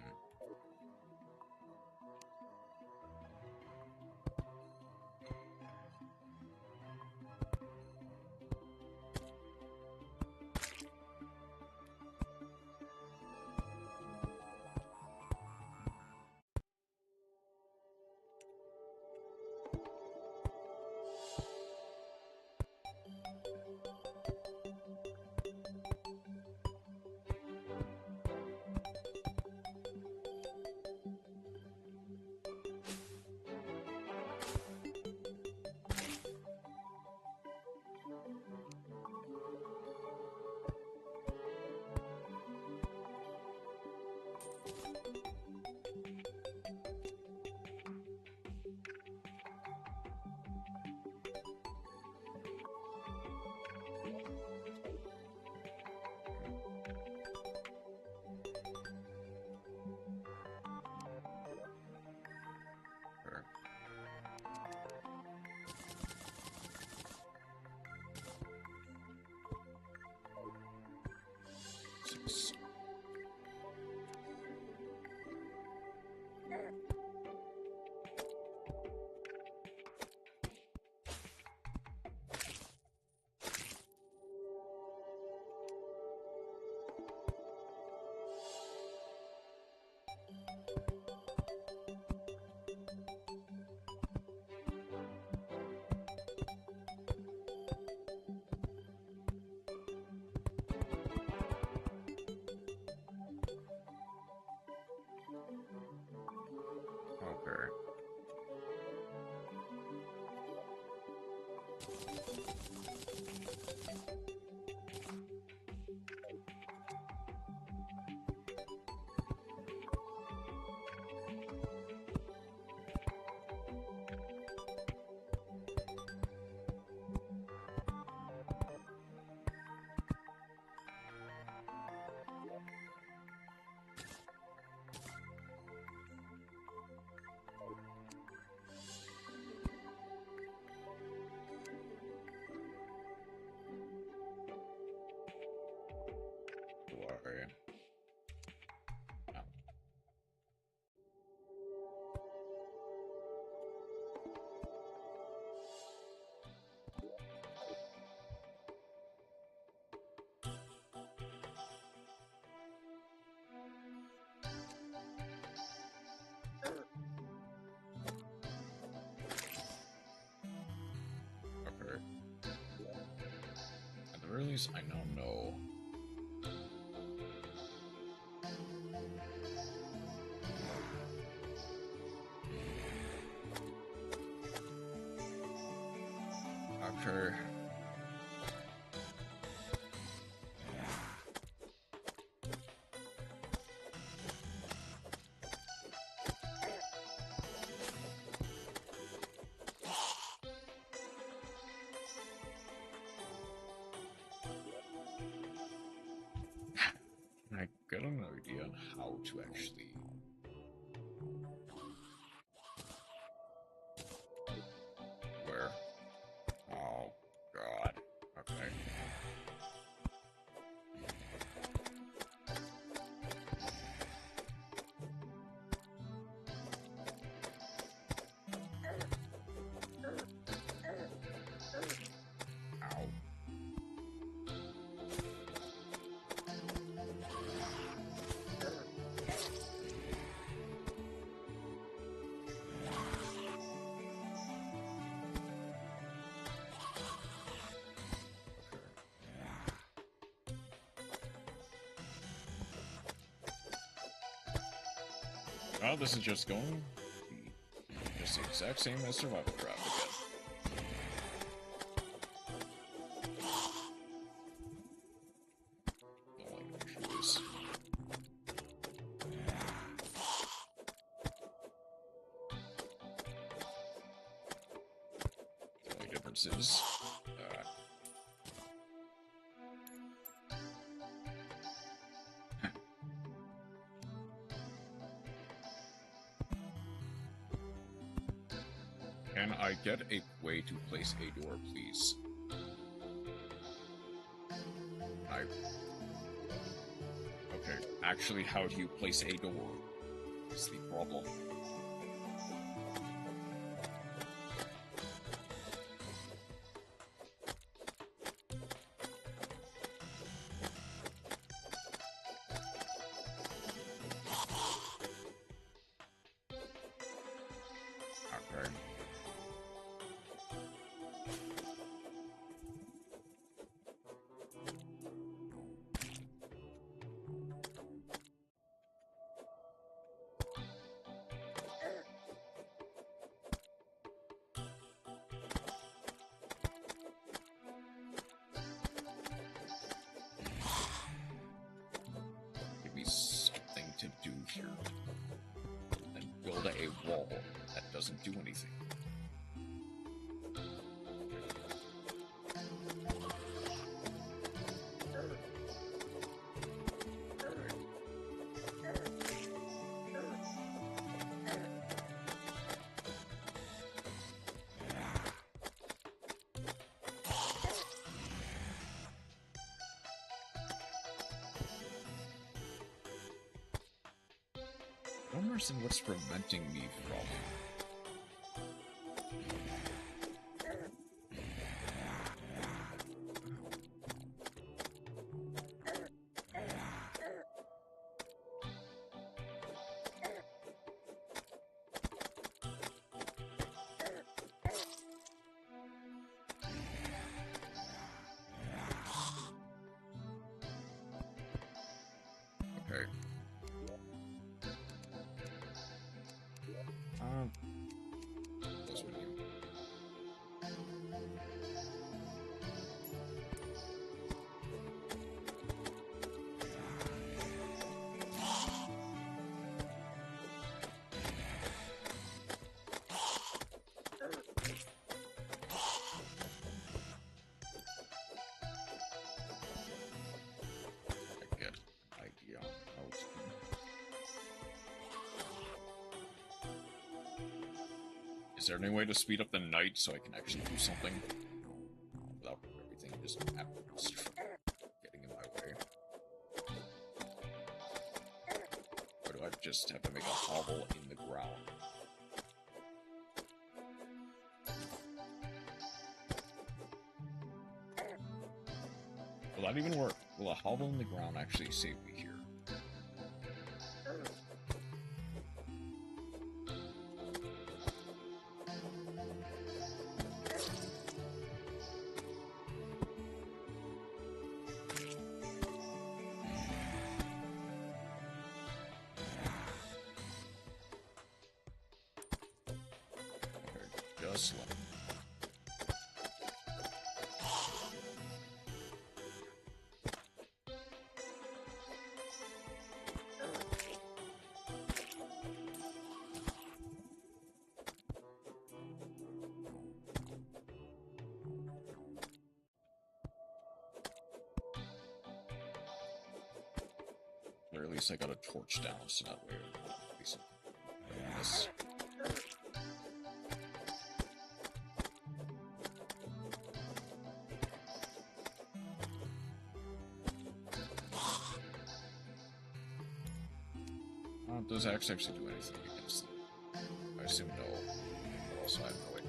Why? Oh. Okay. At the very least, I now know. Okay. I got an idea on how to actually. Where? Oh, God. Okay. Ow. Well, this is just going just the exact same as Survival Draft again. The only issue is the only difference is can I get a way to place a door, please? Okay, actually, how do you place a door? Is the problem. Okay. Give me something to do here. Then build a wall that doesn't do anything. I don't understand what's preventing me from. Okay. Close menu. Is there any way to speed up the night so I can actually do something without everything just getting in my way? Or do I just have to make a hovel in the ground? Will that even work? Will a hovel in the ground actually save me here? Just like or at least I got a torch down, so that way it'll be something. Yes. Does axe actually do anything against them? I assume no. But also, I have no idea.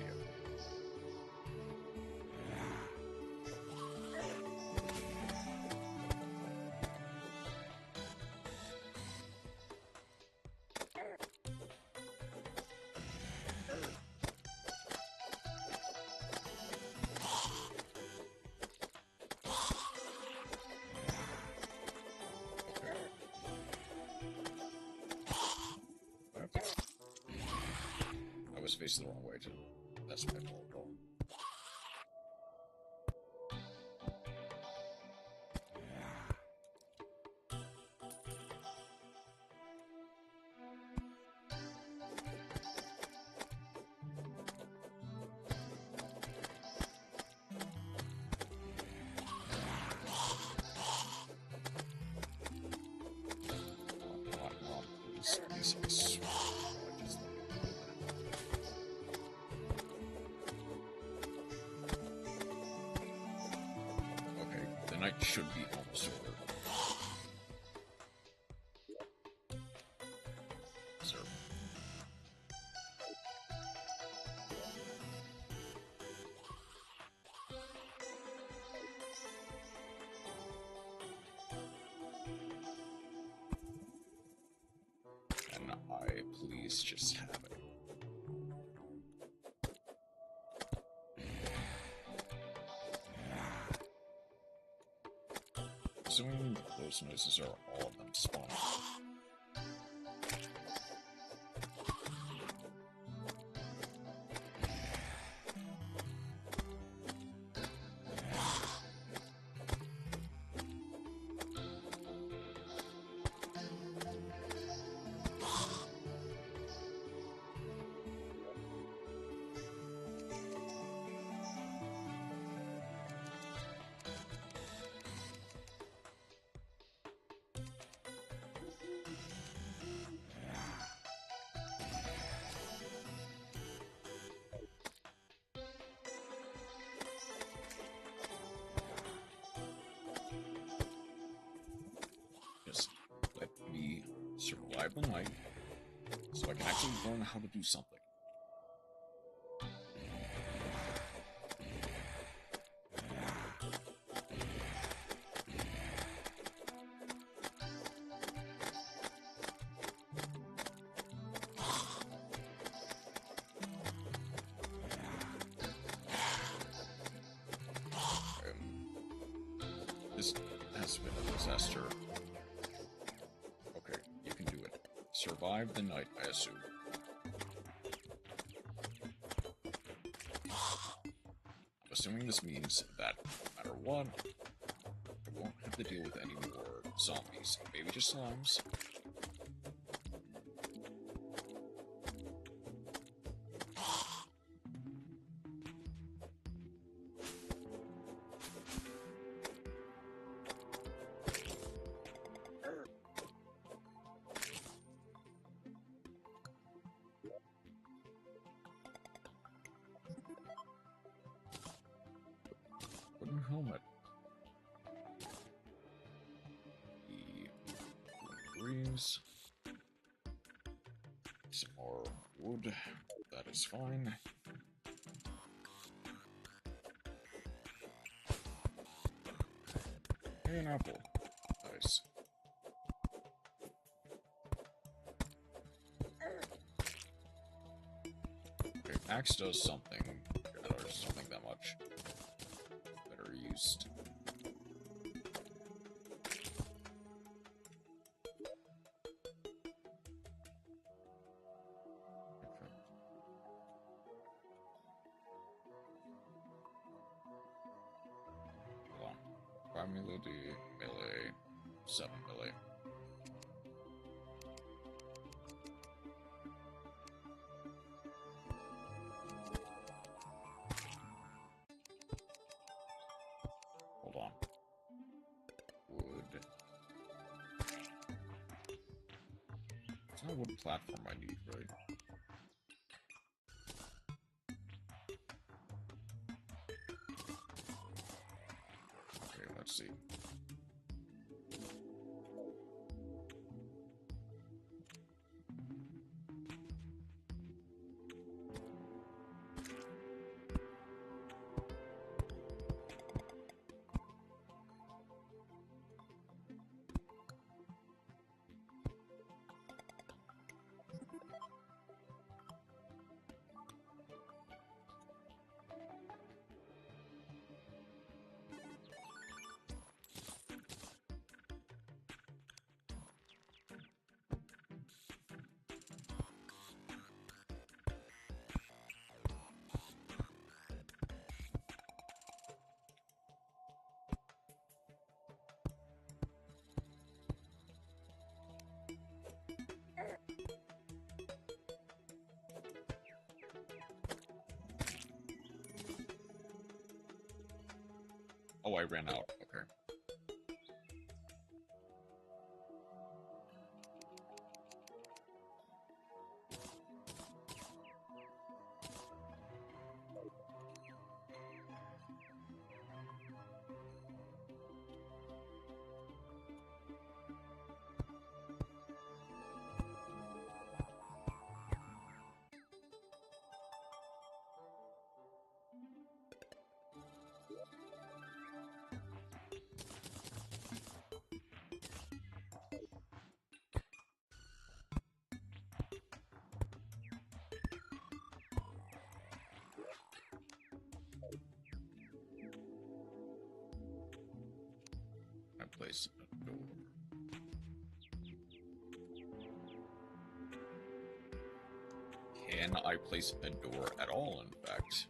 I was facing the wrong way too. That's my fault, though. Night should be almost over. So. Can I please just have it? Assuming those noises are all of them spawning. Survive the night, so I can actually learn how to do something. This has been a disaster. Survive the night, I assume. Assuming this means that no matter what, I won't have to deal with any more zombies. Maybe just slimes. helmet. The greaves. Some more wood. That is fine. An apple. Nice. Okay, axe does something. Or something that much. Better used. Hold on. 5 melee, 7 melee. Hold on. Wood. It's not a wood platform I need, right? Okay, let's see. Oh, I ran out. Okay. I place a door. Can I place a door at all, in fact?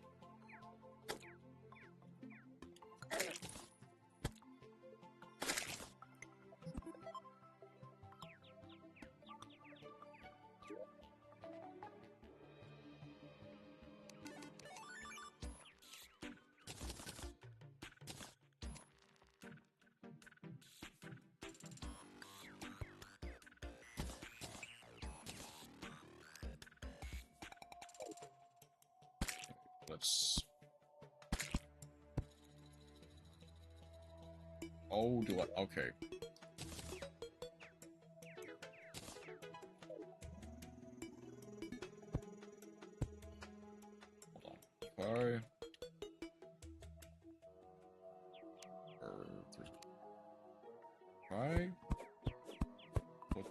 Let's... Oh, do I? Okay. Hold on. Okay. Try. What?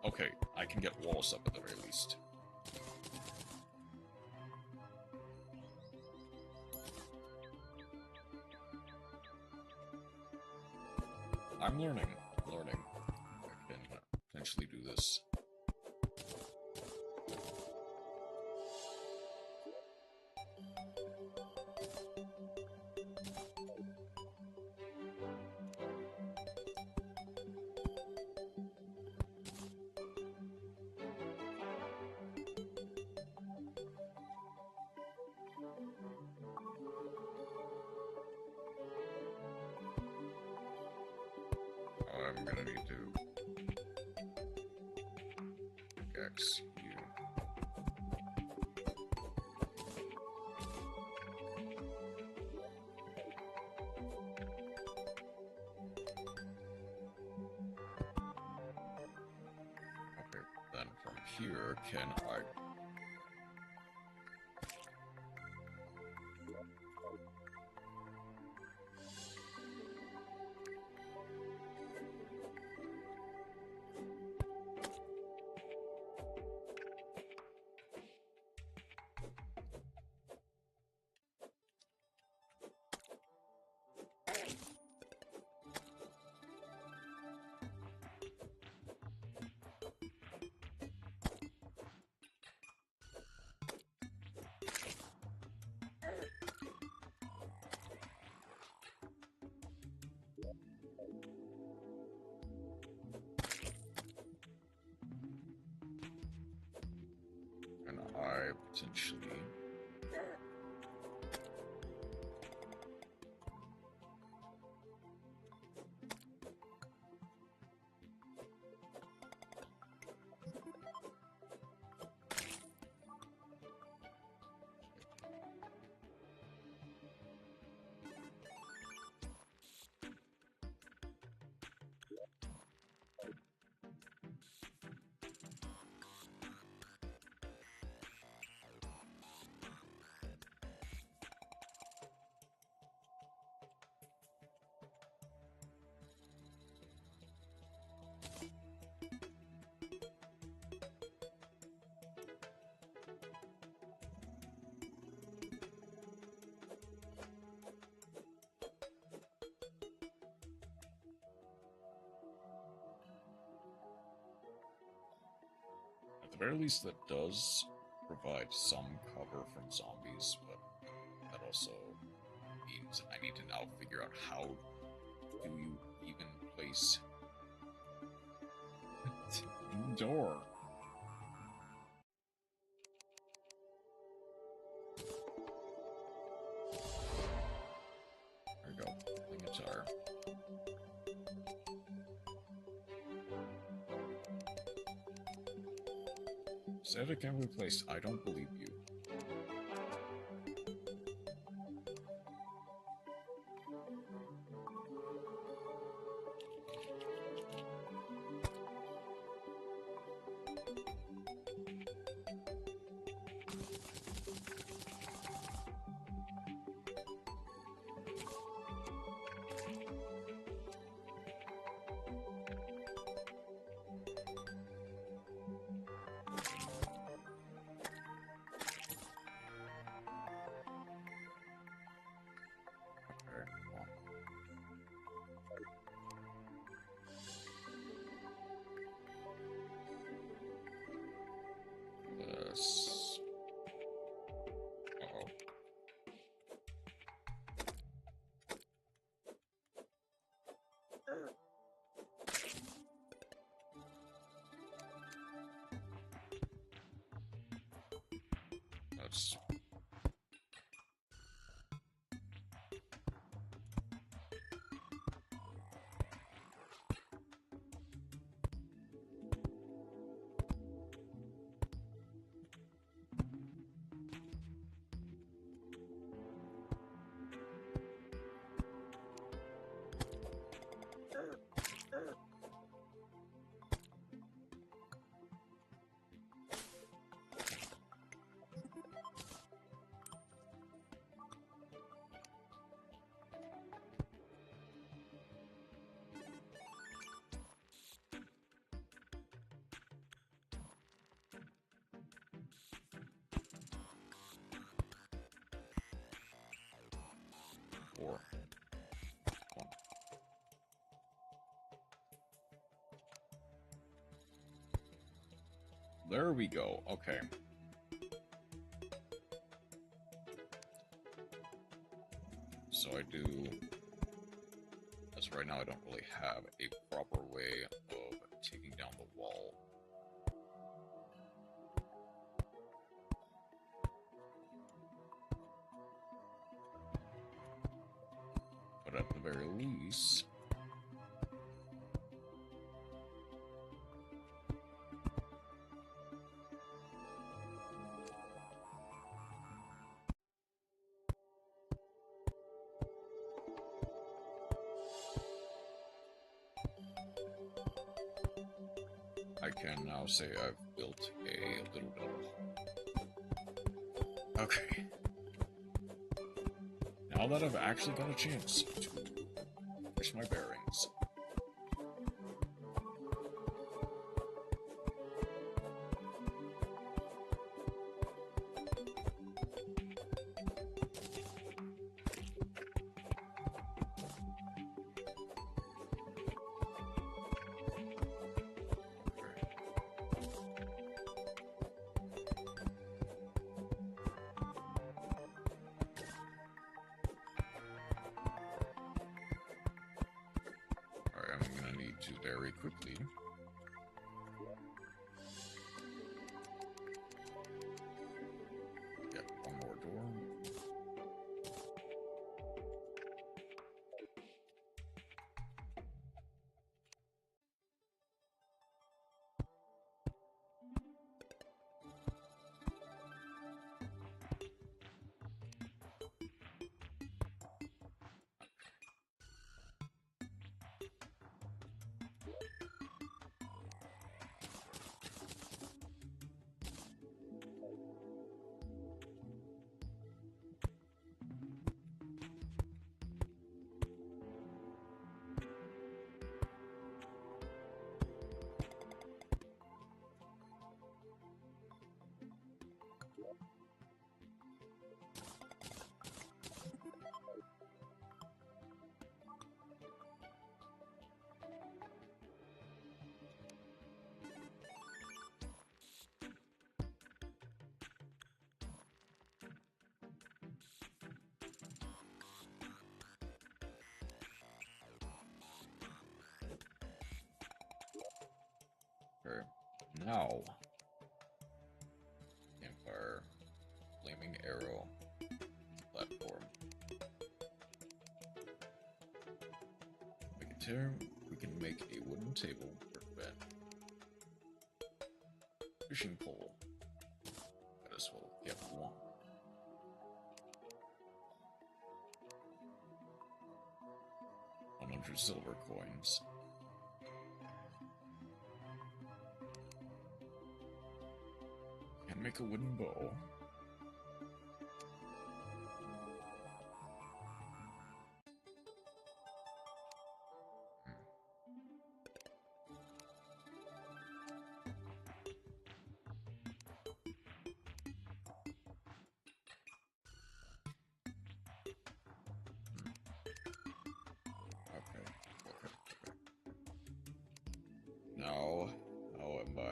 Okay, I can get walls up at the very least. I'm learning. I can potentially do this. I'm gonna need to pickaxe you. here, can I... Can I potentially... At the very least, that does provide some cover from zombies, but that also means I need to now figure out how do you even place the door. There we go. The guitar. Said it can't be placed. I don't believe you. This. Uh-oh. That's... Four. One. There we go. Okay. So I do... As of right now, I don't really have a proper way of taking down the wall. But at the very least... I can now say I've built a little bit. Okay. Now that I've actually got a chance to push my bearings. Very quickly. Get one more door. Okay, now, campfire, flaming arrow, platform. Make a tear, we can make a wooden table for bed. Fishing pole. Might as well get one. $100 silver coins. Make a wooden bow. Okay. Now, how am I?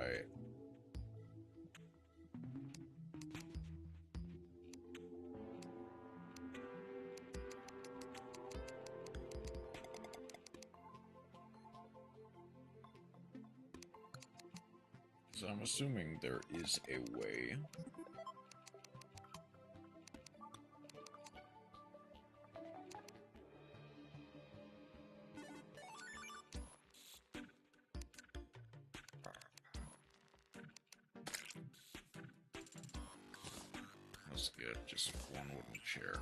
So I'm assuming there is a way. Let's get just one wooden chair.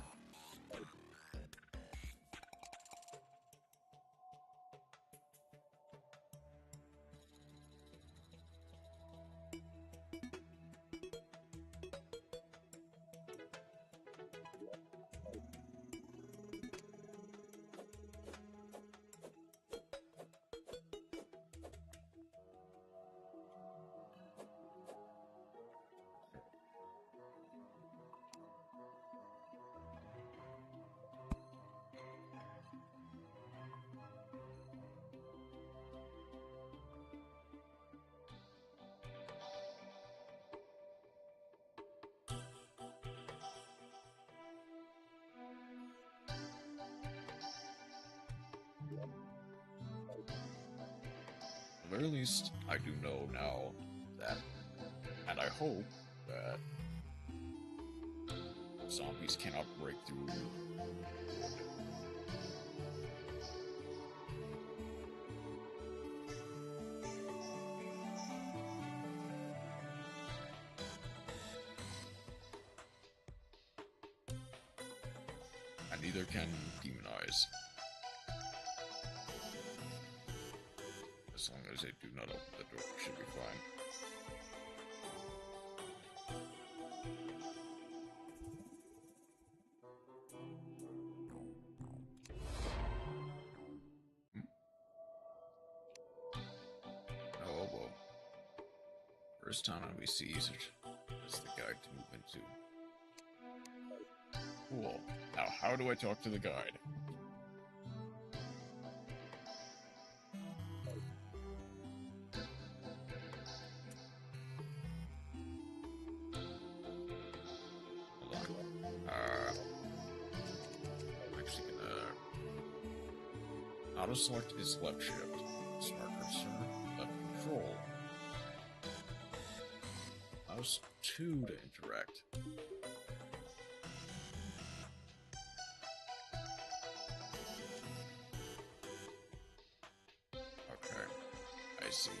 At the very least, I do know now that, and I hope that zombies cannot break through. And neither can demonize. As long as they do not open the door, it should be fine. Oh, well. First time we see such as the guide to move into. Cool. Now, how do I talk to the guide? Hold on. I'm actually gonna auto select is left shift. Smart cursor, left control. Mouse 2 to interact. Okay, I see.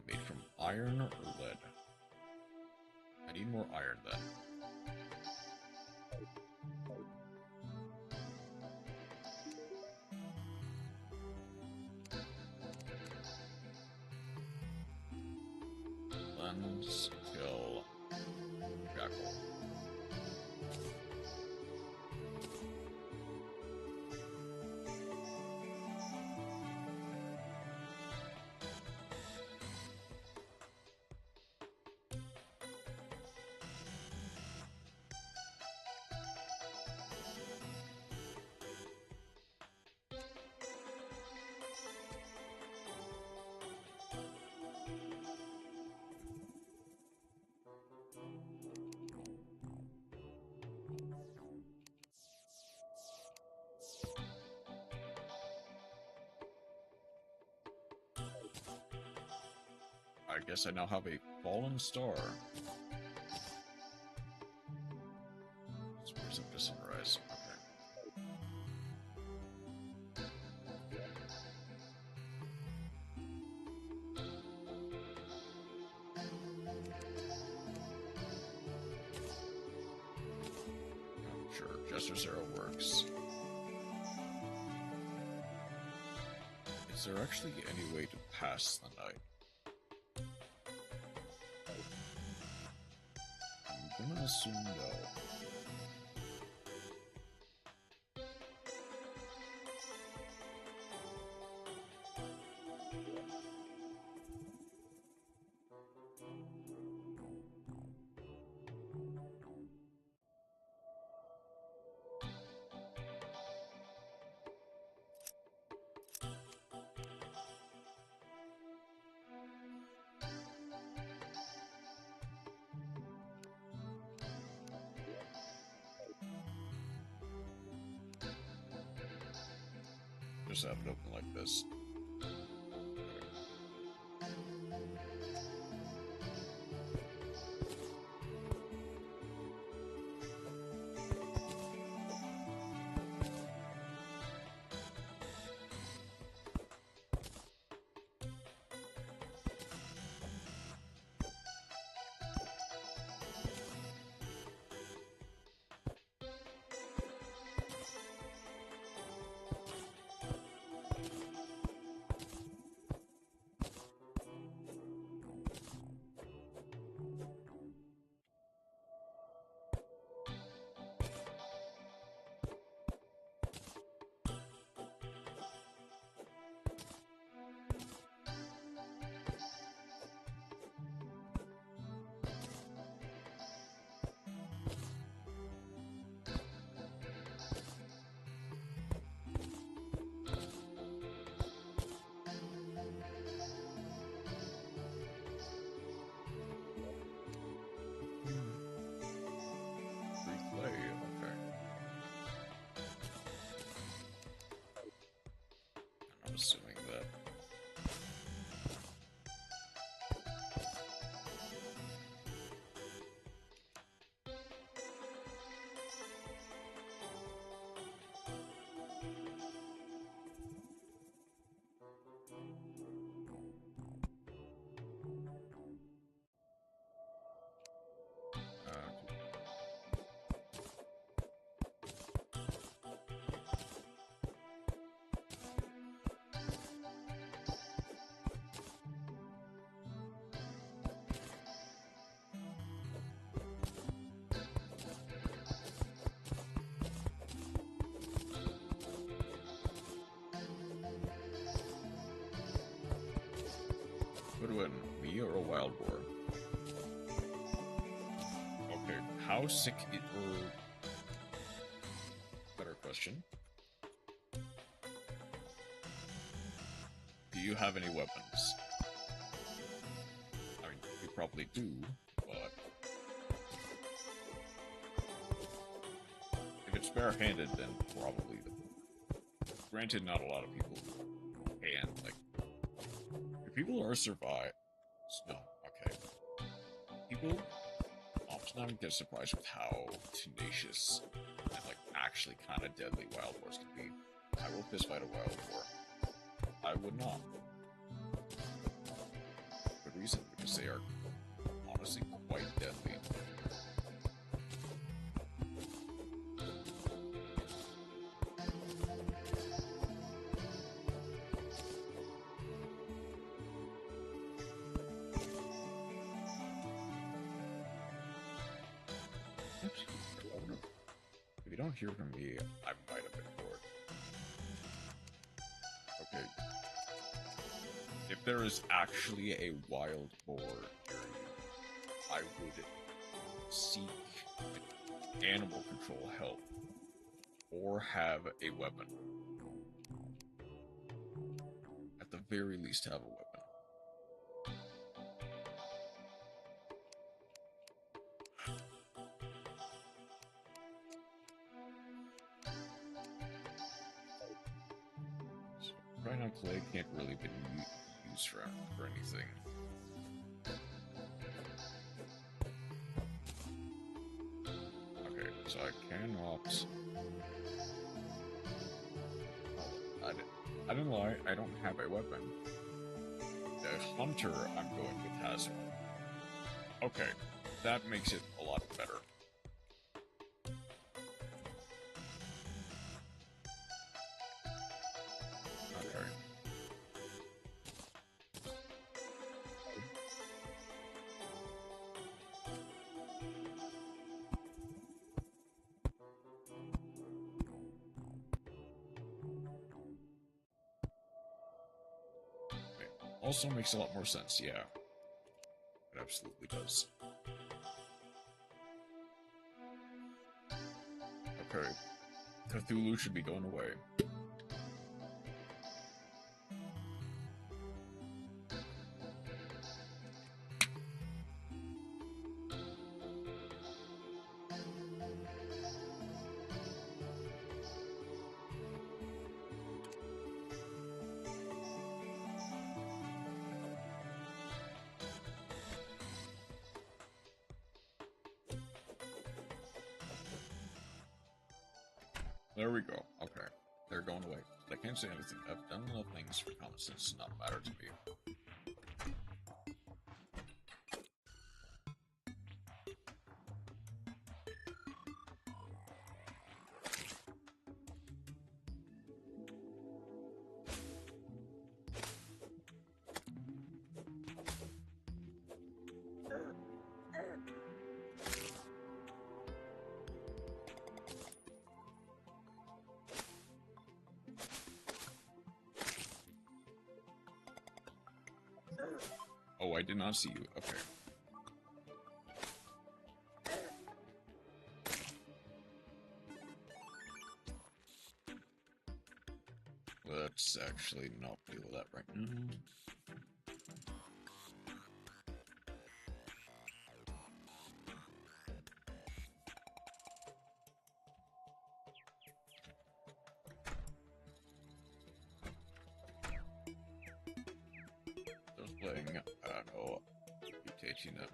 Made from iron or lead? I need more iron then. Lens, kill, jackal. I guess I now have a fallen star. Spruce up to sunrise. Okay. Sure, Jester's arrow works. Is there actually any way to pass the night? I'm gonna assume no. Just have it open like this. I'm assuming that. me or a wild boar? Okay, how sick or better question. Do you have any weapons? I mean, you probably do, but if it's barehanded, then probably. Granted, not a lot of people can. Like, if people are survive, no, okay. People often get surprised with how tenacious and like actually kind of deadly wild boars can be. I will fist fight a wild boar. I would not. Good reason, because they are honestly quite deadly. If you don't hear from me, I might have been bored. Okay. If there is actually a wild boar area, I would seek animal control help or have a weapon. At the very least, have a weapon. Right now, clay can't really be used for anything. Okay, so I cannot. I didn't lie. I don't have a weapon. The hunter I'm going with has one. Okay, that makes it a lot better. Also makes a lot more sense, yeah. It absolutely does. Okay. Cthulhu should be going away. There we go. Okay. They're going away. I can't say anything. I've done enough things for common sense to not matter to me. Oh, I did not see you. Okay. Let's actually not deal with that right now. Just playing, I don't know, mutating it.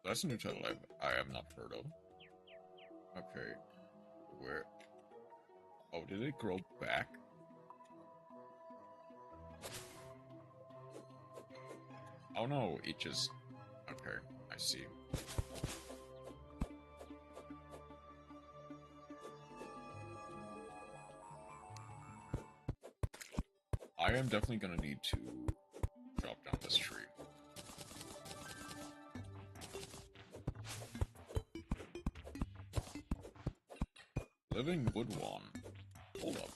That's a new title I have not heard of. Okay, where? Oh, did it grow back? Oh no, it just... Okay, I see. I am definitely gonna need to drop down this tree. Living wood one. Hold up.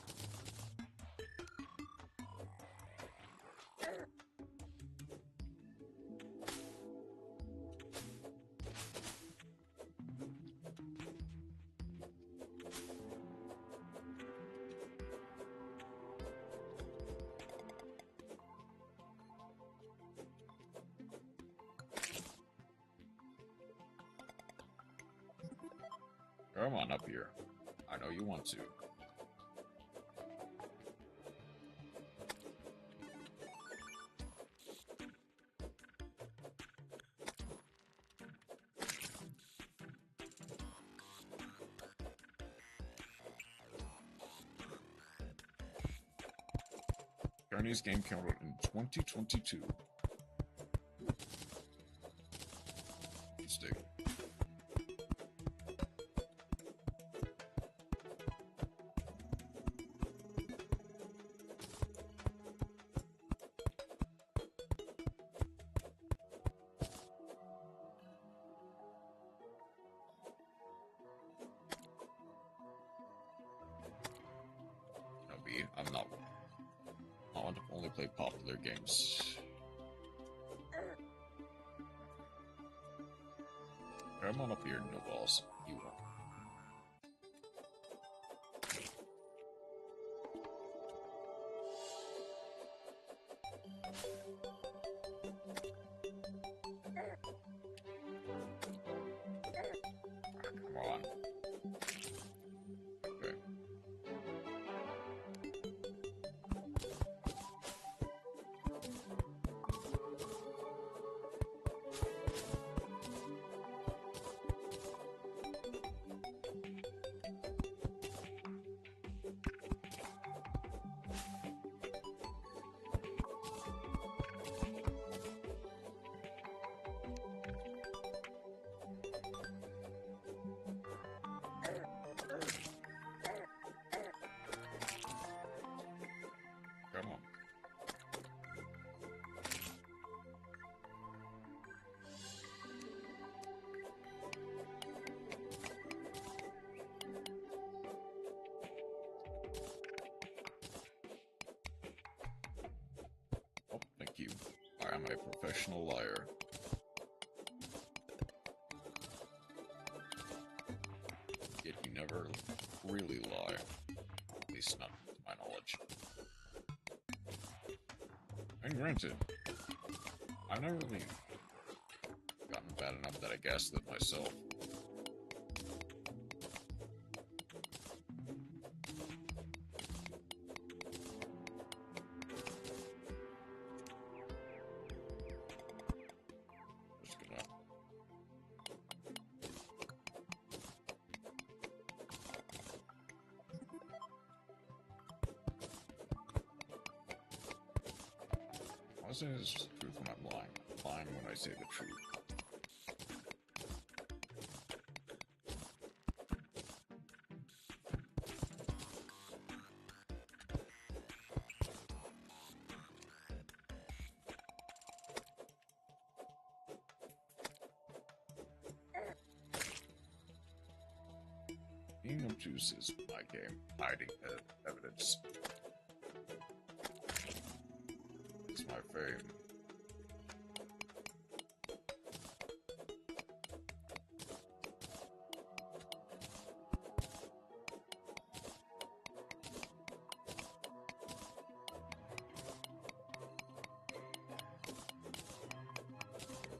Come on up here. I know you want to. Chinese game came out in 2022. Interesting. No, B, I'm not one. I want to only play popular games. Come on up here, no balls. You won't. Come on. Okay. Come on. Oh, thank you. I am a professional liar. Yet you never really lie. At least not to my knowledge. And granted, I've never really gotten bad enough that I gaslit myself. Just gonna... I'll say this is the truth when I'm lying. I'm lying when I say the truth. Being obtuse is my game. Hiding evidence. It's my fame.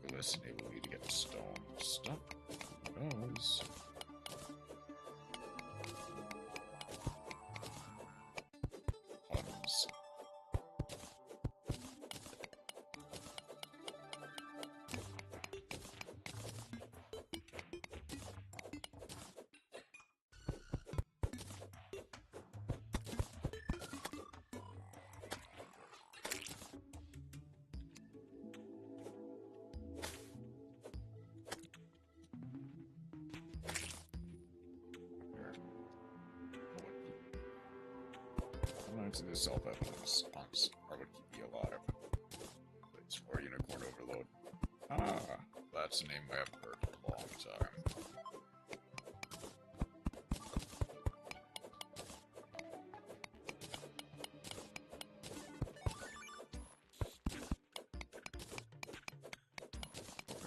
Will this enable me to get stone stuck? Who knows? Tons. Sometimes it is self-evidence are what keep me alive. It's for Unicorn Overload. Ah, that's a name I haven't heard in a long time.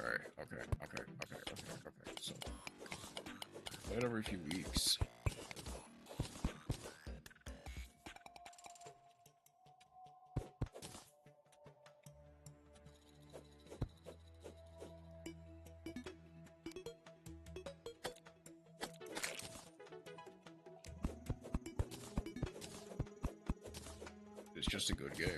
Okay. So, play it every few weeks. just a good game.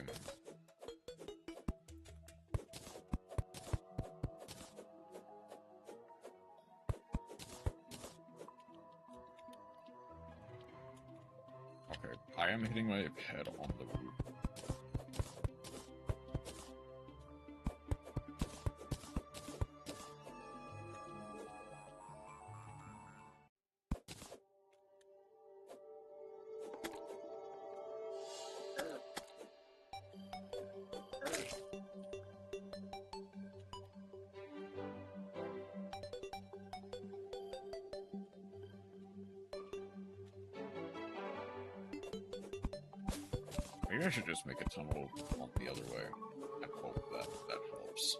Okay, I am hitting my head on the roof. Maybe I should just make a tunnel on the other way. I hope that helps.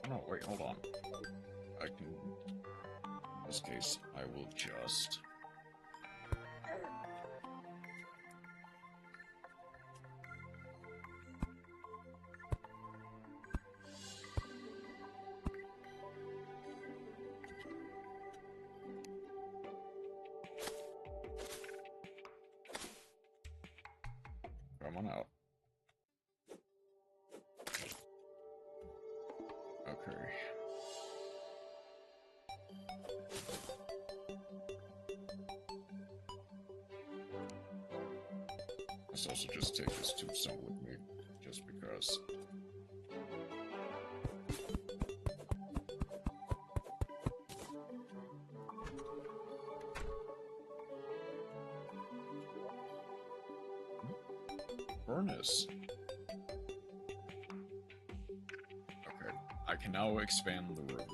No, wait, hold on. I can... In this case, I will just... Come on out. Okay. Let's also just take this tombstone with me, just because. Furnace. Okay, I can now expand the room.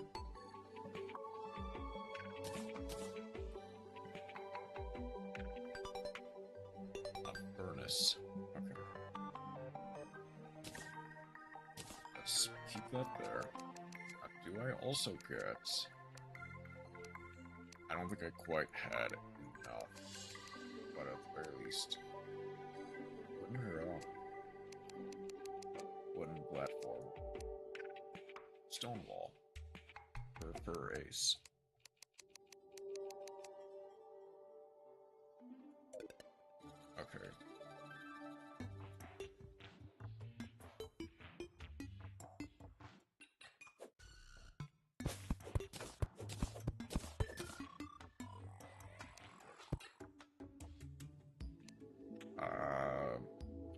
A furnace. Okay. Let's keep that there. Do I also get... I don't think I quite had enough, but at the very least... Wooden platform. Stone wall. For ace. Okay.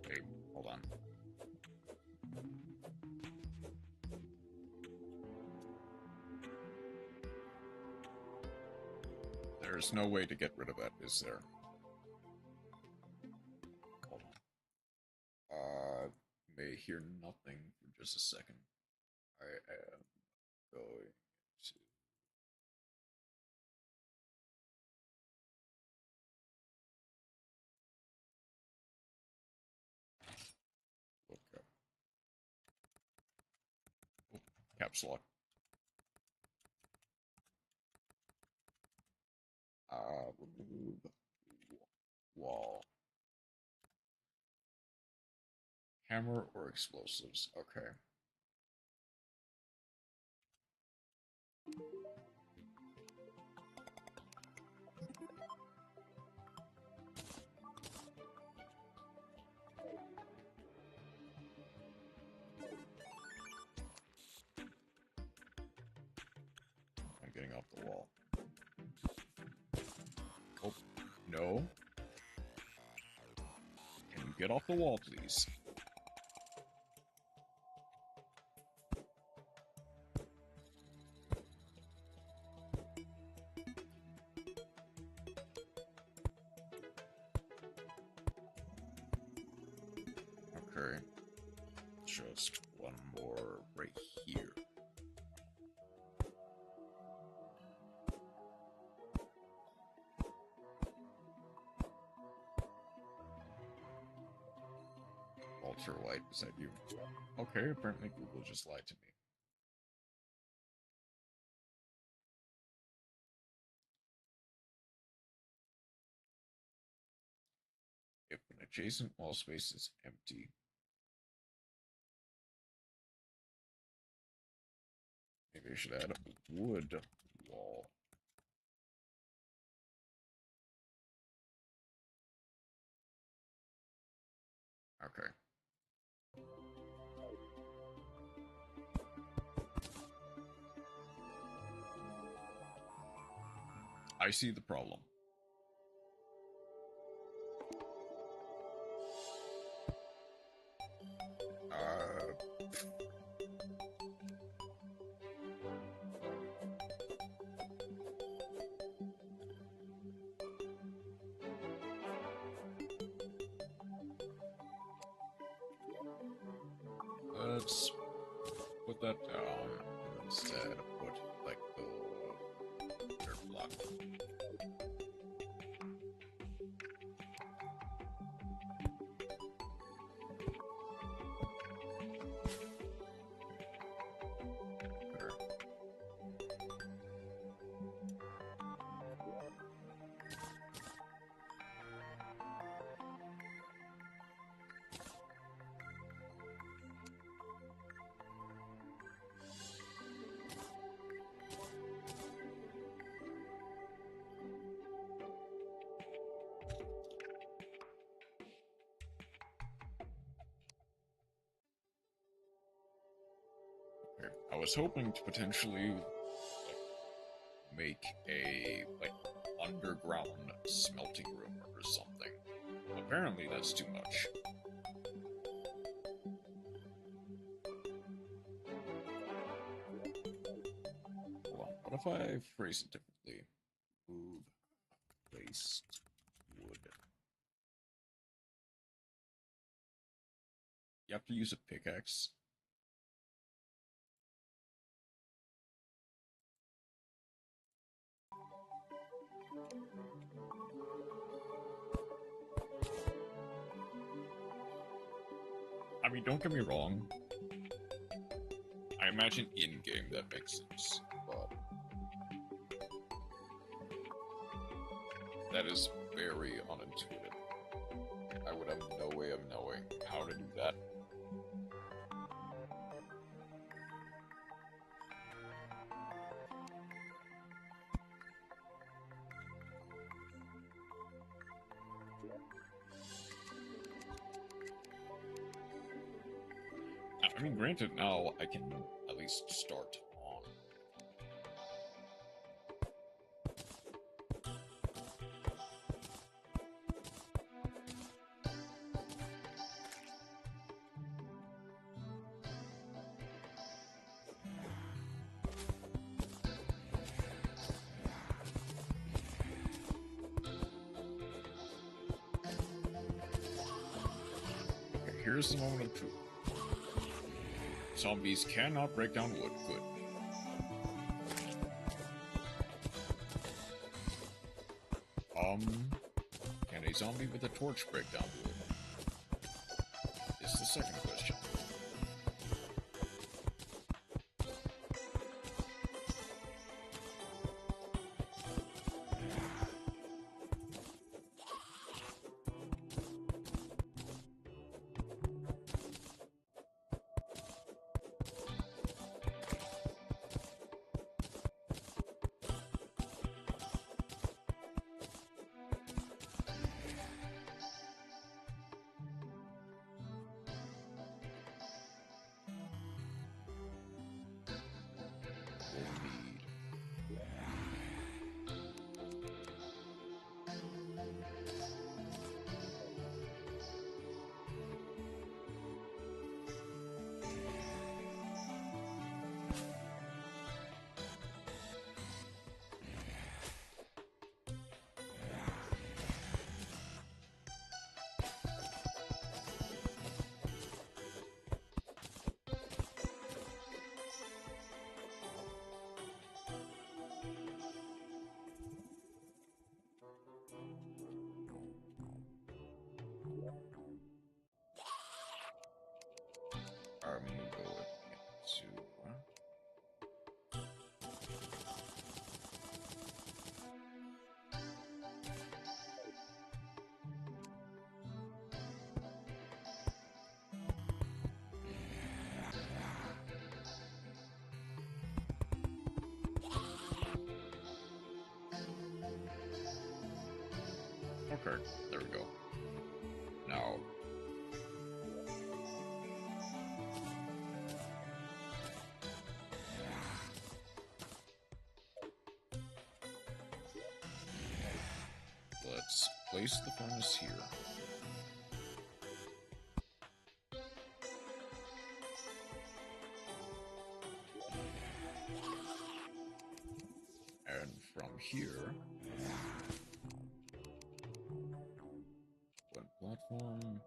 Hey, hold on. There's no way to get rid of that, is there? Hold on. May hear nothing for just a second. I am going to... Look up. Oh, caps lock. Remove wall. Hammer or explosives. Okay. getting off the wall. Oh, no. Can you get off the wall, please? Okay. Just one more right here. Ultra white, is that you? Okay, apparently Google just lied to me. If an adjacent wall space is empty, maybe I should add a wood wall. Okay. I see the problem. Let's put that down and instead put like the dirt block. Better. Okay. I was hoping to potentially make a underground smelting room or something. Apparently that's too much. Hold on, what if I phrase it differently? Move waste wood. You have to use a pickaxe. I mean, don't get me wrong. I imagine in-game that makes sense, but that is very unintuitive. I would have no way of knowing how to do that. I mean, granted, now I can at least start on. Okay, here's the moment of truth. Zombies cannot break down wood. Good. Can a zombie with a torch break down wood? Is the second question. Okay, there we go. Now... let's place the furnace here. And from here... one platform...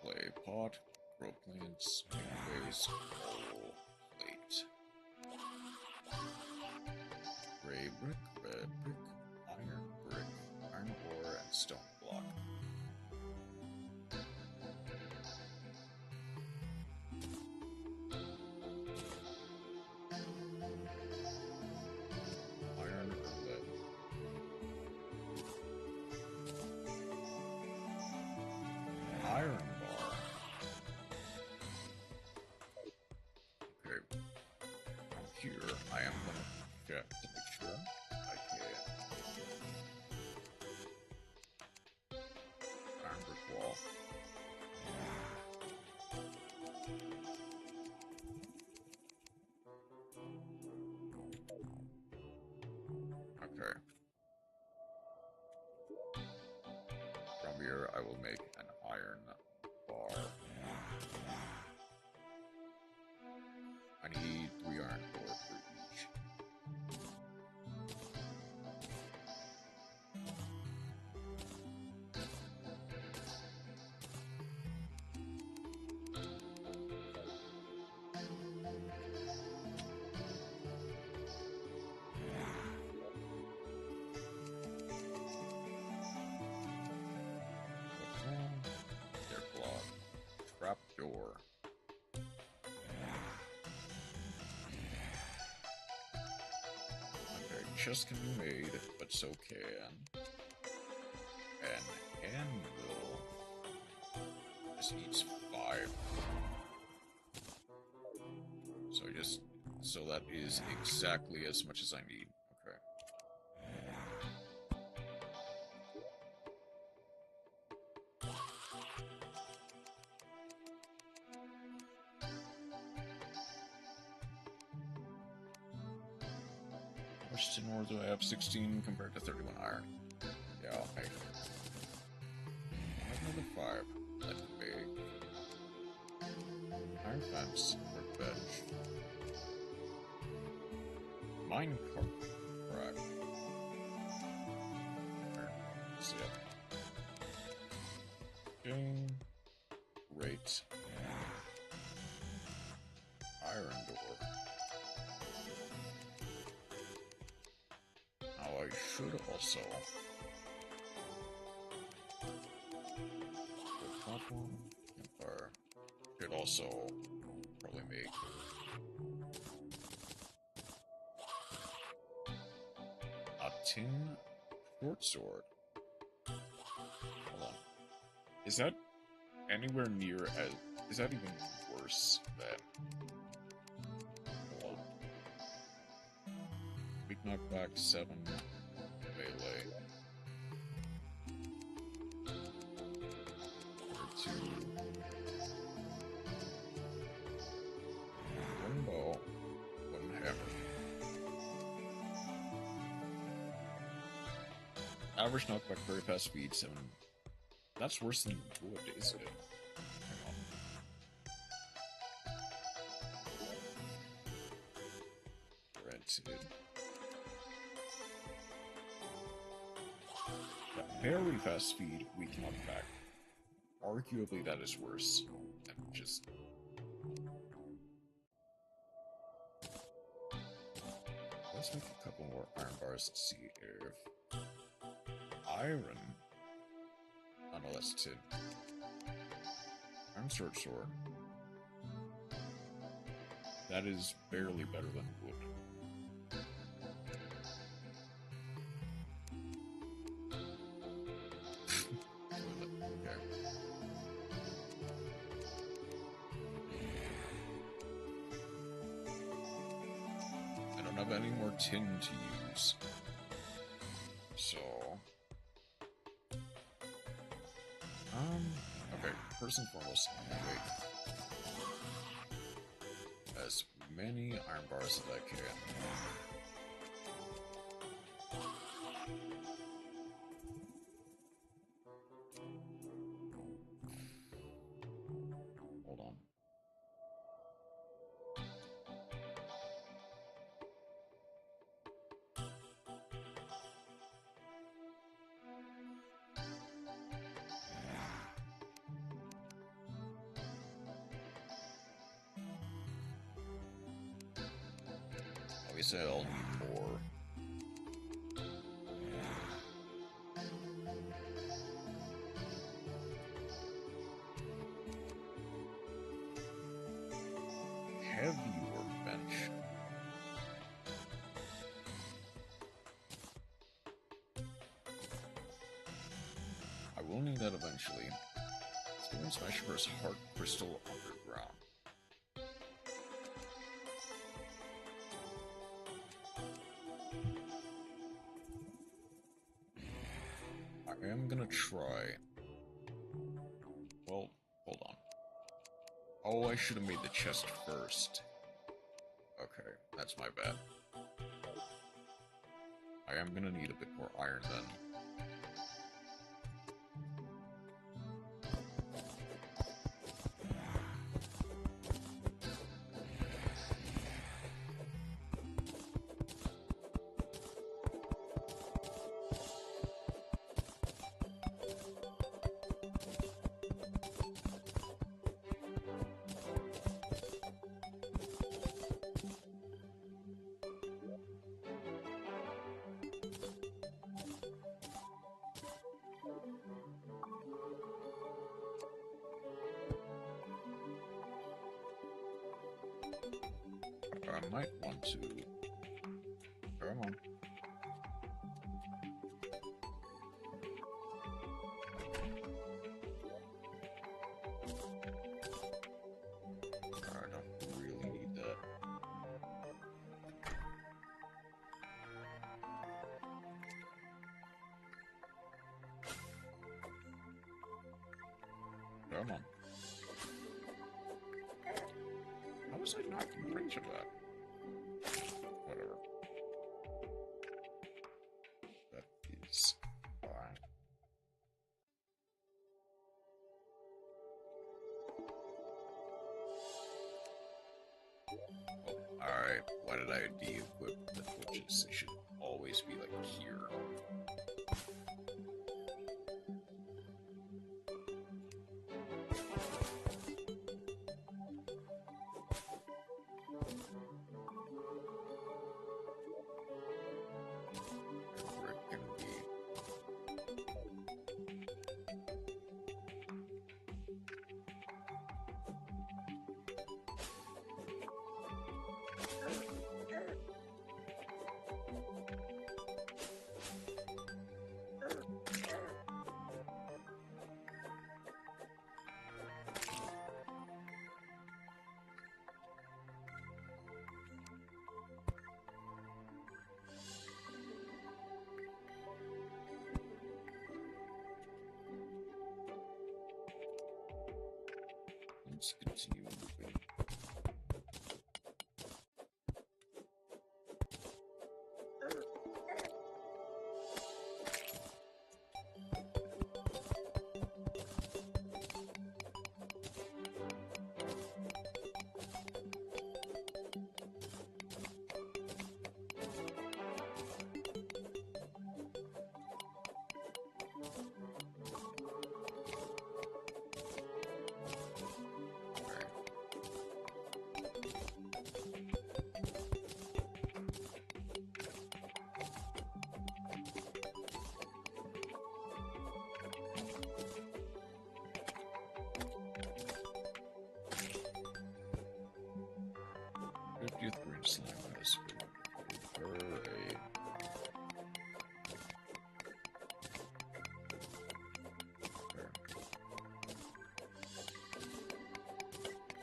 clay pot, grow plants, base, coal, plate. Gray brick, red brick, iron ore, and stone block. Iron or lead. Iron bar. Okay. From here, I am gonna check to make sure I can. Iron brick wall. Okay. From here, I will make an iron bar. I need 3 iron ore for each. They're blocked. Trap door. Okay, chest can be made, but so can an anvil. This needs 5. So that is exactly as much as I need. Okay. How much tin ore do I have? 16 compared to 31 iron. Yeah, I'll make it. I have another 5. That's big. Iron fence, workbench. Minecart. Right. That's it. Okay. Great. Iron door. Now I should also platform. Or could also probably make a tin short sword. Hold on. Is that anywhere near as... is that even worse than... hold on. Weak knockback 7 melee. 2 1 bow, 1 hammer. Average knockback, very fast speed, 7. That's worse than wood, isn't it? Hang on. Rented. Yeah, very fast speed, weak knockback. Arguably that is worse than just... let's make a couple more iron bars to see if... iron... oh no, that's tin. Iron short sword. That is barely better than wood. Okay. I don't have any more tin to use. So... Okay, first and foremost, wait. As many iron bars as I can. Hold on. Obviously, I'll need more. Heavy workbench. I will need that eventually. Let's go and smash first heart crystal underground. I am gonna try. Well, hold on. Oh, I should have made the chest first. Okay, that's my bad. I am gonna need a bit more iron then. I might want to... Come on. I don't really need that. Come on. How was I not in range of that? Whatever. That is fine. Well, alright, why did I de-equip the torches? They should always be like here. Let's continue moving.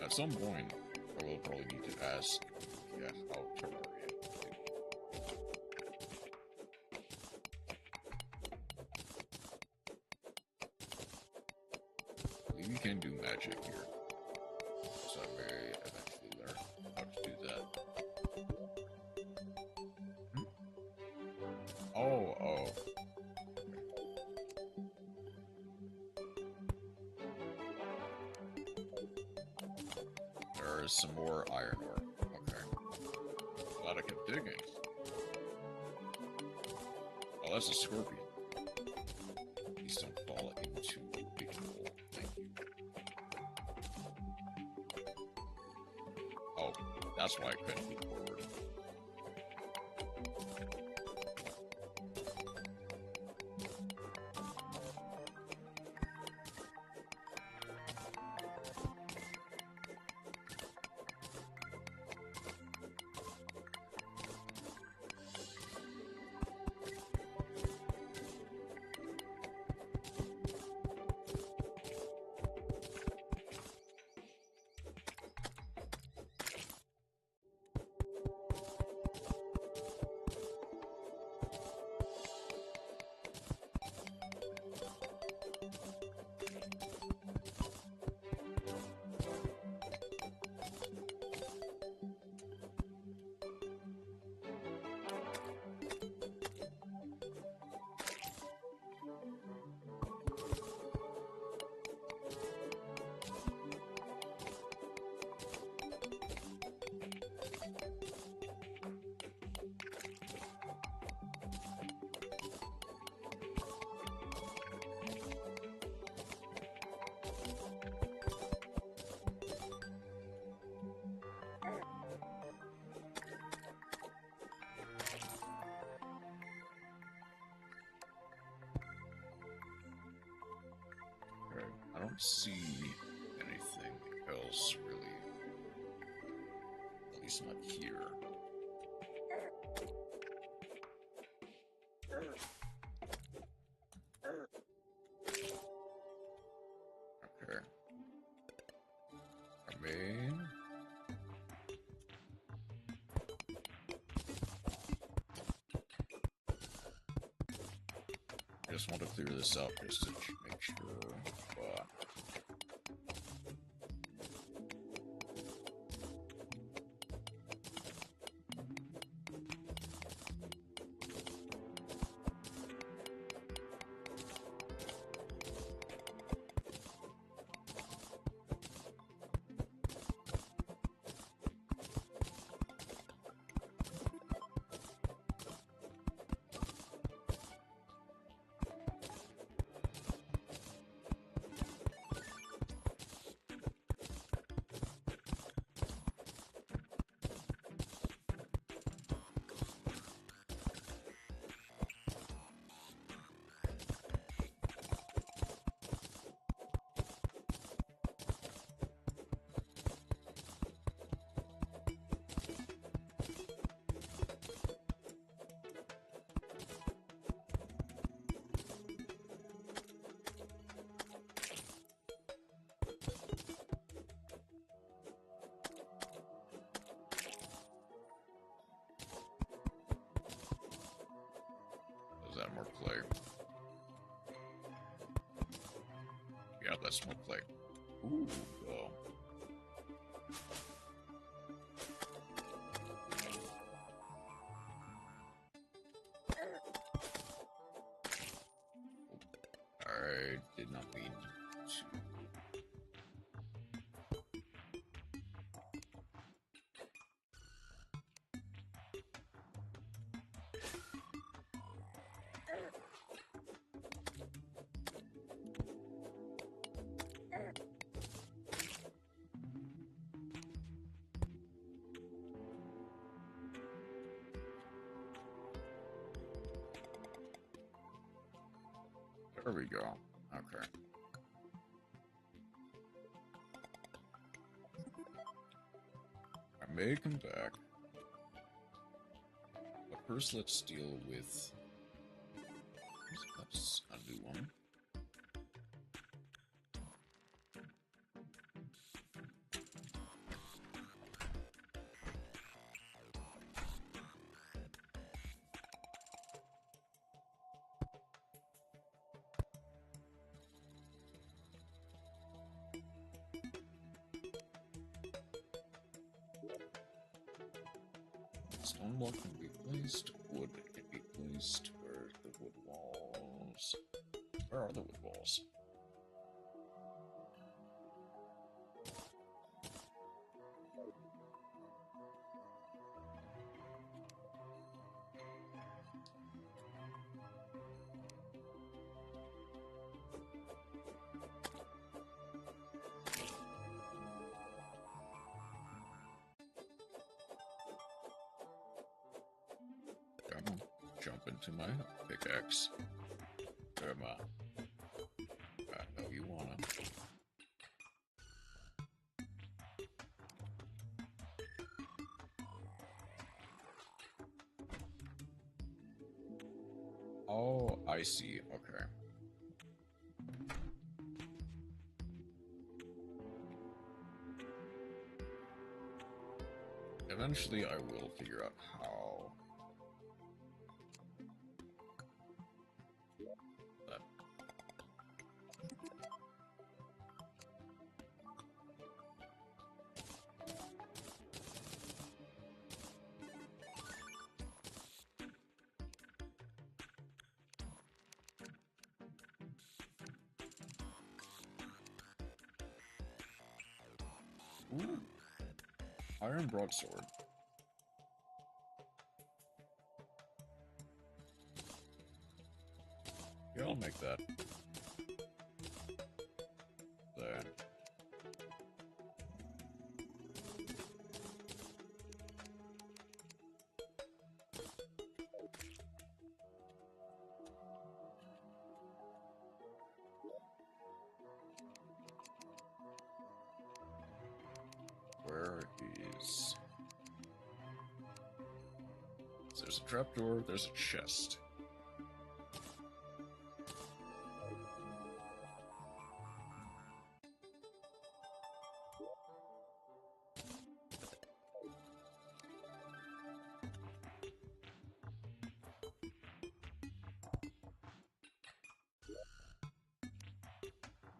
At some point, I will probably need to ask, how Tamer is. can do magic here, so I may eventually learn how to do that. Oh. There is some more iron ore. Okay. Glad I kept digging. Oh, that's a scorpion. Please don't fall into a big hole. Thank you. Oh, that's why I couldn't move forward. I don't see anything else, really. At least not here. Okay. I mean... I just want to clear this up just to make sure. That more clay. Yeah, that's more clay. Ooh, oh. I did not mean to. There we go. Okay. I may come back. But first, let's deal with... Let's undo one. Stone block can be placed. Wood can be placed. Where are the wood walls? Where are the wood walls? Come on, jump into my pickaxe. Come on. I know you wanna. Oh, I see. Okay. Eventually, I will figure out how. That. Ooh. Iron broadsword. Yeah, I'll make that. There. Where is... So there's a trapdoor, there's a chest.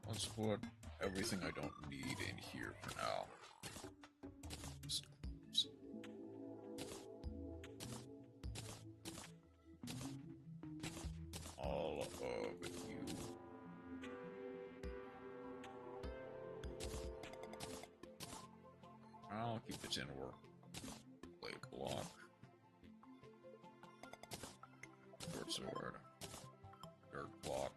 Let's put everything I don't need in here for now. All of you. I'll keep the tin ore. Blade block. Short sword. Dirt block.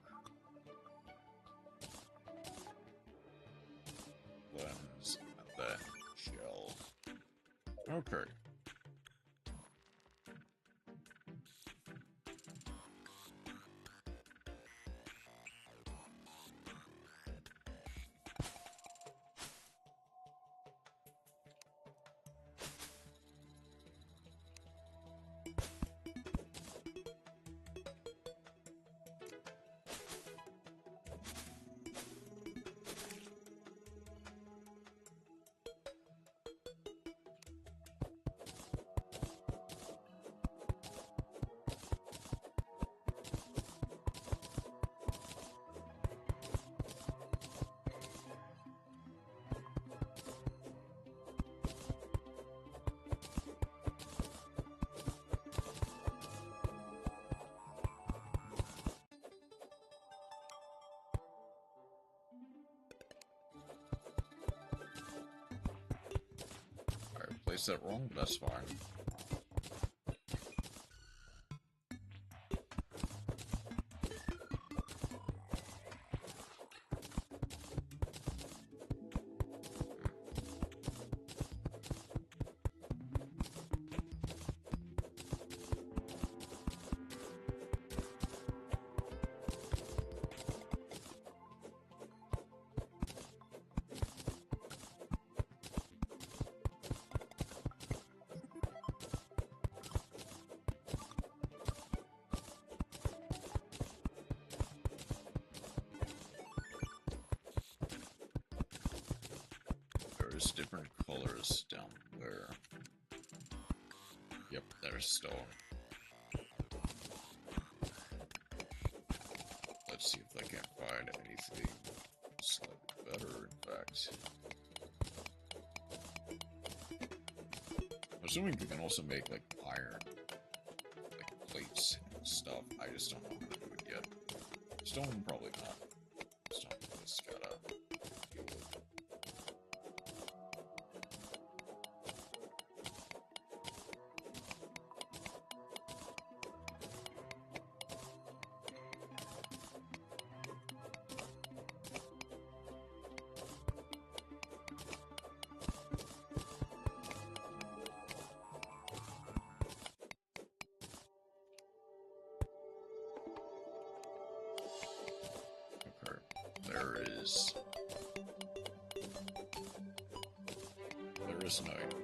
Lens. And then shell. Okay. Placed that wrong, but that's fine. There's different colors down there. Yep, there's stone. Let's see if I can find anything slightly better, in fact. assuming we can also make, like, iron, like, plates and stuff. I just don't know how to do it yet. Stone, probably not. Stone, just gotta deal with. There is night.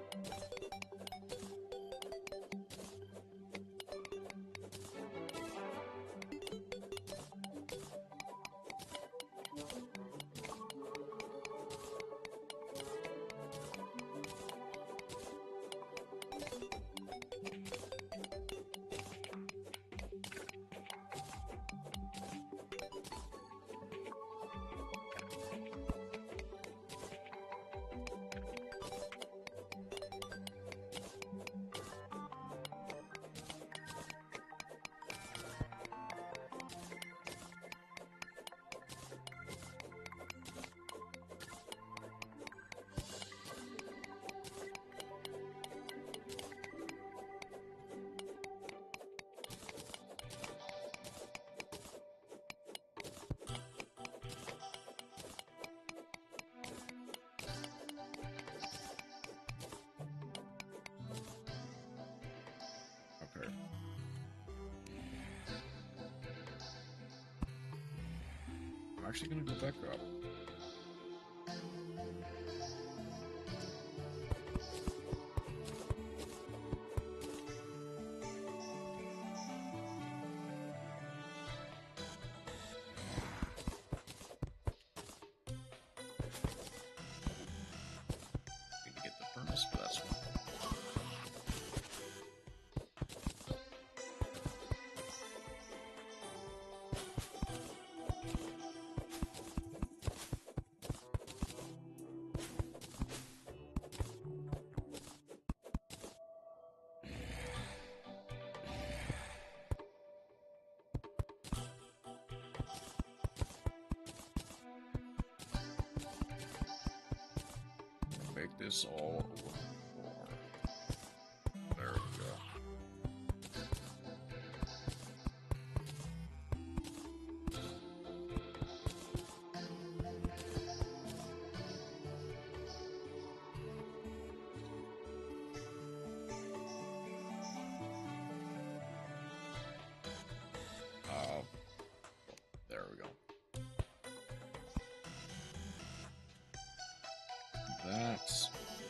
I'm actually gonna go back up. Need to get the furnace, but that's fine. Make this all over more. There we go. There we go.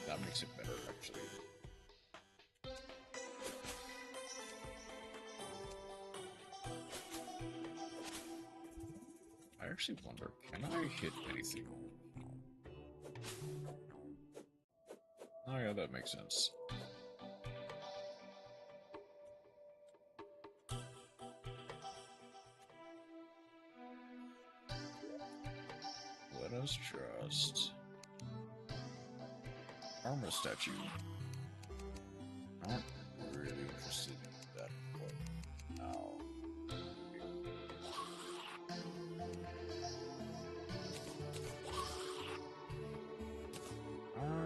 That makes it better, actually. I actually wonder, can I hit anything? Oh yeah, that makes sense. Let us just... armor statue. Not really interested in that one now.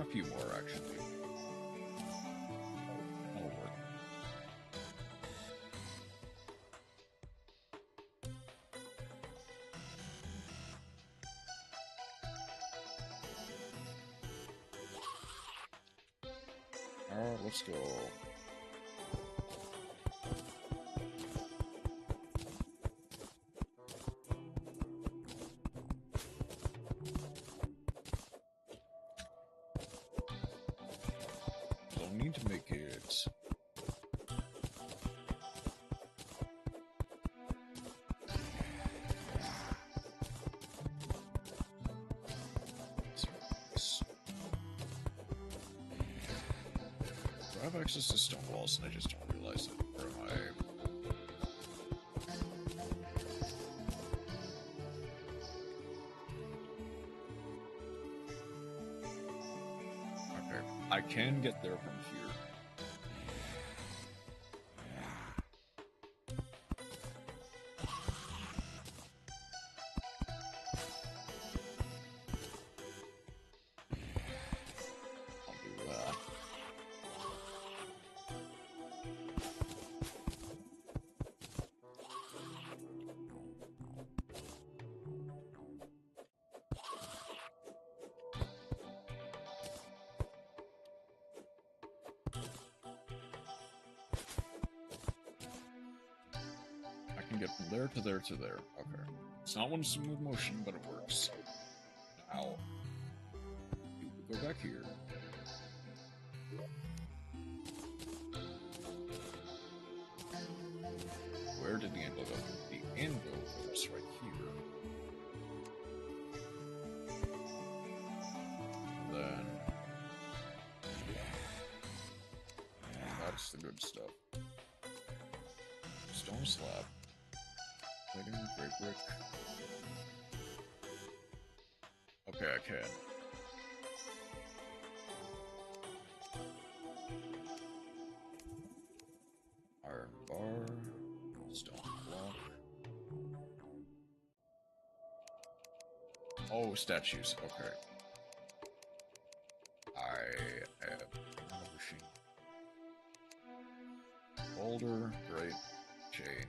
A few more, actually. That'll work. Alright, let's go. I'll need to make it... I have access to stone walls and I just don't realize it. Or am I... Okay, I can get there from here. get from there to there to there. Okay. It's not one smooth motion, but it works. Now, you go back here. Where did the anvil go? The anvil goes right here. Then... that's the good stuff. Stone slab. Plating, great brick. Okay, I can. Iron bar. Stone block. Oh, statues. Okay. I have another machine. Boulder, great. Chain.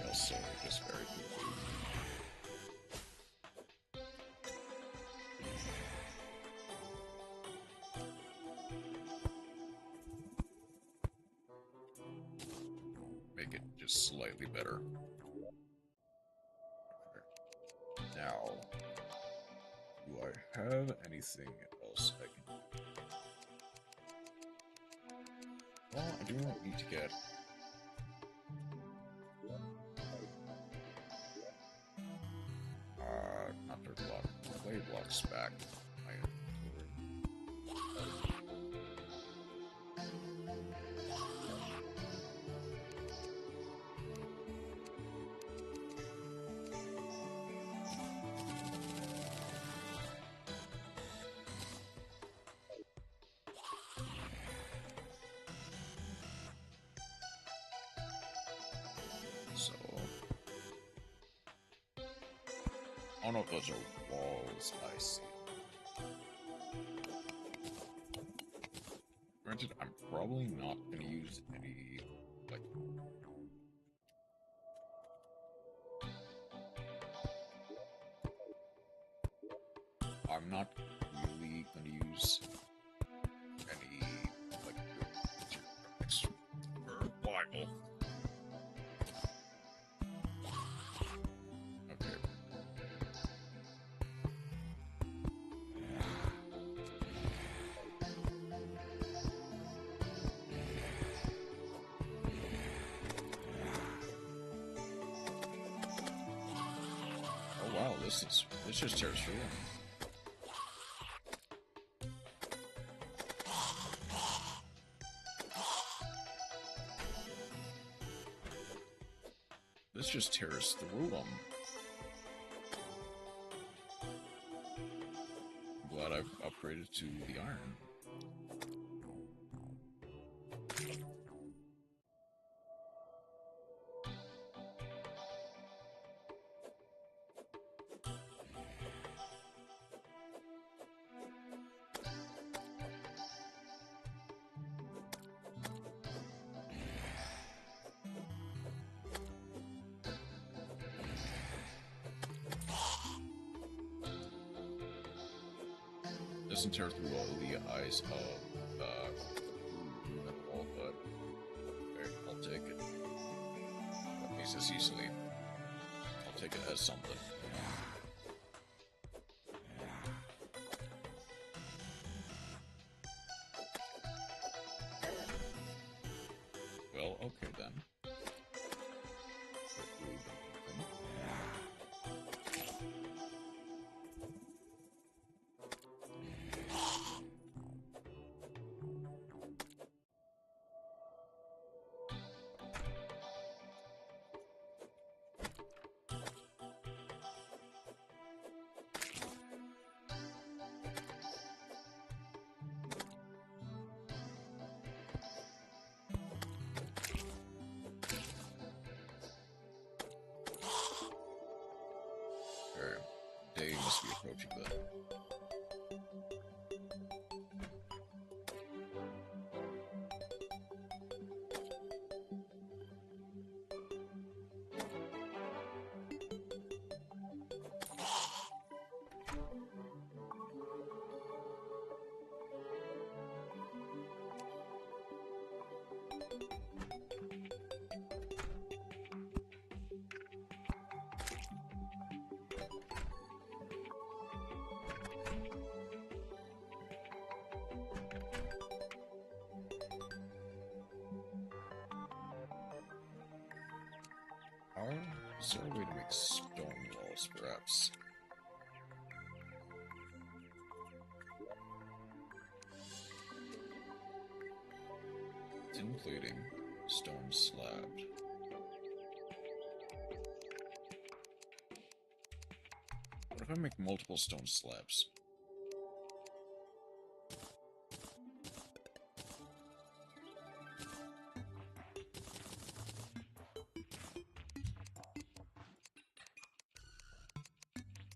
Also, just very cool. Make it just slightly better. Okay. Now, do I have anything else I can do? Well, I do need to get... not dirt block, clay blocks back. My inventory. So... oh no, those are walls, I see. Granted, I'm probably not gonna use any, like... I'm not really gonna use any, like, graphics for a while. Wow, this just tears through them. This just tears through them. I'm glad I've upgraded to the iron. Doesn't tear through all the eyes of that wall, but okay, I'll take it. That makes this easily. I'll take it as something. Well, okay then. day must be approaching then. Is there a way to make stone walls, perhaps? Including stone slabbed. What if I make multiple stone slabs?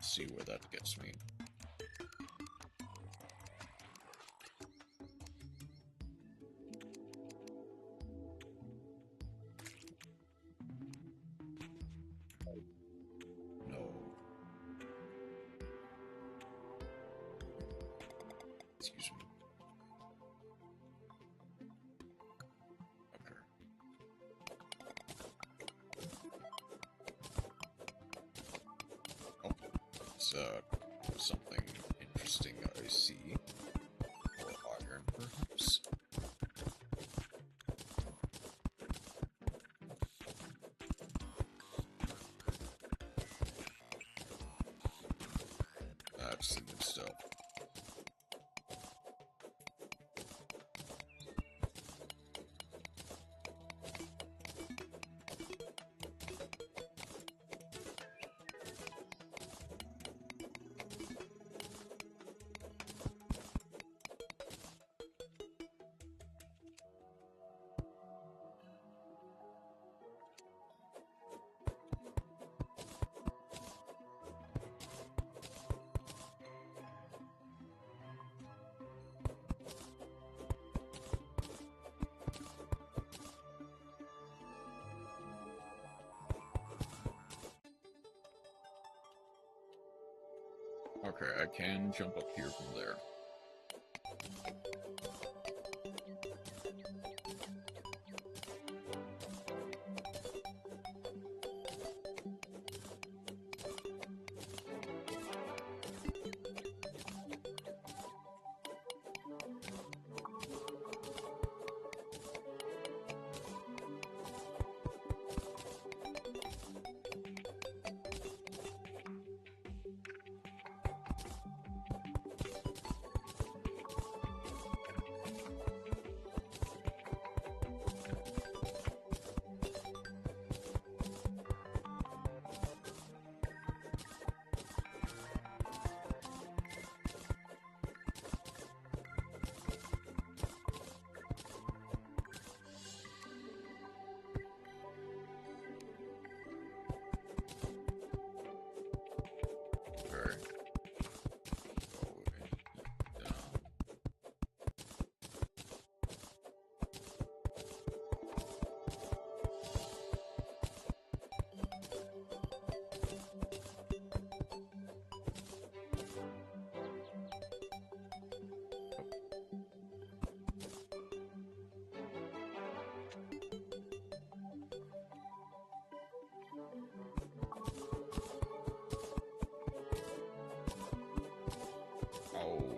See where that gets me. No. Excuse me. Okay. Oh. Something interesting I see. Or iron, perhaps. That's some good stuff. Okay, I can jump up here from there.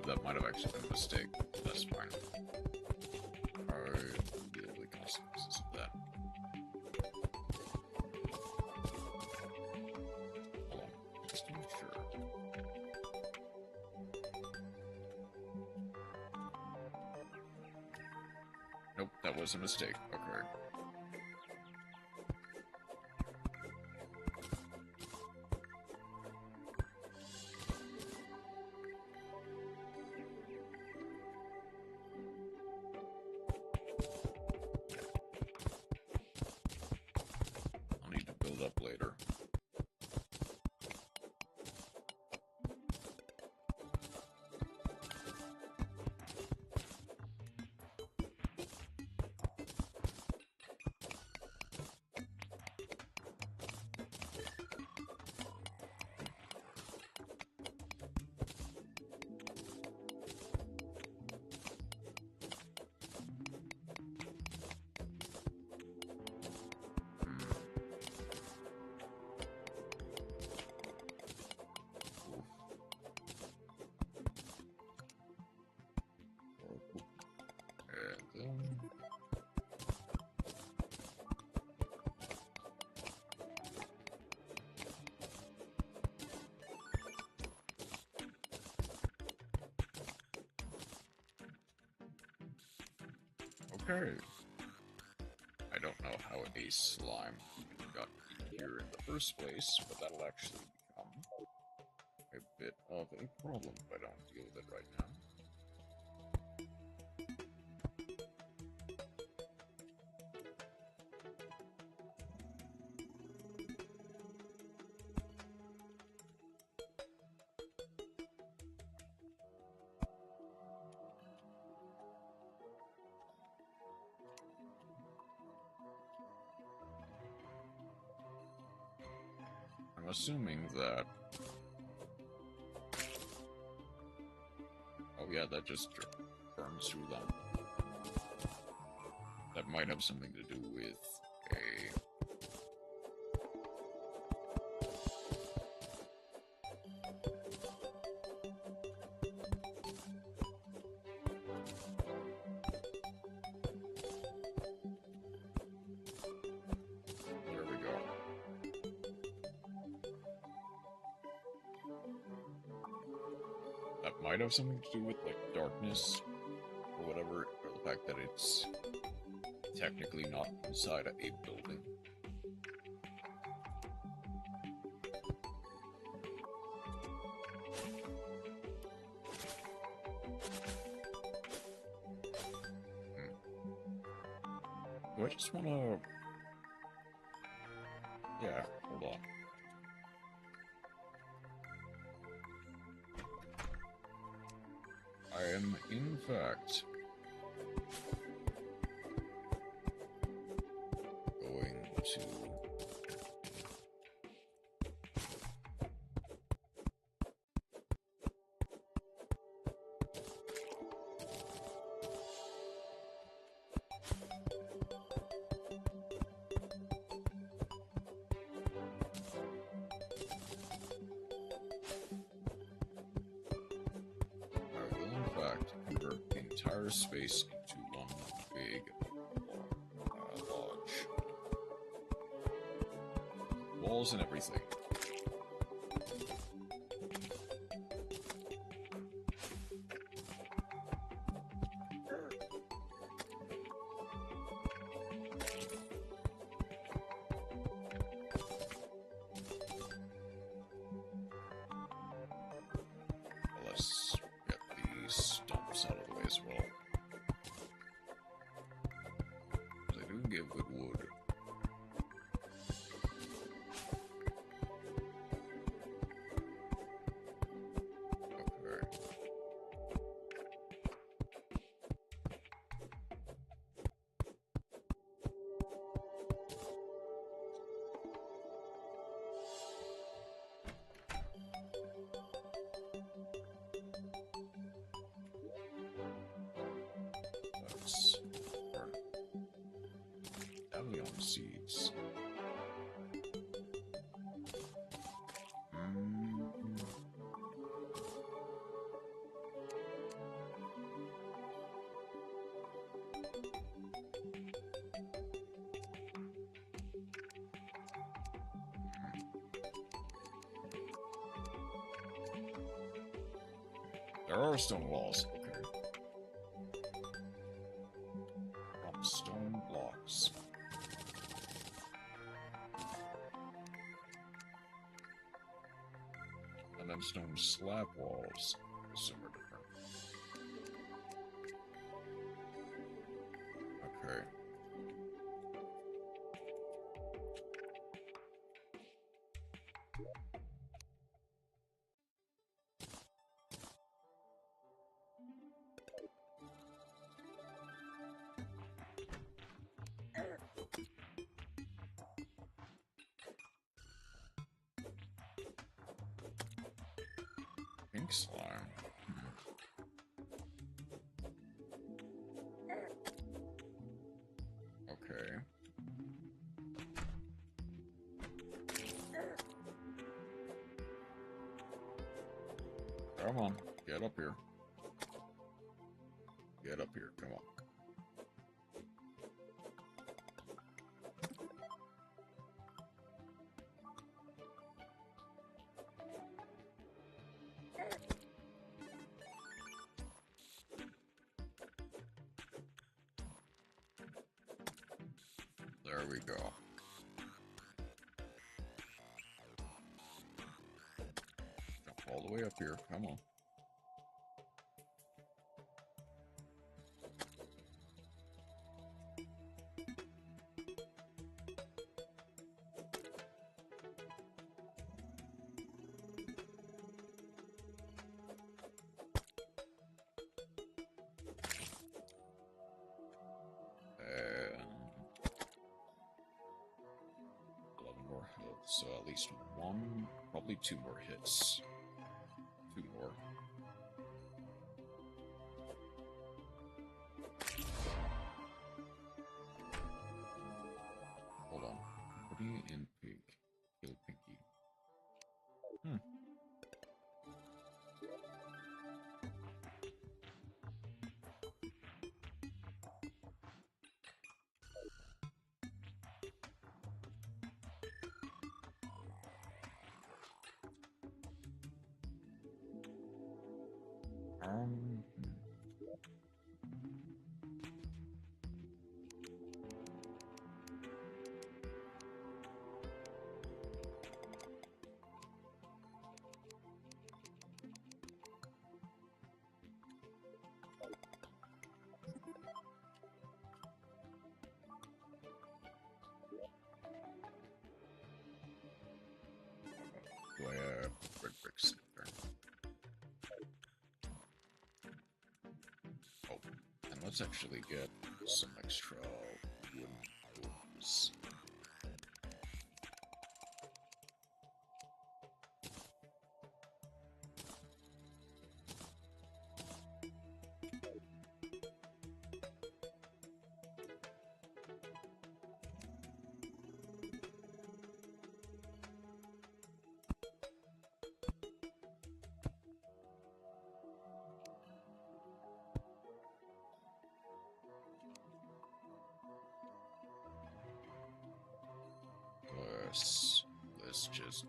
That might have actually been a mistake. That's fine. Alright, the consequences of that. Hold on, just to make sure. Nope, that was a mistake. Okay. Up later. Okay. I don't know how a slime got here in the first place, but that'll actually become a bit of a problem if I don't deal with it right now. I'm assuming that... Oh yeah, that just burns through them. That might have something to do with a... There we go. That might have something to do with, like, darkness, or whatever, or the fact that it's technically not inside a building. Do I just wanna... Yeah, hold on. I am, in fact, going to... convert the entire space into one big lodge. Walls and everything. Let's get these stumps out of the way as well. They do give good wood. Okay. Let's burn heavily on seeds. There are stone walls. Okay. From stone blocks. And then stone slab walls. I assume are different. Okay. Pink slime. Okay. Come on, get up here. Get up here, come on. There we go. Jump all the way up here. Come on. So at least one, probably two more hits. Two more. Hold on. What are you in pink? Kill Pinky. Do I have red bricks there? Oh, and let's actually get some extra wooden doors. Let's just...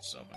Seven.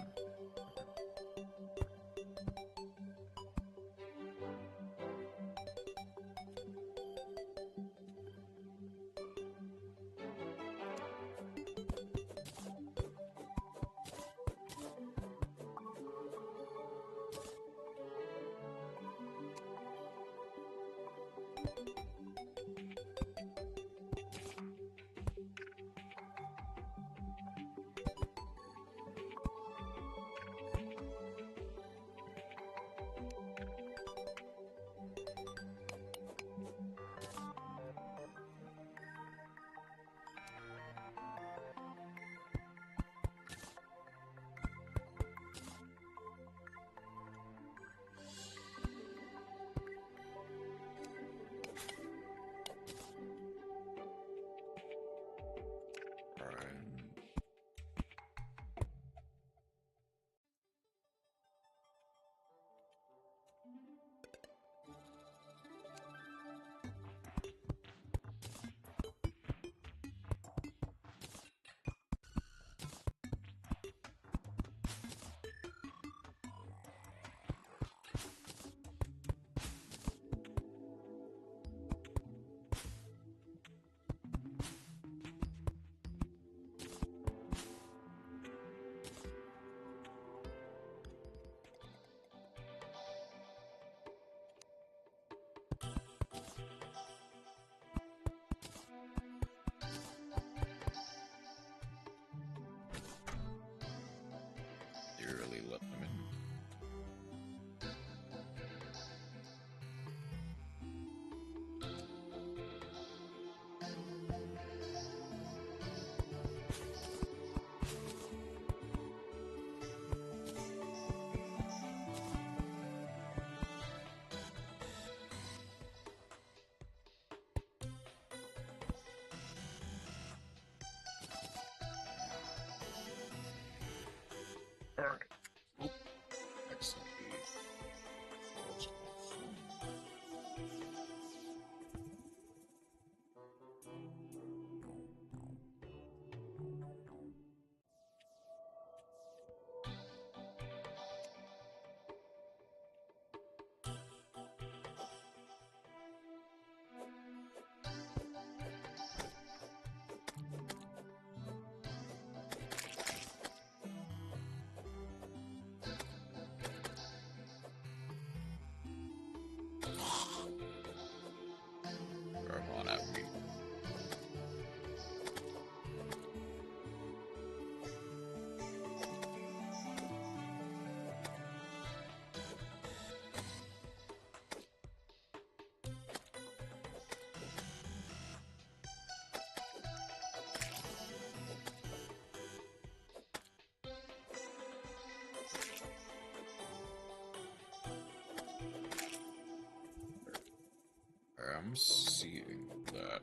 I'm seeing that.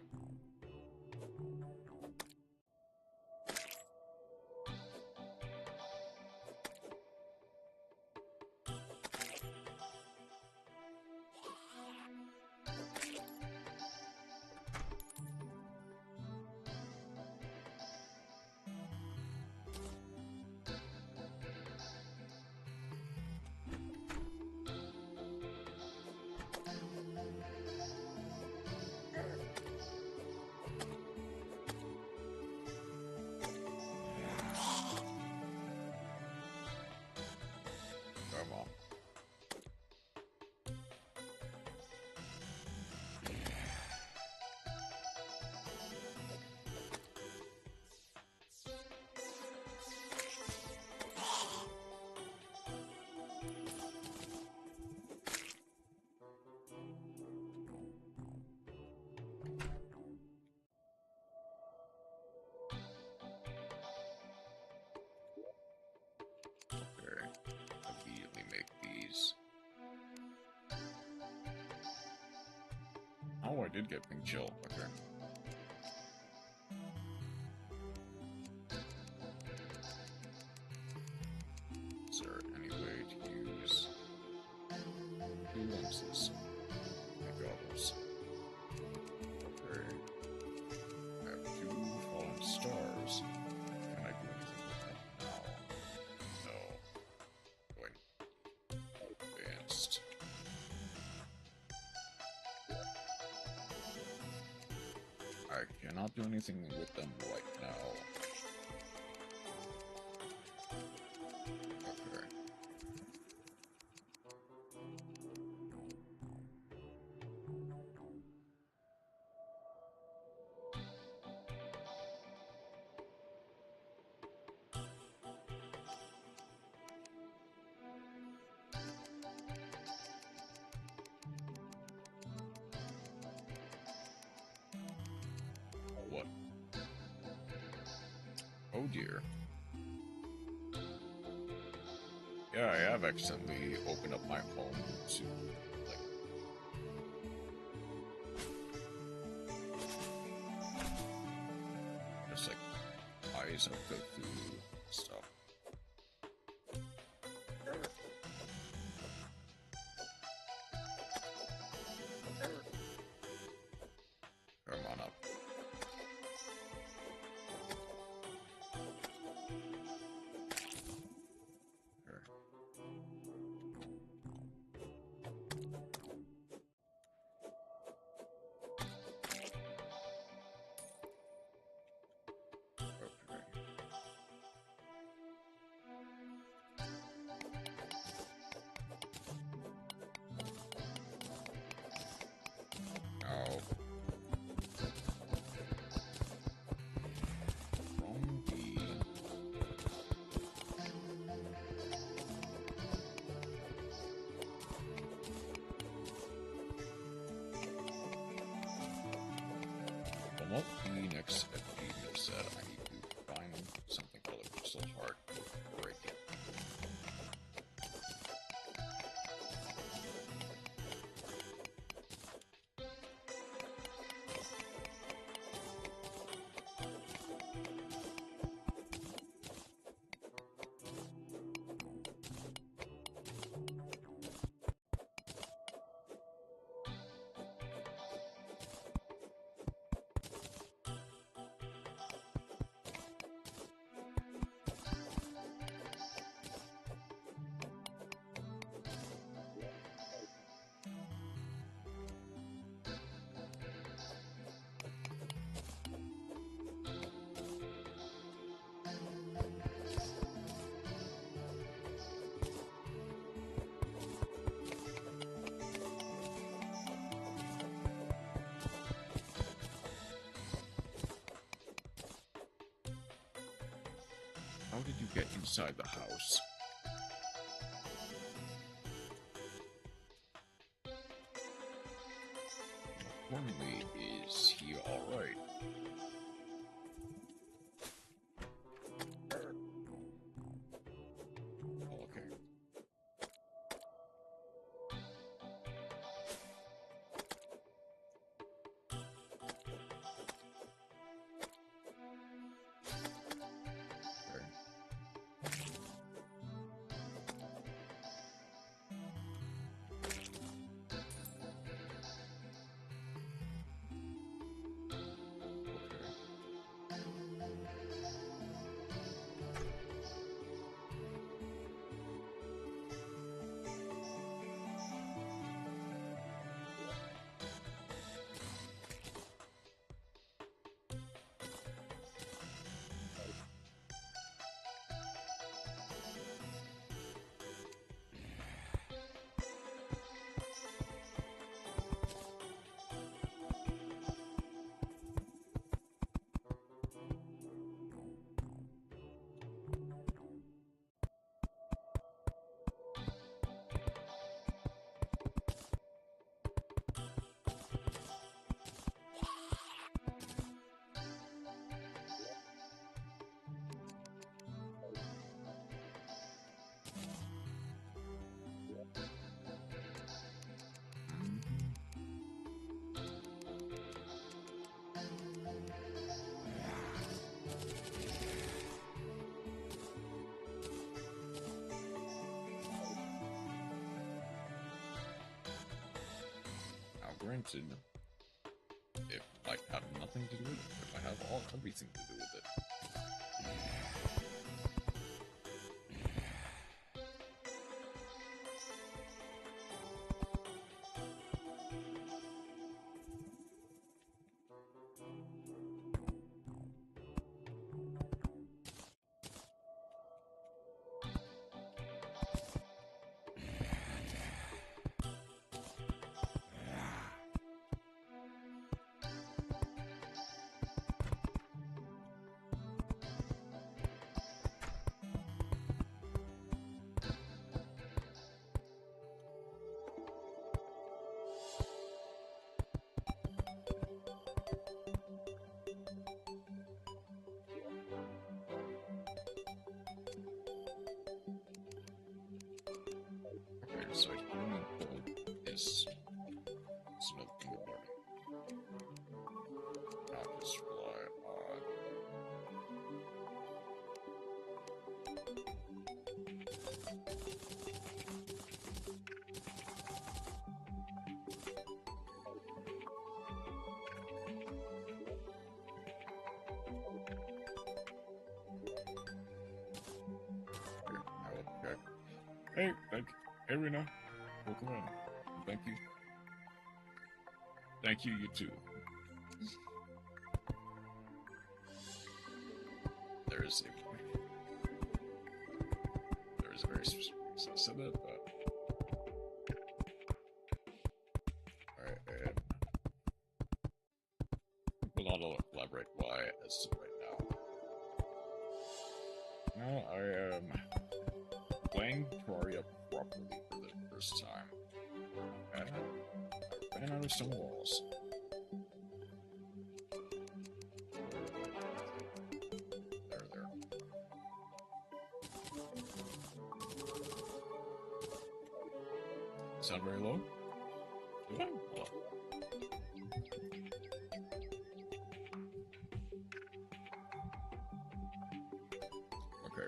Come on. Okay. Immediately make these. Oh, I did get pink chill. Okay. Is there any way to use two lenses? My goggles. Okay. I have two falling stars. Can I do anything with them now? No. Going advanced. I cannot do anything with them right now. Okay. What? Oh dear. Yeah, I have accidentally opened up my home to, like... just, like, Eyes of Cthulhu stuff. Come on up. Here. Okay. Oh. Wrong key. Well, what the next FP said I need to find something called a crystal heart to break it. How did you get inside the house? Importantly, is he alright? Okay. granted, if I have nothing to do with it, if I have everything to do with it. So is another thing we're learning. Not just rely on okay. Hey, thank you. Hey, Rena. Welcome in. Thank you. Thank you, you too. There is a very specific reason to that, but... Alright, will not elaborate why as of right now. Now I am playing Terraria properly for the first time. I ran out of stone walls. There. Sound very low? Do I? Hold on. Okay.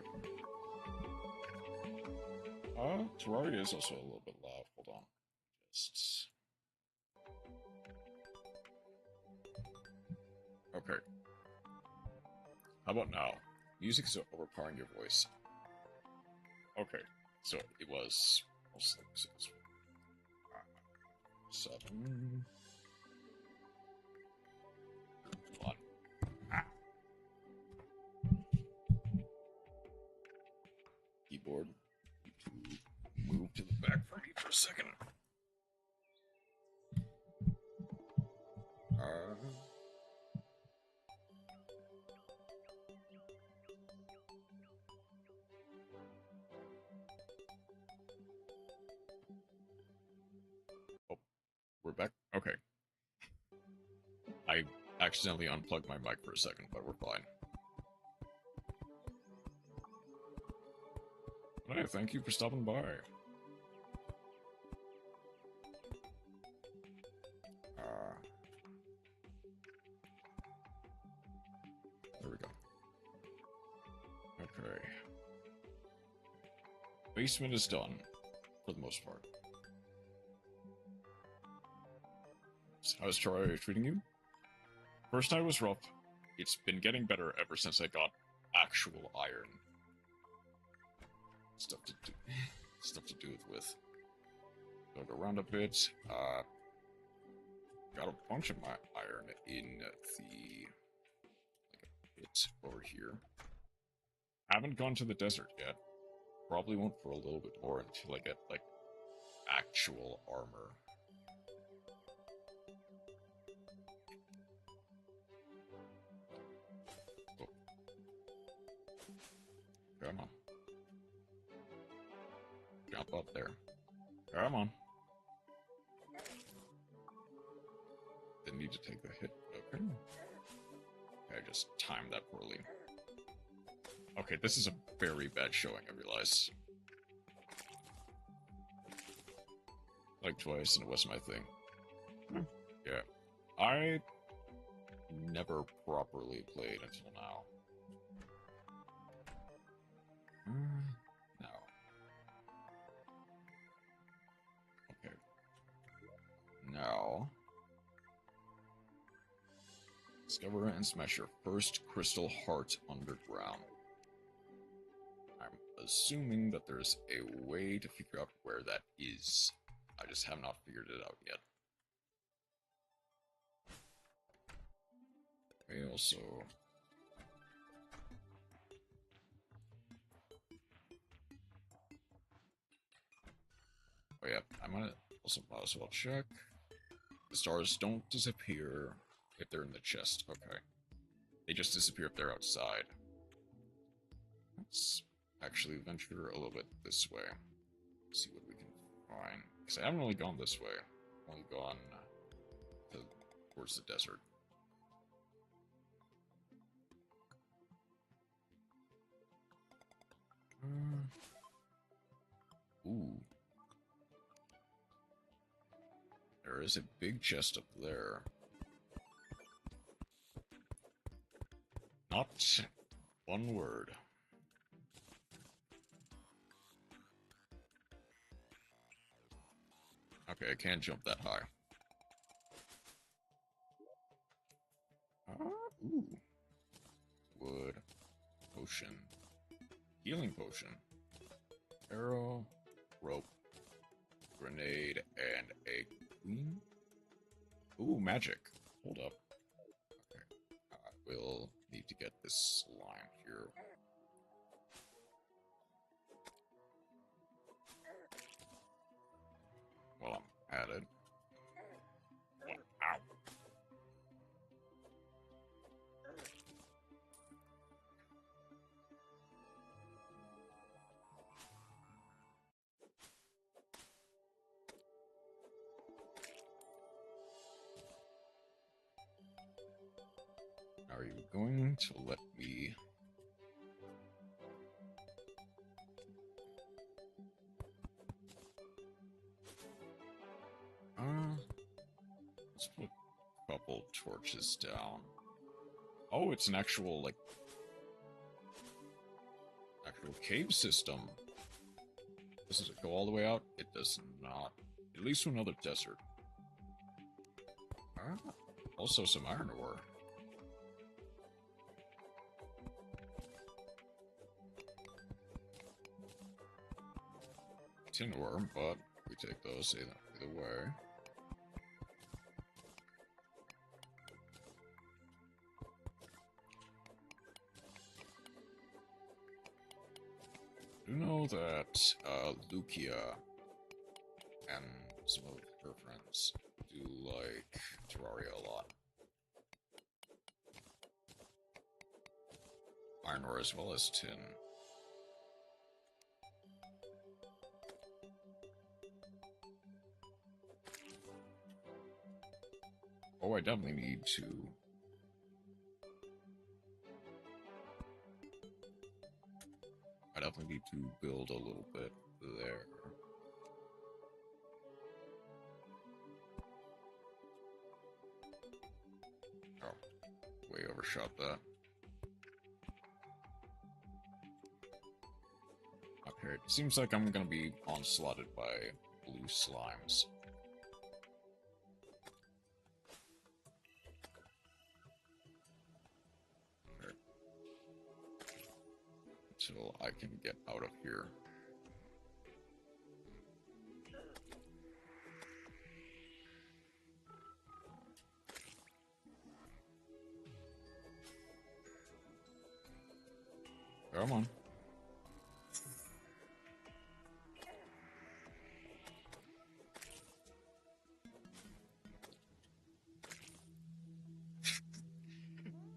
Terraria is also a little bit loud. Hold on. Just... Okay. How about now? Music is overpowering your voice. Okay. So it was... What's like 6, 7... Come on. Keyboard. Move to the back for me for a second. Oh, we're back? Okay. I accidentally unplugged my mic for a second, but we're fine. Hey, thank you for stopping by. There we go. Okay. Basement is done, for the most part. So how's Terraria treating you? First night was rough. It's been getting better ever since I got actual iron. Stuff to do with. Dug around a bit. Got a bunch of my iron in the pit over here. Haven't gone to the desert yet. Probably won't for a little bit more until I get like actual armor. Oh. Come on. Jump up there. Come on. Didn't need to take the hit. Okay. I just timed that poorly. Okay, this is a very bad showing, I realize. Like twice, and it wasn't my thing. Yeah. I never properly played until now. No. Okay. Now... Discover and smash your first crystal heart underground. I'm assuming that there's a way to figure out where that is. I just have not figured it out yet. We also... Oh yeah, I might also might as well check. The stars don't disappear if they're in the chest. Okay. They just disappear if they're outside. Let's actually venture a little bit this way. See what we can find. Because I haven't really gone this way. I've only gone towards the desert. Ooh. There is a big chest up there. Not one word. Okay, I can't jump that high. Ooh. Wood. Potion. Healing potion. Arrow. Rope. Grenade. And a queen? Ooh, magic. Hold up. Okay. I will need to get this slime here. While I'm at it. Ow. Are you going to let me... Let's put a couple torches down. Oh, it's an actual, like... actual cave system. Does it go all the way out? It does not. At least to another desert. Also some iron ore. Tin ore, but we take those either way. You know that Lucia and some of her friends do like Terraria a lot. Iron ore as well as tin. Oh, I definitely need to... I definitely need to build a little bit there. Oh, way overshot that. Okay, it seems like I'm gonna be onslaughted by blue slimes. Until I can get out of here. Come on.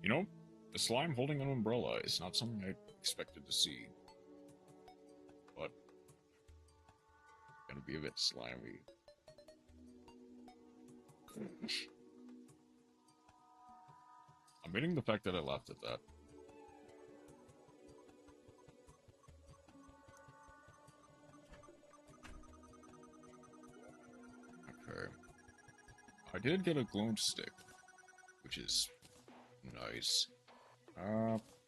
You know, the slime holding an umbrella is not something I expected to see. But gonna be a bit slimy. I'm hating the fact that I laughed at that. Okay. I did get a glowing stick, which is nice.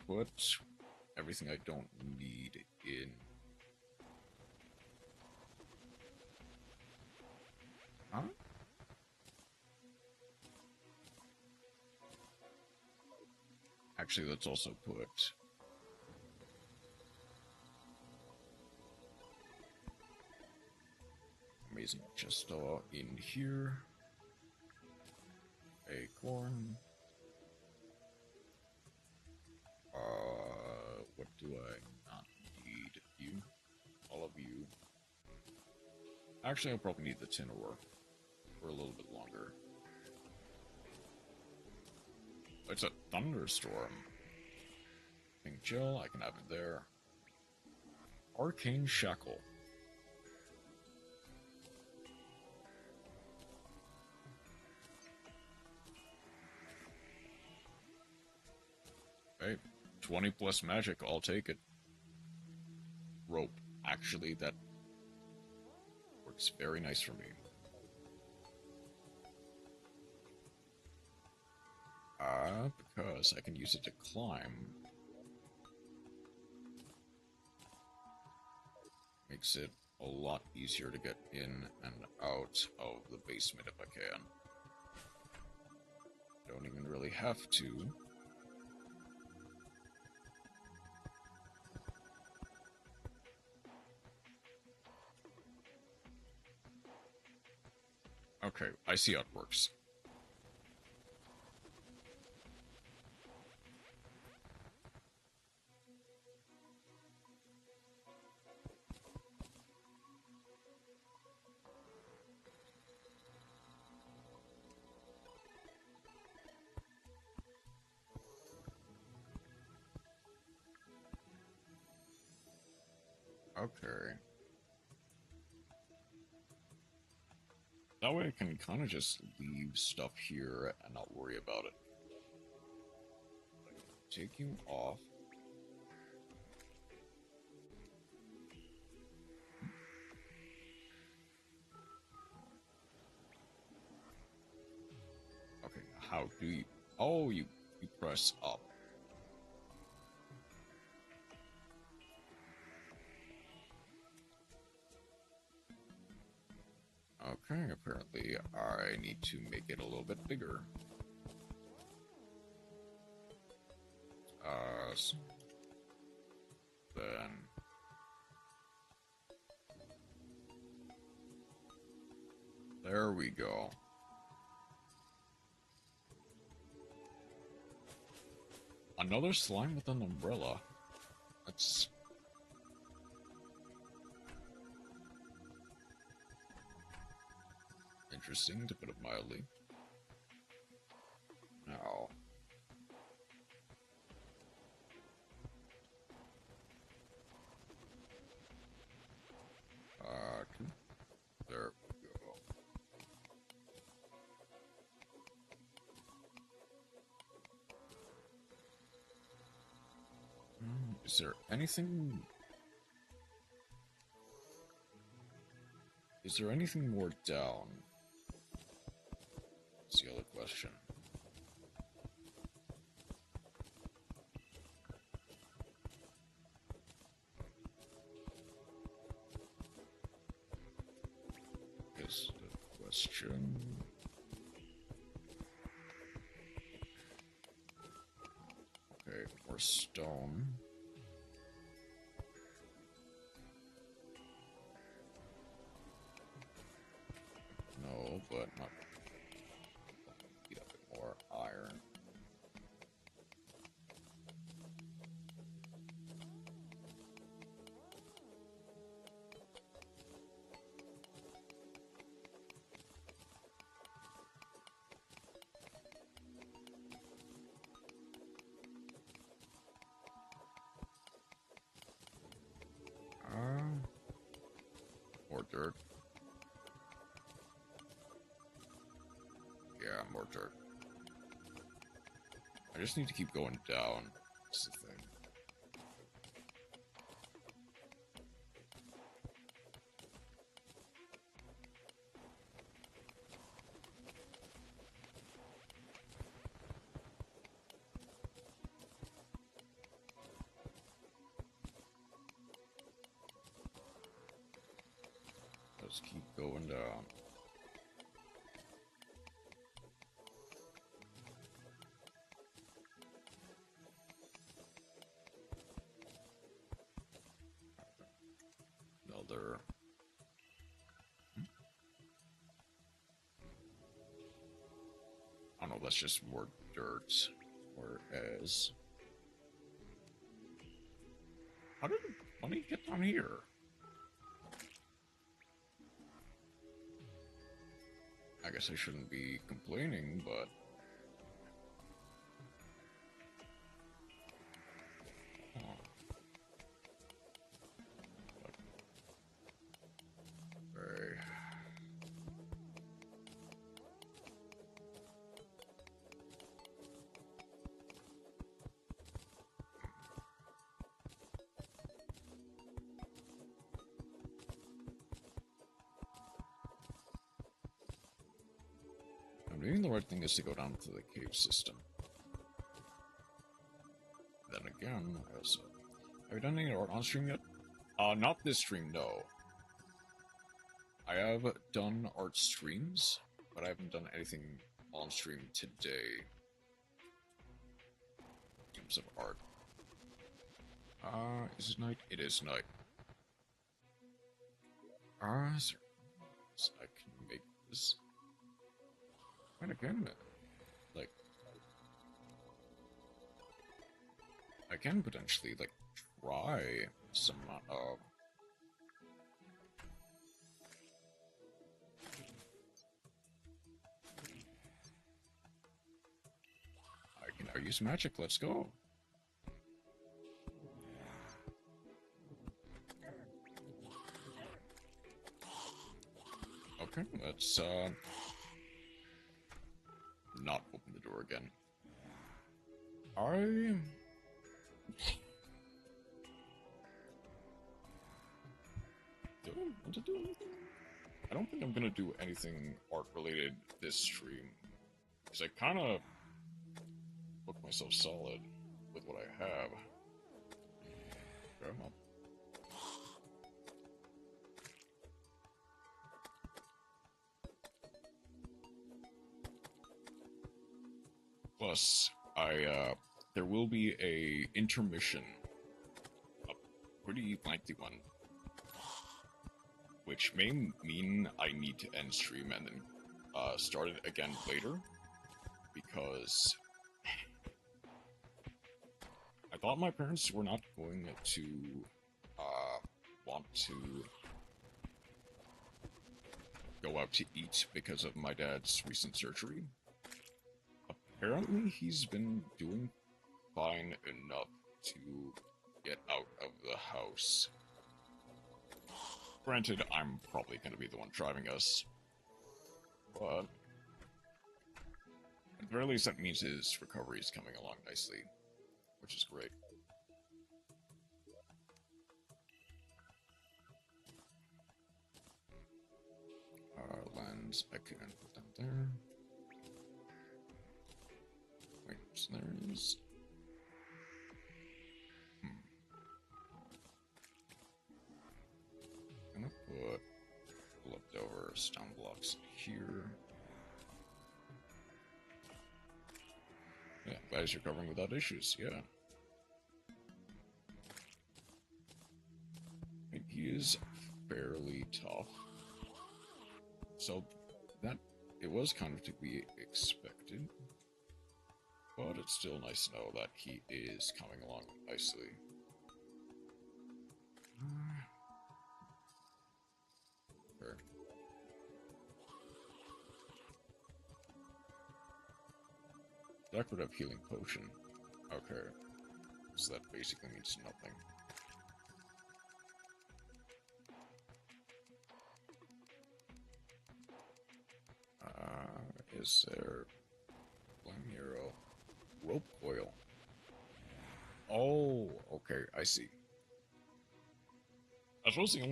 Put everything I don't need in. Huh? Actually, let's also put amazing chest in here. Acorn. What do I not need? You? All of you. Actually, I'll probably need the tin ore for a little bit longer. It's a thunderstorm. Pink gel, I can have it there. Arcane shackle. Okay, 20 plus magic, I'll take it. Rope. Actually, that works very nice for me. Because I can use it to climb. Makes it a lot easier to get in and out of the basement if I can. Don't even really have to. Okay, I see how it works. Okay. That way I can kind of just leave stuff here and not worry about it. Take you off. Okay, how do you... Oh, you press up. Okay, apparently I need to make it a little bit bigger. So then... There we go. Another slime with an umbrella. That's... interesting, to put it mildly. Now... there we go. Is there anything... Is there anything more down? That's the other question. Is the question. Okay, more stone. No, but not. Need a bit more iron. More dirt. Yeah, more dirt. I just need to keep going down. That's the thing. Let's keep going down. that's just more dirt. Whereas... How did the money get down here? I guess I shouldn't be complaining, but... Okay. Maybe the right thing is to go down to the cave system. Then again, I also... Have you done any art on stream yet? Not this stream, no. I have done art streams, but I haven't done anything on stream today. In terms of art. Is it night? It is night. So I can make this... And again, like... I can potentially, like, try some, I can now use magic, let's go. Okay, let's, not open the door again. Do I want to do anything? I don't think I'm gonna do anything art related this stream. Because I kinda booked myself solid with what I have. Come on. Plus, there will be a intermission, a pretty lengthy one, which may mean I need to end stream and then start it again later, because I thought my parents were not going to want to go out to eat because of my dad's recent surgery. Apparently, he's been doing fine enough to get out of the house. Granted, I'm probably going to be the one driving us, but at the very least that means his recovery is coming along nicely, which is great. Lens, I can put that there. Wait, so there is... I'm gonna put leftover stone blocks here. Yeah, guys, you're recovering without issues, yeah. He is fairly tough. So, that, it was kind of to be expected. But it's still nice to know that he is coming along nicely. Sure. Decorative healing potion. Okay. So that basically means nothing. Is there flame arrow? Rope coil. Oh, okay, I see. I suppose the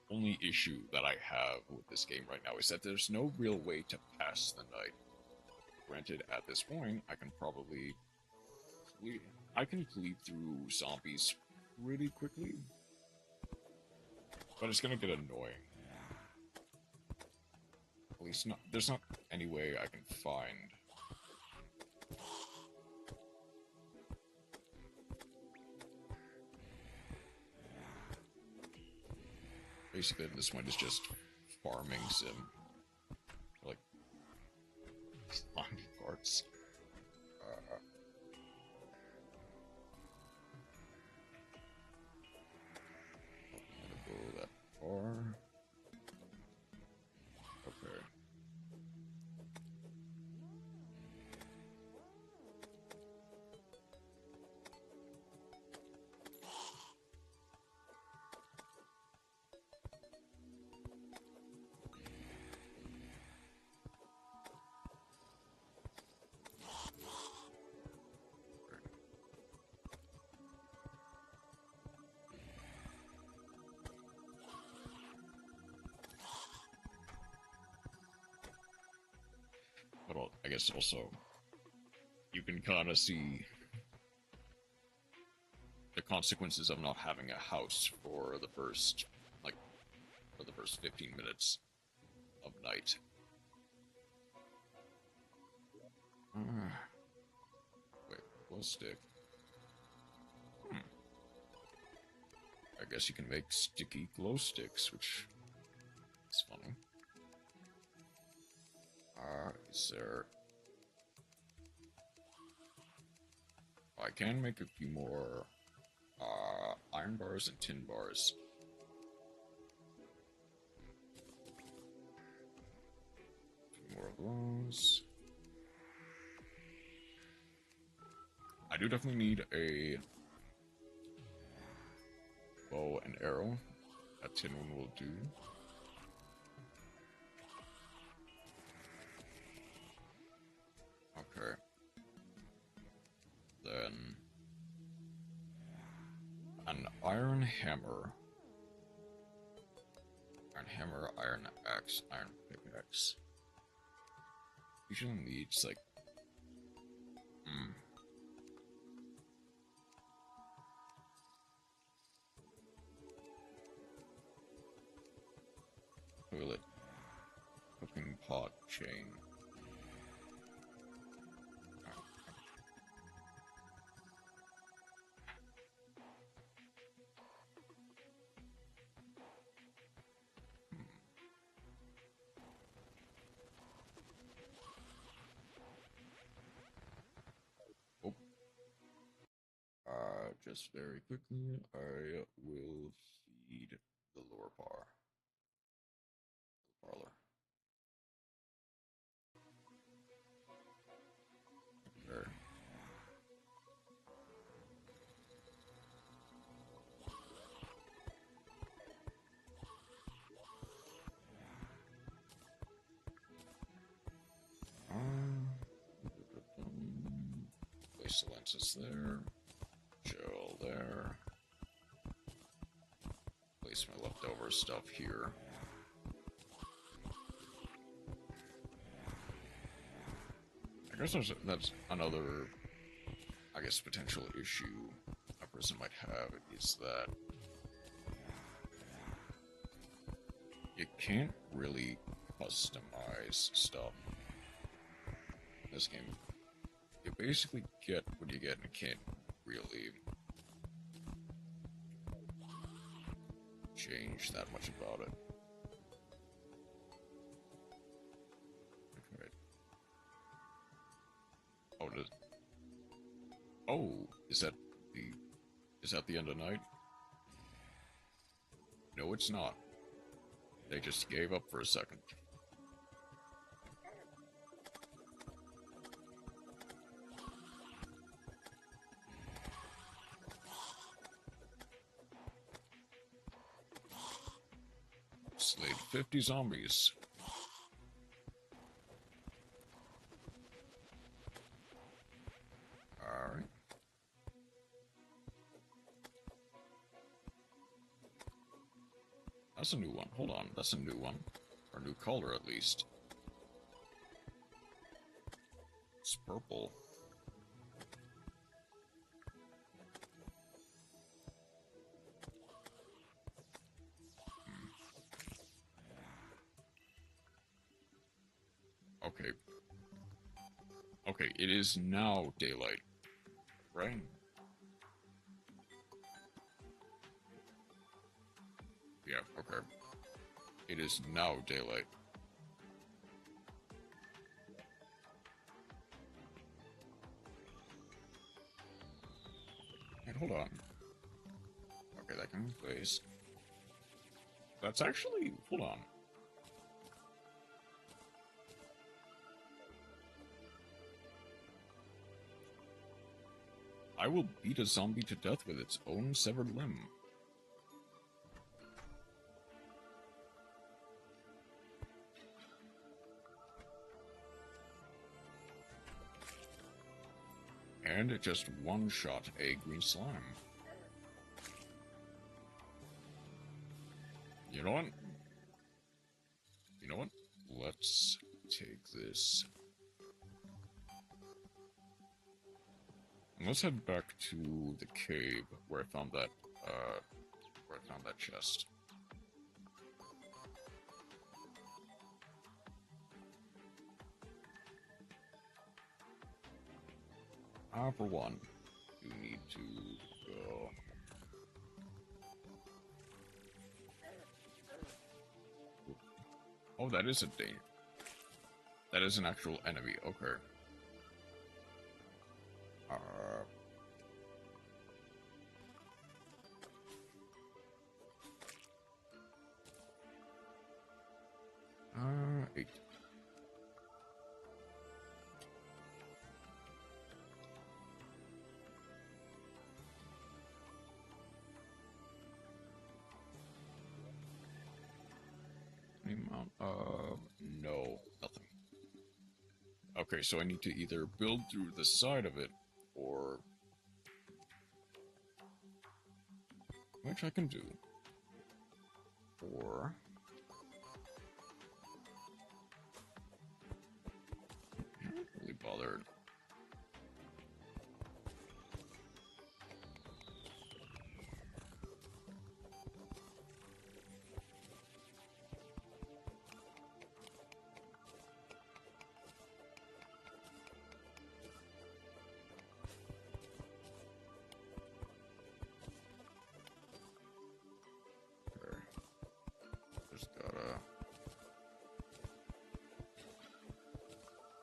only issue that I have with this game right now is that there's no real way to pass the night. Granted, at this point, I can probably bleed through zombies pretty quickly, but it's gonna get annoying. At least not. There's not any way I can find. Basically, this one is just farming sim. Like, Zombie parts. Not gonna go that far. Okay. But I guess also, you can kind of see the consequences of not having a house for the first, like, for the first 15 minutes of night. Wait, glow stick. I guess you can make sticky glow sticks, which is funny. Is there... I can make a few more iron bars and tin bars. A few more of those. I do definitely need a bow and arrow. A tin one will do. Okay. Then an iron hammer. Iron hammer, iron axe, iron pickaxe. Usually needs like toilet. Cooking pot chain. Just very quickly, I will feed the lower bar. The parlor. Okay. Place the lenses there. Gel there. Place my leftover stuff here. I guess that's another, I guess, potential issue a person might have is that you can't really customize stuff in this game. You basically get what you get and can't really change that much about it. Okay. Oh, is that the end of night? No, it's not. They just gave up for a second. Slayed 50 zombies. Alright. That's a new one. Hold on, that's a new one. Or a new color, at least. It's purple. Okay. Okay, it is now daylight. Right? Yeah, okay. It is now daylight. hold on. Okay, that can be placed. That's actually... Hold on. I will beat a zombie to death with its own severed limb. And it just one-shot a green slime. You know what? You know what? Let's take this. And let's head back to the cave where I found that chest. For one, you need to go. Oh, that is a danger. That is an actual enemy. Okay. Eight. Amount of... No, nothing. Okay, so I need to either build through the side of it, or... Which I can do. Or... I'm not really bothered.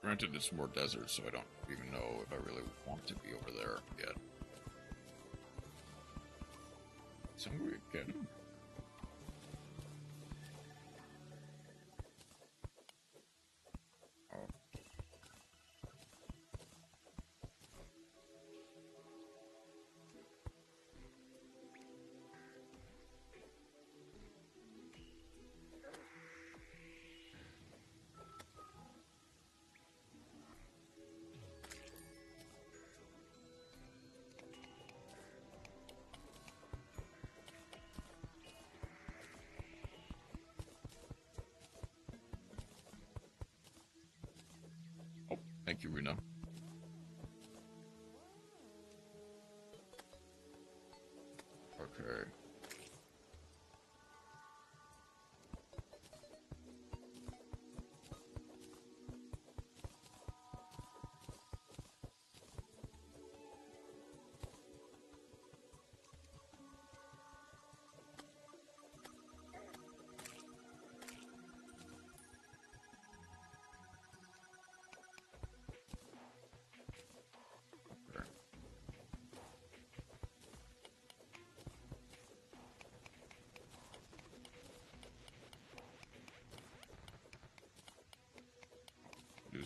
Granted, it's more desert, so I don't even know if I really want to be over there yet. It's hungry again. Oh. Thank you, Rena. Okay.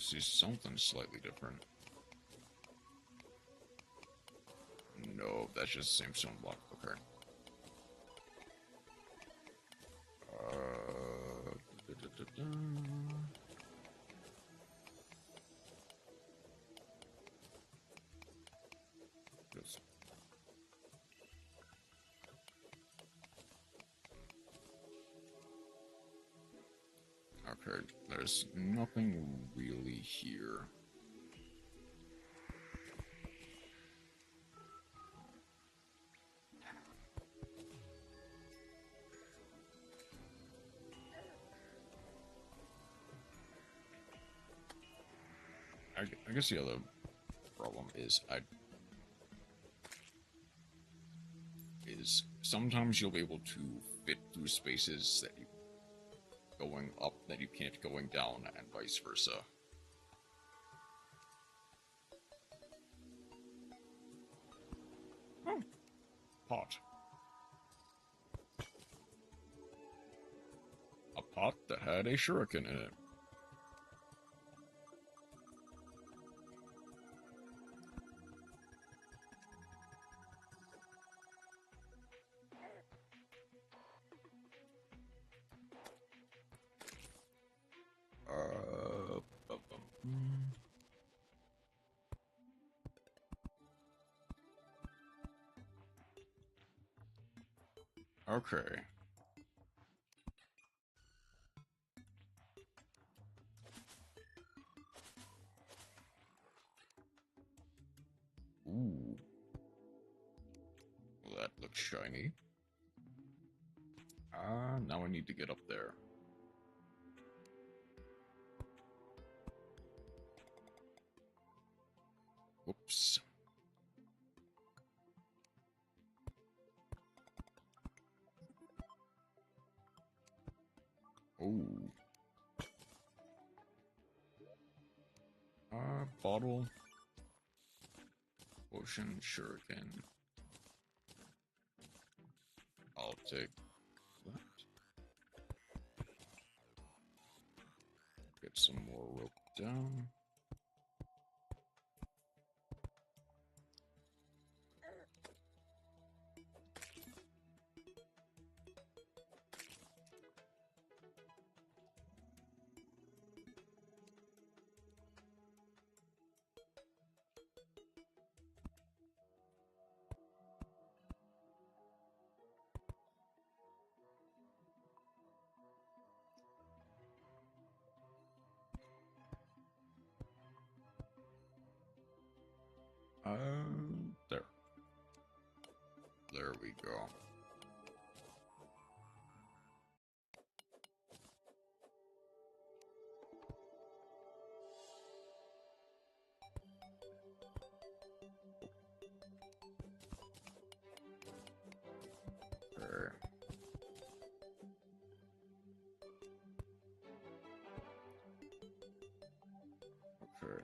See something slightly different. No, that's just the same stone block. Okay. Just... Okay, there's nothing really here. I guess the other problem is sometimes you'll be able to fit through spaces that you going up that you can't going down, and vice versa. Oh, pot. A pot that had a shuriken in it. Okay. Ooh. Well, that looks shiny. Now I need to get up there. Whoops. Oh. Bottle. Potion, shuriken. I'll take that. Get some more rope down. There. There we go. Okay. Okay.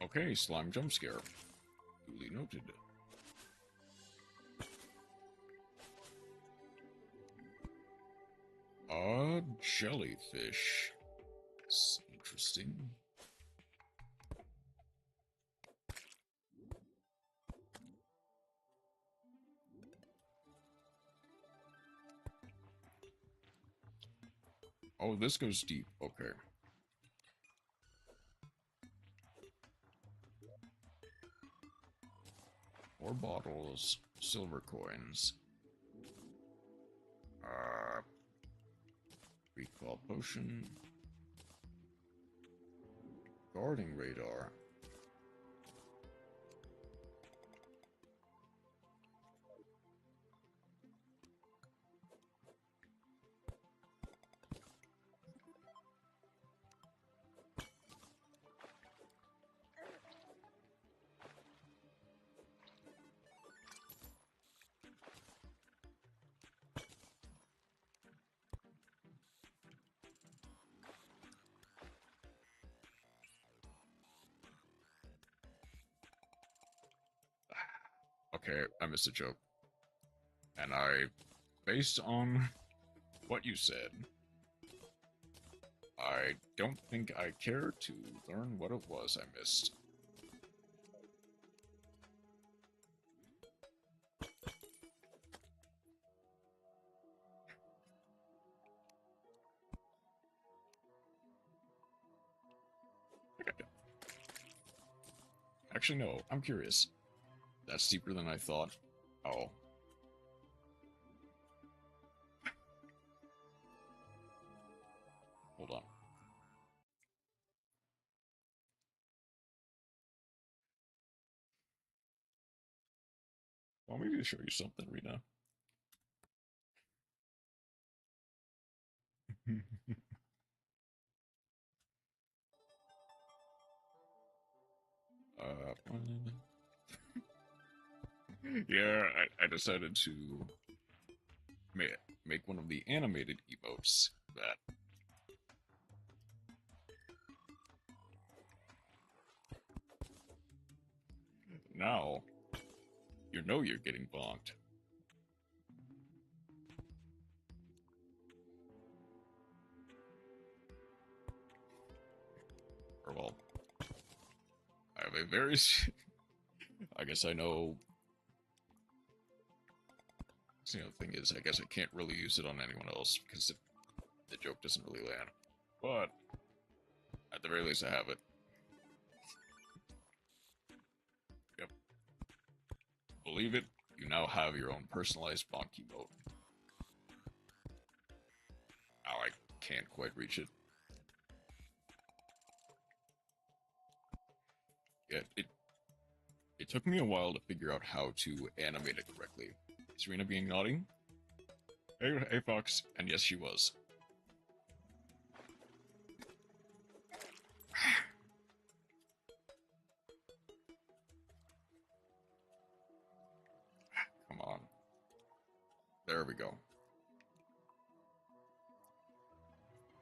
Okay, slime jump scare. Duly noted. Jellyfish. It's interesting. Oh, this goes deep. Okay. More bottles, silver coins. Recall potion. Guarding radar. Okay, I missed a joke. And based on what you said, I don't think I care to learn what it was I missed. Actually, no, I'm curious. That's deeper than I thought. Oh. Hold on. Want me to show you something, Rena? Yeah, I decided to make one of the animated emotes that now you know you're getting bonked. Or well, I have a very I guess I know. So, the thing is, I guess I can't really use it on anyone else because the joke doesn't really land. But at the very least, I have it. Yep. Believe it, you now have your own personalized bonk emote. Oh, I can't quite reach it. Yeah, it took me a while to figure out how to animate it correctly. Is Serena being naughty? Hey, Fox. And yes, she was. Come on. There we go.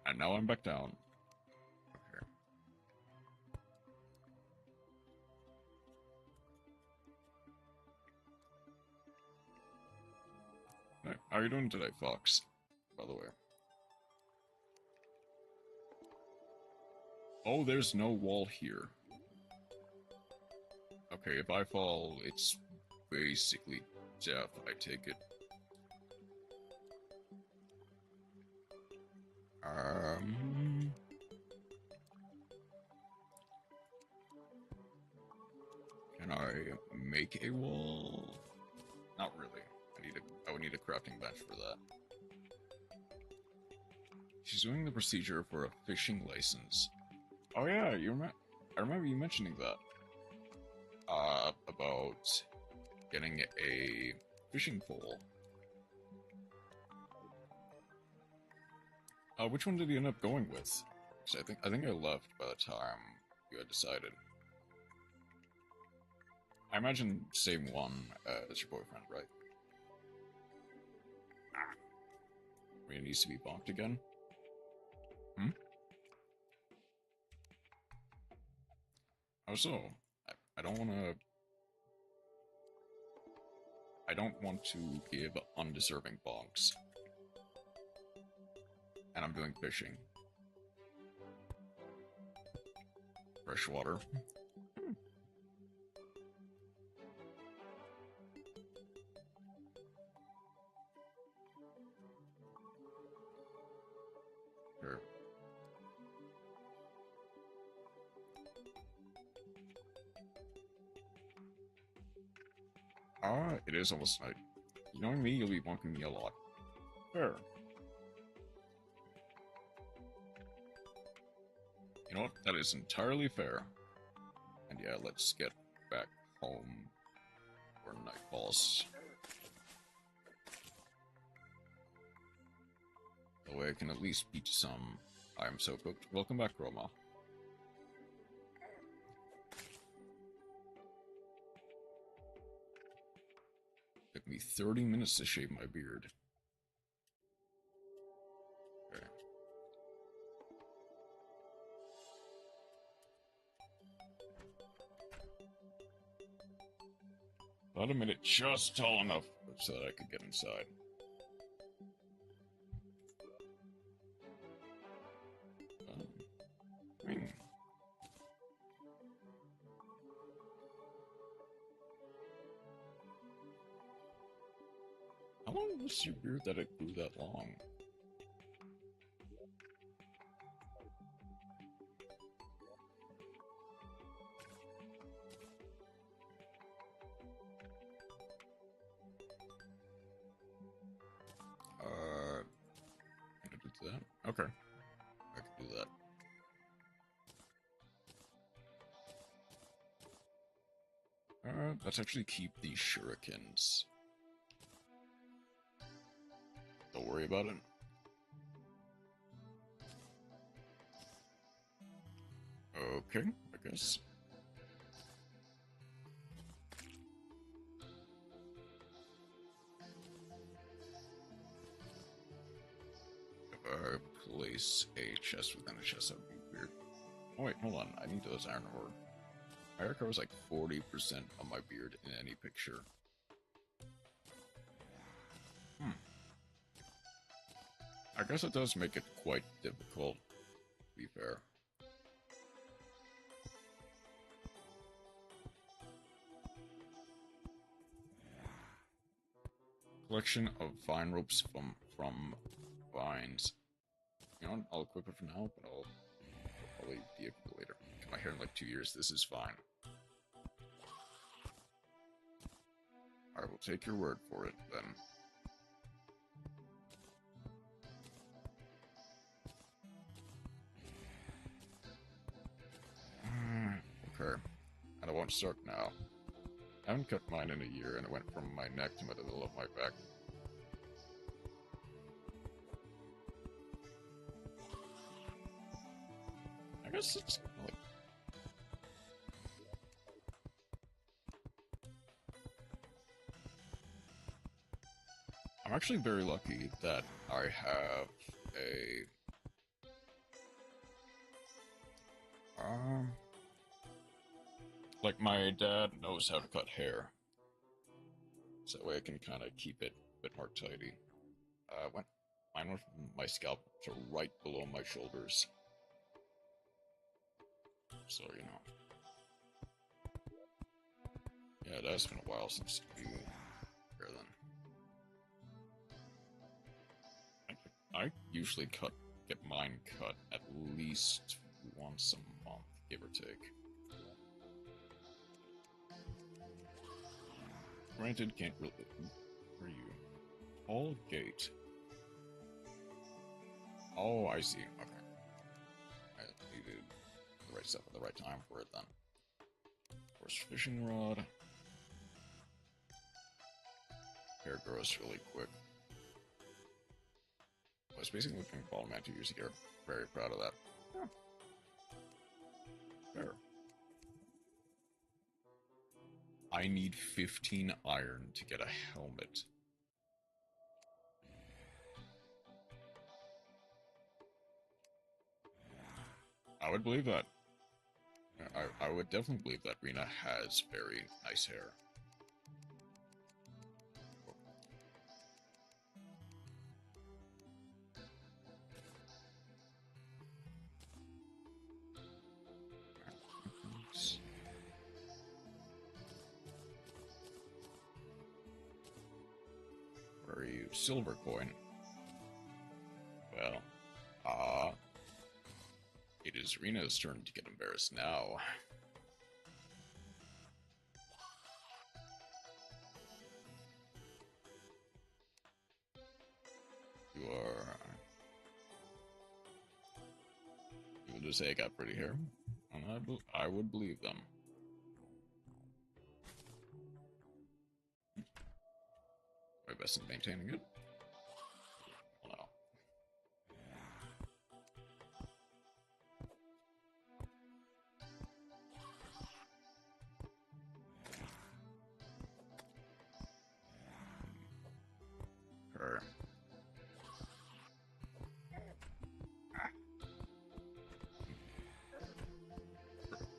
And now I'm back down. Okay. Hey, how are you doing today, Fox? By the way. Oh, there's no wall here. Okay, if I fall, it's basically death, I take it. Can I make a wall? Not really. I would need a crafting bench for that. She's doing the procedure for a fishing license. Oh yeah, I remember you mentioning that. About getting a fishing pole. Which one did you end up going with? 'Cause I think I left by the time you had decided. I imagine same one as your boyfriend, right? Rhea needs to be bonked again? Hmm? How so? I don't want to give undeserving bonks. And I'm doing fishing. Freshwater. Sure. It is almost night. You knowing me, you'll be bonking me a lot. Fair. You know what? That is entirely fair. And yeah, let's get back home before night falls. That way I can at least beat some. I am so cooked. Welcome back, Roma. Took me 30 minutes to shave my beard. Okay. Thought I made it just tall enough so that I could get inside. How long was your beard that it grew that long? I could do that. Okay. I could do that. let's actually keep these shurikens. Don't worry about it. Okay, I guess. If I place a chest within a chest, that would be weird. Oh wait, hold on. I need those iron ore. My hair covers like 40% of my beard in any picture. I guess it does make it quite difficult, to be fair. Collection of vine ropes from vines. You know, I'll equip it for now, but I'll probably de-equip it later. Get my hair in like 2 years, this is fine. I will take your word for it, then. Okay. And I won't start now. I haven't cut mine in a year, and it went from my neck to the middle of my back. I guess it's like... I'm actually very lucky that I have a... Like, my dad knows how to cut hair. So that way I can kind of keep it a bit more tidy. Mine went from my scalp to right below my shoulders. So, you know. Yeah, that's been a while since you were then. I usually get mine cut at least once a month, give or take. Granted, can't really... Where are you? Tall gate. Oh, I see. Okay. I needed the right stuff at the right time for it then. Of course, fishing rod. Hair grows really quick. I was basically looking at Ball Man 2 years ago. Very proud of that. Yeah. Fair. I need 15 iron to get a helmet. I would believe that. I would definitely believe that Rena has very nice hair. Where are you? Silver coin. Well, it is Rena's turn to get embarrassed now. You would just say I got pretty hair, and I would believe them. My best in maintaining it. Well, no. Her.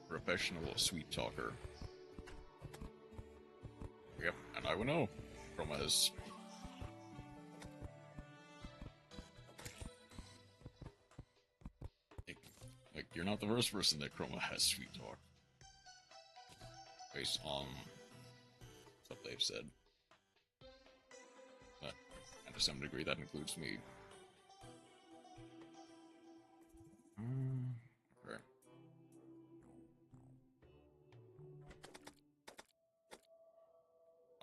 Professional sweet talker. Yep, and I would know. Chroma has... Like, you're not the first person that Chroma has sweet talk. Based on what they've said. But, and to some degree, that includes me. Okay.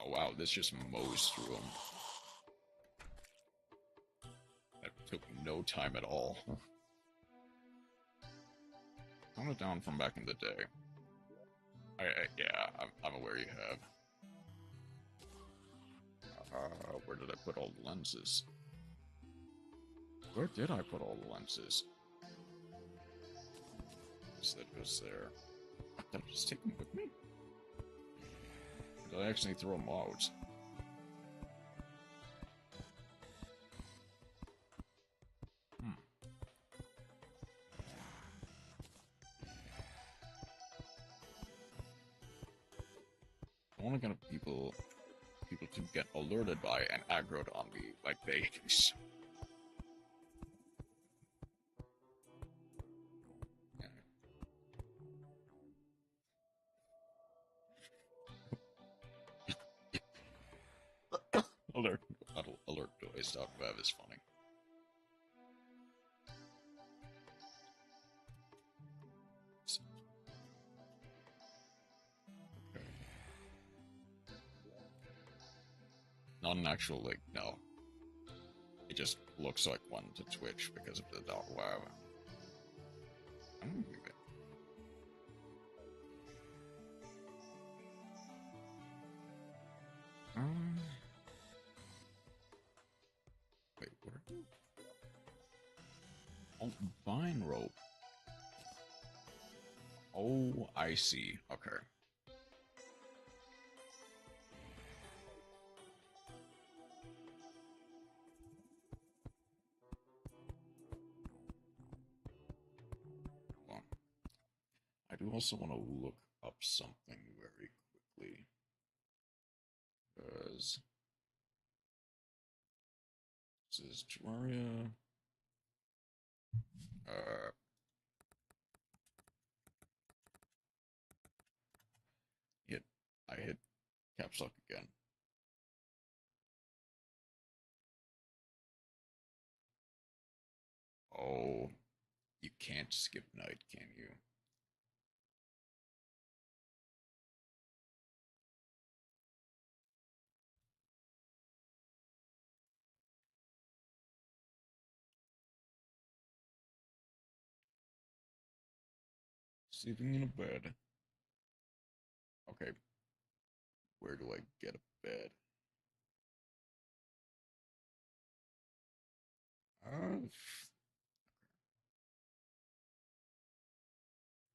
Oh wow, this just mows through them. That took no time at all. Count it down from back in the day. Yeah, I'm aware you have. Where did I put all the lenses? Where did I put all the lenses? So that goes there. Did I just take them with me? Or did I actually throw them out? I want to get people to get alerted by and aggroed on me like babies. Alert noise out of is funny. Okay. Not an actual, like, no. It just looks like one to Twitch because of the .wow. I'm gonna move it. Wait, what are you? Oh, vine rope. Oh, I see. Okay. Well, I do also want to look up something very quickly. Because this is Terraria. I hit caps lock again. Oh, you can't skip night, can you? Sleeping in a bed. Okay. Where do I get a bed?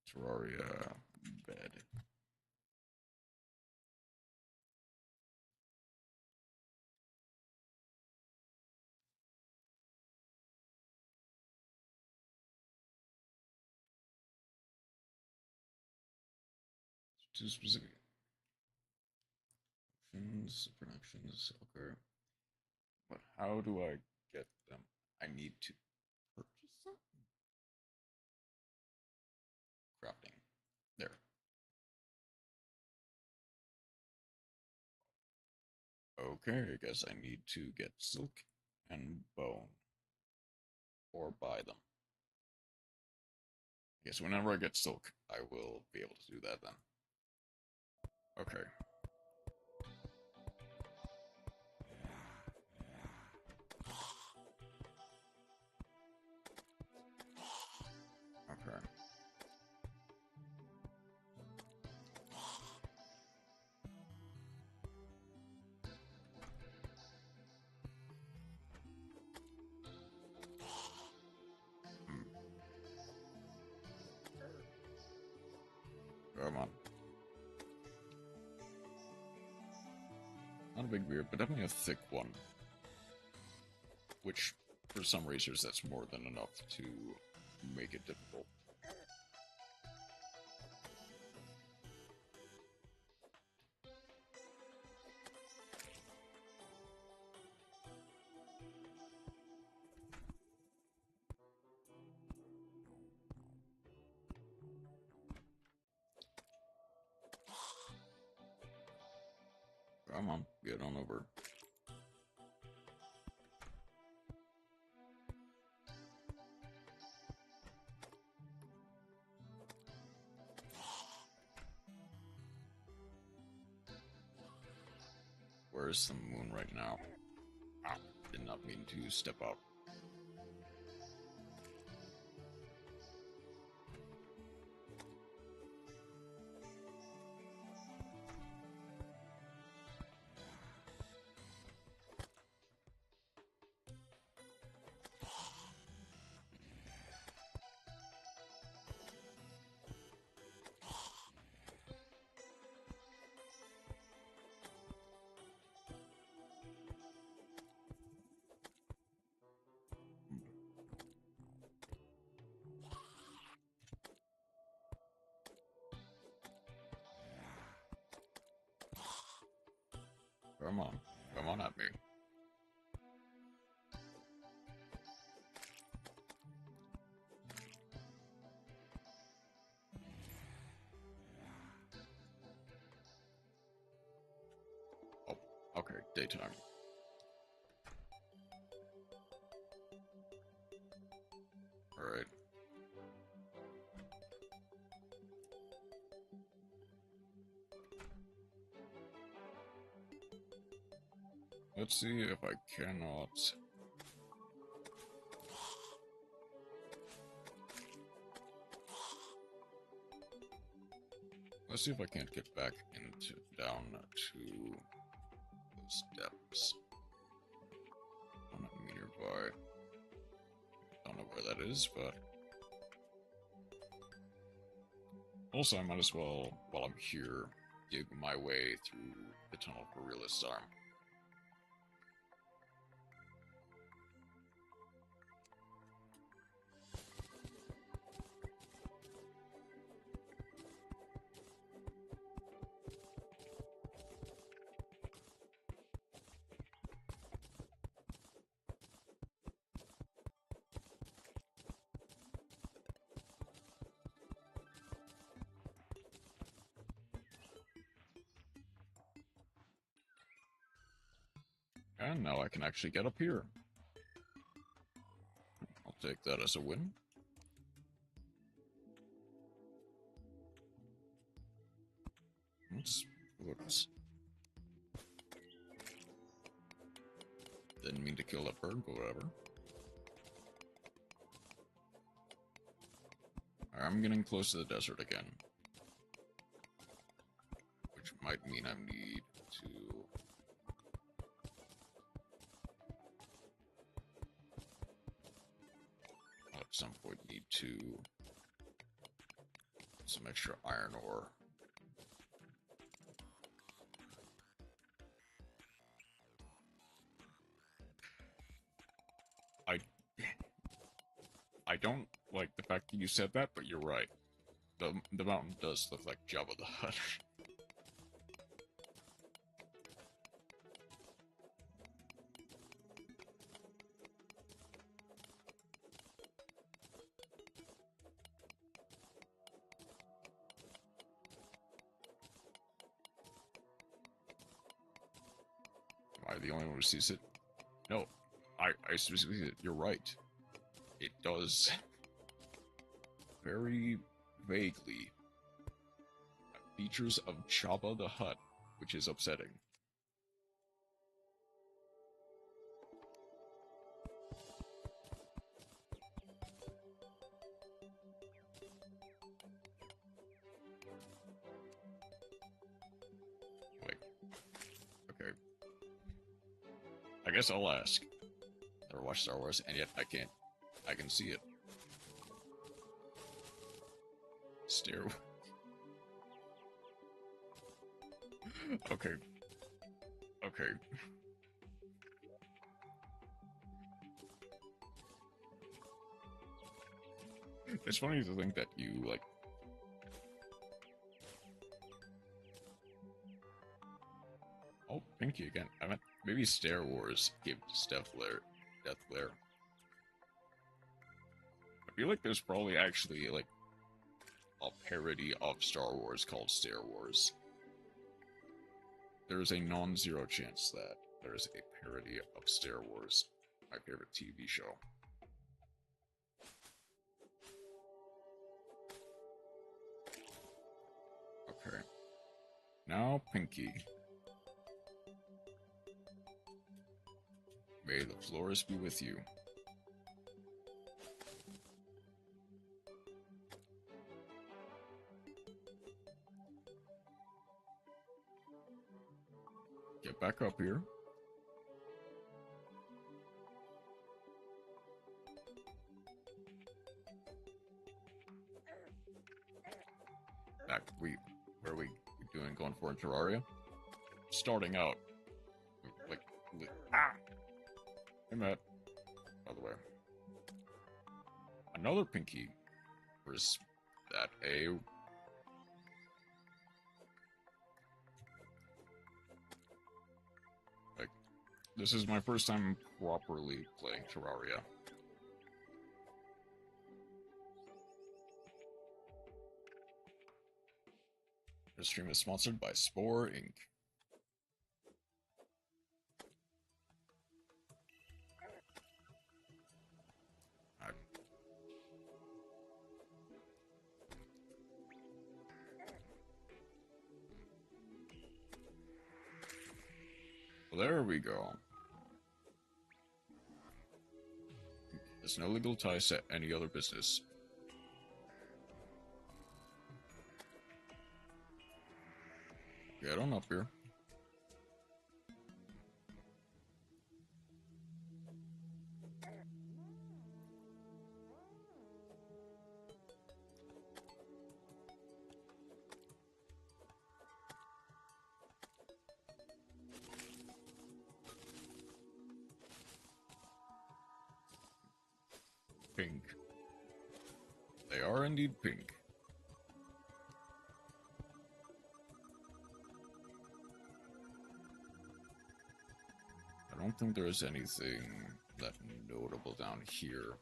Terraria bed. Too specific. Productions, okay. But how do I get them? I need to purchase them? Crafting. There. Okay, I guess I need to get silk and bone. Or buy them. I guess whenever I get silk, I will be able to do that then. Okay. Okay. Come on. Not a big beard, but definitely a thick one. Which, for some racers, that's more than enough to make it difficult. Come on, get on over. Where's the moon right now? Ah, did not mean to step up. Come on. Come on at me. Oh, okay, daytime. Alright. Let's see if I cannot... Let's see if I can't get back down to those depths. On a meter by. Don't know where that is, but... Also, I might as well, while I'm here, dig my way through the tunnel for Realist Arm. And now I can actually get up here. I'll take that as a win. Whoops. Didn't mean to kill that bird, but whatever. I'm getting close to the desert again. Which might mean I need to... at some point need to... some extra iron ore. I don't like the fact that you said that, but you're right. The mountain does look like Jabba the Hutt. Am I the only one who sees it? No, I specifically said you're right. It does very vaguely features of Jabba the Hutt, which is upsetting. Wait. Okay. I guess I'll ask. Never watched Star Wars, and yet I can't. I can see it. Stair. Okay. Okay. It's funny to think that you, like... Oh, Pinky again. I meant, maybe Star Wars gave Death Lair. I feel like there's probably actually, like, a parody of Star Wars called Star Wars. There is a non-zero chance that there is a parody of Star Wars, my favorite TV show. Okay. Now, Pinky. May the floors be with you. Get back up here. Where are we doing? Going for in Terraria? Starting out. Like, ah! Hey, Matt. By the way. Another Pinky. Or is that a... This is my first time properly playing Terraria. This stream is sponsored by Spore Inc. There we go. There's no legal ties to any other business. Get on up here. Pink. They are indeed pink. I don't think there's anything that notable down here.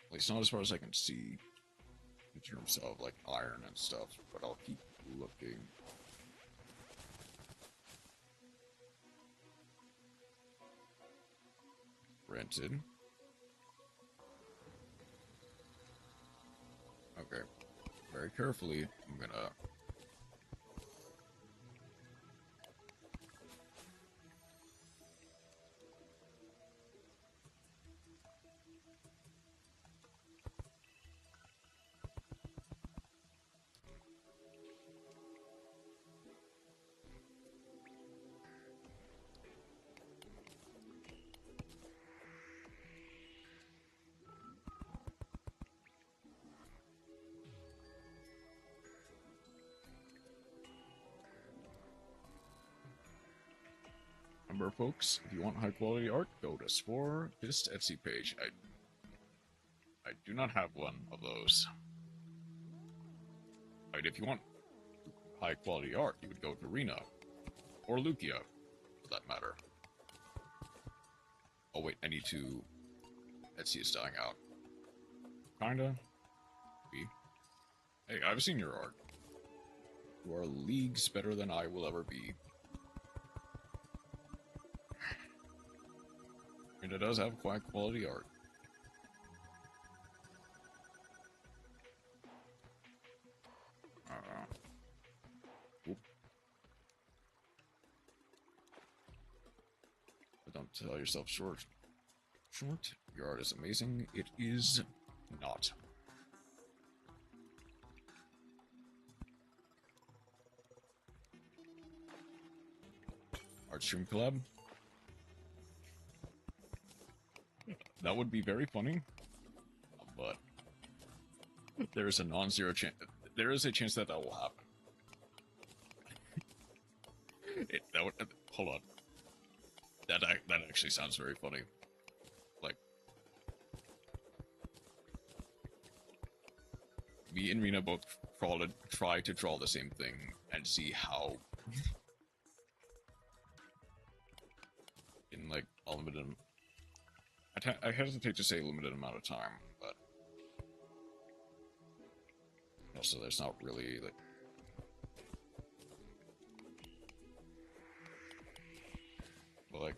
At least not as far as I can see. In terms of like iron and stuff, but I'll keep looking. Rented. Okay. Very carefully, I'm gonna... Remember, folks, if you want high-quality art, go to Spore this Etsy page. I do not have one of those. Right, if you want high-quality art, you would go to Rena. Or Lukia, for that matter. Oh wait, I need to... Etsy is dying out. Kinda. Maybe. Hey, I've seen your art. You are leagues better than I will ever be. And it does have quite quality art. Oop. But don't sell yourself short. Your art is amazing. It is not. Art stream collab? That would be very funny, but there is a non-zero chance. There is a chance that will happen. Hold on. That actually sounds very funny. Like, me and Rena both try to draw the same thing and see how, in like a limited. I hesitate to say limited amount of time, but also there's not really like. But like,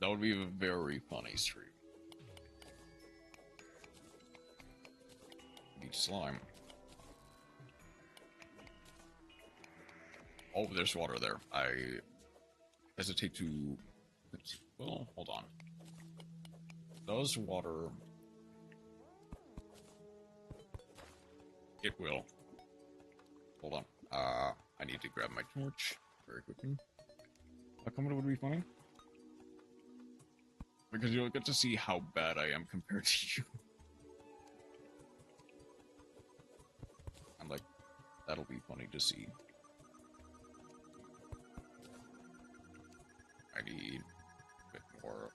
that would be a very funny stream. Need slime. Oh, there's water there. I hesitate to. Well, hold on. Does water... It will. Hold on. I need to grab my torch very quickly. How come it would be funny? Because you'll get to see how bad I am compared to you. I'm like, that'll be funny to see. I need a bit more...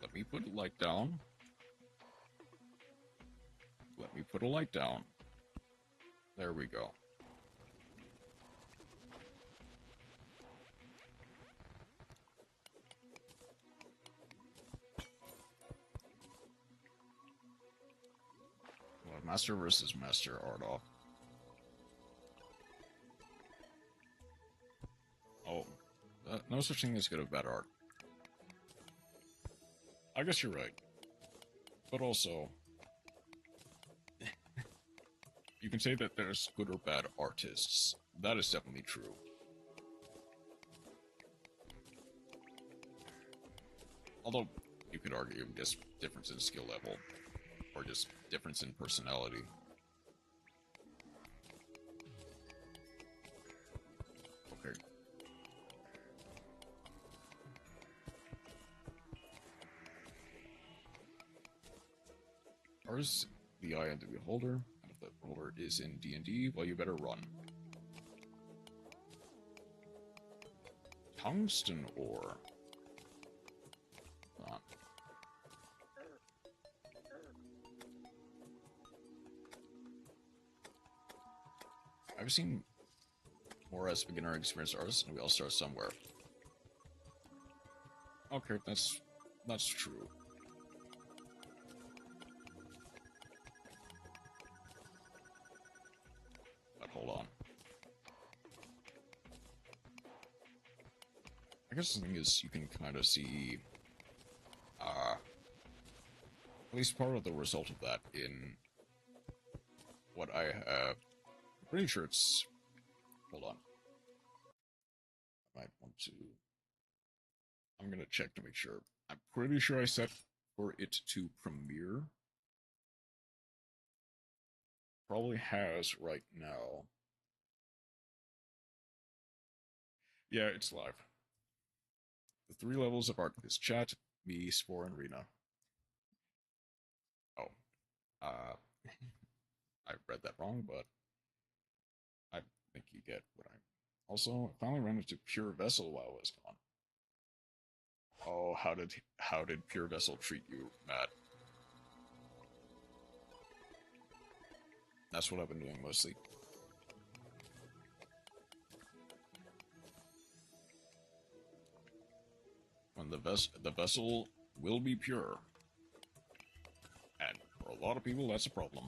Let me put a light down. Let me put a light down. There we go. Master versus Master art off. Oh, no such thing as good or bad art. I guess you're right. But also, you can say that there's good or bad artists. That is definitely true. Although, you could argue just difference in skill level, or just difference in personality. Okay. Ours, the eye of the beholder, and if the beholder is in D&D, well, you better run. Tungsten ore. I've seen more as beginner experienced artists, and we all start somewhere. Okay, that's true. But hold on. I guess the thing is, you can kind of see, at least part of the result of that in what I have. I'm pretty sure it's. Hold on. I might want to. I'm gonna check to make sure. I'm pretty sure I set for it to premiere. Probably has right now. Yeah, it's live. The 3 levels of art is chat, me, Spore, and Rena. Oh. I read that wrong, but I think you get what I... Also, I finally ran into Pure Vessel while I was gone. Oh, how did Pure Vessel treat you, Matt? That's what I've been doing mostly. When the vessel will be pure. And for a lot of people, that's a problem.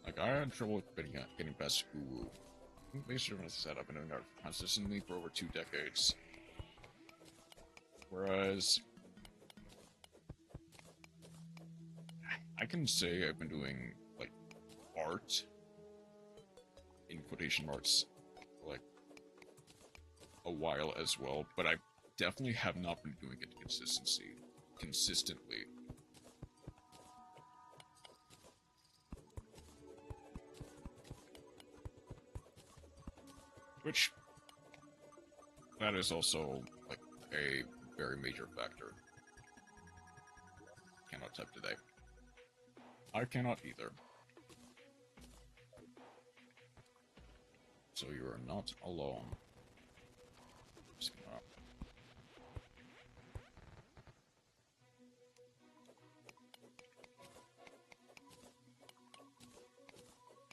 Like, I had trouble getting past Uwu. Basically, as I said, I've been doing that consistently for over 2 decades. Whereas, I can say I've been doing, like, art, in quotation marks, for, like, a while as well, but I definitely have not been doing it consistently. Which, that is also, like, a very major factor. Cannot type today. I cannot either. So you are not alone. Just gonna...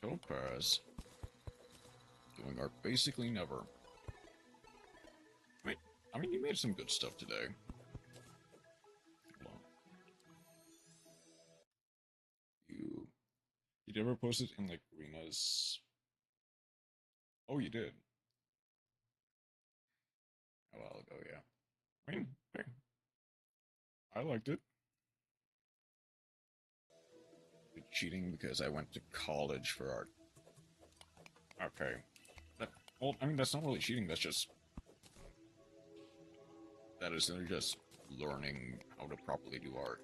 Topaz. Doing art basically never. Wait, I mean, you made some good stuff today. Hold on. You never posted in, like, Rena's... Oh, you did. A while ago, yeah. I mean, hey, I liked it. Cheating because I went to college for art. Okay. Well, I mean, that's not really cheating, that's just... That is just learning how to properly do art.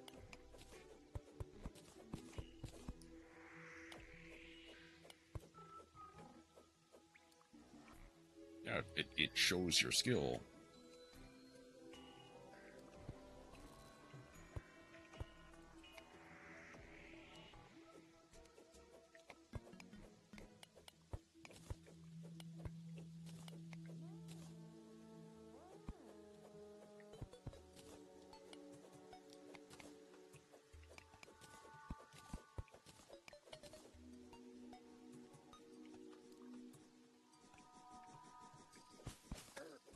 Yeah, it shows your skill.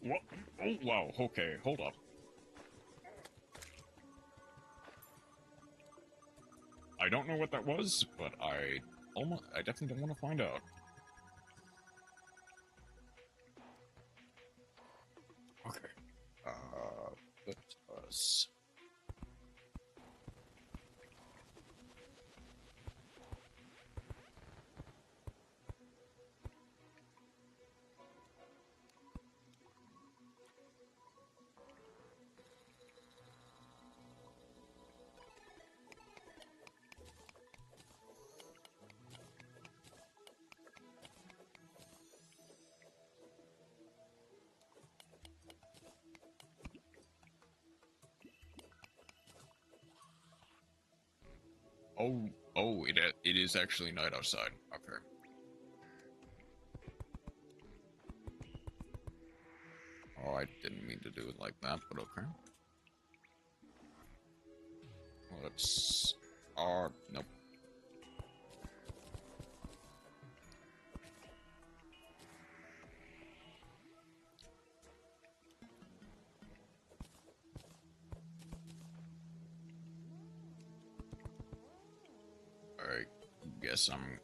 What? Oh, wow, okay, hold up. I don't know what that was, but I definitely don't want to find out. Okay. Let us... Oh, it is actually night outside. Okay. Oh, I didn't mean to do it like that, but okay. Let's... nope. I guess I'm...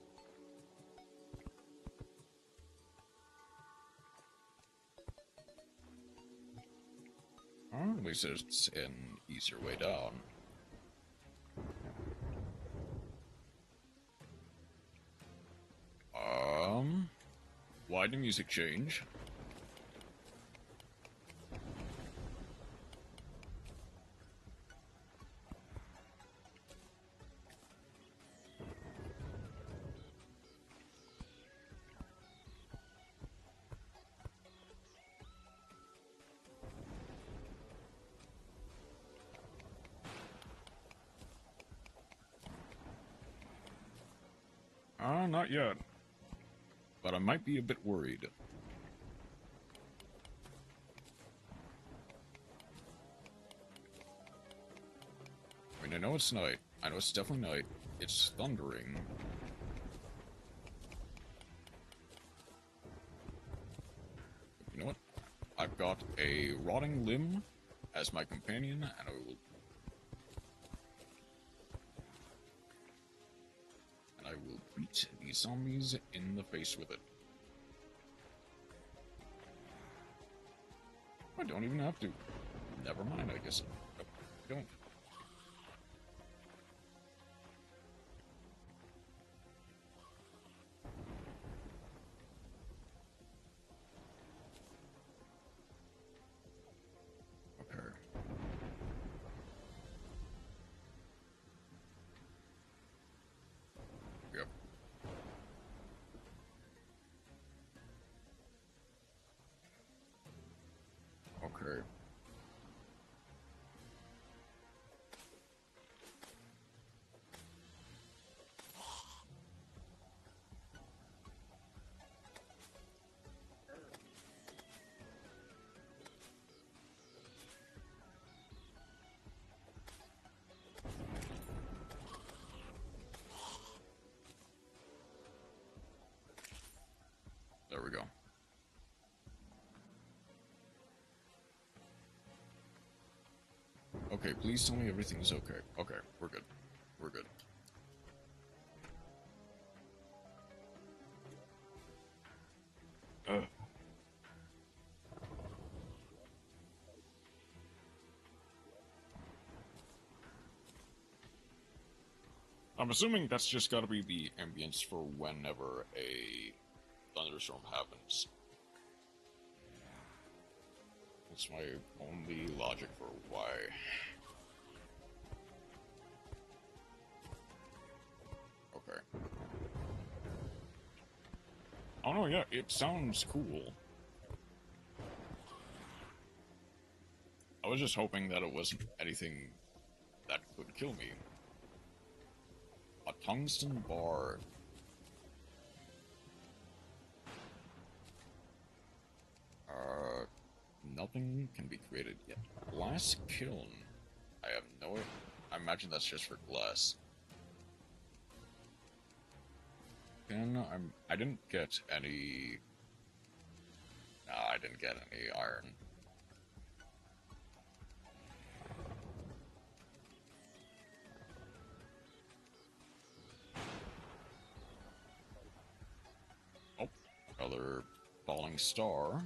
At least it's an easier way down. Why did music change? Not yet. But I might be a bit worried. I mean, I know it's night. I know it's definitely night. It's thundering. You know what? I've got a rotting limb as my companion, and I will... beat these zombies in the face with it. I don't even have to. Never mind, I guess. Nope, I don't. Okay. Yep. Okay. There we go. Okay, please tell me everything's okay. Okay, we're good. We're good. I'm assuming that's just gotta be the ambience for whenever a thunderstorm happens. That's my only logic for why. Okay. Oh no, yeah, it sounds cool. I was just hoping that it wasn't anything that could kill me. A tungsten bar. Nothing can be created yet. Glass kiln. I have no... I imagine that's just for glass. Then I didn't get any... Nah, I didn't get any iron. Oh, another falling star.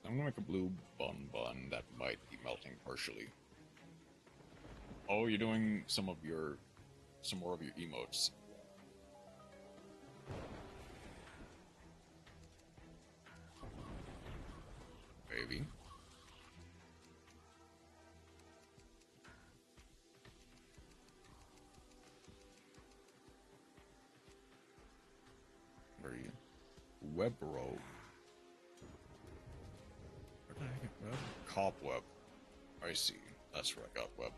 I'm gonna make a blue bun that might be melting partially. Oh, you're doing some more of your emotes. Maybe. Where are you? Web row. Where did I get web? Cobweb. I see. That's where I got web.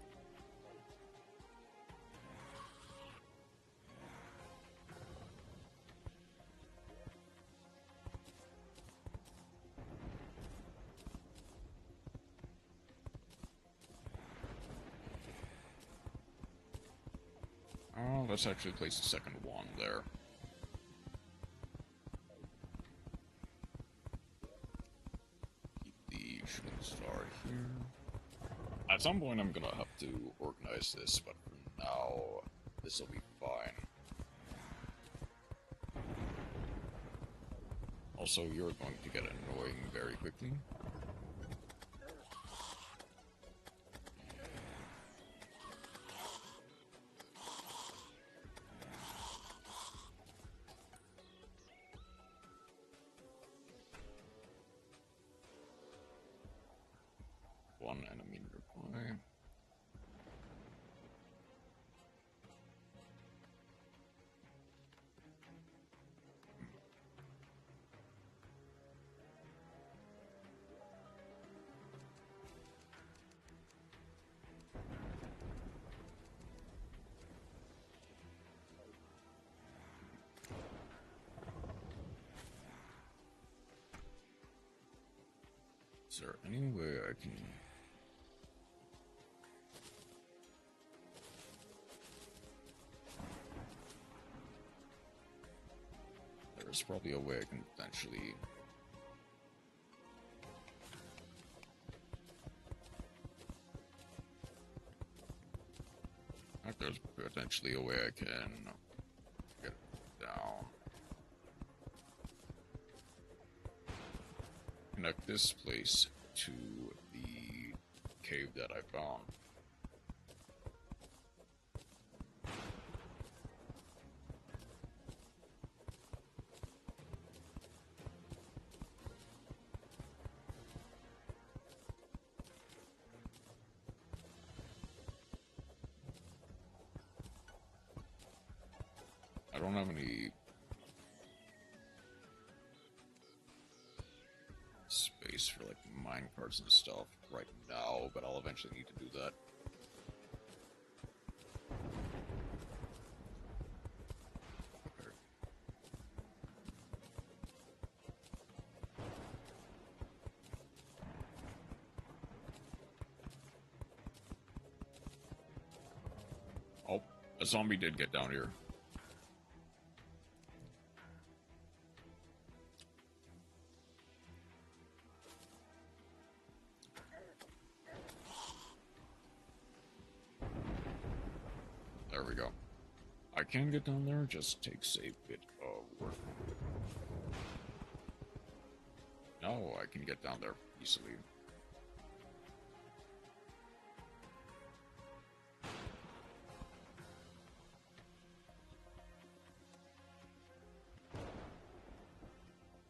Oh, let's actually place the second one there. Keep the shooting star here. At some point I'm gonna have to organize this, but for now, this will be fine. Also, you're going to get annoying very quickly. One enemy nearby. Is there any way I can... There's probably a way I can potentially... There's potentially a way I can get it down. Connect this place to the cave that I found. I don't have any space for like mine carts and stuff right now, but I'll eventually need to do that. Okay. Oh, a zombie did get down here. There we go. I can get down there, just takes a bit of work. No, I can get down there easily.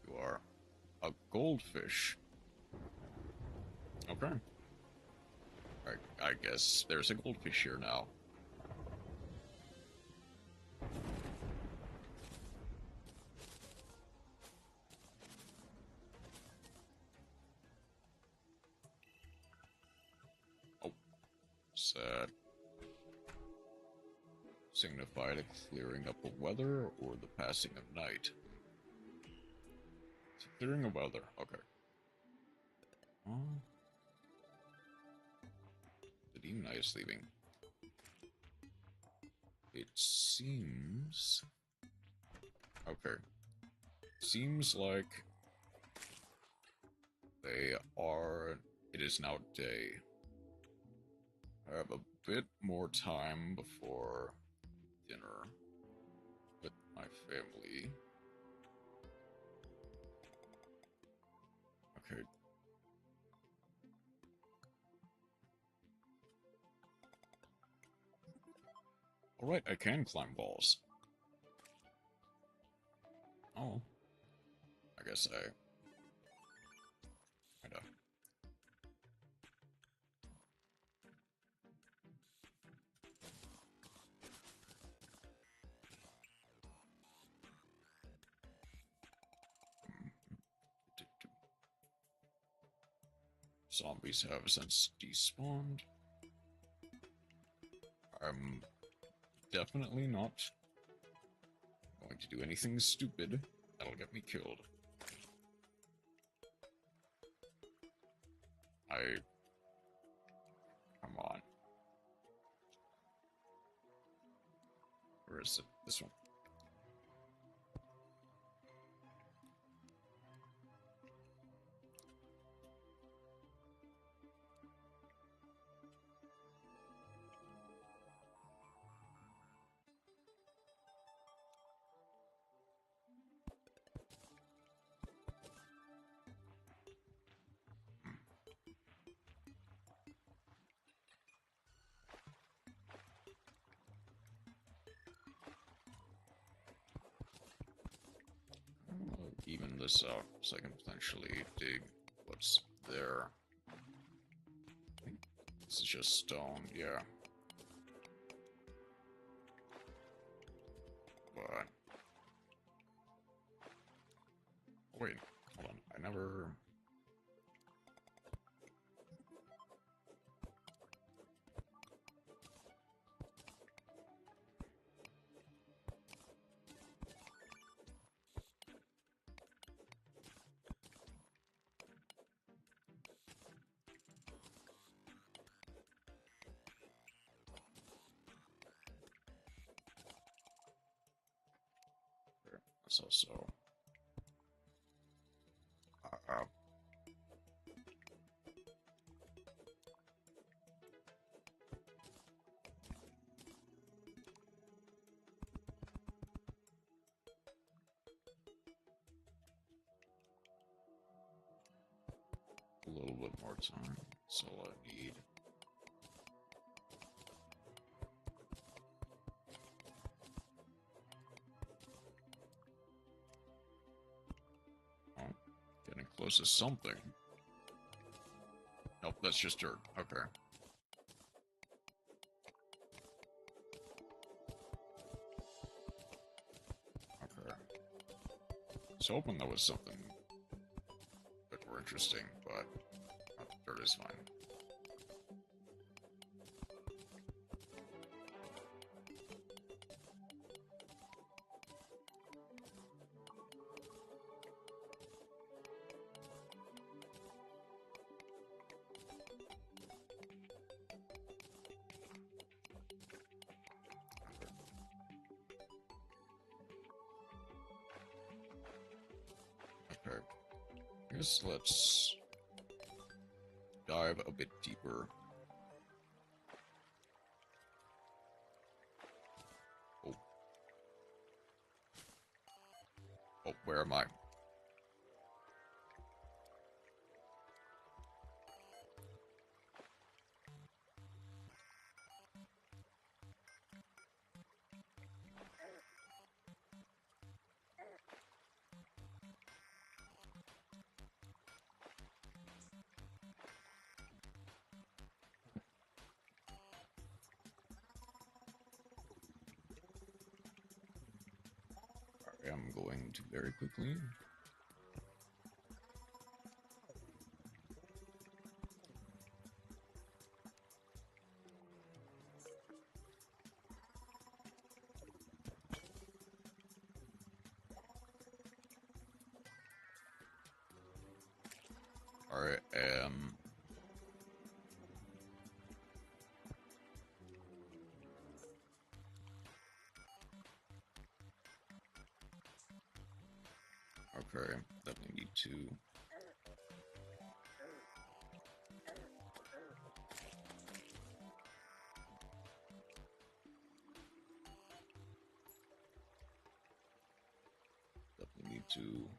You are a goldfish. Okay. I guess there's a goldfish here now. Sad. Signify the clearing up of weather or the passing of night? It's a clearing of weather, okay. The demon eye is leaving. it seems... Okay. Seems like they are... It is now day. I have a bit more time before dinner with my family. Okay. Alright, I can climb walls. Oh. I guess I... Kinda. Zombies have since despawned. I'm definitely not going to do anything stupid that'll get me killed. Come on. Where is it? This one. Even this out so I can potentially dig what's there. I think this is just stone, yeah. But... Wait, hold on. I never... That's also... a little bit more time. That's all I need. Oh, getting close to something. Nope, that's just dirt. Okay. Okay. I was hoping that was something a bit more interesting, but dirt is fine. Okay. I guess let's dive a bit deeper. Oh. Oh, where am I? I am going to very quickly. I am Okay, definitely need to. Definitely need to.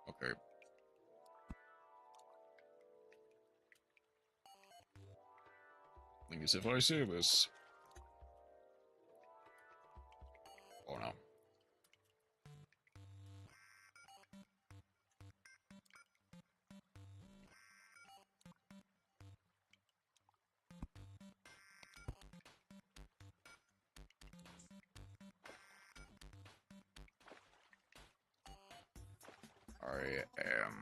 Okay. Thing is, if I say this. Oh no. I am.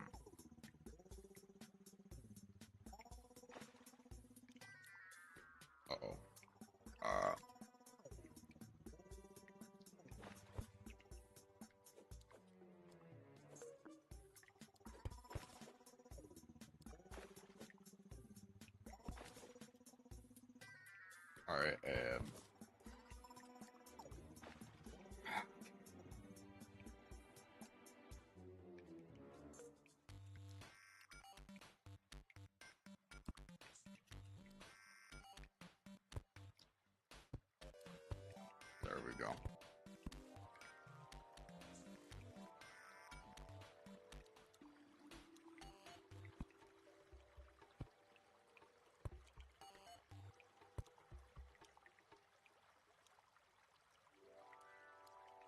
Uh-oh. I am. There we go.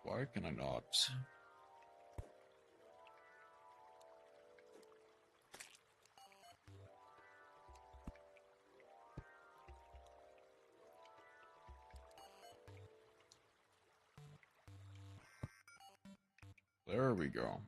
Why can I not? There we go.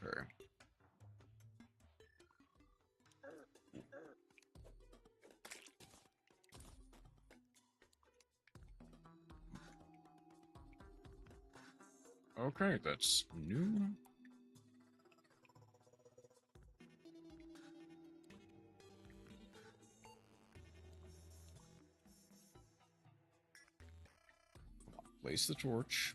Okay. Okay, that's new. Place the torch.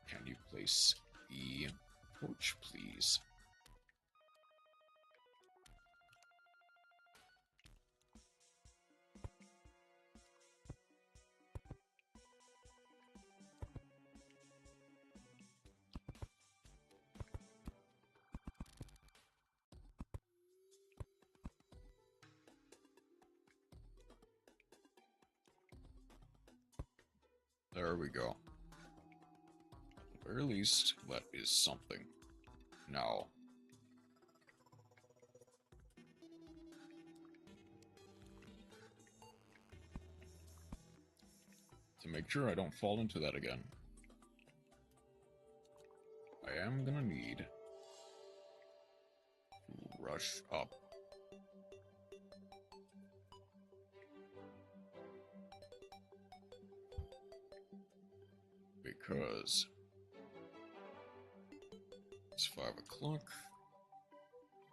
Can you place the torch, please? There we go. At the very least, that is something. Now, to make sure I don't fall into that again, I am gonna need to rush up. Because it's 5 o'clock.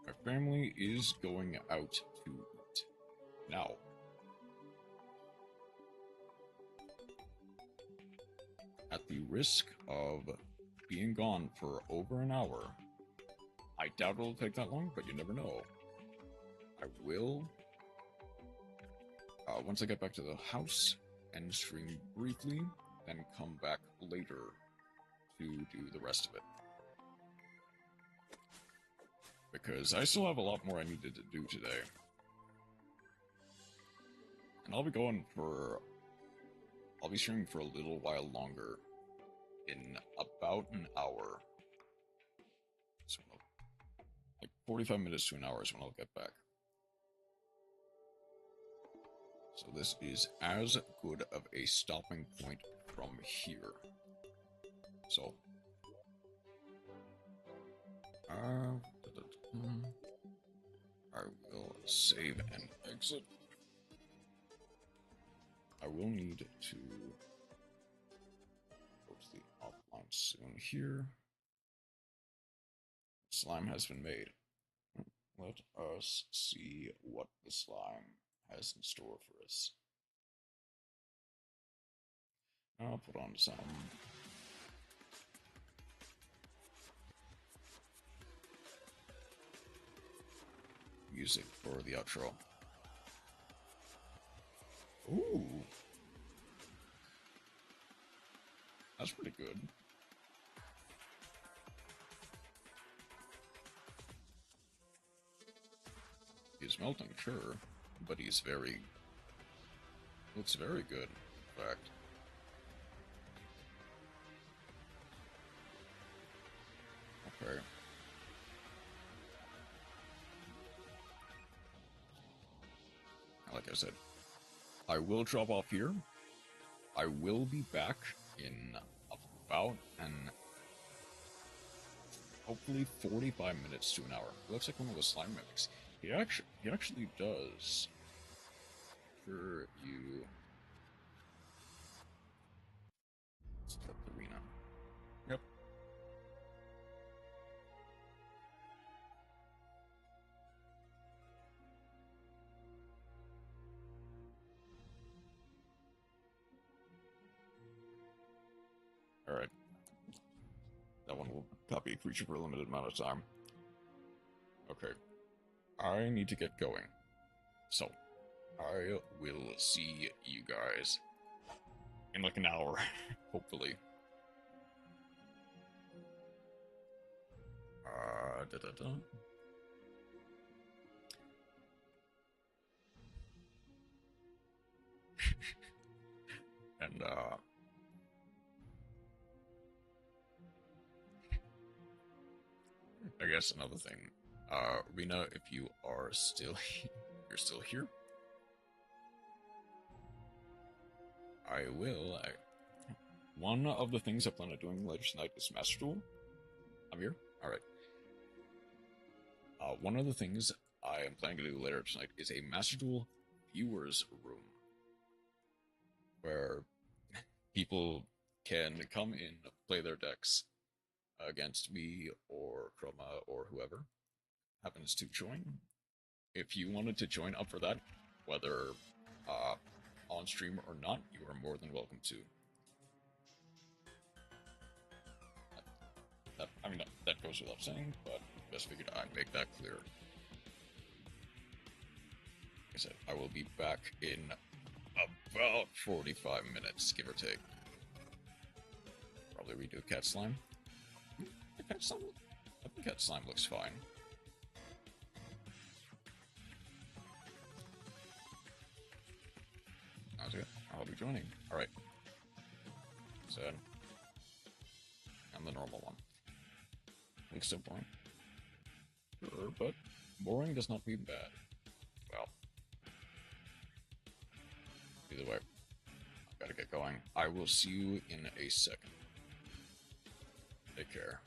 My family is going out to eat. Now, at the risk of being gone for over an hour, I I doubt it'll take that long, but you never know. I will, once I get back to the house, end stream briefly, then come back later to do the rest of it. Because I still have a lot more I needed to do today. And I'll be streaming for a little while longer, in about an hour. So, like 45 minutes to an hour is when I'll get back. So this is as good of a stopping point from here. So, I will save and exit. I will need to go to the offline soon here. Slime has been made. Let us see what the slime has in store for us. I'll put on some music for the outro. Ooh. That's pretty good. He's melting, sure, but he's looks very good, in fact. Okay. Like I said, I will drop off here. I will be back in about hopefully 45 minutes to an hour. It looks like one of the slime mimics. He actually does. For you. Start the arena. Yep. Alright. That one will copy a creature for a limited amount of time. Okay. I need to get going. So, I will see you guys in like an hour, hopefully. And, I guess another thing. Rena, if you are still you're still here, one of the things I plan on doing later tonight is Master Duel. I'm here? Alright. One of the things I am planning to do later tonight is a Master Duel viewers room, where people can come in, play their decks against me or Chroma or whoever happens to join. If you wanted to join up for that, whether on stream or not, you are more than welcome to. That goes without saying, but just figured I'd make that clear. Like I said, I will be back in about 45 minutes, give or take. Probably redo cat slime. I think cat slime looks fine. Sounds good. I'll be joining. Alright. Sad. I'm the normal one. Looks so boring. Sure, but boring does not mean bad. Well. Either way. I gotta get going. I will see you in a second. Take care.